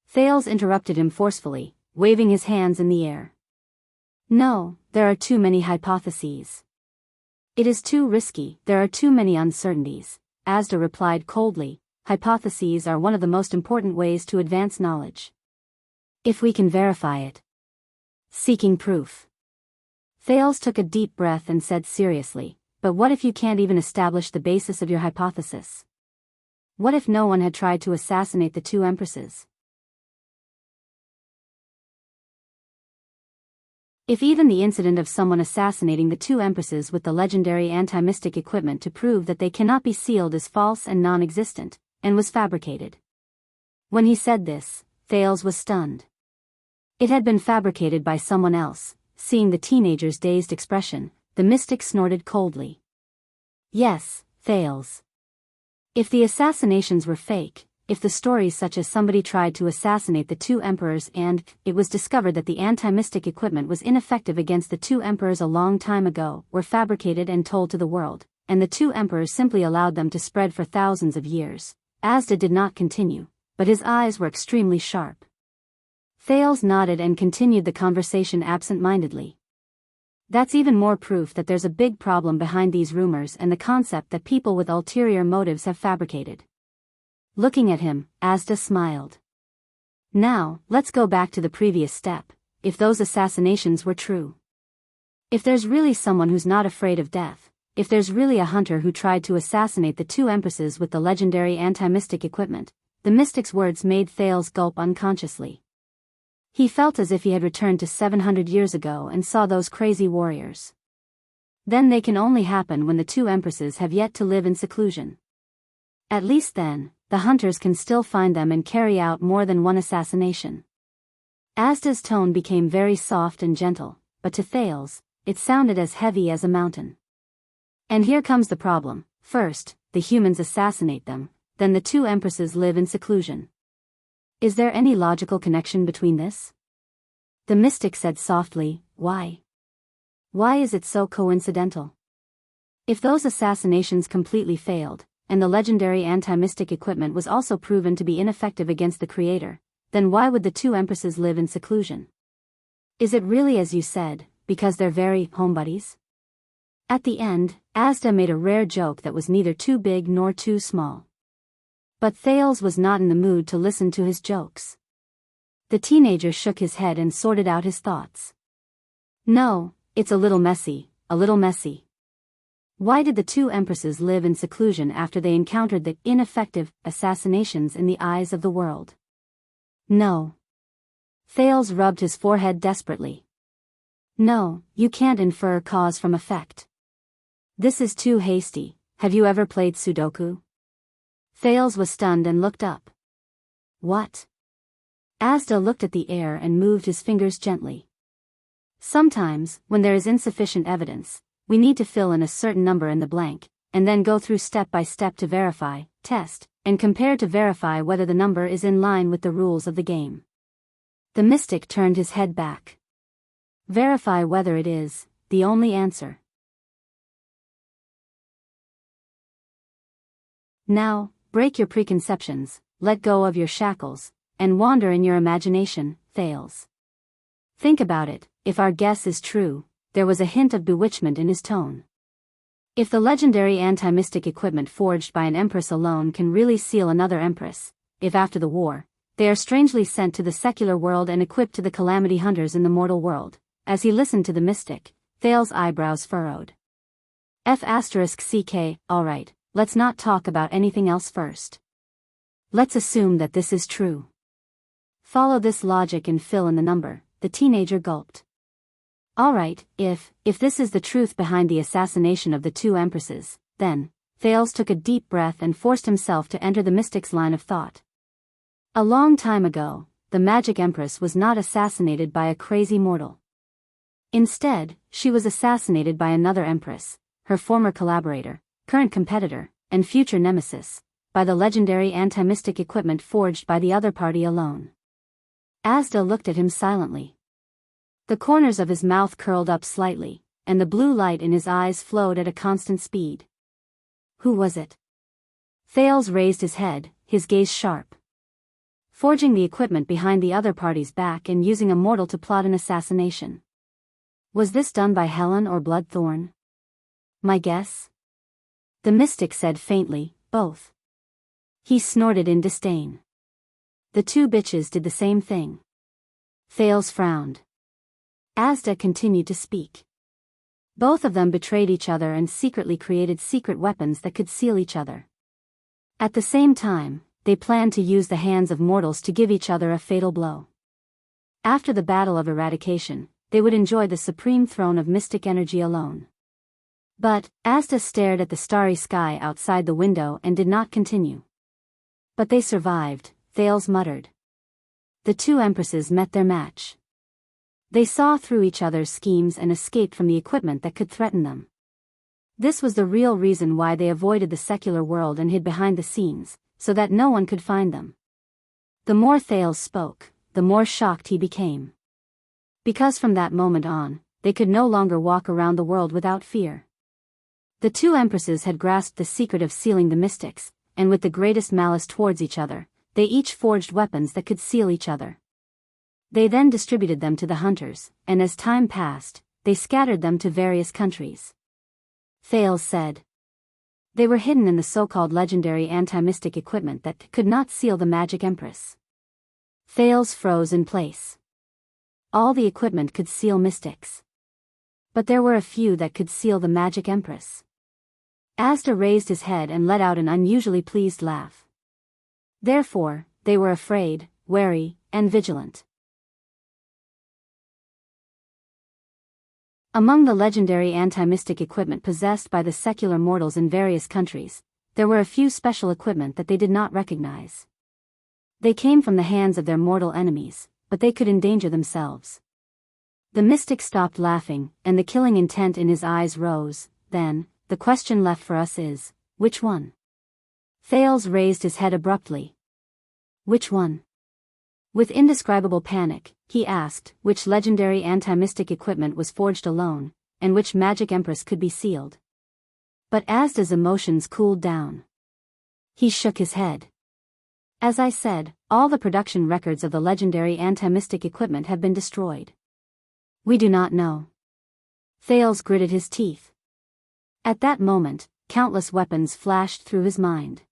Thales interrupted him forcefully, waving his hands in the air. No, there are too many hypotheses. It is too risky, there are too many uncertainties, Asda replied coldly. Hypotheses are one of the most important ways to advance knowledge. If we can verify it. Seeking proof. Thales took a deep breath and said seriously, but what if you can't even establish the basis of your hypothesis? What if no one had tried to assassinate the two empresses? If even the incident of someone assassinating the two empresses with the legendary anti-mystic equipment to prove that they cannot be sealed is false and non-existent, and was fabricated. When he said this, Thales was stunned. It had been fabricated by someone else. Seeing the teenager's dazed expression, the mystic snorted coldly. Yes, Thales. If the assassinations were fake, if the stories such as somebody tried to assassinate the two emperors and it was discovered that the anti-mystic equipment was ineffective against the two emperors a long time ago, were fabricated and told to the world, and the two emperors simply allowed them to spread for thousands of years, Asda did not continue, but his eyes were extremely sharp. Thales nodded and continued the conversation absent-mindedly. That's even more proof that there's a big problem behind these rumors and the concept that people with ulterior motives have fabricated. Looking at him, Asda smiled. Now, let's go back to the previous step, if those assassinations were true. If there's really someone who's not afraid of death, if there's really a hunter who tried to assassinate the two empresses with the legendary anti-mystic equipment, the mystic's words made Thales gulp unconsciously. He felt as if he had returned to 700 years ago and saw those crazy warriors. Then they can only happen when the two empresses have yet to live in seclusion. At least then, the hunters can still find them and carry out more than one assassination. Asda's tone became very soft and gentle, but to Thales, it sounded as heavy as a mountain. And here comes the problem. First, the humans assassinate them, then the two empresses live in seclusion. Is there any logical connection between this? The mystic said softly, why? Why is it so coincidental? If those assassinations completely failed, and the legendary anti-mystic equipment was also proven to be ineffective against the creator, then why would the two empresses live in seclusion? Is it really as you said, because they're very homebodies? At the end, Asda made a rare joke that was neither too big nor too small. But Thales was not in the mood to listen to his jokes. The teenager shook his head and sorted out his thoughts. No, it's a little messy, a little messy. Why did the two empresses live in seclusion after they encountered the ineffective assassinations in the eyes of the world? No. Thales rubbed his forehead desperately. No, you can't infer cause from effect. This is too hasty. Have you ever played Sudoku? Thales was stunned and looked up. What? Asda looked at the air and moved his fingers gently. Sometimes, when there is insufficient evidence, we need to fill in a certain number in the blank, and then go through step by step to verify, test, and compare to verify whether the number is in line with the rules of the game. The mystic turned his head back. Verify whether it is the only answer. Now, break your preconceptions, let go of your shackles, and wander in your imagination, Thales. Think about it, if our guess is true, there was a hint of bewitchment in his tone. If the legendary anti-mystic equipment forged by an empress alone can really seal another empress, if after the war, they are strangely sent to the secular world and equipped to the calamity hunters in the mortal world, as he listened to the mystic, Thales' eyebrows furrowed. F***ck, alright, let's not talk about anything else first. Let's assume that this is true. Follow this logic and fill in the number, the teenager gulped. Alright, if this is the truth behind the assassination of the two empresses, then, Thales took a deep breath and forced himself to enter the mystic's line of thought. A long time ago, the magic empress was not assassinated by a crazy mortal. Instead, she was assassinated by another empress, her former collaborator, current competitor, and future nemesis, by the legendary anti-mystic equipment forged by the other party alone. Asda looked at him silently. The corners of his mouth curled up slightly, and the blue light in his eyes flowed at a constant speed. Who was it? Thales raised his head, his gaze sharp. Forging the equipment behind the other party's back and using a mortal to plot an assassination. Was this done by Helen or Bloodthorn? My guess? The mystic said faintly, both. He snorted in disdain. The two bitches did the same thing. Thales frowned. Asda continued to speak. Both of them betrayed each other and secretly created secret weapons that could seal each other. At the same time, they planned to use the hands of mortals to give each other a fatal blow. After the battle of eradication, they would enjoy the supreme throne of mystic energy alone. But, Asda stared at the starry sky outside the window and did not continue. But they survived, Thales muttered. The two empresses met their match. They saw through each other's schemes and escaped from the equipment that could threaten them. This was the real reason why they avoided the secular world and hid behind the scenes, so that no one could find them. The more Thales spoke, the more shocked he became. Because from that moment on, they could no longer walk around the world without fear. The two empresses had grasped the secret of sealing the mystics, and with the greatest malice towards each other, they each forged weapons that could seal each other. They then distributed them to the hunters, and as time passed, they scattered them to various countries. Thales said. They were hidden in the so-called legendary anti-mystic equipment that could not seal the magic empress. Thales froze in place. All the equipment could seal mystics. But there were a few that could seal the magic empress. Asda raised his head and let out an unusually pleased laugh. Therefore, they were afraid, wary, and vigilant. Among the legendary anti-mystic equipment possessed by the secular mortals in various countries, there were a few special equipment that they did not recognize. They came from the hands of their mortal enemies, but they could endanger themselves. The mystic stopped laughing, and the killing intent in his eyes rose. Then, the question left for us is, which one? Thales raised his head abruptly. Which one? With indescribable panic, he asked which legendary anti-mystic equipment was forged alone, and which magic empress could be sealed. But Asda's emotions cooled down. He shook his head. As I said, all the production records of the legendary anti-mystic equipment have been destroyed. We do not know. Thales gritted his teeth. At that moment, countless weapons flashed through his mind.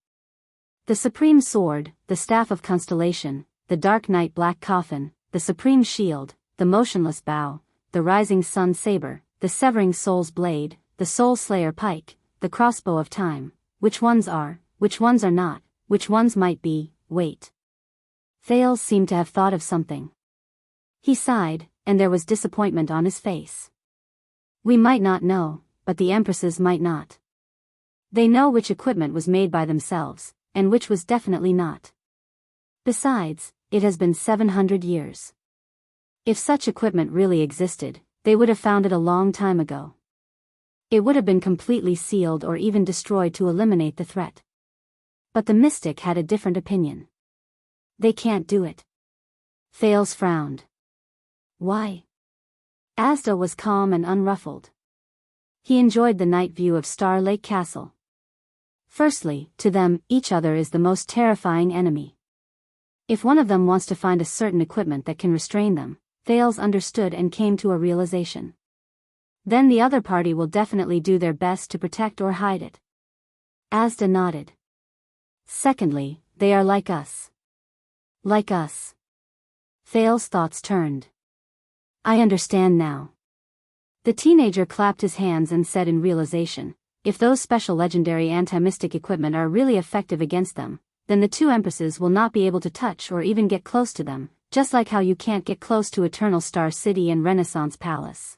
The supreme sword, the staff of constellation, the dark night black coffin, the supreme shield, the motionless bow, the rising sun saber, the severing soul's blade, the soul slayer pike, the crossbow of time. Which ones are not, which ones might be, wait. Thales seemed to have thought of something. He sighed, and there was disappointment on his face. We might not know, but the empresses might not. They know which equipment was made by themselves, and which was definitely not. Besides, it has been 700 years. If such equipment really existed, they would have found it a long time ago. It would have been completely sealed or even destroyed to eliminate the threat. But the mystic had a different opinion. They can't do it. Thales frowned. Why? Asda was calm and unruffled. He enjoyed the night view of Star Lake Castle. Firstly, to them, each other is the most terrifying enemy. If one of them wants to find a certain equipment that can restrain them, Thales understood and came to a realization. Then the other party will definitely do their best to protect or hide it. Asda nodded. Secondly, they are like us. Like us. Thales' thoughts turned. I understand now. The teenager clapped his hands and said in realization, if those special legendary anti-mystic equipment are really effective against them, then the two empresses will not be able to touch or even get close to them, just like how you can't get close to Eternal Star City and Renaissance Palace.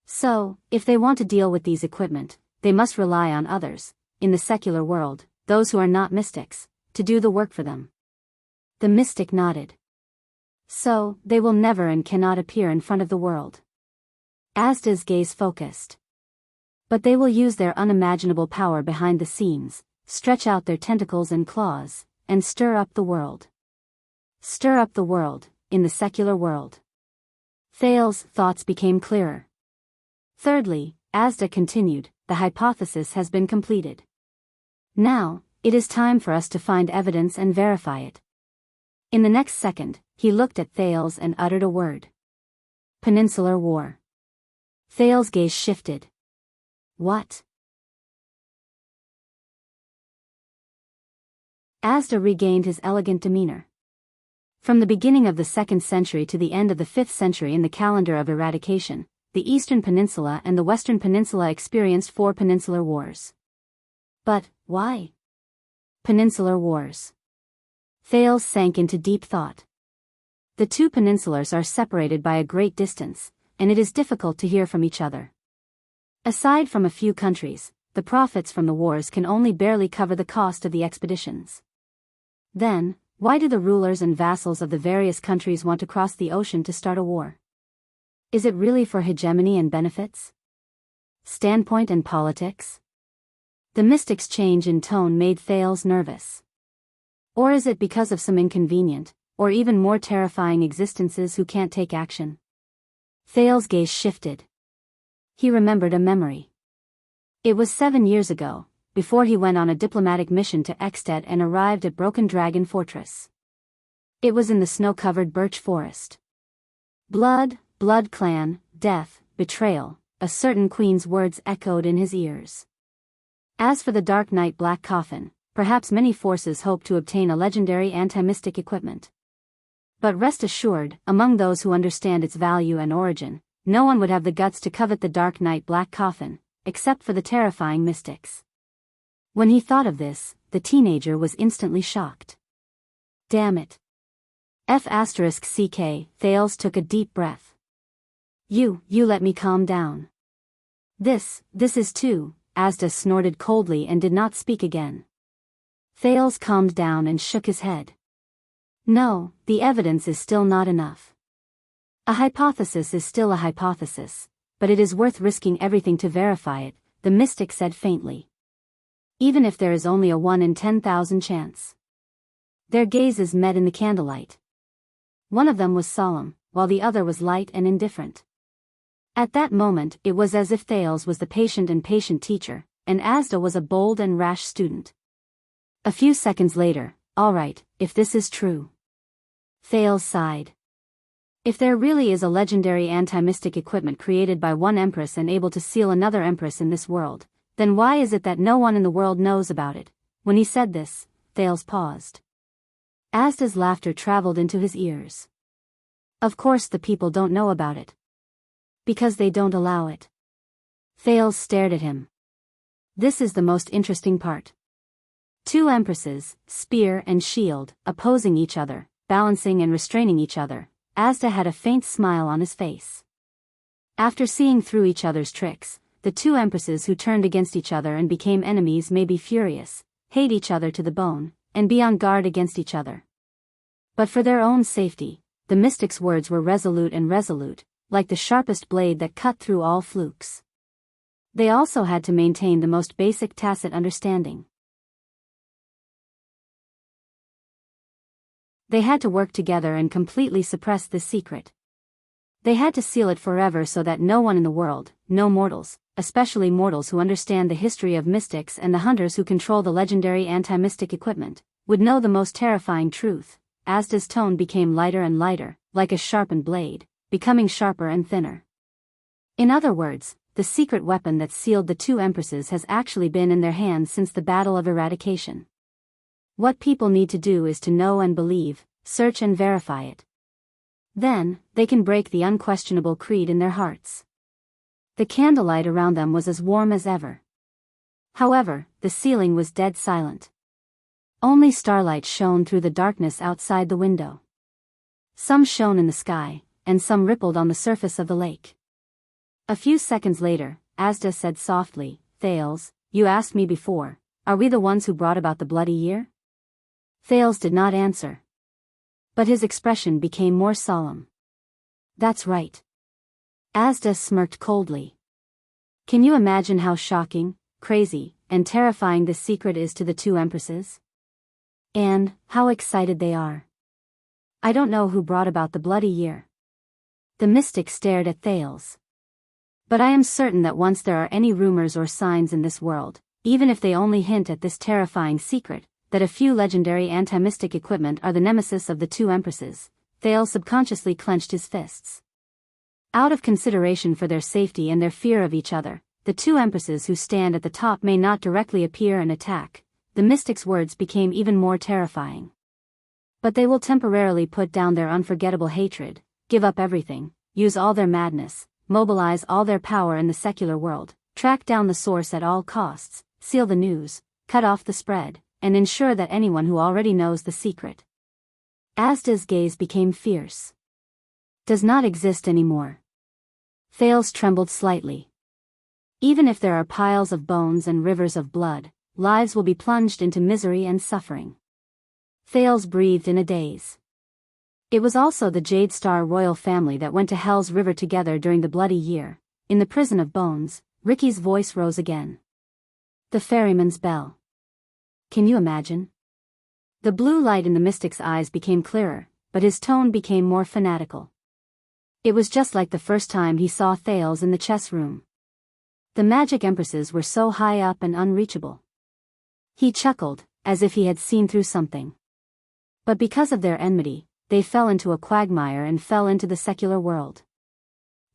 So, if they want to deal with these equipment, they must rely on others, in the secular world, those who are not mystics, to do the work for them. The mystic nodded. So, they will never and cannot appear in front of the world. Asda's gaze focused. But they will use their unimaginable power behind the scenes, stretch out their tentacles and claws, and stir up the world. Stir up the world, in the secular world. Thales' thoughts became clearer. Thirdly, Asda continued, the hypothesis has been completed. Now, it is time for us to find evidence and verify it. In the next second, he looked at Thales and uttered a word. Peninsular War. Thales' gaze shifted. What? Asda regained his elegant demeanor. From the beginning of the 2nd century to the end of the 5th century in the calendar of eradication, the Eastern Peninsula and the Western Peninsula experienced 4 peninsular wars. But, why? Peninsular wars. Thales sank into deep thought. The two peninsulars are separated by a great distance, and it is difficult to hear from each other. Aside from a few countries, the profits from the wars can only barely cover the cost of the expeditions. Then, why do the rulers and vassals of the various countries want to cross the ocean to start a war? Is it really for hegemony and benefits? Standpoint and politics? The mystic's change in tone made Thales nervous. Or is it because of some inconvenient, or even more terrifying existences who can't take action? Thales' gaze shifted. He remembered a memory. It was 7 years ago, before he went on a diplomatic mission to Ekstedt and arrived at Broken Dragon Fortress. It was in the snow-covered birch forest. Blood, blood clan, death, betrayal, a certain queen's words echoed in his ears. As for the Dark Knight Black Coffin, perhaps many forces hope to obtain a legendary anti-mystic equipment. But rest assured, among those who understand its value and origin, no one would have the guts to covet the Dark Knight Black Coffin, except for the terrifying mystics. When he thought of this, the teenager was instantly shocked. Damn it. F***ck, Thales took a deep breath. You let me calm down. This is too, Asda snorted coldly and did not speak again. Thales calmed down and shook his head. No, the evidence is still not enough. A hypothesis is still a hypothesis, but it is worth risking everything to verify it, the mystic said faintly. Even if there is only a 1 in 10,000 chance. Their gazes met in the candlelight. One of them was solemn, while the other was light and indifferent. At that moment, it was as if Thales was the patient and patient teacher, and Asda was a bold and rash student. A few seconds later, all right, if this is true. Thales sighed. If there really is a legendary anti-mystic equipment created by one empress and able to seal another empress in this world, then why is it that no one in the world knows about it? When he said this, Thales paused. Asda's laughter traveled into his ears. Of course the people don't know about it. Because they don't allow it. Thales stared at him. This is the most interesting part. Two empresses, spear and shield, opposing each other, balancing and restraining each other. Asda had a faint smile on his face. After seeing through each other's tricks, the two empresses who turned against each other and became enemies may be furious, hate each other to the bone, and be on guard against each other. But for their own safety, the mystic's words were resolute, like the sharpest blade that cut through all flukes. They also had to maintain the most basic tacit understanding. They had to work together and completely suppress this secret. They had to seal it forever so that no one in the world, no mortals, especially mortals who understand the history of mystics and the hunters who control the legendary anti-mystic equipment, would know the most terrifying truth. Asda's tone became lighter and lighter, like a sharpened blade, becoming sharper and thinner. In other words, the secret weapon that sealed the two empresses has actually been in their hands since the Battle of Eradication. What people need to do is to know and believe, search and verify it. Then, they can break the unquestionable creed in their hearts. The candlelight around them was as warm as ever. However, the ceiling was dead silent. Only starlight shone through the darkness outside the window. Some shone in the sky, and some rippled on the surface of the lake. A few seconds later, Asda said softly, "Thales, you asked me before, are we the ones who brought about the bloody year?" Thales did not answer. But his expression became more solemn. "That's right." Asda smirked coldly. "Can you imagine how shocking, crazy, and terrifying this secret is to the two empresses? And how excited they are. I don't know who brought about the bloody year." The mystic stared at Thales. "But I am certain that once there are any rumors or signs in this world, even if they only hint at this terrifying secret, that a few legendary anti-mystic equipment are the nemesis of the two empresses." Thales subconsciously clenched his fists. Out of consideration for their safety and their fear of each other, the two empresses who stand at the top may not directly appear and attack. The mystic's words became even more terrifying. But they will temporarily put down their unforgettable hatred, give up everything, use all their madness, mobilize all their power in the secular world, track down the source at all costs, seal the news, cut off the spread, and ensure that anyone who already knows the secret. Asda's gaze became fierce. "Does not exist anymore." Thales trembled slightly. "Even if there are piles of bones and rivers of blood, lives will be plunged into misery and suffering." Thales breathed in a daze. It was also the Jade Star royal family that went to Hell's River together during the bloody year. In the prison of bones, Ricky's voice rose again. "The ferryman's bell. Can you imagine?" The blue light in the mystic's eyes became clearer, but his tone became more fanatical. It was just like the first time he saw Thales in the chess room. The magic empresses were so high up and unreachable. He chuckled, as if he had seen through something. But because of their enmity, they fell into a quagmire and fell into the secular world.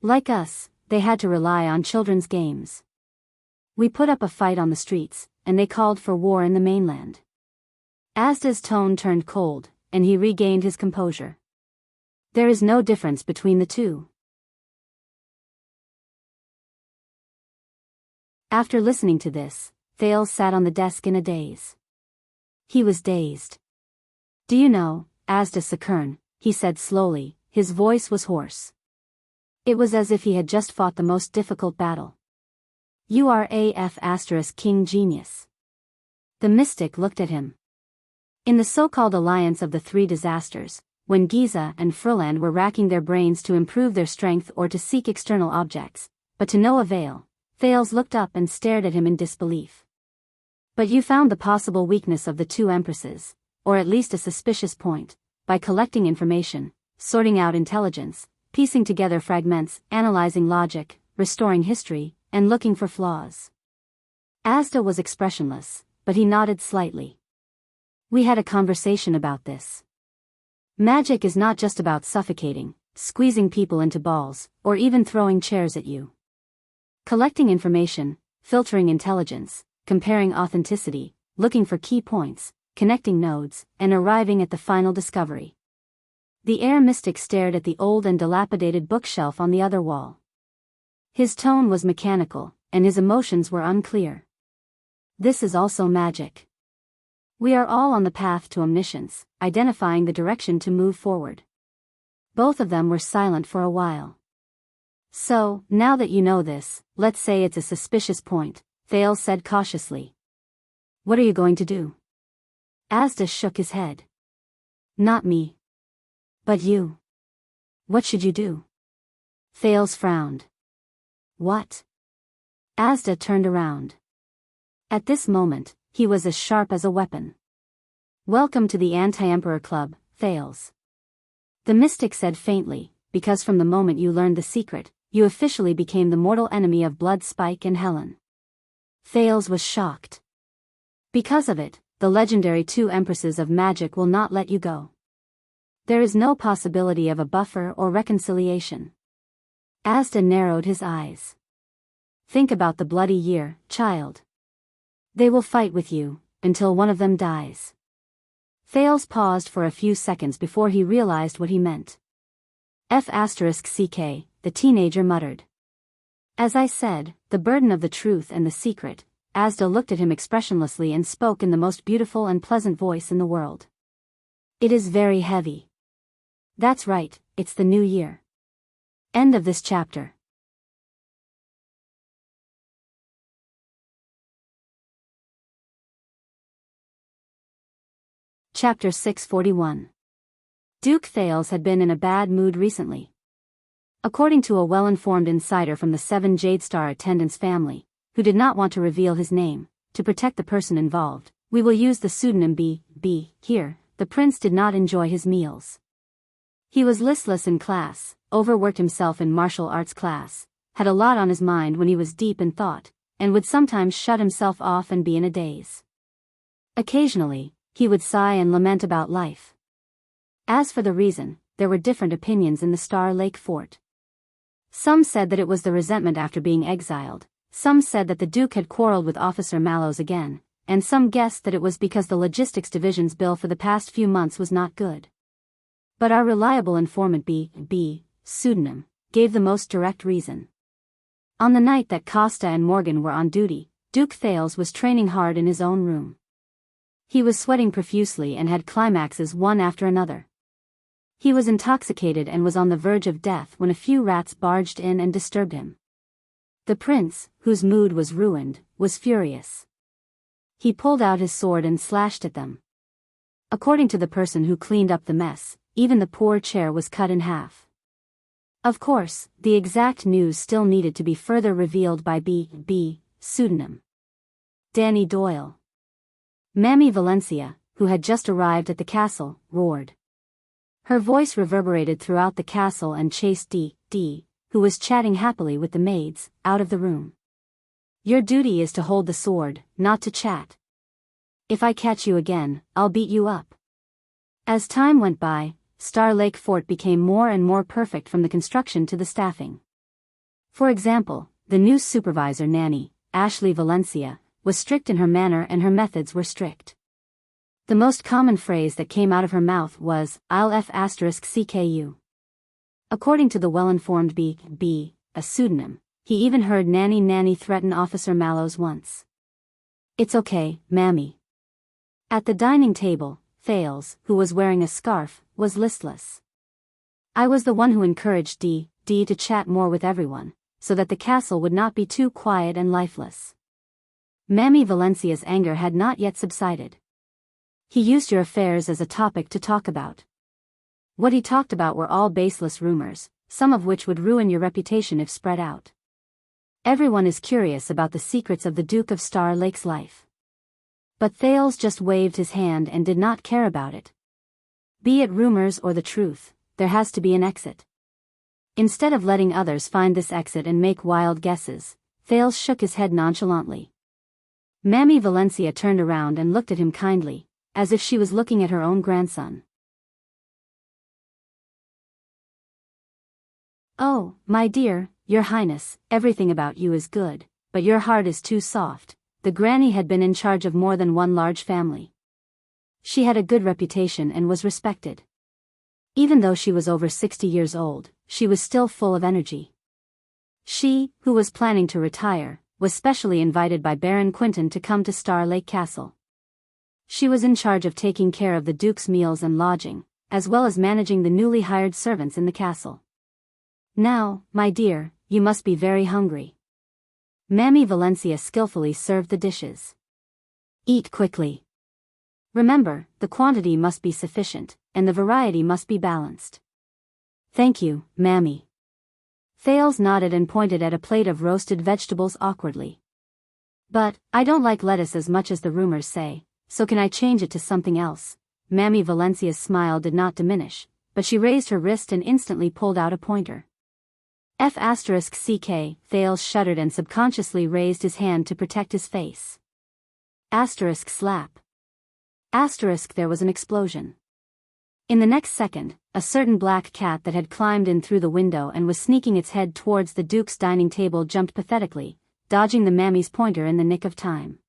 Like us, they had to rely on children's games. We put up a fight on the streets, and they called for war in the mainland. Asda's tone turned cold, and he regained his composure. "There is no difference between the two." After listening to this, Thales sat on the desk in a daze. He was dazed. "Do you know, Asda Sakern," he said slowly, his voice was hoarse. It was as if he had just fought the most difficult battle. "You are AF** King Genius." The mystic looked at him. In the so-called alliance of the three disasters, when Giza and Furland were racking their brains to improve their strength or to seek external objects, but to no avail, Thales looked up and stared at him in disbelief. "But you found the possible weakness of the two empresses, or at least a suspicious point, by collecting information, sorting out intelligence, piecing together fragments, analyzing logic, restoring history, and looking for flaws." Asda was expressionless, but he nodded slightly. "We had a conversation about this. Magic is not just about suffocating, squeezing people into balls, or even throwing chairs at you. Collecting information, filtering intelligence, comparing authenticity, looking for key points, connecting nodes, and arriving at the final discovery." The air mystic stared at the old and dilapidated bookshelf on the other wall. His tone was mechanical, and his emotions were unclear. "This is also magic. We are all on the path to omniscience, identifying the direction to move forward." Both of them were silent for a while. "So, now that you know this, let's say it's a suspicious point," Thales said cautiously. "What are you going to do?" Asda shook his head. "Not me. But you. What should you do? Thales frowned. What? Asda turned around. At this moment, he was as sharp as a weapon. Welcome to the Anti-Emperor Club, Thales. The mystic said faintly, because from the moment you learned the secret, you officially became the mortal enemy of Blood Spike and Helen. Thales was shocked. Because of it, the legendary two empresses of magic will not let you go. There is no possibility of a buffer or reconciliation. Asda narrowed his eyes. Think about the bloody year, child. They will fight with you, until one of them dies. Thales paused for a few seconds before he realized what he meant. F***ck, the teenager muttered. As I said, the burden of the truth and the secret. Asda looked at him expressionlessly and spoke in the most beautiful and pleasant voice in the world. It is very heavy. That's right, it's the new year. End of this chapter. Chapter 641. Duke Thales had been in a bad mood recently. According to a well-informed insider from the 7 Jade Star attendants family, who did not want to reveal his name, to protect the person involved, we will use the pseudonym B. Here, the prince did not enjoy his meals. He was listless in class, overworked himself in martial arts class, had a lot on his mind when he was deep in thought, and would sometimes shut himself off and be in a daze. Occasionally, he would sigh and lament about life. As for the reason, there were different opinions in the Star Lake Fort. Some said that it was the resentment after being exiled, some said that the Duke had quarreled with Officer Mallows again, and some guessed that it was because the Logistics Division's bill for the past few months was not good. But our reliable informant B. Pseudonym, gave the most direct reason. On the night that Costa and Morgan were on duty, Duke Thales was training hard in his own room. He was sweating profusely and had climaxes one after another. He was intoxicated and was on the verge of death when a few rats barged in and disturbed him. The prince, whose mood was ruined, was furious. He pulled out his sword and slashed at them. According to the person who cleaned up the mess, even the poor chair was cut in half. Of course, the exact news still needed to be further revealed by B. Pseudonym. Danny Doyle. Mammy Valencia, who had just arrived at the castle, roared. Her voice reverberated throughout the castle and chased D, who was chatting happily with the maids, out of the room. Your duty is to hold the sword, not to chat. If I catch you again, I'll beat you up. As time went by, Star Lake Fort became more and more perfect from the construction to the staffing. For example, the new supervisor nanny, Ashley Valencia, was strict in her manner and her methods were strict. The most common phrase that came out of her mouth was, I'll F***CKU. According to the well-informed B, a pseudonym, he even heard Nanny threaten Officer Mallows once. It's okay, Mammy. At the dining table, Thales, who was wearing a scarf, was listless. I was the one who encouraged D to chat more with everyone, so that the castle would not be too quiet and lifeless. Mammy Valencia's anger had not yet subsided. He used your affairs as a topic to talk about. What he talked about were all baseless rumors, some of which would ruin your reputation if spread out. Everyone is curious about the secrets of the Duke of Star Lake's life. But Thales just waved his hand and did not care about it. Be it rumors or the truth, there has to be an exit. Instead of letting others find this exit and make wild guesses, Thales shook his head nonchalantly. Mammy Valencia turned around and looked at him kindly, as if she was looking at her own grandson. Oh, my dear, your highness, everything about you is good, but your heart is too soft. The granny had been in charge of more than one large family. She had a good reputation and was respected. Even though she was over 60 years old, she was still full of energy. She, who was planning to retire, was specially invited by Baron Quinton to come to Star Lake Castle. She was in charge of taking care of the Duke's meals and lodging, as well as managing the newly hired servants in the castle. Now, my dear, you must be very hungry. Mammy Valencia skillfully served the dishes. Eat quickly. Remember, the quantity must be sufficient, and the variety must be balanced. Thank you, Mammy. Thales nodded and pointed at a plate of roasted vegetables awkwardly. But, I don't like lettuce as much as the rumors say, so can I change it to something else? Mammy Valencia's smile did not diminish, but she raised her wrist and instantly pulled out a pointer. F***ck, Thales shuddered and subconsciously raised his hand to protect his face. *slap. There was an explosion. In the next second, a certain black cat that had climbed in through the window and was sneaking its head towards the Duke's dining table jumped pathetically, dodging the Mammy's pointer in the nick of time.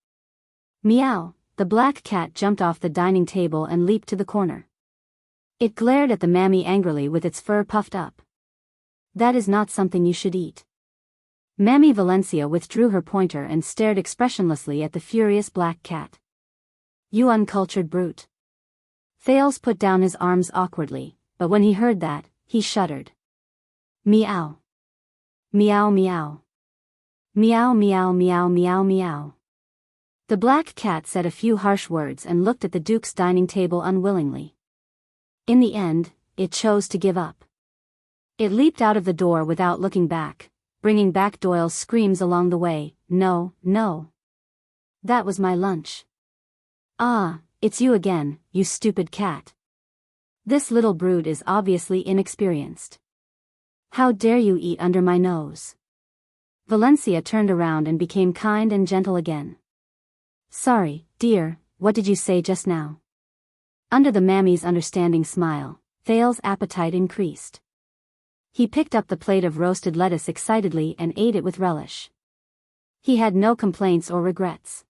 Meow, the black cat jumped off the dining table and leaped to the corner. It glared at the Mammy angrily with its fur puffed up. That is not something you should eat. Mammy Valencia withdrew her pointer and stared expressionlessly at the furious black cat. You uncultured brute. Thales put down his arms awkwardly, but when he heard that, he shuddered. Meow. Meow meow. Meow meow meow meow meow. The black cat said a few harsh words and looked at the Duke's dining table unwillingly. In the end, it chose to give up. It leaped out of the door without looking back, bringing back Doyle's screams along the way. No, no. That was my lunch. Ah, it's you again, you stupid cat. This little brood is obviously inexperienced. How dare you eat under my nose? Valencia turned around and became kind and gentle again. Sorry, dear, what did you say just now? Under the Mammy's understanding smile, Thales' appetite increased. He picked up the plate of roasted lettuce excitedly and ate it with relish. He had no complaints or regrets.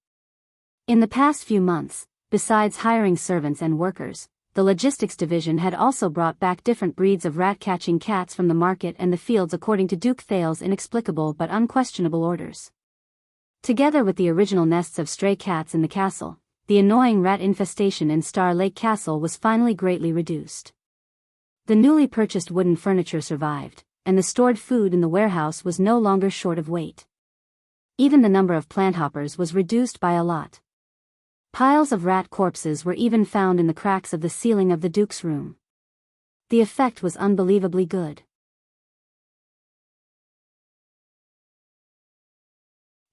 In the past few months, besides hiring servants and workers, the logistics division had also brought back different breeds of rat-catching cats from the market and the fields according to Duke Thales' inexplicable but unquestionable orders. Together with the original nests of stray cats in the castle, the annoying rat infestation in Star Lake Castle was finally greatly reduced. The newly purchased wooden furniture survived, and the stored food in the warehouse was no longer short of weight. Even the number of plant hoppers was reduced by a lot. Piles of rat corpses were even found in the cracks of the ceiling of the Duke's room. The effect was unbelievably good.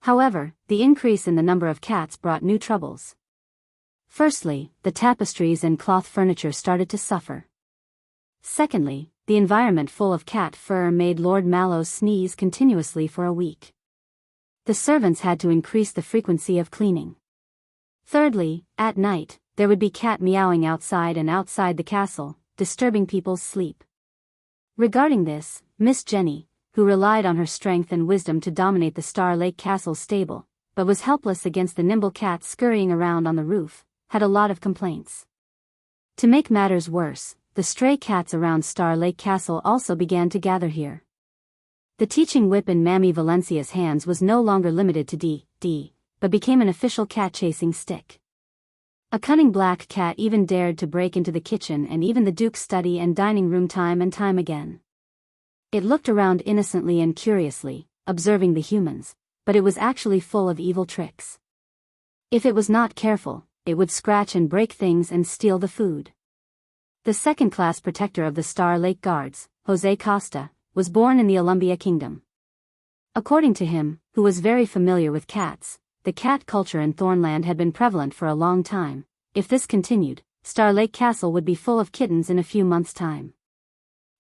However, the increase in the number of cats brought new troubles. Firstly, the tapestries and cloth furniture started to suffer. Secondly, the environment full of cat fur made Lord Mallows sneeze continuously for a week. The servants had to increase the frequency of cleaning. Thirdly, at night, there would be cat meowing outside and outside the castle, disturbing people's sleep. Regarding this, Miss Jenny, who relied on her strength and wisdom to dominate the Star Lake Castle stable, but was helpless against the nimble cats scurrying around on the roof, had a lot of complaints. To make matters worse, the stray cats around Star Lake Castle also began to gather here. The teaching whip in Mammy Valencia's hands was no longer limited to D, but became an official cat-chasing stick. A cunning black cat even dared to break into the kitchen and even the Duke's study and dining room time and time again. It looked around innocently and curiously, observing the humans, but it was actually full of evil tricks. If it was not careful, it would scratch and break things and steal the food. The second-class protector of the Star Lake Guards, Jose Costa, was born in the Olumbia Kingdom. According to him, who was very familiar with cats, the cat culture in Thornland had been prevalent for a long time. If this continued, Star Lake Castle would be full of kittens in a few months' time.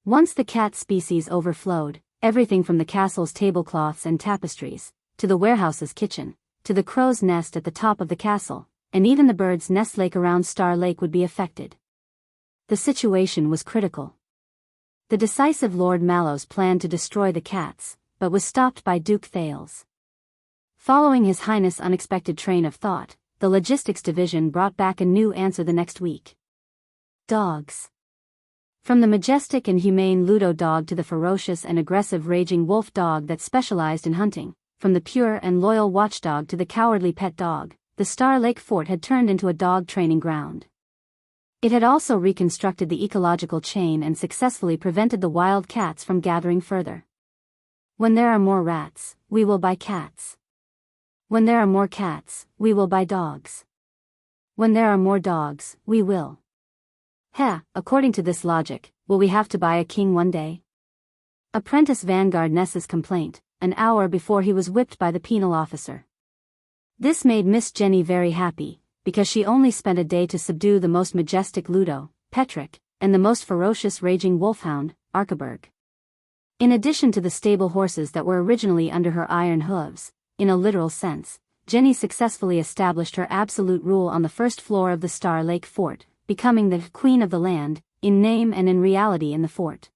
Once the cat species overflowed, everything from the castle's tablecloths and tapestries, to the warehouse's kitchen, to the crow's nest at the top of the castle, and even the bird's nest lake around Star Lake would be affected. The situation was critical. The decisive Lord Mallows planned to destroy the cats, but was stopped by Duke Thales. Following His Highness' unexpected train of thought, the logistics division brought back a new answer the next week. Dogs. From the majestic and humane Ludo dog to the ferocious and aggressive raging wolf dog that specialized in hunting, from the pure and loyal watchdog to the cowardly pet dog, the Star Lake Fort had turned into a dog training ground. It had also reconstructed the ecological chain and successfully prevented the wild cats from gathering further. When there are more rats, we will buy cats. When there are more cats, we will buy dogs. When there are more dogs, we will Heh, according to this logic, will we have to buy a king one day? Apprentice Vanguard Ness's complaint, an hour before he was whipped by the penal officer. This made Miss Jenny very happy, because she only spent a day to subdue the most majestic Ludo, Petrick, and the most ferocious raging wolfhound, Arkeberg. In addition to the stable horses that were originally under her iron hooves, in a literal sense, Jenny successfully established her absolute rule on the first floor of the Star Lake Fort, becoming the queen of the land, in name and in reality in the fort.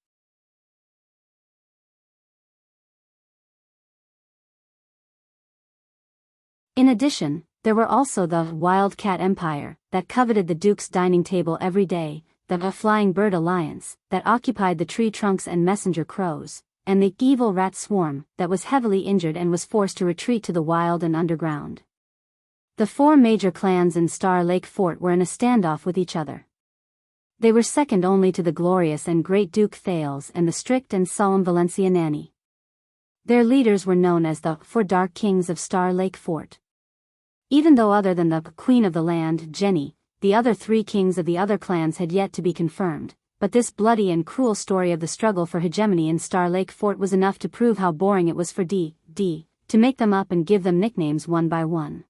In addition, there were also the Wildcat Empire, that coveted the Duke's dining table every day, the Flying Bird Alliance, that occupied the tree trunks and messenger crows, and the Evil Rat Swarm, that was heavily injured and was forced to retreat to the wild and underground. The four major clans in Star Lake Fort were in a standoff with each other. They were second only to the glorious and great Duke Thales and the strict and solemn Valencia Nanny. Their leaders were known as the Four Dark Kings of Star Lake Fort. Even though other than the Queen of the Land, Jenny, the other three kings of the other clans had yet to be confirmed, but this bloody and cruel story of the struggle for hegemony in Star Lake Fort was enough to prove how boring it was for D to make them up and give them nicknames one by one.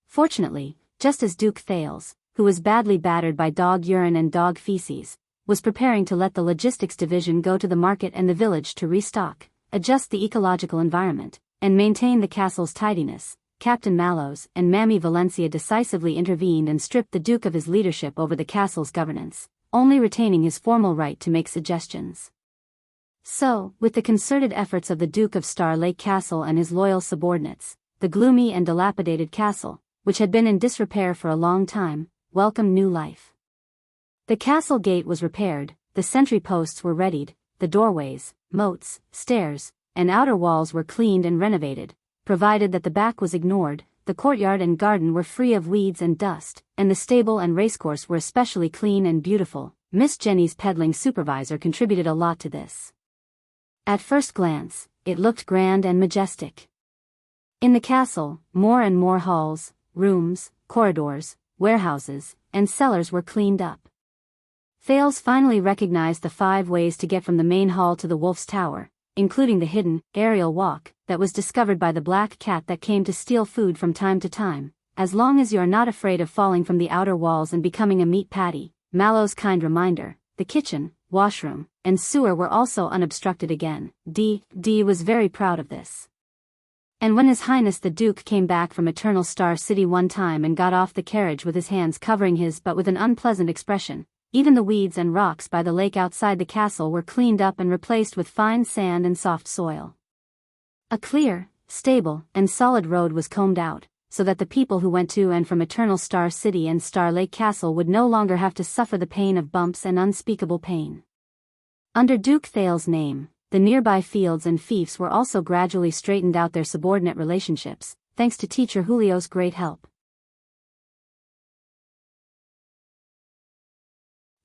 Fortunately, just as Duke Thales, who was badly battered by dog urine and dog feces, was preparing to let the logistics division go to the market and the village to restock, adjust the ecological environment, and maintain the castle's tidiness, Captain Mallows and Mammy Valencia decisively intervened and stripped the Duke of his leadership over the castle's governance, only retaining his formal right to make suggestions. So, with the concerted efforts of the Duke of Star Lake Castle and his loyal subordinates, the gloomy and dilapidated castle, which had been in disrepair for a long time, welcomed new life. The castle gate was repaired, the sentry posts were readied, the doorways, moats, stairs, and outer walls were cleaned and renovated, provided that the back was ignored. The courtyard and garden were free of weeds and dust, and the stable and racecourse were especially clean and beautiful. Miss Jenny's peddling supervisor contributed a lot to this. At first glance, it looked grand and majestic. In the castle, more and more halls, rooms, corridors, warehouses, and cellars were cleaned up. Thales finally recognized the 5 ways to get from the main hall to the Wolf's Tower, including the hidden, aerial walk, that was discovered by the black cat that came to steal food from time to time. As long as you are not afraid of falling from the outer walls and becoming a meat patty, Mallow's kind reminder, the kitchen, washroom, and sewer were also unobstructed again. D was very proud of this. And when His Highness the Duke came back from Eternal Star City one time and got off the carriage with his hands covering his butt with an unpleasant expression, even the weeds and rocks by the lake outside the castle were cleaned up and replaced with fine sand and soft soil. A clear, stable, and solid road was combed out, so that the people who went to and from Eternal Star City and Star Lake Castle would no longer have to suffer the pain of bumps and unspeakable pain. Under Duke Thales' name, the nearby fields and fiefs were also gradually straightened out their subordinate relationships, thanks to teacher Julio's great help.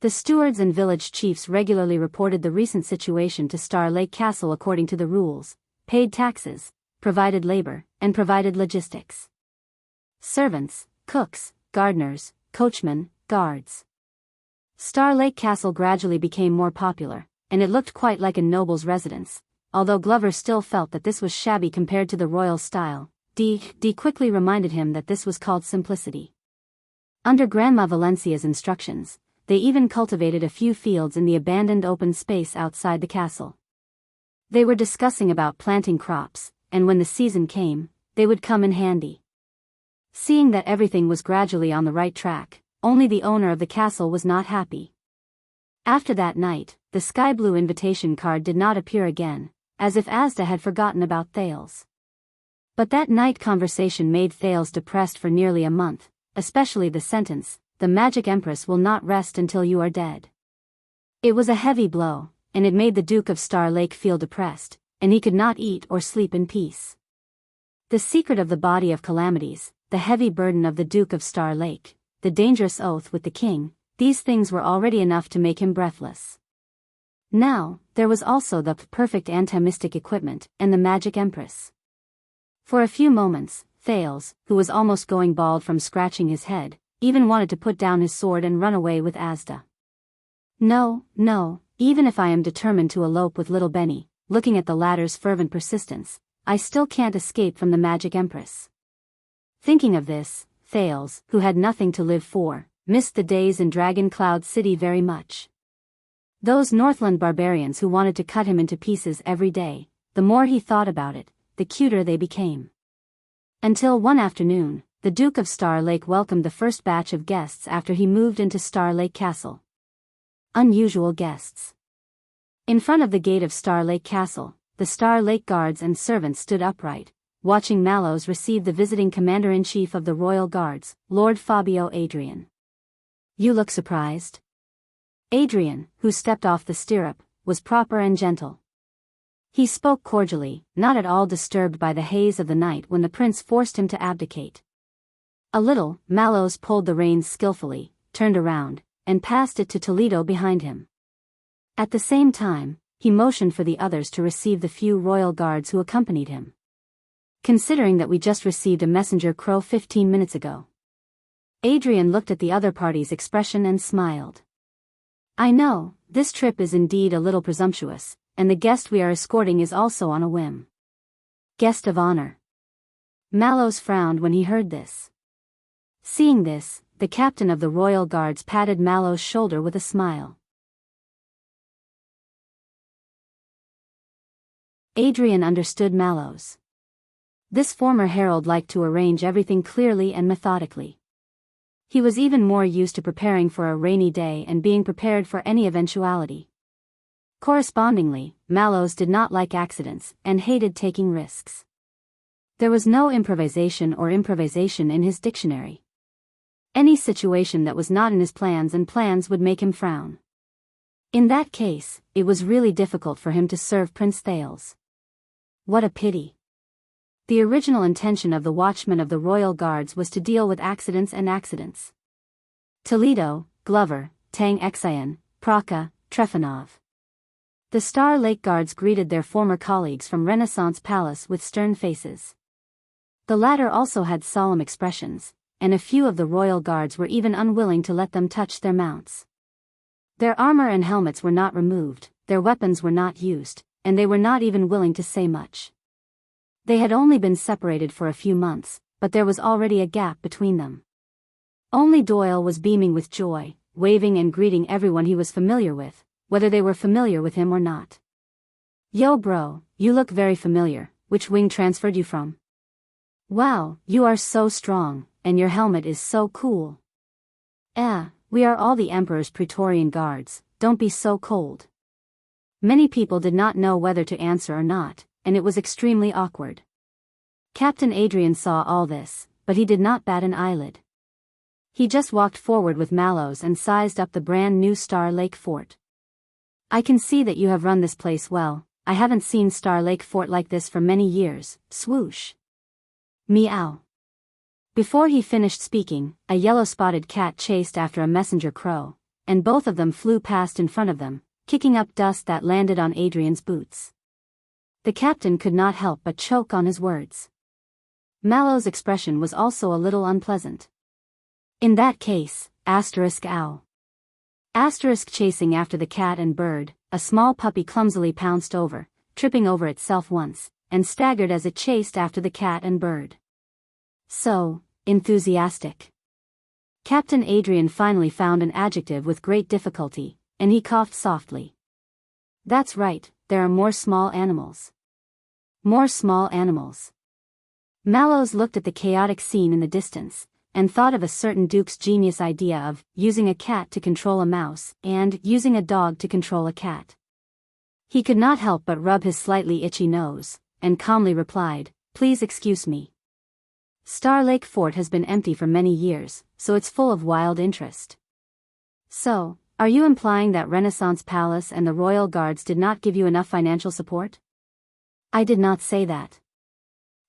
The stewards and village chiefs regularly reported the recent situation to Star Lake Castle according to the rules, paid taxes, provided labor, and provided logistics. Servants, cooks, gardeners, coachmen, guards. Star Lake Castle gradually became more popular, and it looked quite like a noble's residence, although Glover still felt that this was shabby compared to the royal style. D quickly reminded him that this was called simplicity. Under Grandma Valencia's instructions, they even cultivated a few fields in the abandoned open space outside the castle. They were discussing about planting crops, and when the season came, they would come in handy. Seeing that everything was gradually on the right track, only the owner of the castle was not happy. After that night, the sky blue invitation card did not appear again, as if Asda had forgotten about Thales. But that night conversation made Thales depressed for nearly a month, especially the sentence, "The Magic Empress will not rest until you are dead." It was a heavy blow, and it made the Duke of Star Lake feel depressed, and he could not eat or sleep in peace. The secret of the body of calamities, the heavy burden of the Duke of Star Lake, the dangerous oath with the king, these things were already enough to make him breathless. Now, there was also the perfect anti-mystic equipment, and the Magic Empress. For a few moments, Thales, who was almost going bald from scratching his head, even wanted to put down his sword and run away with Asda. No, no, even if I am determined to elope with little Benny, looking at the latter's fervent persistence, I still can't escape from the magic empress. Thinking of this, Thales, who had nothing to live for, missed the days in Dragon Cloud City very much. Those Northland barbarians who wanted to cut him into pieces every day, the more he thought about it, the cuter they became. Until one afternoon, the Duke of Star Lake welcomed the first batch of guests after he moved into Star Lake Castle. Unusual guests. In front of the gate of Star Lake Castle, the Star Lake guards and servants stood upright, watching Mallows receive the visiting Commander-in-Chief of the Royal Guards, Lord Fabio Adrian. You look surprised? Adrian, who stepped off the stirrup, was proper and gentle. He spoke cordially, not at all disturbed by the haze of the night when the prince forced him to abdicate. A little, Mallows pulled the reins skillfully, turned around, and passed it to Toledo behind him. At the same time, he motioned for the others to receive the few royal guards who accompanied him. Considering that we just received a messenger crow 15 minutes ago. Adrian looked at the other party's expression and smiled. I know, this trip is indeed a little presumptuous, and the guest we are escorting is also on a whim. Guest of honor. Mallows frowned when he heard this. Seeing this, the captain of the royal guards patted Mallows' shoulder with a smile. Adrian understood Mallows. This former herald liked to arrange everything clearly and methodically. He was even more used to preparing for a rainy day and being prepared for any eventuality. Correspondingly, Mallows did not like accidents and hated taking risks. There was no improvisation in his dictionary. Any situation that was not in his plans would make him frown. In that case, it was really difficult for him to serve Prince Thales. What a pity. The original intention of the watchmen of the royal guards was to deal with accidents. Toledo, Glover, Tang Xian, Praka, Trefanov. The Star Lake guards greeted their former colleagues from Renaissance Palace with stern faces. The latter also had solemn expressions, and a few of the royal guards were even unwilling to let them touch their mounts. Their armor and helmets were not removed, their weapons were not used, and they were not even willing to say much. They had only been separated for a few months, but there was already a gap between them. Only Doyle was beaming with joy, waving and greeting everyone he was familiar with, whether they were familiar with him or not. Yo bro, you look very familiar, which wing transferred you from? Wow, you are so strong, and your helmet is so cool. We are all the Emperor's Praetorian guards, don't be so cold. Many people did not know whether to answer or not, and it was extremely awkward. Captain Adrian saw all this, but he did not bat an eyelid. He just walked forward with Mallows and sized up the brand new Star Lake Fort. I can see that you have run this place well, I haven't seen Star Lake Fort like this for many years, swoosh. Meow. Before he finished speaking, a yellow-spotted cat chased after a messenger crow, and both of them flew past in front of them, kicking up dust that landed on Adrian's boots. The captain could not help but choke on his words. Mallows' expression was also a little unpleasant. In that case, ow. Chasing after the cat and bird, a small puppy clumsily pounced over, tripping over itself once, and staggered as it chased after the cat and bird. So, enthusiastic. Captain Adrian finally found an adjective with great difficulty, and he coughed softly. That's right, there are more small animals. More small animals. Mallows looked at the chaotic scene in the distance, and thought of a certain duke's genius idea of using a cat to control a mouse, and using a dog to control a cat. He could not help but rub his slightly itchy nose, and calmly replied, Please excuse me. Star Lake Fort has been empty for many years, so it's full of wild interest. So, are you implying that Renaissance Palace and the Royal Guards did not give you enough financial support? I did not say that.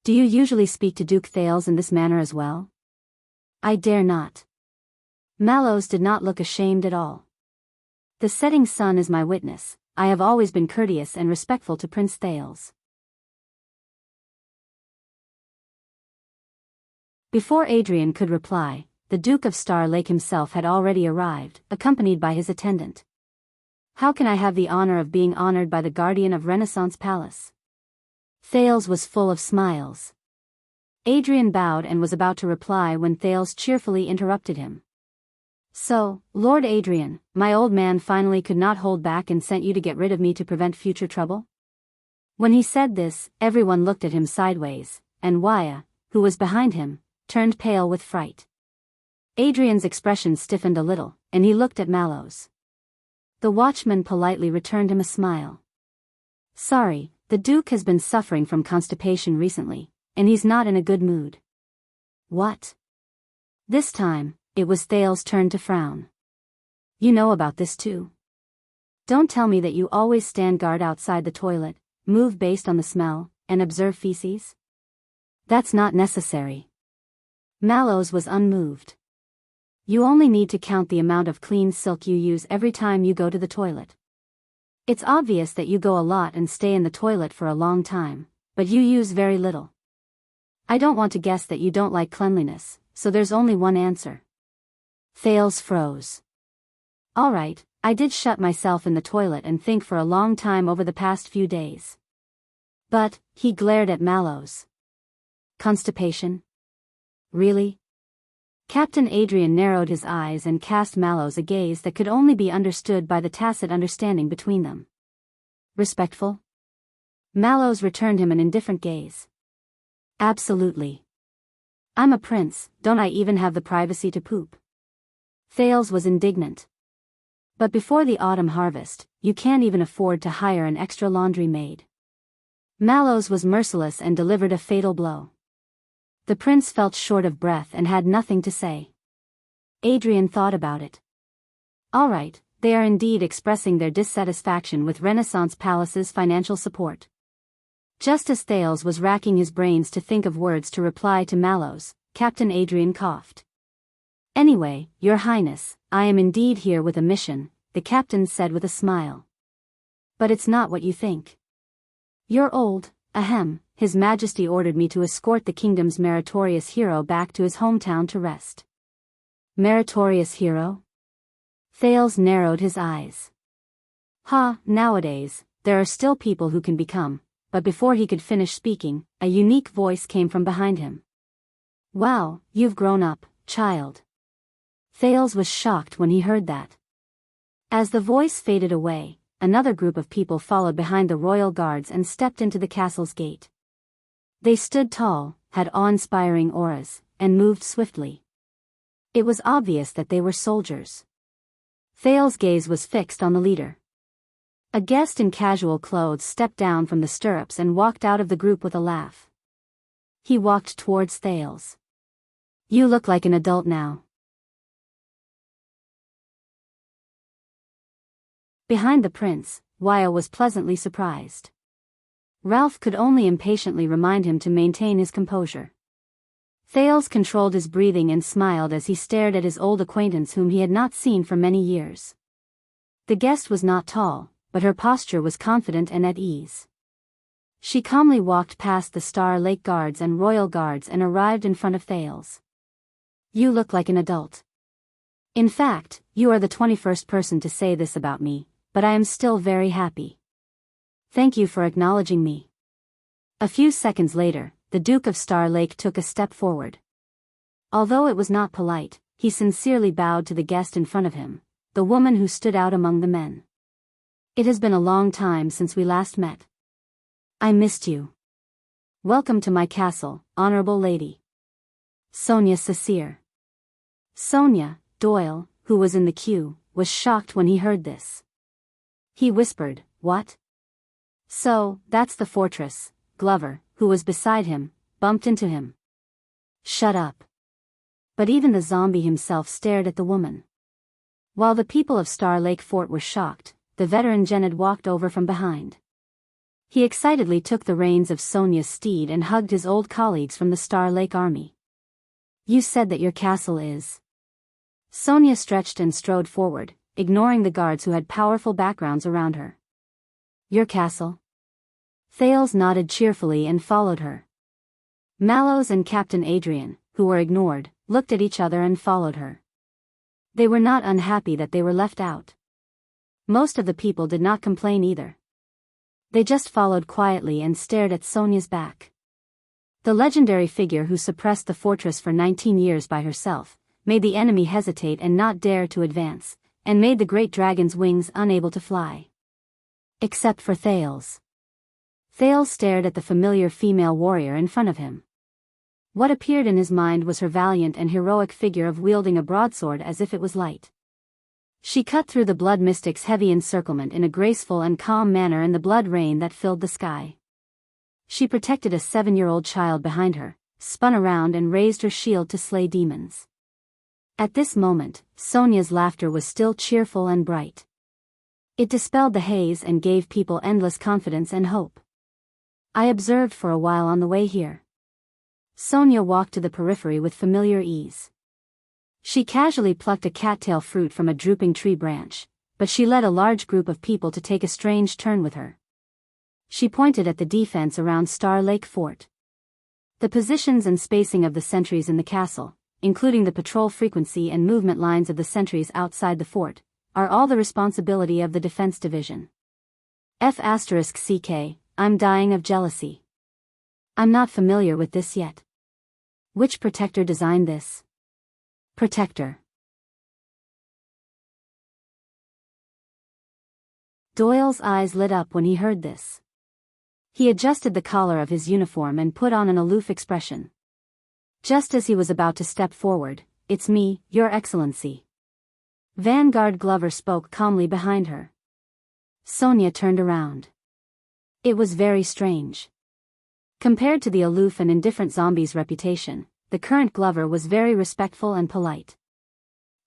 Do you usually speak to Duke Thales in this manner as well? I dare not. Mallows did not look ashamed at all. The setting sun is my witness, I have always been courteous and respectful to Prince Thales. Before Adrian could reply, the Duke of Star Lake himself had already arrived, accompanied by his attendant. How can I have the honor of being honored by the guardian of Renaissance Palace? Thales was full of smiles. Adrian bowed and was about to reply when Thales cheerfully interrupted him. So, Lord Adrian, my old man finally could not hold back and sent you to get rid of me to prevent future trouble? When he said this, everyone looked at him sideways, and Wuxia, who was behind him, turned pale with fright. Adrian's expression stiffened a little, and he looked at Mallows. The watchman politely returned him a smile. Sorry, the Duke has been suffering from constipation recently, and he's not in a good mood. What? This time, it was Thales' turn to frown. You know about this too. Don't tell me that you always stand guard outside the toilet, move based on the smell, and observe feces? That's not necessary. Mallows was unmoved. You only need to count the amount of clean silk you use every time you go to the toilet. It's obvious that you go a lot and stay in the toilet for a long time, but you use very little. I don't want to guess that you don't like cleanliness, so there's only one answer. Thales froze. All right, I did shut myself in the toilet and think for a long time over the past few days. But, he glared at Mallows. Constipation? Really? Captain Adrian narrowed his eyes and cast Mallows a gaze that could only be understood by the tacit understanding between them. Respectful? Mallows returned him an indifferent gaze. Absolutely. I'm a prince, don't I even have the privacy to poop? Thales was indignant. But before the autumn harvest, you can't even afford to hire an extra laundry maid. Mallows was merciless and delivered a fatal blow. The prince felt short of breath and had nothing to say. Adrian thought about it. All right, they are indeed expressing their dissatisfaction with Renaissance Palace's financial support. Just as Thales was racking his brains to think of words to reply to Mallows, Captain Adrian coughed. Anyway, Your Highness, I am indeed here with a mission, the captain said with a smile. But it's not what you think. You're old, ahem. His Majesty ordered me to escort the kingdom's meritorious hero back to his hometown to rest. Meritorious hero? Thales narrowed his eyes. Nowadays, there are still people who can become, but before he could finish speaking, a unique voice came from behind him. Wow, you've grown up, child. Thales was shocked when he heard that. As the voice faded away, another group of people followed behind the royal guards and stepped into the castle's gate. They stood tall, had awe-inspiring auras, and moved swiftly. It was obvious that they were soldiers. Thales' gaze was fixed on the leader. A guest in casual clothes stepped down from the stirrups and walked out of the group with a laugh. He walked towards Thales. You look like an adult now. Behind the prince, Wuxia was pleasantly surprised. Ralph could only impatiently remind him to maintain his composure. Thales controlled his breathing and smiled as he stared at his old acquaintance whom he had not seen for many years. The guest was not tall, but her posture was confident and at ease. She calmly walked past the Star Lake guards and royal guards and arrived in front of Thales. You look like an adult. In fact, you are the 21st person to say this about me, but I am still very happy. Thank you for acknowledging me. A few seconds later, the Duke of Star Lake took a step forward. Although it was not polite, he sincerely bowed to the guest in front of him, the woman who stood out among the men. It has been a long time since we last met. I missed you. Welcome to my castle, honorable lady. Sonia Cecere. Sonia, Doyle, who was in the queue, was shocked when he heard this. He whispered, What? So, that's the fortress. Glover, who was beside him, bumped into him. Shut up. But even the zombie himself stared at the woman. While the people of Star Lake Fort were shocked, the veteran Jenned walked over from behind. He excitedly took the reins of Sonia's steed and hugged his old colleagues from the Star Lake Army. You said that your castle is... Sonia stretched and strode forward, ignoring the guards who had powerful backgrounds around her. Your castle? Thales nodded cheerfully and followed her. Mallows and Captain Adrian, who were ignored, looked at each other and followed her. They were not unhappy that they were left out. Most of the people did not complain either. They just followed quietly and stared at Sonia's back. The legendary figure who suppressed the fortress for 19 years by herself, made the enemy hesitate and not dare to advance, and made the great dragon's wings unable to fly. Except for Thales. Thales stared at the familiar female warrior in front of him. What appeared in his mind was her valiant and heroic figure of wielding a broadsword as if it was light. She cut through the blood mystic's heavy encirclement in a graceful and calm manner in the blood rain that filled the sky. She protected a 7-year-old child behind her, spun around and raised her shield to slay demons. At this moment, Sonia's laughter was still cheerful and bright. It dispelled the haze and gave people endless confidence and hope. I observed for a while on the way here. Sonia walked to the periphery with familiar ease. She casually plucked a cattail fruit from a drooping tree branch, but she led a large group of people to take a strange turn with her. She pointed at the defense around Star Lake Fort. The positions and spacing of the sentries in the castle, including the patrol frequency and movement lines of the sentries outside the fort, are all the responsibility of the Defense Division. F***CK, I'm dying of jealousy. I'm not familiar with this yet. Which protector designed this? Protector. Doyle's eyes lit up when he heard this. He adjusted the collar of his uniform and put on an aloof expression. Just as he was about to step forward, "It's me, Your Excellency." Vanguard Glover spoke calmly behind her. Sonia turned around. It was very strange. Compared to the aloof and indifferent zombie's reputation, the current Glover was very respectful and polite.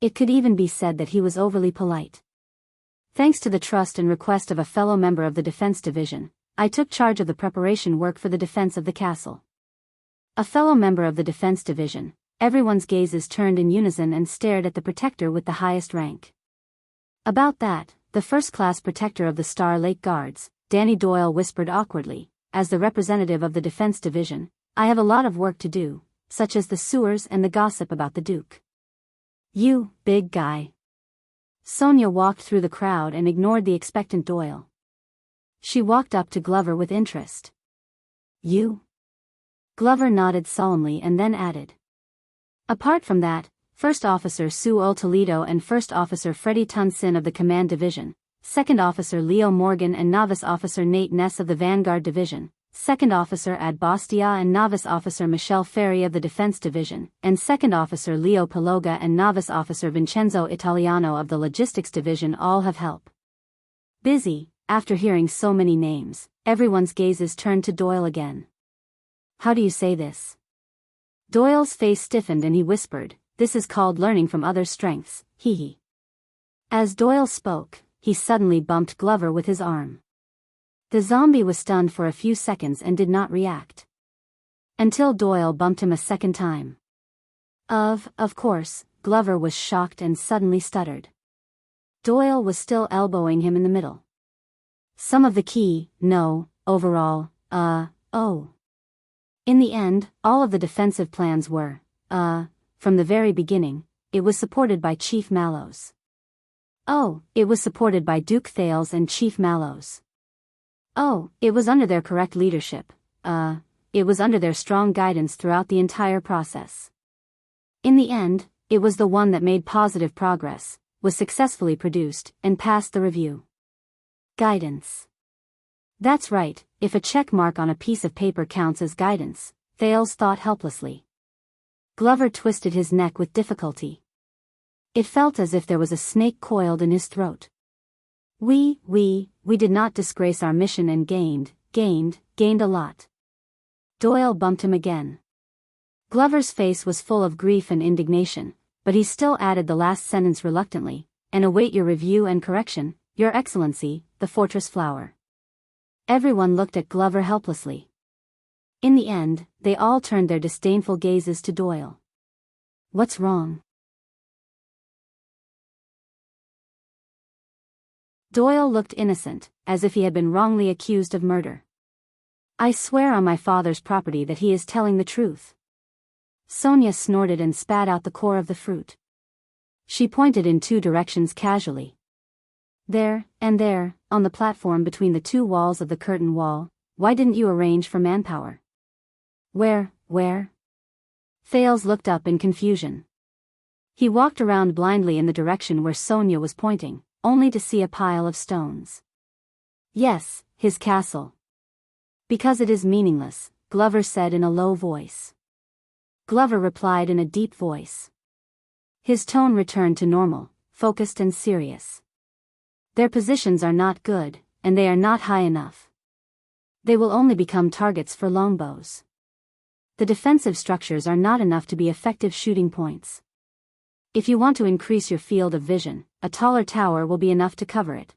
It could even be said that he was overly polite. Thanks to the trust and request of a fellow member of the Defense Division, I took charge of the preparation work for the defense of the castle. A fellow member of the Defense Division, everyone's gazes turned in unison and stared at the protector with the highest rank. About that, the first-class protector of the Star Lake Guards, Danny Doyle whispered awkwardly, as the representative of the Defense Division, "I have a lot of work to do, such as the sewers and the gossip about the Duke." "You, big guy." Sonia walked through the crowd and ignored the expectant Doyle. She walked up to Glover with interest. "You?" Glover nodded solemnly and then added. "Apart from that, First Officer Sue Earl Toledo and First Officer Freddie Tunsin of the Command Division, Second Officer Leo Morgan and Novice Officer Nate Ness of the Vanguard Division, Second Officer Ad Bastia and Novice Officer Michelle Ferry of the Defense Division, and Second Officer Leo Piloga and Novice Officer Vincenzo Italiano of the Logistics Division all have help." Busy, after hearing so many names, everyone's gazes turned to Doyle again. "How do you say this?" Doyle's face stiffened and he whispered, "This is called learning from others' strengths, hee." As Doyle spoke, he suddenly bumped Glover with his arm. The zombie was stunned for a few seconds and did not react. Until Doyle bumped him a second time. Of course, Glover was shocked and suddenly stuttered. Doyle was still elbowing him in the middle. "Some of the key, no, overall, oh." In the end, all of the defensive plans were, from the very beginning, it was supported by Chief Mallows. Oh, it was supported by Duke Thales and Chief Mallows. Oh, it was under their correct leadership, it was under their strong guidance throughout the entire process. In the end, it was the one that made positive progress, was successfully produced, and passed the review. Guidance. That's right, if a check mark on a piece of paper counts as guidance, Thales thought helplessly. Glover twisted his neck with difficulty. It felt as if there was a snake coiled in his throat. We did not disgrace our mission and gained a lot." Doyle bumped him again. Glover's face was full of grief and indignation, but he still added the last sentence reluctantly, "And await your review and correction, Your Excellency, the Fortress Flower." Everyone looked at Glover helplessly. In the end, they all turned their disdainful gazes to Doyle. "What's wrong?" Doyle looked innocent, as if he had been wrongly accused of murder. "I swear on my father's property that he is telling the truth." Sonia snorted and spat out the core of the fruit. She pointed in two directions casually. There, on the platform between the two walls of the curtain wall, why didn't you arrange for manpower? Where? Thales looked up in confusion. He walked around blindly in the direction where Sonia was pointing, only to see a pile of stones. Yes, his castle. Because it is meaningless, Glover said in a low voice. Glover replied in a deep voice. His tone returned to normal, focused and serious. Their positions are not good, and they are not high enough. They will only become targets for longbows. The defensive structures are not enough to be effective shooting points. If you want to increase your field of vision, a taller tower will be enough to cover it.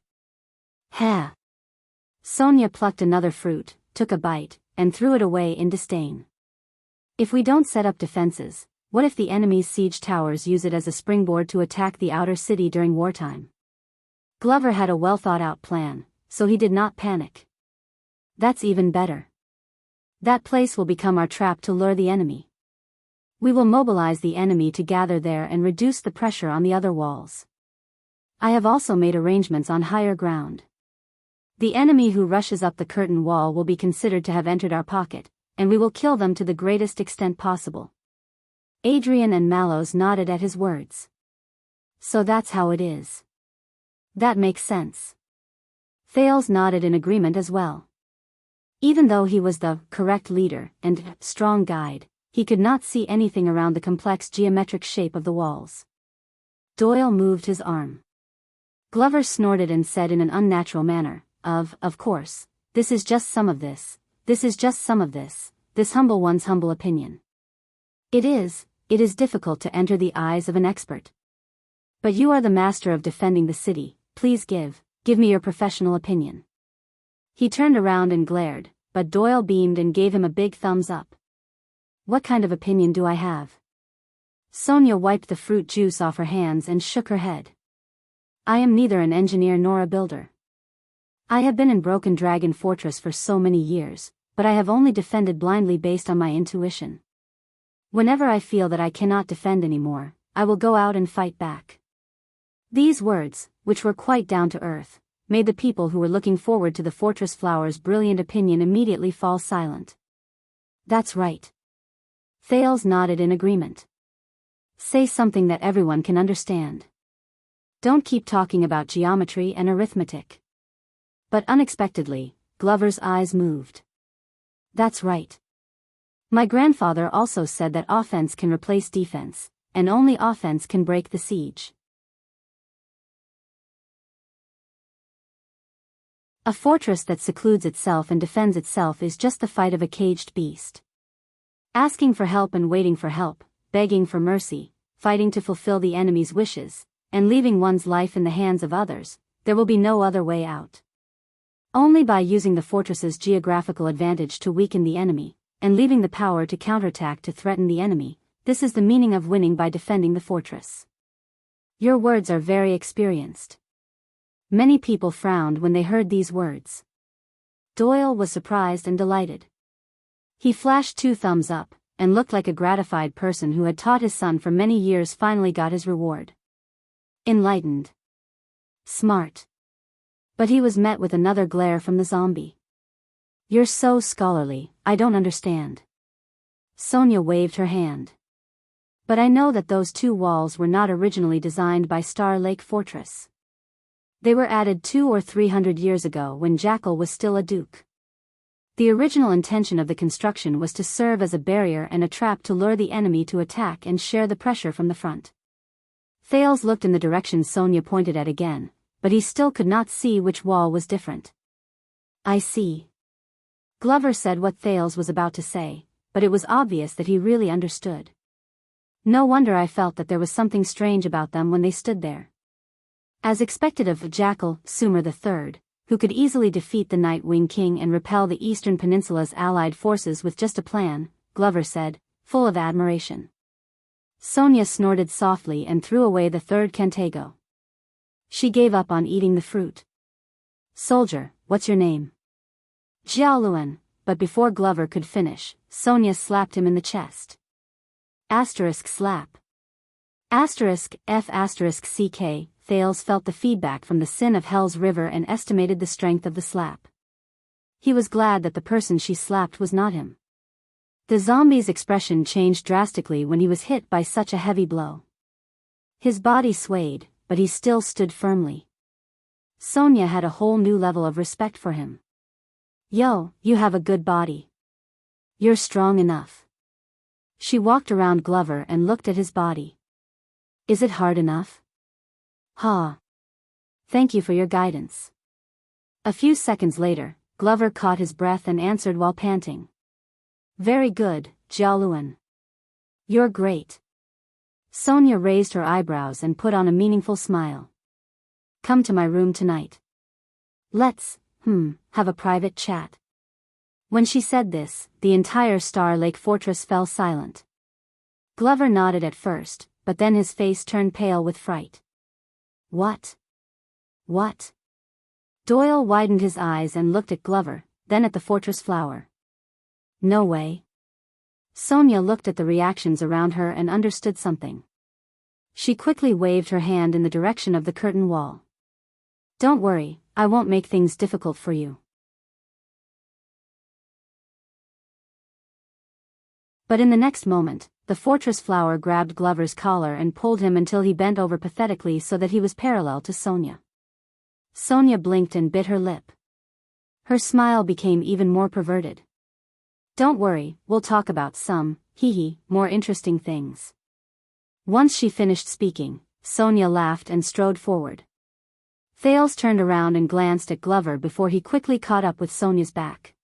Ha! Sonia plucked another fruit, took a bite, and threw it away in disdain. If we don't set up defenses, what if the enemy's siege towers use it as a springboard to attack the outer city during wartime? Glover had a well-thought-out plan, so he did not panic. That's even better. That place will become our trap to lure the enemy. We will mobilize the enemy to gather there and reduce the pressure on the other walls. I have also made arrangements on higher ground. The enemy who rushes up the curtain wall will be considered to have entered our pocket, and we will kill them to the greatest extent possible. Adrian and Mallows nodded at his words. So that's how it is. That makes sense. Thales nodded in agreement as well. Even though he was the correct leader and strong guide, he could not see anything around the complex geometric shape of the walls. Doyle moved his arm. Glover snorted and said in an unnatural manner, Of course, this is just some of this, this humble one's humble opinion. It is difficult to enter the eyes of an expert. But you are the master of defending the city, please give me your professional opinion. He turned around and glared, but Doyle beamed and gave him a big thumbs up. What kind of opinion do I have? Sonia wiped the fruit juice off her hands and shook her head. I am neither an engineer nor a builder. I have been in Broken Dragon Fortress for so many years, but I have only defended blindly based on my intuition. Whenever I feel that I cannot defend anymore, I will go out and fight back. These words, which were quite down to earth, made the people who were looking forward to the Fortress Flower's brilliant opinion immediately fall silent. That's right. Thales nodded in agreement. Say something that everyone can understand. Don't keep talking about geometry and arithmetic. But unexpectedly, Glover's eyes moved. That's right. My grandfather also said that offense can replace defense, and only offense can break the siege. A fortress that secludes itself and defends itself is just the fight of a caged beast. Asking for help and waiting for help, begging for mercy, fighting to fulfill the enemy's wishes, and leaving one's life in the hands of others, there will be no other way out. Only by using the fortress's geographical advantage to weaken the enemy, and leaving the power to counterattack to threaten the enemy, this is the meaning of winning by defending the fortress. Your words are very experienced. Many people frowned when they heard these words. Doyle was surprised and delighted. He flashed 2 thumbs up, and looked like a gratified person who had taught his son for many years finally got his reward. Enlightened. Smart. But he was met with another glare from the zombie. You're so scholarly, I don't understand. Sonia waved her hand. But I know that those 2 walls were not originally designed by Star Lake Fortress. They were added 200 or 300 years ago when Jackal was still a duke. The original intention of the construction was to serve as a barrier and a trap to lure the enemy to attack and share the pressure from the front. Thales looked in the direction Sonia pointed at again, but he still could not see which wall was different. I see. Glover said what Thales was about to say, but it was obvious that he really understood. No wonder I felt that there was something strange about them when they stood there. As expected of Jackal, Sumer III, who could easily defeat the Night Wing King and repel the Eastern Peninsula's allied forces with just a plan, Glover said, full of admiration. Sonia snorted softly and threw away the 3rd Cantago. She gave up on eating the fruit. Soldier, what's your name? Jiaoluan, but before Glover could finish, Sonia slapped him in the chest. Asterisk slap. Asterisk F asterisk CK, Thales felt the feedback from the sin of Hell's river and estimated the strength of the slap. He was glad that the person she slapped was not him. The zombie's expression changed drastically when he was hit by such a heavy blow. His body swayed, but he still stood firmly. Sonia had a whole new level of respect for him. Yo, you have a good body. You're strong enough. She walked around Glover and looked at his body. Is it hard enough? Ha. Thank you for your guidance. A few seconds later, Glover caught his breath and answered while panting. Very good, Jiaoluan. You're great. Sonia raised her eyebrows and put on a meaningful smile. Come to my room tonight. Let's, have a private chat. When she said this, the entire Star Lake Fortress fell silent. Glover nodded at first, but then his face turned pale with fright. What? What? Doyle widened his eyes and looked at Glover, then at the fortress flower. No way. Sonia looked at the reactions around her and understood something. She quickly waved her hand in the direction of the curtain wall. Don't worry, I won't make things difficult for you. But in the next moment, the fortress flower grabbed Glover's collar and pulled him until he bent over pathetically so that he was parallel to Sonia. Sonia blinked and bit her lip. Her smile became even more perverted. Don't worry, we'll talk about some, more interesting things. Once she finished speaking, Sonia laughed and strode forward. Thales turned around and glanced at Glover before he quickly caught up with Sonia's back.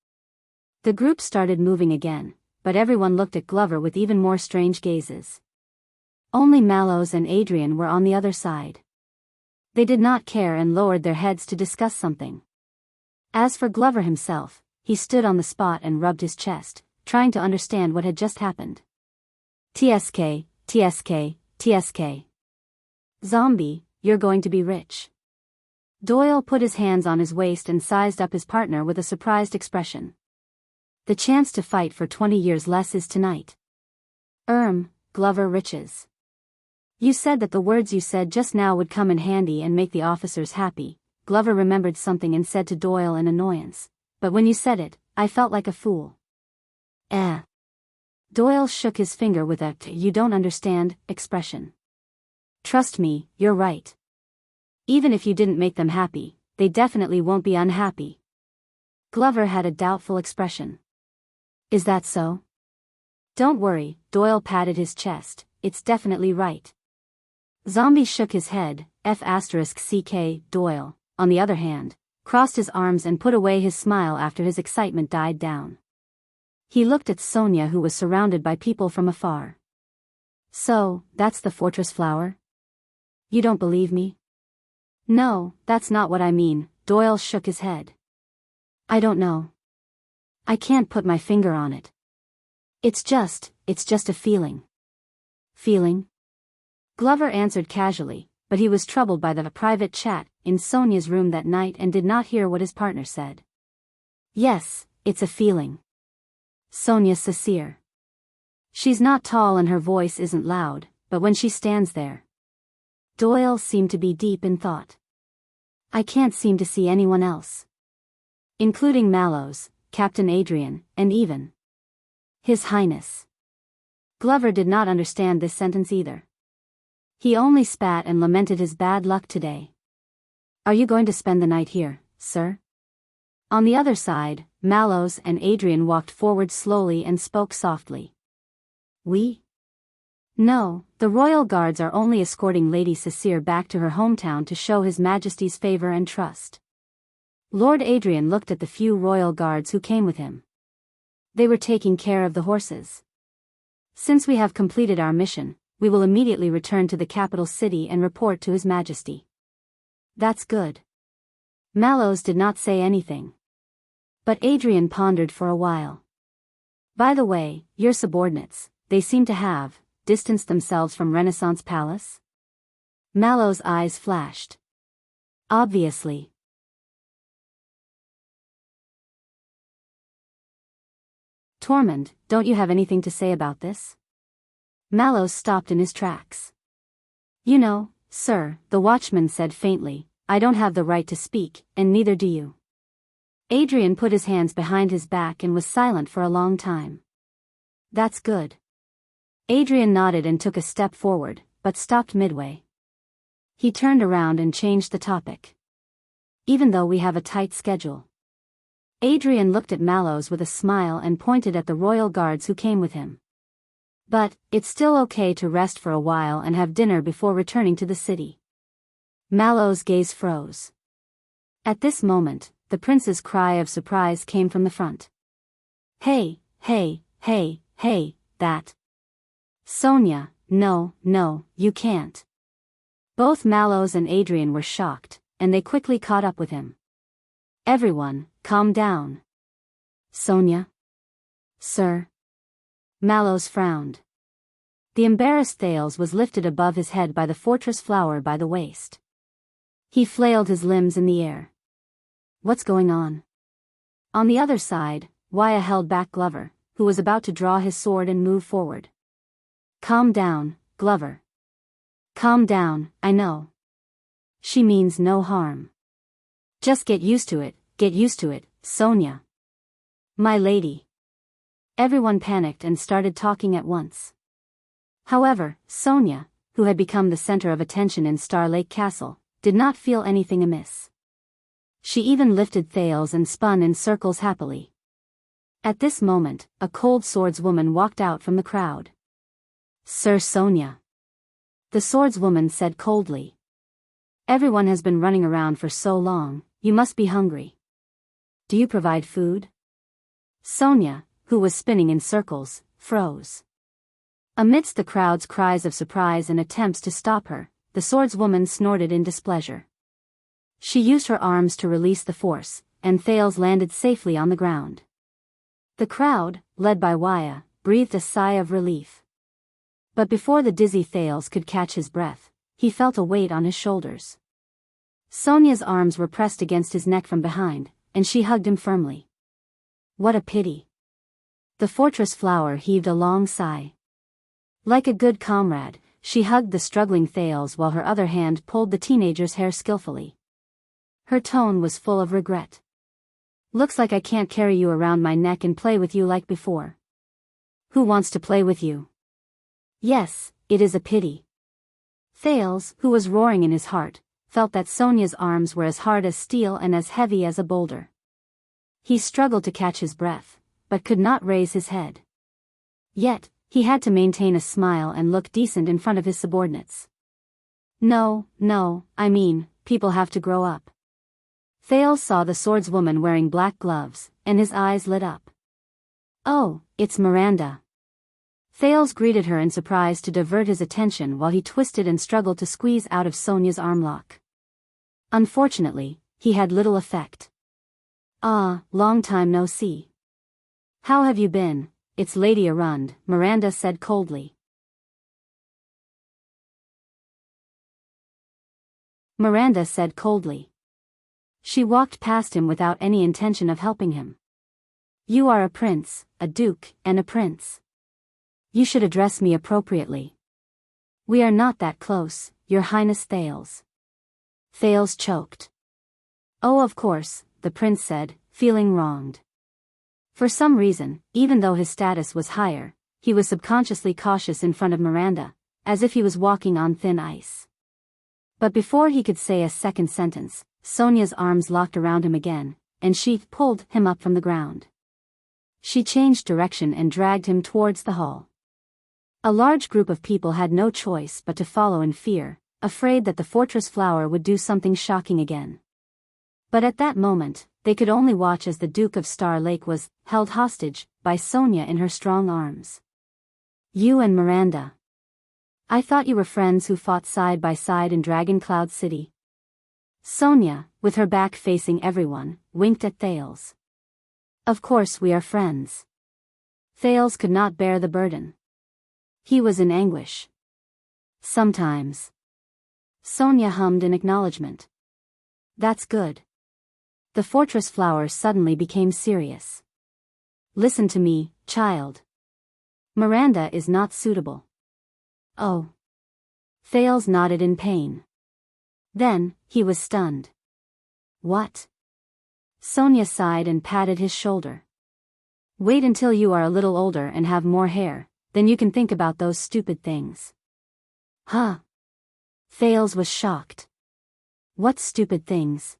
The group started moving again, but everyone looked at Glover with even more strange gazes. Only Mallows and Adrian were on the other side. They did not care and lowered their heads to discuss something. As for Glover himself, he stood on the spot and rubbed his chest, trying to understand what had just happened. TSK, TSK, TSK. Zombie, you're going to be rich. Doyle put his hands on his waist and sized up his partner with a surprised expression. The chance to fight for 20 years less is tonight. Glover riches. You said that the words you said just now would come in handy and make the officers happy. Glover remembered something and said to Doyle in annoyance. But when you said it, I felt like a fool. Doyle shook his finger with a "you don't understand" expression. Trust me, you're right. Even if you didn't make them happy, they definitely won't be unhappy. Glover had a doubtful expression. Is that so? Don't worry, Doyle patted his chest, it's definitely right. Zombie shook his head, *CK, Doyle, on the other hand, crossed his arms and put away his smile after his excitement died down. He looked at Sonia, who was surrounded by people from afar. So, that's the fortress flower? You don't believe me? No, that's not what I mean, Doyle shook his head. I don't know. I can't put my finger on it. It's just a feeling. Feeling? Glover answered casually, but he was troubled by the private chat in Sonia's room that night and did not hear what his partner said. Yes, it's a feeling. Sonia's sincere. She's not tall and her voice isn't loud, but when she stands there. Doyle seemed to be deep in thought. I can't seem to see anyone else. Including Mallows, Captain Adrian, and even His Highness. Glover did not understand this sentence either. He only spat and lamented his bad luck today. Are you going to spend the night here, sir? On the other side, Mallows and Adrian walked forward slowly and spoke softly. We? No, the royal guards are only escorting Lady Cecile back to her hometown to show His Majesty's favor and trust. Lord Adrian looked at the few royal guards who came with him. They were taking care of the horses. Since we have completed our mission, we will immediately return to the capital city and report to His Majesty. That's good. Mallows did not say anything. But Adrian pondered for a while. By the way, your subordinates, they seem to have distanced themselves from Renaissance Palace? Mallows' eyes flashed. Obviously. Tormund, don't you have anything to say about this? Mallows stopped in his tracks. You know, Sir, the watchman said faintly, I don't have the right to speak, and neither do you. Adrian put his hands behind his back and was silent for a long time. That's good. Adrian nodded and took a step forward, but stopped midway. He turned around and changed the topic. Even though we have a tight schedule. Adrian looked at Mallows with a smile and pointed at the royal guards who came with him. But, it's still okay to rest for a while and have dinner before returning to the city. Mallows' gaze froze. At this moment, the prince's cry of surprise came from the front. Hey, hey, hey, hey, that. Sonia, no, no, you can't. Both Mallows and Adrian were shocked, and they quickly caught up with him. Everyone, calm down. Sonia? Sir? Mallows frowned. The embarrassed Thales was lifted above his head by the fortress flower by the waist. He flailed his limbs in the air. What's going on? On the other side, Waya held back Glover, who was about to draw his sword and move forward. Calm down, Glover. Calm down, I know. She means no harm. Just get used to it, Sonia. My lady. Everyone panicked and started talking at once. However, Sonia, who had become the center of attention in Star Lake Castle, did not feel anything amiss. She even lifted Thales and spun in circles happily. At this moment, a cold swordswoman walked out from the crowd. Sir Sonia. The swordswoman said coldly. Everyone has been running around for so long, you must be hungry. Do you provide food? Sonia, who was spinning in circles, froze. Amidst the crowd's cries of surprise and attempts to stop her, the swordswoman snorted in displeasure. She used her arms to release the force, and Thales landed safely on the ground. The crowd, led by Waya, breathed a sigh of relief. But before the dizzy Thales could catch his breath, he felt a weight on his shoulders. Sonia's arms were pressed against his neck from behind, and she hugged him firmly. What a pity. The fortress flower heaved a long sigh. Like a good comrade, she hugged the struggling Thales while her other hand pulled the teenager's hair skillfully. Her tone was full of regret. Looks like I can't carry you around my neck and play with you like before. Who wants to play with you? Yes, it is a pity. Thales, who was roaring in his heart, felt that Sonia's arms were as hard as steel and as heavy as a boulder. He struggled to catch his breath, but could not raise his head. Yet, he had to maintain a smile and look decent in front of his subordinates. No, I mean, people have to grow up. Thales saw the swordswoman wearing black gloves, and his eyes lit up. Oh, it's Miranda. Thales greeted her in surprise to divert his attention while he twisted and struggled to squeeze out of Sonia's armlock. Unfortunately, he had little effect. Ah, long time no see. How have you been? It's Lady Arund, Miranda said coldly. Miranda said coldly. She walked past him without any intention of helping him. You are a prince, a duke, and a prince. You should address me appropriately. We are not that close, Your Highness Thales. Thales choked. Oh, of course, the prince said, feeling wronged. For some reason, even though his status was higher, he was subconsciously cautious in front of Miranda, as if he was walking on thin ice. But before he could say a second sentence, Sonia's arms locked around him again, and she pulled him up from the ground. She changed direction and dragged him towards the hall. A large group of people had no choice but to follow in fear, afraid that the fortress flower would do something shocking again. But at that moment, they could only watch as the Duke of Star Lake was held hostage by Sonia in her strong arms. You and Miranda. I thought you were friends who fought side by side in Dragon Cloud City. Sonia, with her back facing everyone, winked at Thales. Of course we are friends. Thales could not bear the burden. He was in anguish. Sometimes. Sonia hummed in acknowledgement. That's good. The fortress flower suddenly became serious. Listen to me, child. Miranda is not suitable. Oh. Thales nodded in pain. Then, he was stunned. What? Sonia sighed and patted his shoulder. Wait until you are a little older and have more hair, then you can think about those stupid things. Huh? Thales was shocked. What stupid things?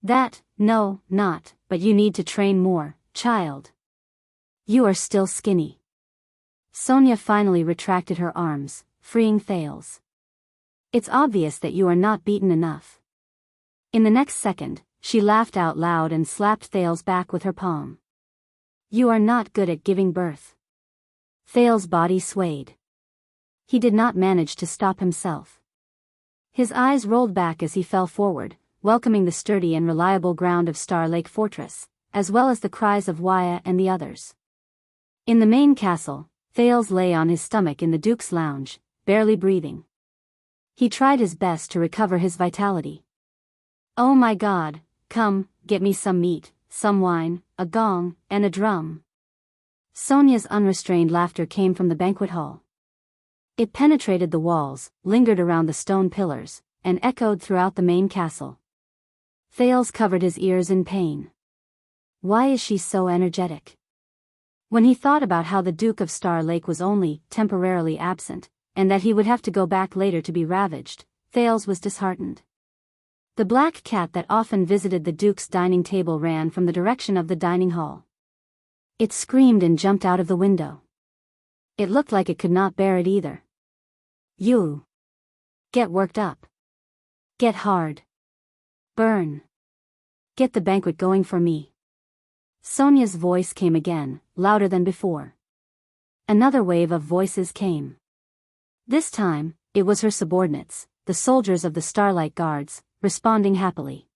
That, no, not, but you need to train more, child. You are still skinny. Sonia finally retracted her arms, freeing Thales. It's obvious that you are not beaten enough. In the next second, she laughed out loud and slapped Thales back with her palm. You are not good at giving birth. Thales' body swayed. He did not manage to stop himself. His eyes rolled back as he fell forward, welcoming the sturdy and reliable ground of Star Lake Fortress, as well as the cries of Wuxia and the others. In the main castle, Thales lay on his stomach in the Duke's lounge, barely breathing. He tried his best to recover his vitality. Oh my God, come, get me some meat, some wine, a gong, and a drum. Sonia's unrestrained laughter came from the banquet hall. It penetrated the walls, lingered around the stone pillars, and echoed throughout the main castle. Thales covered his ears in pain. Why is she so energetic? When he thought about how the Duke of Star Lake was only temporarily absent, and that he would have to go back later to be ravaged, Thales was disheartened. The black cat that often visited the Duke's dining table ran from the direction of the dining hall. It screamed and jumped out of the window. It looked like it could not bear it either. You. Get worked up. Get hard. Burn. Get the banquet going for me. Sonia's voice came again, louder than before. Another wave of voices came. This time, it was her subordinates, the soldiers of the Starlight Guards, responding happily.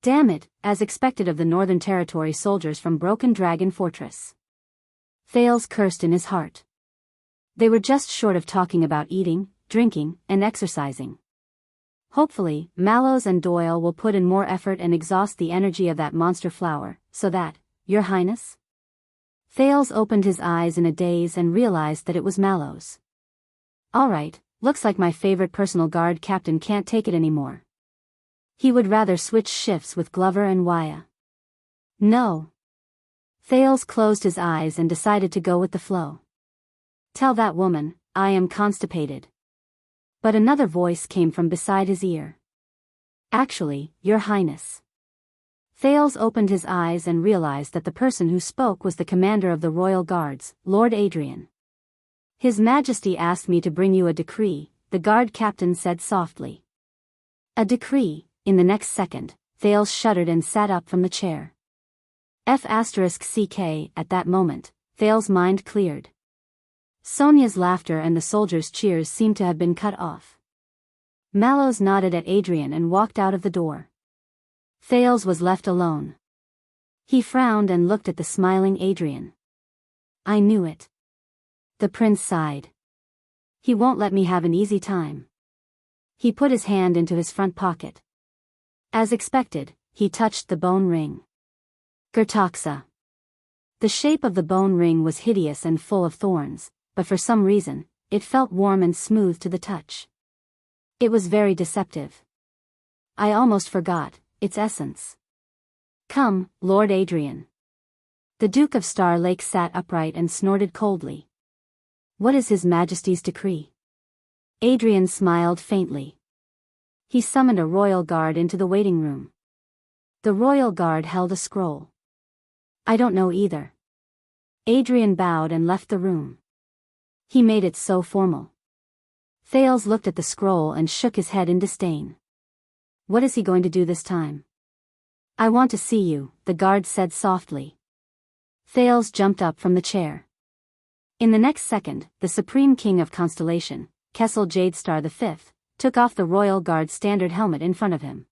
Damn it, as expected of the Northern Territory soldiers from Broken Dragon Fortress. Thales cursed in his heart. They were just short of talking about eating, drinking, and exercising. Hopefully, Mallows and Doyle will put in more effort and exhaust the energy of that monster flower, so that, Your Highness? Thales opened his eyes in a daze and realized that it was Mallows. Alright, looks like my favorite personal guard captain can't take it anymore. He would rather switch shifts with Glover and Wuxia. No. Thales closed his eyes and decided to go with the flow. Tell that woman, I am constipated. But another voice came from beside his ear. Actually, Your Highness. Thales opened his eyes and realized that the person who spoke was the commander of the Royal Guards, Lord Adrian. His Majesty asked me to bring you a decree, the guard captain said softly. A decree. In the next second, Thales shuddered and sat up from the chair. F***CK at that moment, Thales' mind cleared. Sonia's laughter and the soldiers' cheers seemed to have been cut off. Mallows nodded at Adrian and walked out of the door. Thales was left alone. He frowned and looked at the smiling Adrian. I knew it. The prince sighed. He won't let me have an easy time. He put his hand into his front pocket. As expected, he touched the bone ring. Gertoxa. The shape of the bone ring was hideous and full of thorns, but for some reason, it felt warm and smooth to the touch. It was very deceptive. I almost forgot its essence. Come, Lord Adrian. The Duke of Star Lake sat upright and snorted coldly. What is His Majesty's decree? Adrian smiled faintly. He summoned a royal guard into the waiting room. The royal guard held a scroll. I don't know either. Adrian bowed and left the room. He made it so formal. Thales looked at the scroll and shook his head in disdain. What is he going to do this time? I want to see you, the guard said softly. Thales jumped up from the chair. In the next second, the Supreme King of Constellation, Kessel Jadestar V, took off the Royal Guard standard helmet in front of him.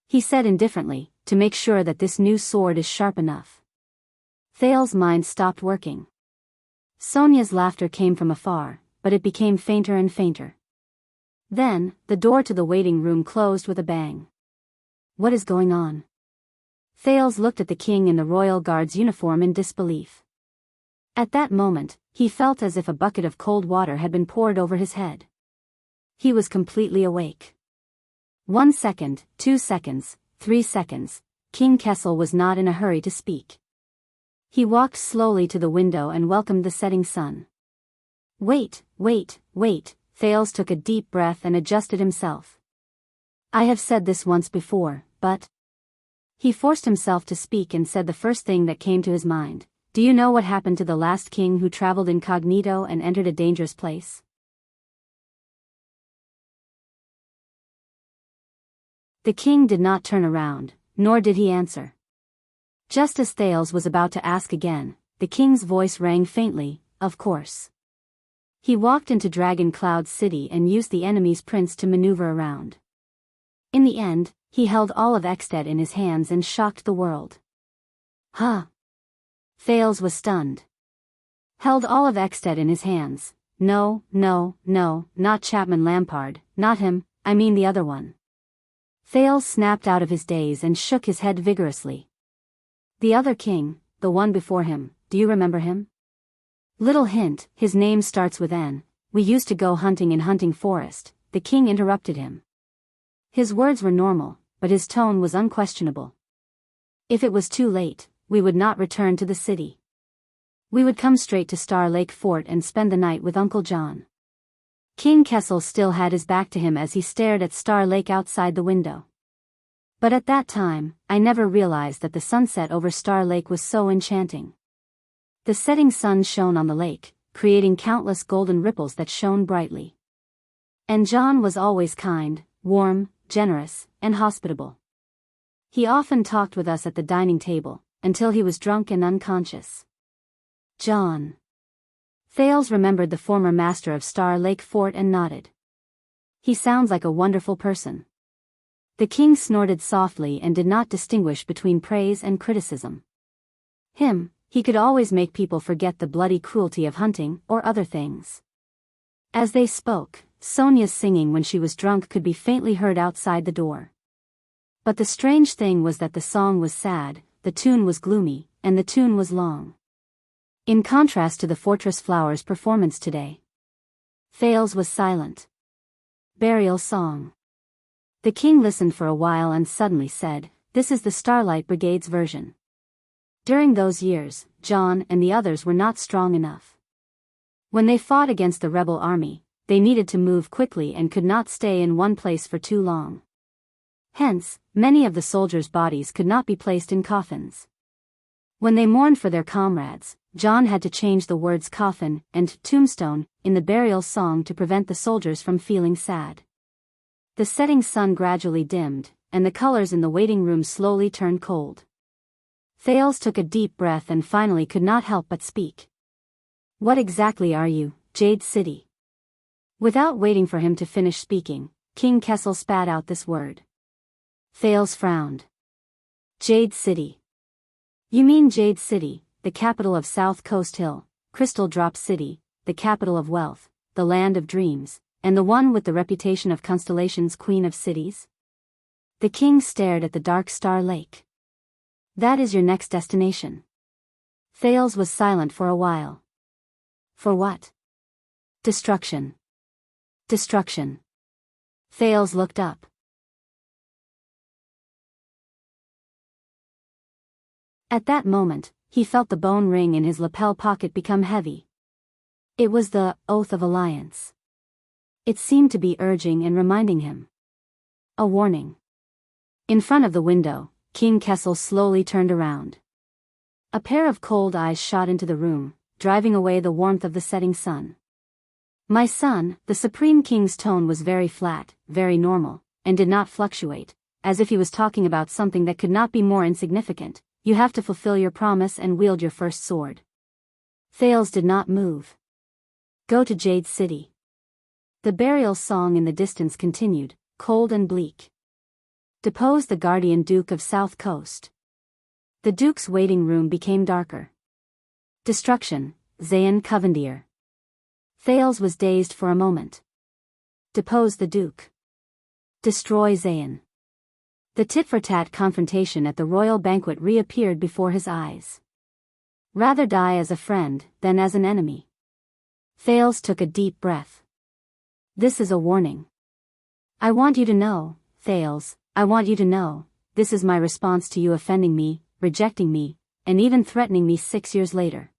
He said indifferently, to make sure that this new sword is sharp enough. Thales' mind stopped working. Sonia's laughter came from afar, but it became fainter and fainter. Then, the door to the waiting room closed with a bang. What is going on? Thales looked at the king in the royal guard's uniform in disbelief. At that moment, he felt as if a bucket of cold water had been poured over his head. He was completely awake. 1 second, 2 seconds, 3 seconds, King Kessel was not in a hurry to speak. He walked slowly to the window and welcomed the setting sun. Wait, Thales took a deep breath and adjusted himself. I have said this once before, but... He forced himself to speak and said the first thing that came to his mind. Do you know what happened to the last king who traveled incognito and entered a dangerous place? The king did not turn around, nor did he answer. Just as Thales was about to ask again, the king's voice rang faintly, of course. He walked into Dragon Cloud City and used the enemy's prince to maneuver around. In the end, he held all of Ekstedt in his hands and shocked the world. Huh? Thales was stunned. Held all of Ekstedt in his hands. No, not Chapman Lampard, not him, I mean the other one. Thales snapped out of his daze and shook his head vigorously. The other king, the one before him, do you remember him? Little hint, his name starts with N. We used to go hunting in Hunting Forest, the king interrupted him. His words were normal, but his tone was unquestionable. If it was too late, we would not return to the city. We would come straight to Star Lake Fort and spend the night with Uncle John. King Kessel still had his back to him as he stared at Star Lake outside the window. But at that time, I never realized that the sunset over Star Lake was so enchanting. The setting sun shone on the lake, creating countless golden ripples that shone brightly. And John was always kind, warm, generous, and hospitable. He often talked with us at the dining table, until he was drunk and unconscious. John. Thales remembered the former master of Star Lake Fort and nodded. He sounds like a wonderful person. The king snorted softly and did not distinguish between praise and criticism. He could always make people forget the bloody cruelty of hunting or other things. As they spoke, Sonia's singing when she was drunk could be faintly heard outside the door. But the strange thing was that the song was sad, the tune was gloomy, and the tune was long. In contrast to the Fortress Flowers performance today. Thales was silent. Burial song. The king listened for a while and suddenly said, "This is the Starlight Brigade's version." During those years, John and the others were not strong enough. When they fought against the rebel army, they needed to move quickly and could not stay in one place for too long. Hence, many of the soldiers' bodies could not be placed in coffins. When they mourned for their comrades, John had to change the words coffin and tombstone in the burial song to prevent the soldiers from feeling sad. The setting sun gradually dimmed, and the colors in the waiting room slowly turned cold. Thales took a deep breath and finally could not help but speak. "What exactly are you, Jade City?" Without waiting for him to finish speaking, King Kessel spat out this word. Thales frowned. "Jade City. You mean Jade City, the capital of South Coast Hill, Crystal Drop City, the capital of wealth, the land of dreams, and the one with the reputation of Constellation's queen of cities?" The king stared at the dark Star Lake. "That is your next destination." Thales was silent for a while. "For what?" "Destruction. Destruction." Thales looked up. At that moment, he felt the bone ring in his lapel pocket become heavy. It was the Oath of Alliance. It seemed to be urging and reminding him. A warning. In front of the window, King Kessel slowly turned around. A pair of cold eyes shot into the room, driving away the warmth of the setting sun. "My son," the Supreme King's tone was very flat, very normal, and did not fluctuate, as if he was talking about something that could not be more insignificant. "You have to fulfill your promise and wield your first sword." Thales did not move. "Go to Jade City." The burial song in the distance continued, cold and bleak. "Depose the guardian Duke of South Coast." The Duke's waiting room became darker. "Destruction, Zayn Covendier." Thales was dazed for a moment. "Depose the Duke. Destroy Zayn." The tit-for-tat confrontation at the royal banquet reappeared before his eyes. Rather die as a friend than as an enemy. Thales took a deep breath. This is a warning. I want you to know, Thales, I want you to know, this is my response to you offending me, rejecting me, and even threatening me 6 years later.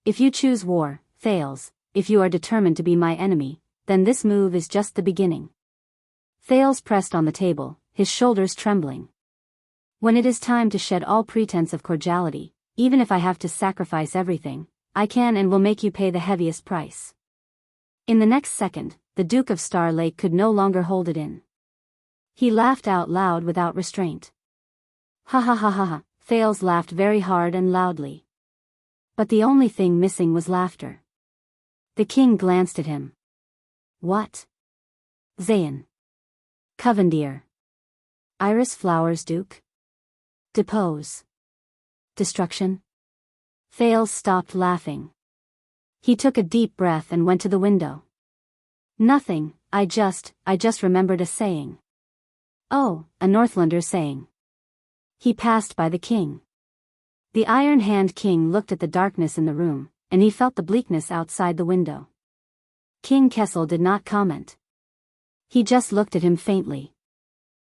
If you choose war, Thales, if you are determined to be my enemy, then this move is just the beginning. Thales pressed on the table, his shoulders trembling. When it is time to shed all pretense of cordiality, even if I have to sacrifice everything, I can and will make you pay the heaviest price. In the next second, the Duke of Star Lake could no longer hold it in. He laughed out loud without restraint. Ha ha ha ha ha, Thales laughed very hard and loudly. But the only thing missing was laughter. The king glanced at him. What? Zayn. Covendier. Iris flowers, Duke? Depose. Destruction? Thales stopped laughing. He took a deep breath and went to the window. Nothing, I just remembered a saying. Oh, a Northlander saying. He passed by the king. The Iron Hand King looked at the darkness in the room, and he felt the bleakness outside the window. King Kessel did not comment. He just looked at him faintly.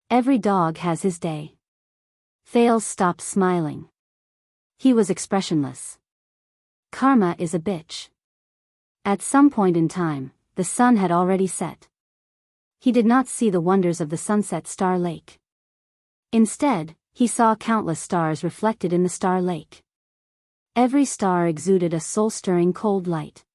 Every dog has his day. Thales stopped smiling. He was expressionless. Karma is a bitch. At some point in time, the sun had already set. He did not see the wonders of the sunset Star Lake. Instead, he saw countless stars reflected in the Star Lake. Every star exuded a soul-stirring cold light.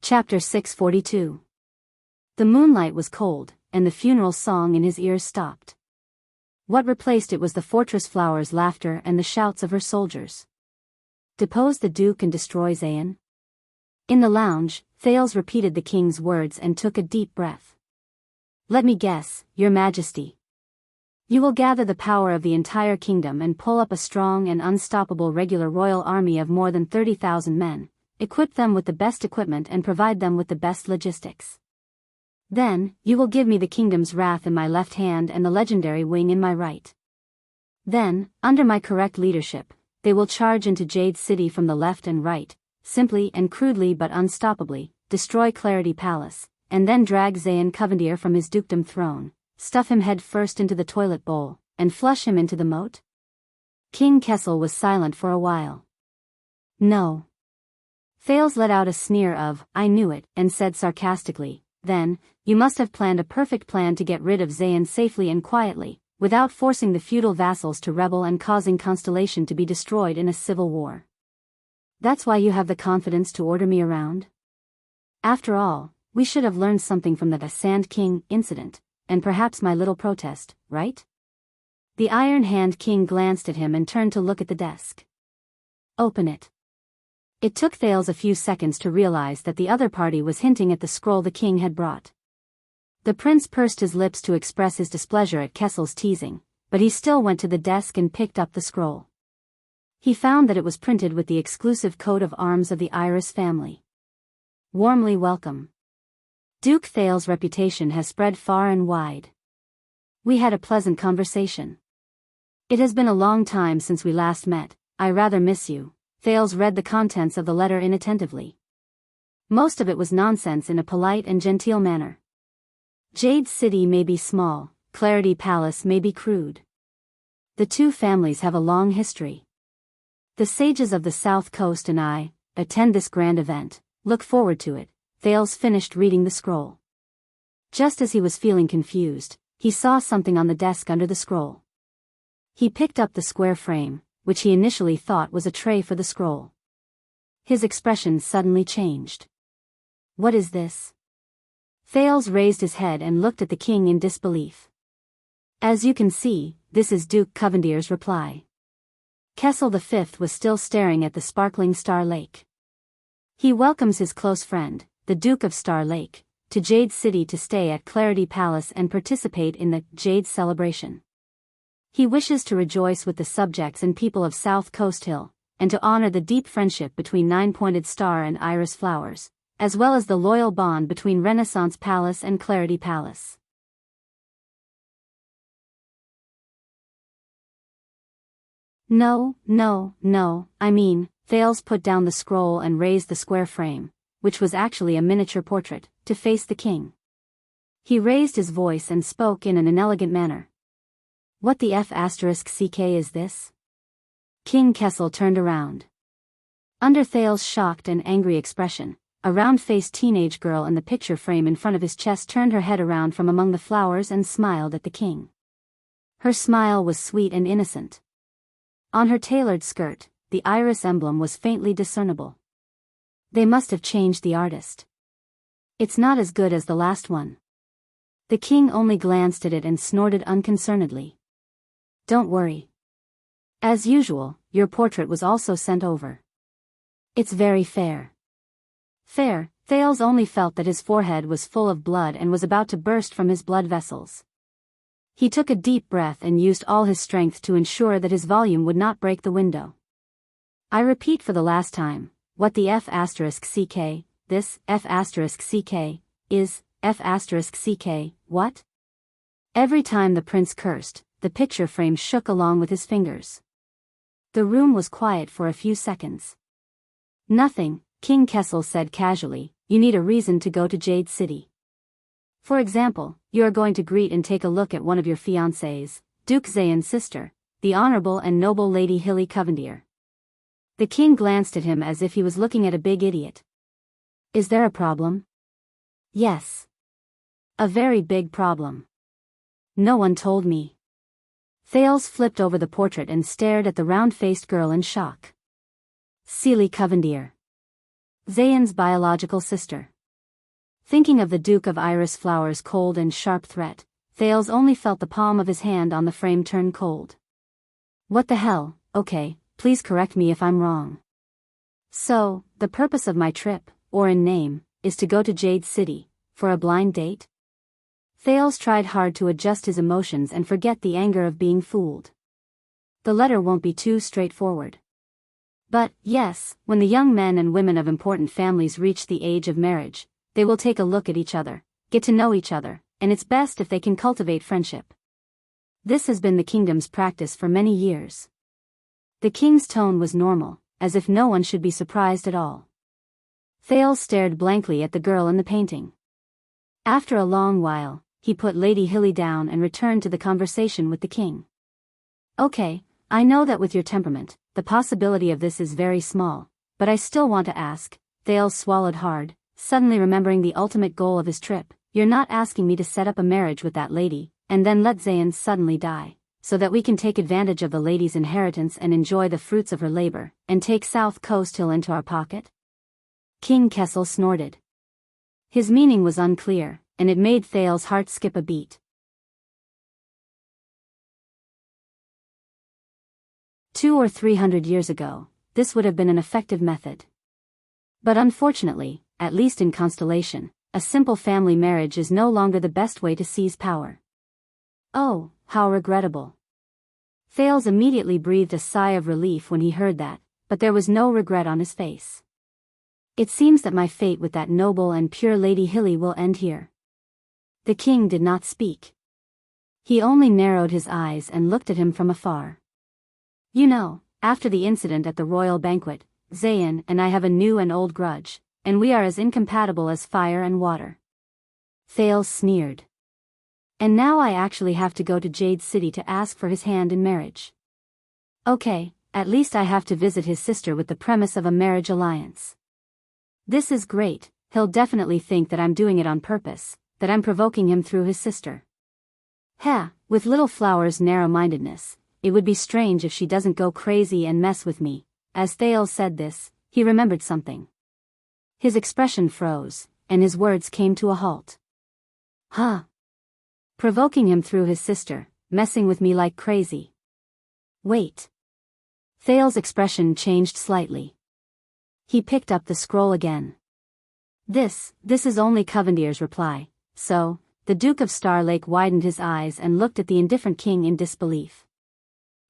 Chapter 642. The moonlight was cold, and the funeral song in his ears stopped. What replaced it was the fortress flower's laughter and the shouts of her soldiers. Depose the Duke and destroy Zayn. In the lounge, Thales repeated the king's words and took a deep breath. Let me guess, your majesty. You will gather the power of the entire kingdom and pull up a strong and unstoppable regular royal army of more than 30,000 men, equip them with the best equipment and provide them with the best logistics. Then, you will give me the kingdom's wrath in my left hand and the legendary wing in my right. Then, under my correct leadership, they will charge into Jade City from the left and right, simply and crudely but unstoppably, destroy Clarity Palace, and then drag Zayn Covendier from his dukedom throne, stuff him head first into the toilet bowl, and flush him into the moat? King Kessel was silent for a while. No. Thales let out a sneer of, I knew it, and said sarcastically, then, you must have planned a perfect plan to get rid of Zayn safely and quietly, without forcing the feudal vassals to rebel and causing Constellation to be destroyed in a civil war. That's why you have the confidence to order me around? After all, we should have learned something from the Sand King incident, and perhaps my little protest, right? The Iron Hand King glanced at him and turned to look at the desk. Open it. It took Thales a few seconds to realize that the other party was hinting at the scroll the king had brought. The prince pursed his lips to express his displeasure at Kessel's teasing, but he still went to the desk and picked up the scroll. He found that it was printed with the exclusive coat of arms of the Iris family. Warmly welcome. Duke Thales' reputation has spread far and wide. We had a pleasant conversation. It has been a long time since we last met, I rather miss you. Thales read the contents of the letter inattentively. Most of it was nonsense in a polite and genteel manner. Jade City may be small, Clarity Palace may be crude. The two families have a long history. The sages of the South Coast and I attend this grand event, look forward to it. Thales finished reading the scroll. Just as he was feeling confused, he saw something on the desk under the scroll. He picked up the square frame, which he initially thought was a tray for the scroll. His expression suddenly changed. What is this? Thales raised his head and looked at the king in disbelief. As you can see, this is Duke Covendier's reply. Kessel V was still staring at the sparkling Star Lake. He welcomes his close friend, the Duke of Star Lake, to Jade City to stay at Clarity Palace and participate in the Jade celebration. He wishes to rejoice with the subjects and people of South Coast Hill, and to honor the deep friendship between Nine-Pointed Star and Iris Flowers, as well as the loyal bond between Renaissance Palace and Clarity Palace. No, I mean, Thales put down the scroll and raised the square frame, which was actually a miniature portrait, to face the king. He raised his voice and spoke in an inelegant manner. What the F***ck is this? King Kessel turned around. Under Thales' shocked and angry expression, a round-faced teenage girl in the picture frame in front of his chest turned her head around from among the flowers and smiled at the king. Her smile was sweet and innocent. On her tailored skirt, the iris emblem was faintly discernible. They must have changed the artist. It's not as good as the last one. The king only glanced at it and snorted unconcernedly. Don't worry. As usual, your portrait was also sent over. It's very fair. Fair, Thales only felt that his forehead was full of blood and was about to burst from his blood vessels. He took a deep breath and used all his strength to ensure that his volume would not break the window. I repeat for the last time, what the F***ck, this F***ck, is, F***ck, what? Every time the prince cursed, the picture frame shook along with his fingers. The room was quiet for a few seconds. Nothing, King Kessel said casually, you need a reason to go to Jade City. For example, you are going to greet and take a look at one of your fiancées, Duke Zayan's sister, the Honorable and Noble Lady Hilly Covendier. The king glanced at him as if he was looking at a big idiot. Is there a problem? Yes. A very big problem. No one told me. Thales flipped over the portrait and stared at the round-faced girl in shock. Seely Covendier. Zayan's biological sister. Thinking of the Duke of Iris Flower's cold and sharp threat, Thales only felt the palm of his hand on the frame turn cold. What the hell, okay, please correct me if I'm wrong. So, the purpose of my trip, or in name, is to go to Jade City, for a blind date? Thales tried hard to adjust his emotions and forget the anger of being fooled. The letter won't be too straightforward. But, yes, when the young men and women of important families reach the age of marriage, they will take a look at each other, get to know each other, and it's best if they can cultivate friendship. This has been the kingdom's practice for many years. The king's tone was normal, as if no one should be surprised at all. Thales stared blankly at the girl in the painting. After a long while, he put Lady Hilly down and returned to the conversation with the king. Okay, I know that with your temperament, the possibility of this is very small, but I still want to ask. Thales swallowed hard, suddenly remembering the ultimate goal of his trip. You're not asking me to set up a marriage with that lady, and then let Zayan suddenly die, so that we can take advantage of the lady's inheritance and enjoy the fruits of her labor, and take South Coast Hill into our pocket? King Kessel snorted. His meaning was unclear, and it made Thales' heart skip a beat. 200 or 300 years ago, this would have been an effective method. But unfortunately, at least in Constellation, a simple family marriage is no longer the best way to seize power. Oh, how regrettable. Thales immediately breathed a sigh of relief when he heard that, but there was no regret on his face. It seems that my fate with that noble and pure Lady Hilly will end here. The king did not speak. He only narrowed his eyes and looked at him from afar. You know, after the incident at the royal banquet, Zayan and I have a new and old grudge, and we are as incompatible as fire and water. Thales sneered. And now I actually have to go to Jade City to ask for his hand in marriage. Okay, at least I have to visit his sister with the premise of a marriage alliance. This is great, he'll definitely think that I'm doing it on purpose, that I'm provoking him through his sister. With Little Flower's narrow-mindedness, it would be strange if she doesn't go crazy and mess with me. As Thales said this, he remembered something. His expression froze, and his words came to a halt. Provoking him through his sister, messing with me like crazy. Wait. Thales' expression changed slightly. He picked up the scroll again. This is only Covendier's reply, so, the Duke of Star Lake widened his eyes and looked at the indifferent king in disbelief.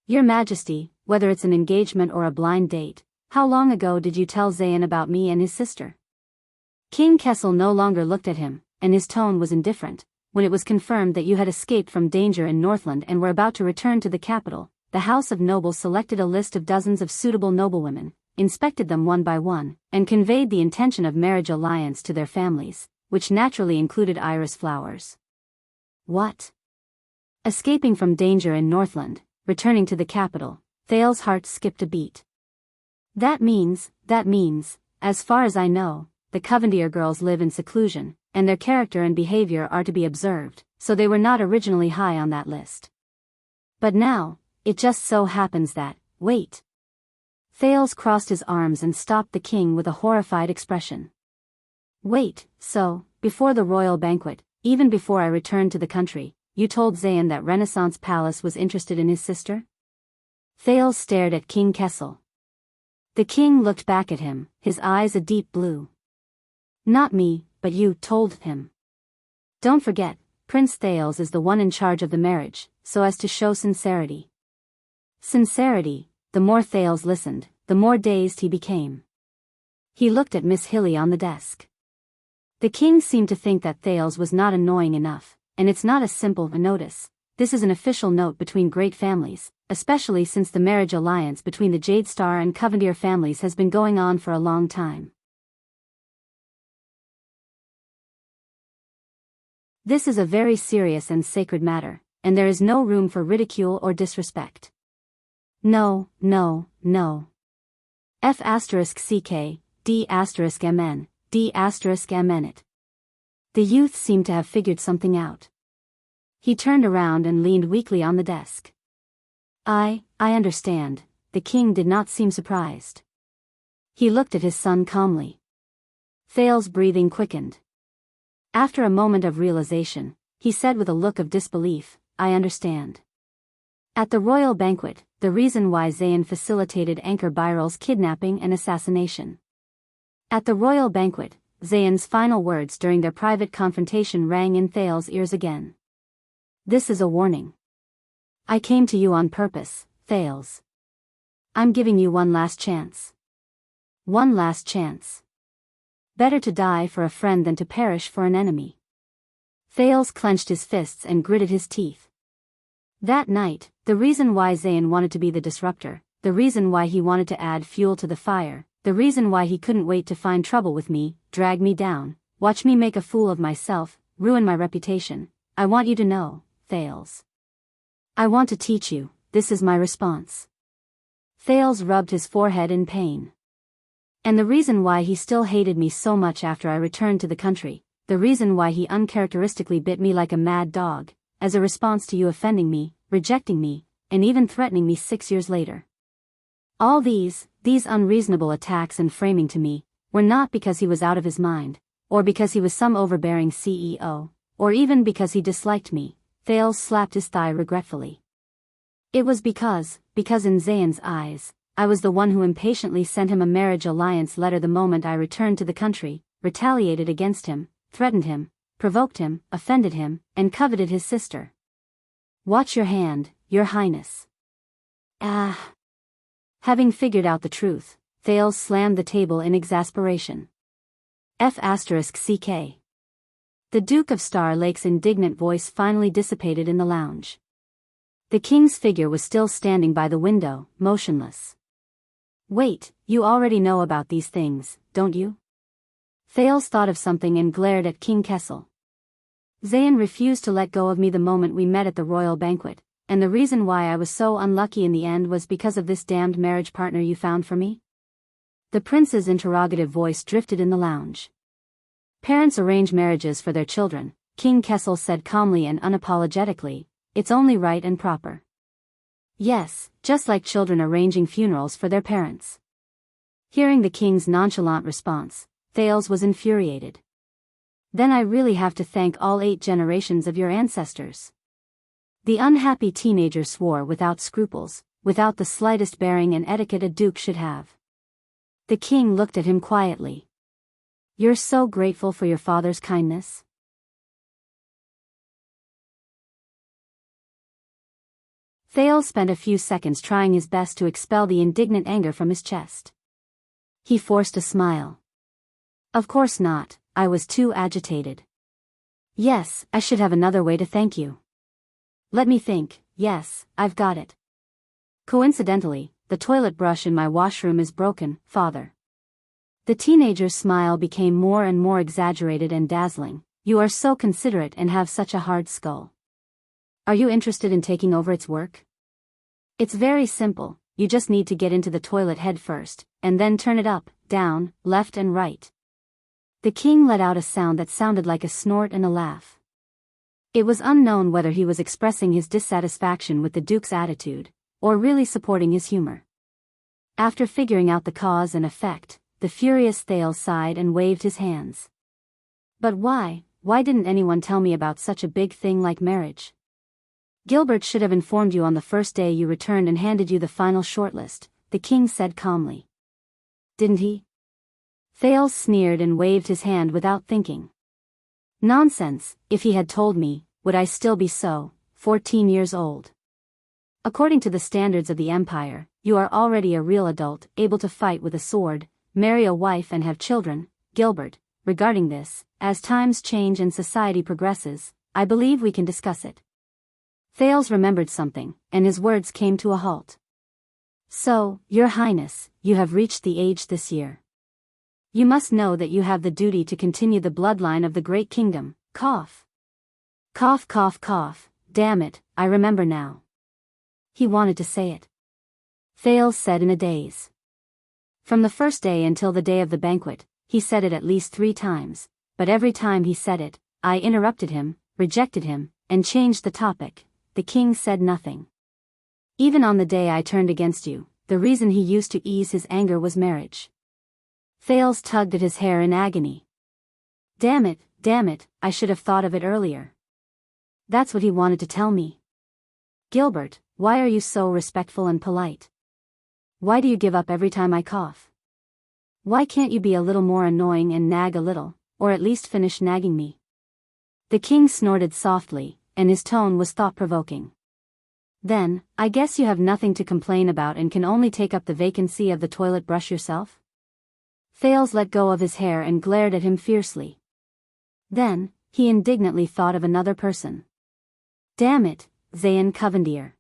Your Majesty, whether it's an engagement or a blind date, how long ago did you tell Zayan about me and his sister? King Kessel no longer looked at him, and his tone was indifferent. When it was confirmed that you had escaped from danger in Northland and were about to return to the capital, the House of Nobles selected a list of dozens of suitable noblewomen, inspected them one by one, and conveyed the intention of marriage alliance to their families, which naturally included iris flowers. What? Escaping from danger in Northland, returning to the capital, Thale's heart skipped a beat. That means, as far as I know, the Covendier girls live in seclusion, and their character and behavior are to be observed, so they were not originally high on that list. But now, it just so happens that, wait. Thales crossed his arms and stopped the king with a horrified expression. Wait, so, before the royal banquet, even before I returned to the country, you told Zayan that Renaissance Palace was interested in his sister? Thales stared at King Kessel. The king looked back at him, his eyes a deep blue. Not me, but you told him. Don't forget, Prince Thales is the one in charge of the marriage, so as to show sincerity. Sincerity, the more Thales listened, the more dazed he became. He looked at Miss Hilly on the desk. The king seemed to think that Thales was not annoying enough, and it's not a simple notice. This is an official note between great families, especially since the marriage alliance between the Jade Star and Covendier families has been going on for a long time. This is a very serious and sacred matter, and there is no room for ridicule or disrespect. No. F***CK, D**MN, D**MN it. The youth seemed to have figured something out. He turned around and leaned weakly on the desk. I understand. The king did not seem surprised. He looked at his son calmly. Thale's breathing quickened. After a moment of realization, he said with a look of disbelief, I understand. At the royal banquet, the reason why Zayan facilitated Anchor Biral's kidnapping and assassination. At the royal banquet, Zayan's final words during their private confrontation rang in Thale's ears again. This is a warning. I came to you on purpose, Thales. I'm giving you one last chance. One last chance. Better to die for a friend than to perish for an enemy. Thales clenched his fists and gritted his teeth. That night, the reason why Zayan wanted to be the disruptor, the reason why he wanted to add fuel to the fire, the reason why he couldn't wait to find trouble with me, drag me down, watch me make a fool of myself, ruin my reputation, I want you to know, Thales. I want to teach you, this is my response. Thales rubbed his forehead in pain. And the reason why he still hated me so much after I returned to the country, the reason why he uncharacteristically bit me like a mad dog, as a response to you offending me, rejecting me, and even threatening me 6 years later. All these unreasonable attacks and framing to me, were not because he was out of his mind, or because he was some overbearing CEO, or even because he disliked me. Thales slapped his thigh regretfully. It was because in Zayan's eyes, I was the one who impatiently sent him a marriage alliance letter the moment I returned to the country, retaliated against him, threatened him, provoked him, offended him, and coveted his sister. Watch your hand, Your Highness. Having figured out the truth, Thales slammed the table in exasperation. F***CK. The Duke of Star Lake's indignant voice finally dissipated in the lounge. The king's figure was still standing by the window, motionless. Wait, you already know about these things, don't you? Thales thought of something and glared at King Kessel. Zayan refused to let go of me the moment we met at the royal banquet, and the reason why I was so unlucky in the end was because of this damned marriage partner you found for me? The prince's interrogative voice drifted in the lounge. Parents arrange marriages for their children, King Kessel said calmly and unapologetically, it's only right and proper. Yes, just like children arranging funerals for their parents. Hearing the king's nonchalant response, Thales was infuriated. Then I really have to thank all 8 generations of your ancestors. The unhappy teenager swore without scruples, without the slightest bearing and etiquette a duke should have. The king looked at him quietly. You're so grateful for your father's kindness? Thales spent a few seconds trying his best to expel the indignant anger from his chest. He forced a smile. Of course not, I was too agitated. Yes, I should have another way to thank you. Let me think, yes, I've got it. Coincidentally, the toilet brush in my washroom is broken, father. The teenager's smile became more and more exaggerated and dazzling. You are so considerate and have such a hard skull. Are you interested in taking over its work? It's very simple, you just need to get into the toilet head first, and then turn it up, down, left and right. The king let out a sound that sounded like a snort and a laugh. It was unknown whether he was expressing his dissatisfaction with the duke's attitude, or really supporting his humor. After figuring out the cause and effect, the furious Thales sighed and waved his hands. But why didn't anyone tell me about such a big thing like marriage? Gilbert should have informed you on the first day you returned and handed you the final shortlist, the king said calmly. Didn't he? Thales sneered and waved his hand without thinking. Nonsense, if he had told me, would I still be 14 years old? According to the standards of the empire, you are already a real adult, able to fight with a sword, marry a wife and have children, Gilbert. Regarding this, as times change and society progresses, I believe we can discuss it. Thales remembered something, and his words came to a halt. So, Your Highness, you have reached the age this year. You must know that you have the duty to continue the bloodline of the great kingdom. Cough. Cough, cough, cough. Damn it, I remember now. He wanted to say it. Thales said in a daze. From the first day until the day of the banquet, he said it at least 3 times, but every time he said it, I interrupted him, rejected him, and changed the topic. The king said nothing. Even on the day I turned against you, the reason he used to ease his anger was marriage. Thales tugged at his hair in agony. Damn it, I should have thought of it earlier. That's what he wanted to tell me. Gilbert, why are you so respectful and polite? Why do you give up every time I cough? Why can't you be a little more annoying and nag a little, or at least finish nagging me? The king snorted softly, and his tone was thought-provoking. Then, I guess you have nothing to complain about and can only take up the vacancy of the toilet brush yourself? Thales let go of his hair and glared at him fiercely. Then, he indignantly thought of another person. Damn it, Zayn Covendier.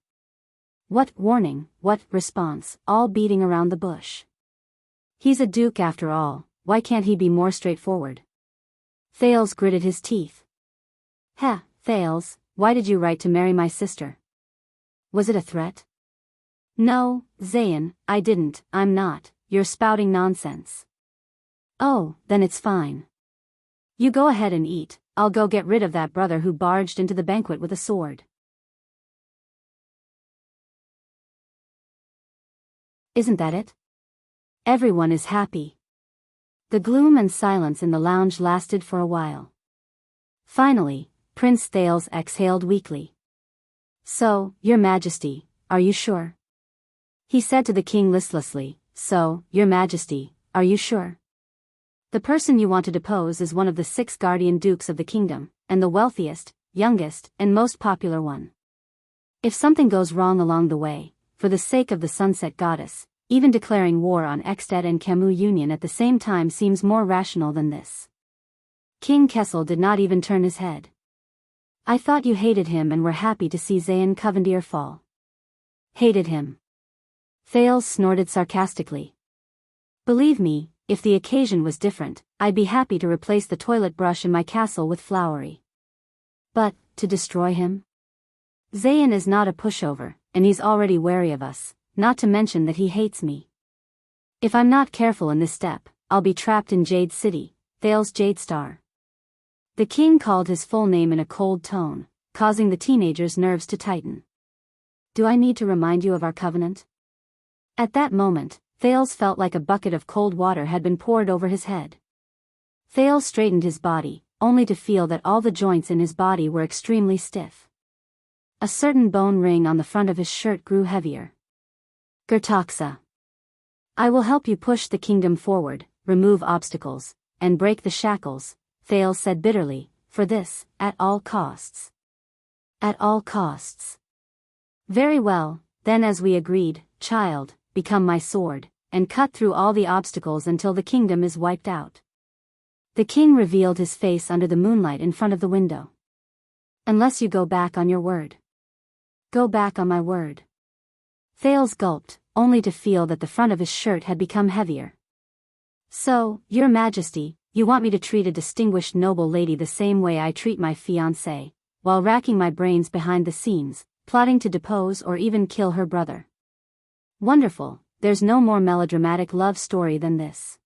What warning, what response, all beating around the bush. He's a duke after all, why can't he be more straightforward? Thales gritted his teeth. Heh, Thales, why did you write to marry my sister? Was it a threat? No, Zayn, I didn't, I'm not, you're spouting nonsense. Oh, then it's fine. You go ahead and eat, I'll go get rid of that brother who barged into the banquet with a sword. Isn't that it? Everyone is happy. The gloom and silence in the lounge lasted for a while. Finally, Prince Thales exhaled weakly. So, Your Majesty, are you sure? He said to the king listlessly, So, Your Majesty, are you sure? The person you want to depose is one of the 6 guardian dukes of the kingdom, and the wealthiest, youngest, and most popular one. If something goes wrong along the way, for the sake of the sunset goddess, even declaring war on Exted and Camus union at the same time seems more rational than this. King Kessel did not even turn his head. I thought you hated him and were happy to see Zayn Covendier fall. Hated him. Thales snorted sarcastically. Believe me, if the occasion was different, I'd be happy to replace the toilet brush in my castle with Flowery. But, to destroy him? Zayn is not a pushover, and he's already wary of us, not to mention that he hates me. If I'm not careful in this step, I'll be trapped in Jade City, Thales Jadestar. The king called his full name in a cold tone, causing the teenager's nerves to tighten. Do I need to remind you of our covenant? At that moment, Thales felt like a bucket of cold water had been poured over his head. Thales straightened his body, only to feel that all the joints in his body were extremely stiff. A certain bone ring on the front of his shirt grew heavier. Gertaxa. I will help you push the kingdom forward, remove obstacles, and break the shackles, Thales said bitterly, for this, at all costs. At all costs. Very well, then as we agreed, child, become my sword, and cut through all the obstacles until the kingdom is wiped out. The king revealed his face under the moonlight in front of the window. Unless you go back on your word. Go back on my word. Thales gulped, only to feel that the front of his shirt had become heavier. So, your majesty, you want me to treat a distinguished noble lady the same way I treat my fiancé, while racking my brains behind the scenes, plotting to depose or even kill her brother. Wonderful, there's no more melodramatic love story than this.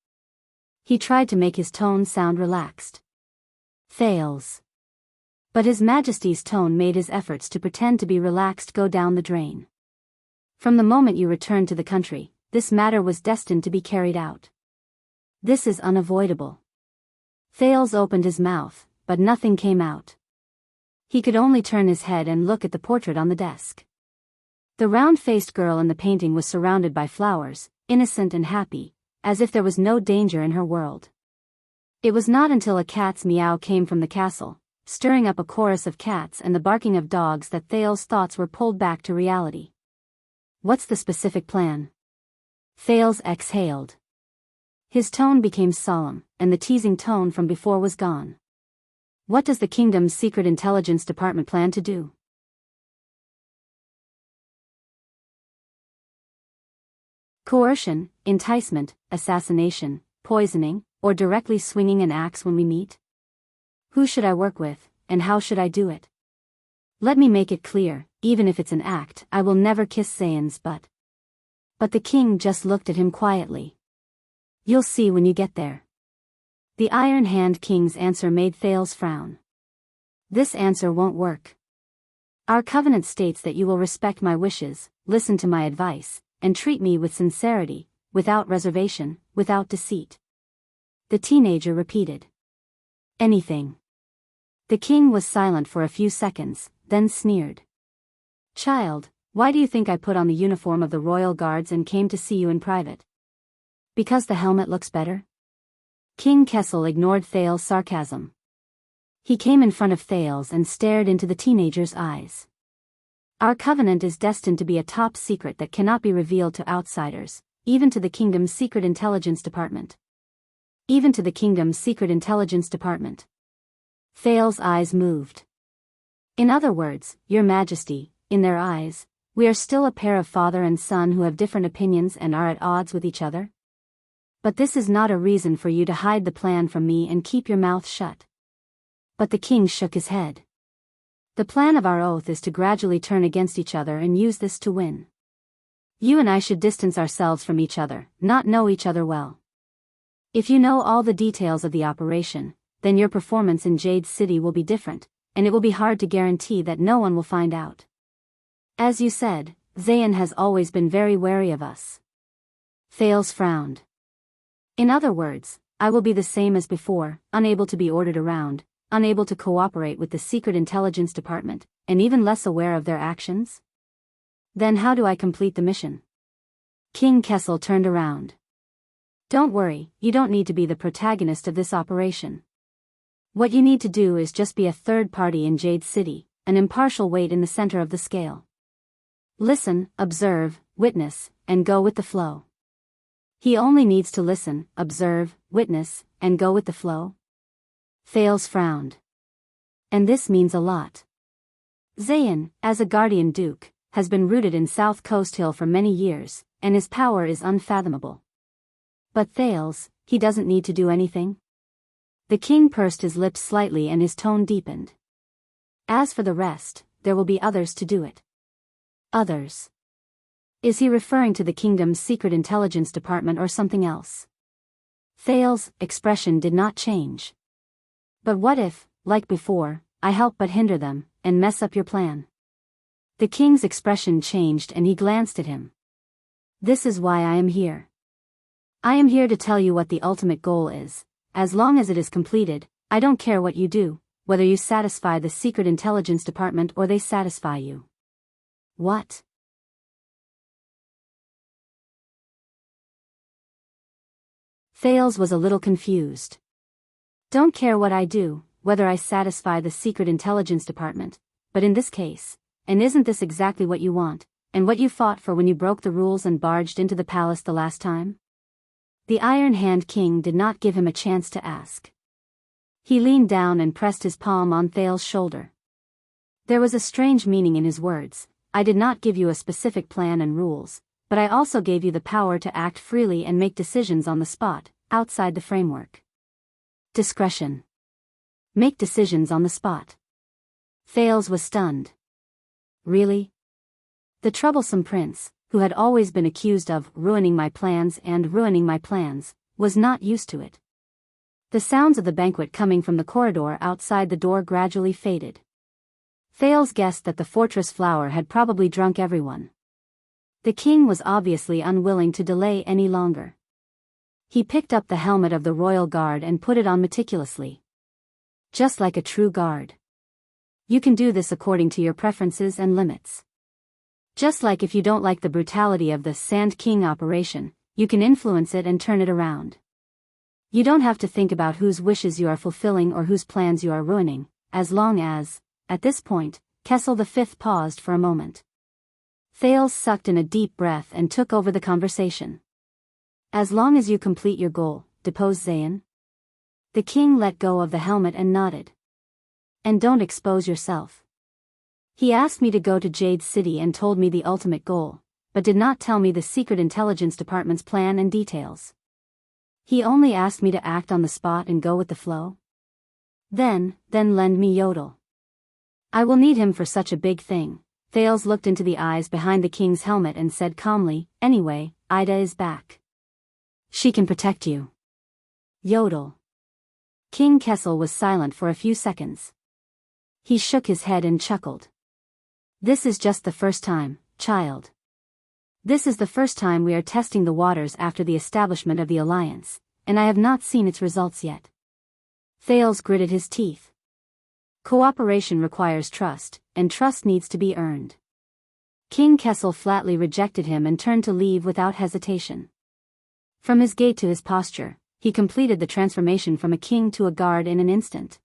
He tried to make his tone sound relaxed. Thales. But His Majesty's tone made his efforts to pretend to be relaxed go down the drain. From the moment you returned to the country, this matter was destined to be carried out. This is unavoidable. Thales opened his mouth, but nothing came out. He could only turn his head and look at the portrait on the desk. The round-faced girl in the painting was surrounded by flowers, innocent and happy, as if there was no danger in her world. It was not until a cat's meow came from the castle, stirring up a chorus of cats and the barking of dogs, that Thales' thoughts were pulled back to reality. What's the specific plan? Thales exhaled. His tone became solemn, and the teasing tone from before was gone. What does the kingdom's secret intelligence department plan to do? Coercion, enticement, assassination, poisoning, or directly swinging an axe when we meet? Who should I work with, and how should I do it? Let me make it clear, even if it's an act, I will never kiss Zayan's butt. But the king just looked at him quietly. You'll see when you get there. The Iron Hand King's answer made Thales frown. This answer won't work. Our covenant states that you will respect my wishes, listen to my advice, and treat me with sincerity, without reservation, without deceit. The teenager repeated. Anything. The king was silent for a few seconds, then sneered. Child, why do you think I put on the uniform of the royal guards and came to see you in private? Because the helmet looks better? King Kessel ignored Thales' sarcasm. He came in front of Thales and stared into the teenager's eyes. Our covenant is destined to be a top secret that cannot be revealed to outsiders, even to the kingdom's secret intelligence department. Even to the kingdom's secret intelligence department. Thales' eyes moved. In other words, Your Majesty, in their eyes, we are still a pair of father and son who have different opinions and are at odds with each other? But this is not a reason for you to hide the plan from me and keep your mouth shut. But the king shook his head. The plan of our oath is to gradually turn against each other and use this to win. You and I should distance ourselves from each other, not know each other well. If you know all the details of the operation, then your performance in Jade City will be different, and it will be hard to guarantee that no one will find out. As you said, Zayan has always been very wary of us. Thales frowned. In other words, I will be the same as before, unable to be ordered around, unable to cooperate with the secret intelligence department, and even less aware of their actions? Then how do I complete the mission? King Kessel turned around. Don't worry, you don't need to be the protagonist of this operation. What you need to do is just be a third party in Jade City, an impartial weight in the center of the scale. Listen, observe, witness, and go with the flow. He only needs to listen, observe, witness, and go with the flow. Thales frowned. And this means a lot. Zayan, as a guardian duke, has been rooted in South Coast Hill for many years, and his power is unfathomable. But Thales, he doesn't need to do anything? The king pursed his lips slightly and his tone deepened. As for the rest, there will be others to do it. Others. Is he referring to the kingdom's secret intelligence department or something else? Thales' expression did not change. But what if, like before, I help but hinder them, and mess up your plan? The king's expression changed and he glanced at him. This is why I am here. I am here to tell you what the ultimate goal is. As long as it is completed, I don't care what you do, whether you satisfy the secret intelligence department or they satisfy you. What? Thales was a little confused. Don't care what I do, whether I satisfy the secret intelligence department, but in this case, and isn't this exactly what you want, and what you fought for when you broke the rules and barged into the palace the last time? The Iron Hand King did not give him a chance to ask. He leaned down and pressed his palm on Thales's shoulder. There was a strange meaning in his words. I did not give you a specific plan and rules, but I also gave you the power to act freely and make decisions on the spot, outside the framework. Discretion. Make decisions on the spot. Thales was stunned. Really? The troublesome prince, who had always been accused of ruining my plans, was not used to it. The sounds of the banquet coming from the corridor outside the door gradually faded. Thales guessed that the fortress flower had probably drunk everyone. The king was obviously unwilling to delay any longer. He picked up the helmet of the royal guard and put it on meticulously. Just like a true guard. You can do this according to your preferences and limits. Just like if you don't like the brutality of the Sand King operation, you can influence it and turn it around. You don't have to think about whose wishes you are fulfilling or whose plans you are ruining, as long as, at this point, Kessel V paused for a moment. Thales sucked in a deep breath and took over the conversation. As long as you complete your goal, deposed Zayn. The king let go of the helmet and nodded. And don't expose yourself. He asked me to go to Jade City and told me the ultimate goal, but did not tell me the secret intelligence department's plan and details. He only asked me to act on the spot and go with the flow. Then lend me Yodel. I will need him for such a big thing. Thales looked into the eyes behind the king's helmet and said calmly, anyway, Ida is back. She can protect you. Yodel. King Kessel was silent for a few seconds. He shook his head and chuckled. This is just the first time, child. This is the first time we are testing the waters after the establishment of the alliance, and I have not seen its results yet. Thales gritted his teeth. Cooperation requires trust, and trust needs to be earned. King Kessel flatly rejected him and turned to leave without hesitation. From his gait to his posture, he completed the transformation from a king to a guard in an instant.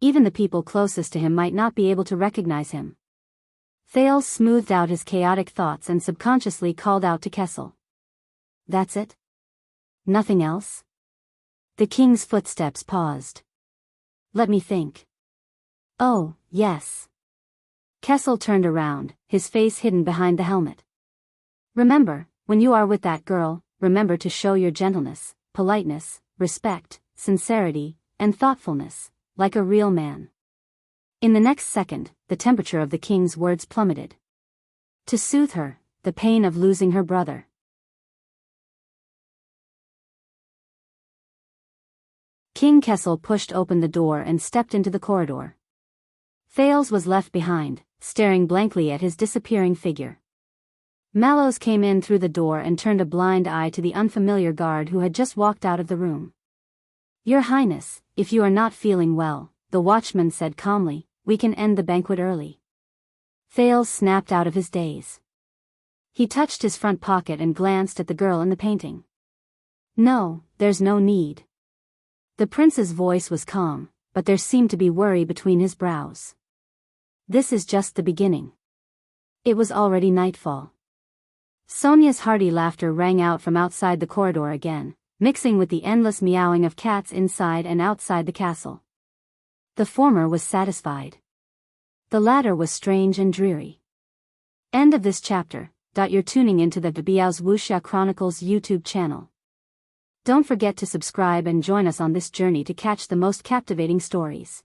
Even the people closest to him might not be able to recognize him. Thales smoothed out his chaotic thoughts and subconsciously called out to Kessel. That's it? Nothing else? The king's footsteps paused. Let me think. Oh, yes. Kessel turned around, his face hidden behind the helmet. Remember, when you are with that girl, remember to show your gentleness, politeness, respect, sincerity, and thoughtfulness, like a real man. In the next second, the temperature of the king's words plummeted. To soothe her, the pain of losing her brother. King Kessel pushed open the door and stepped into the corridor. Thales was left behind, staring blankly at his disappearing figure. Mallows came in through the door and turned a blind eye to the unfamiliar guard who had just walked out of the room. Your Highness, if you are not feeling well, the watchman said calmly, we can end the banquet early. Thales snapped out of his daze. He touched his front pocket and glanced at the girl in the painting. No, there's no need. The prince's voice was calm, but there seemed to be worry between his brows. This is just the beginning. It was already nightfall. Sonia's hearty laughter rang out from outside the corridor again, mixing with the endless meowing of cats inside and outside the castle. The former was satisfied. The latter was strange and dreary. End of this chapter. You're tuning into the Biyao's Wuxia Chronicles YouTube channel. Don't forget to subscribe and join us on this journey to catch the most captivating stories.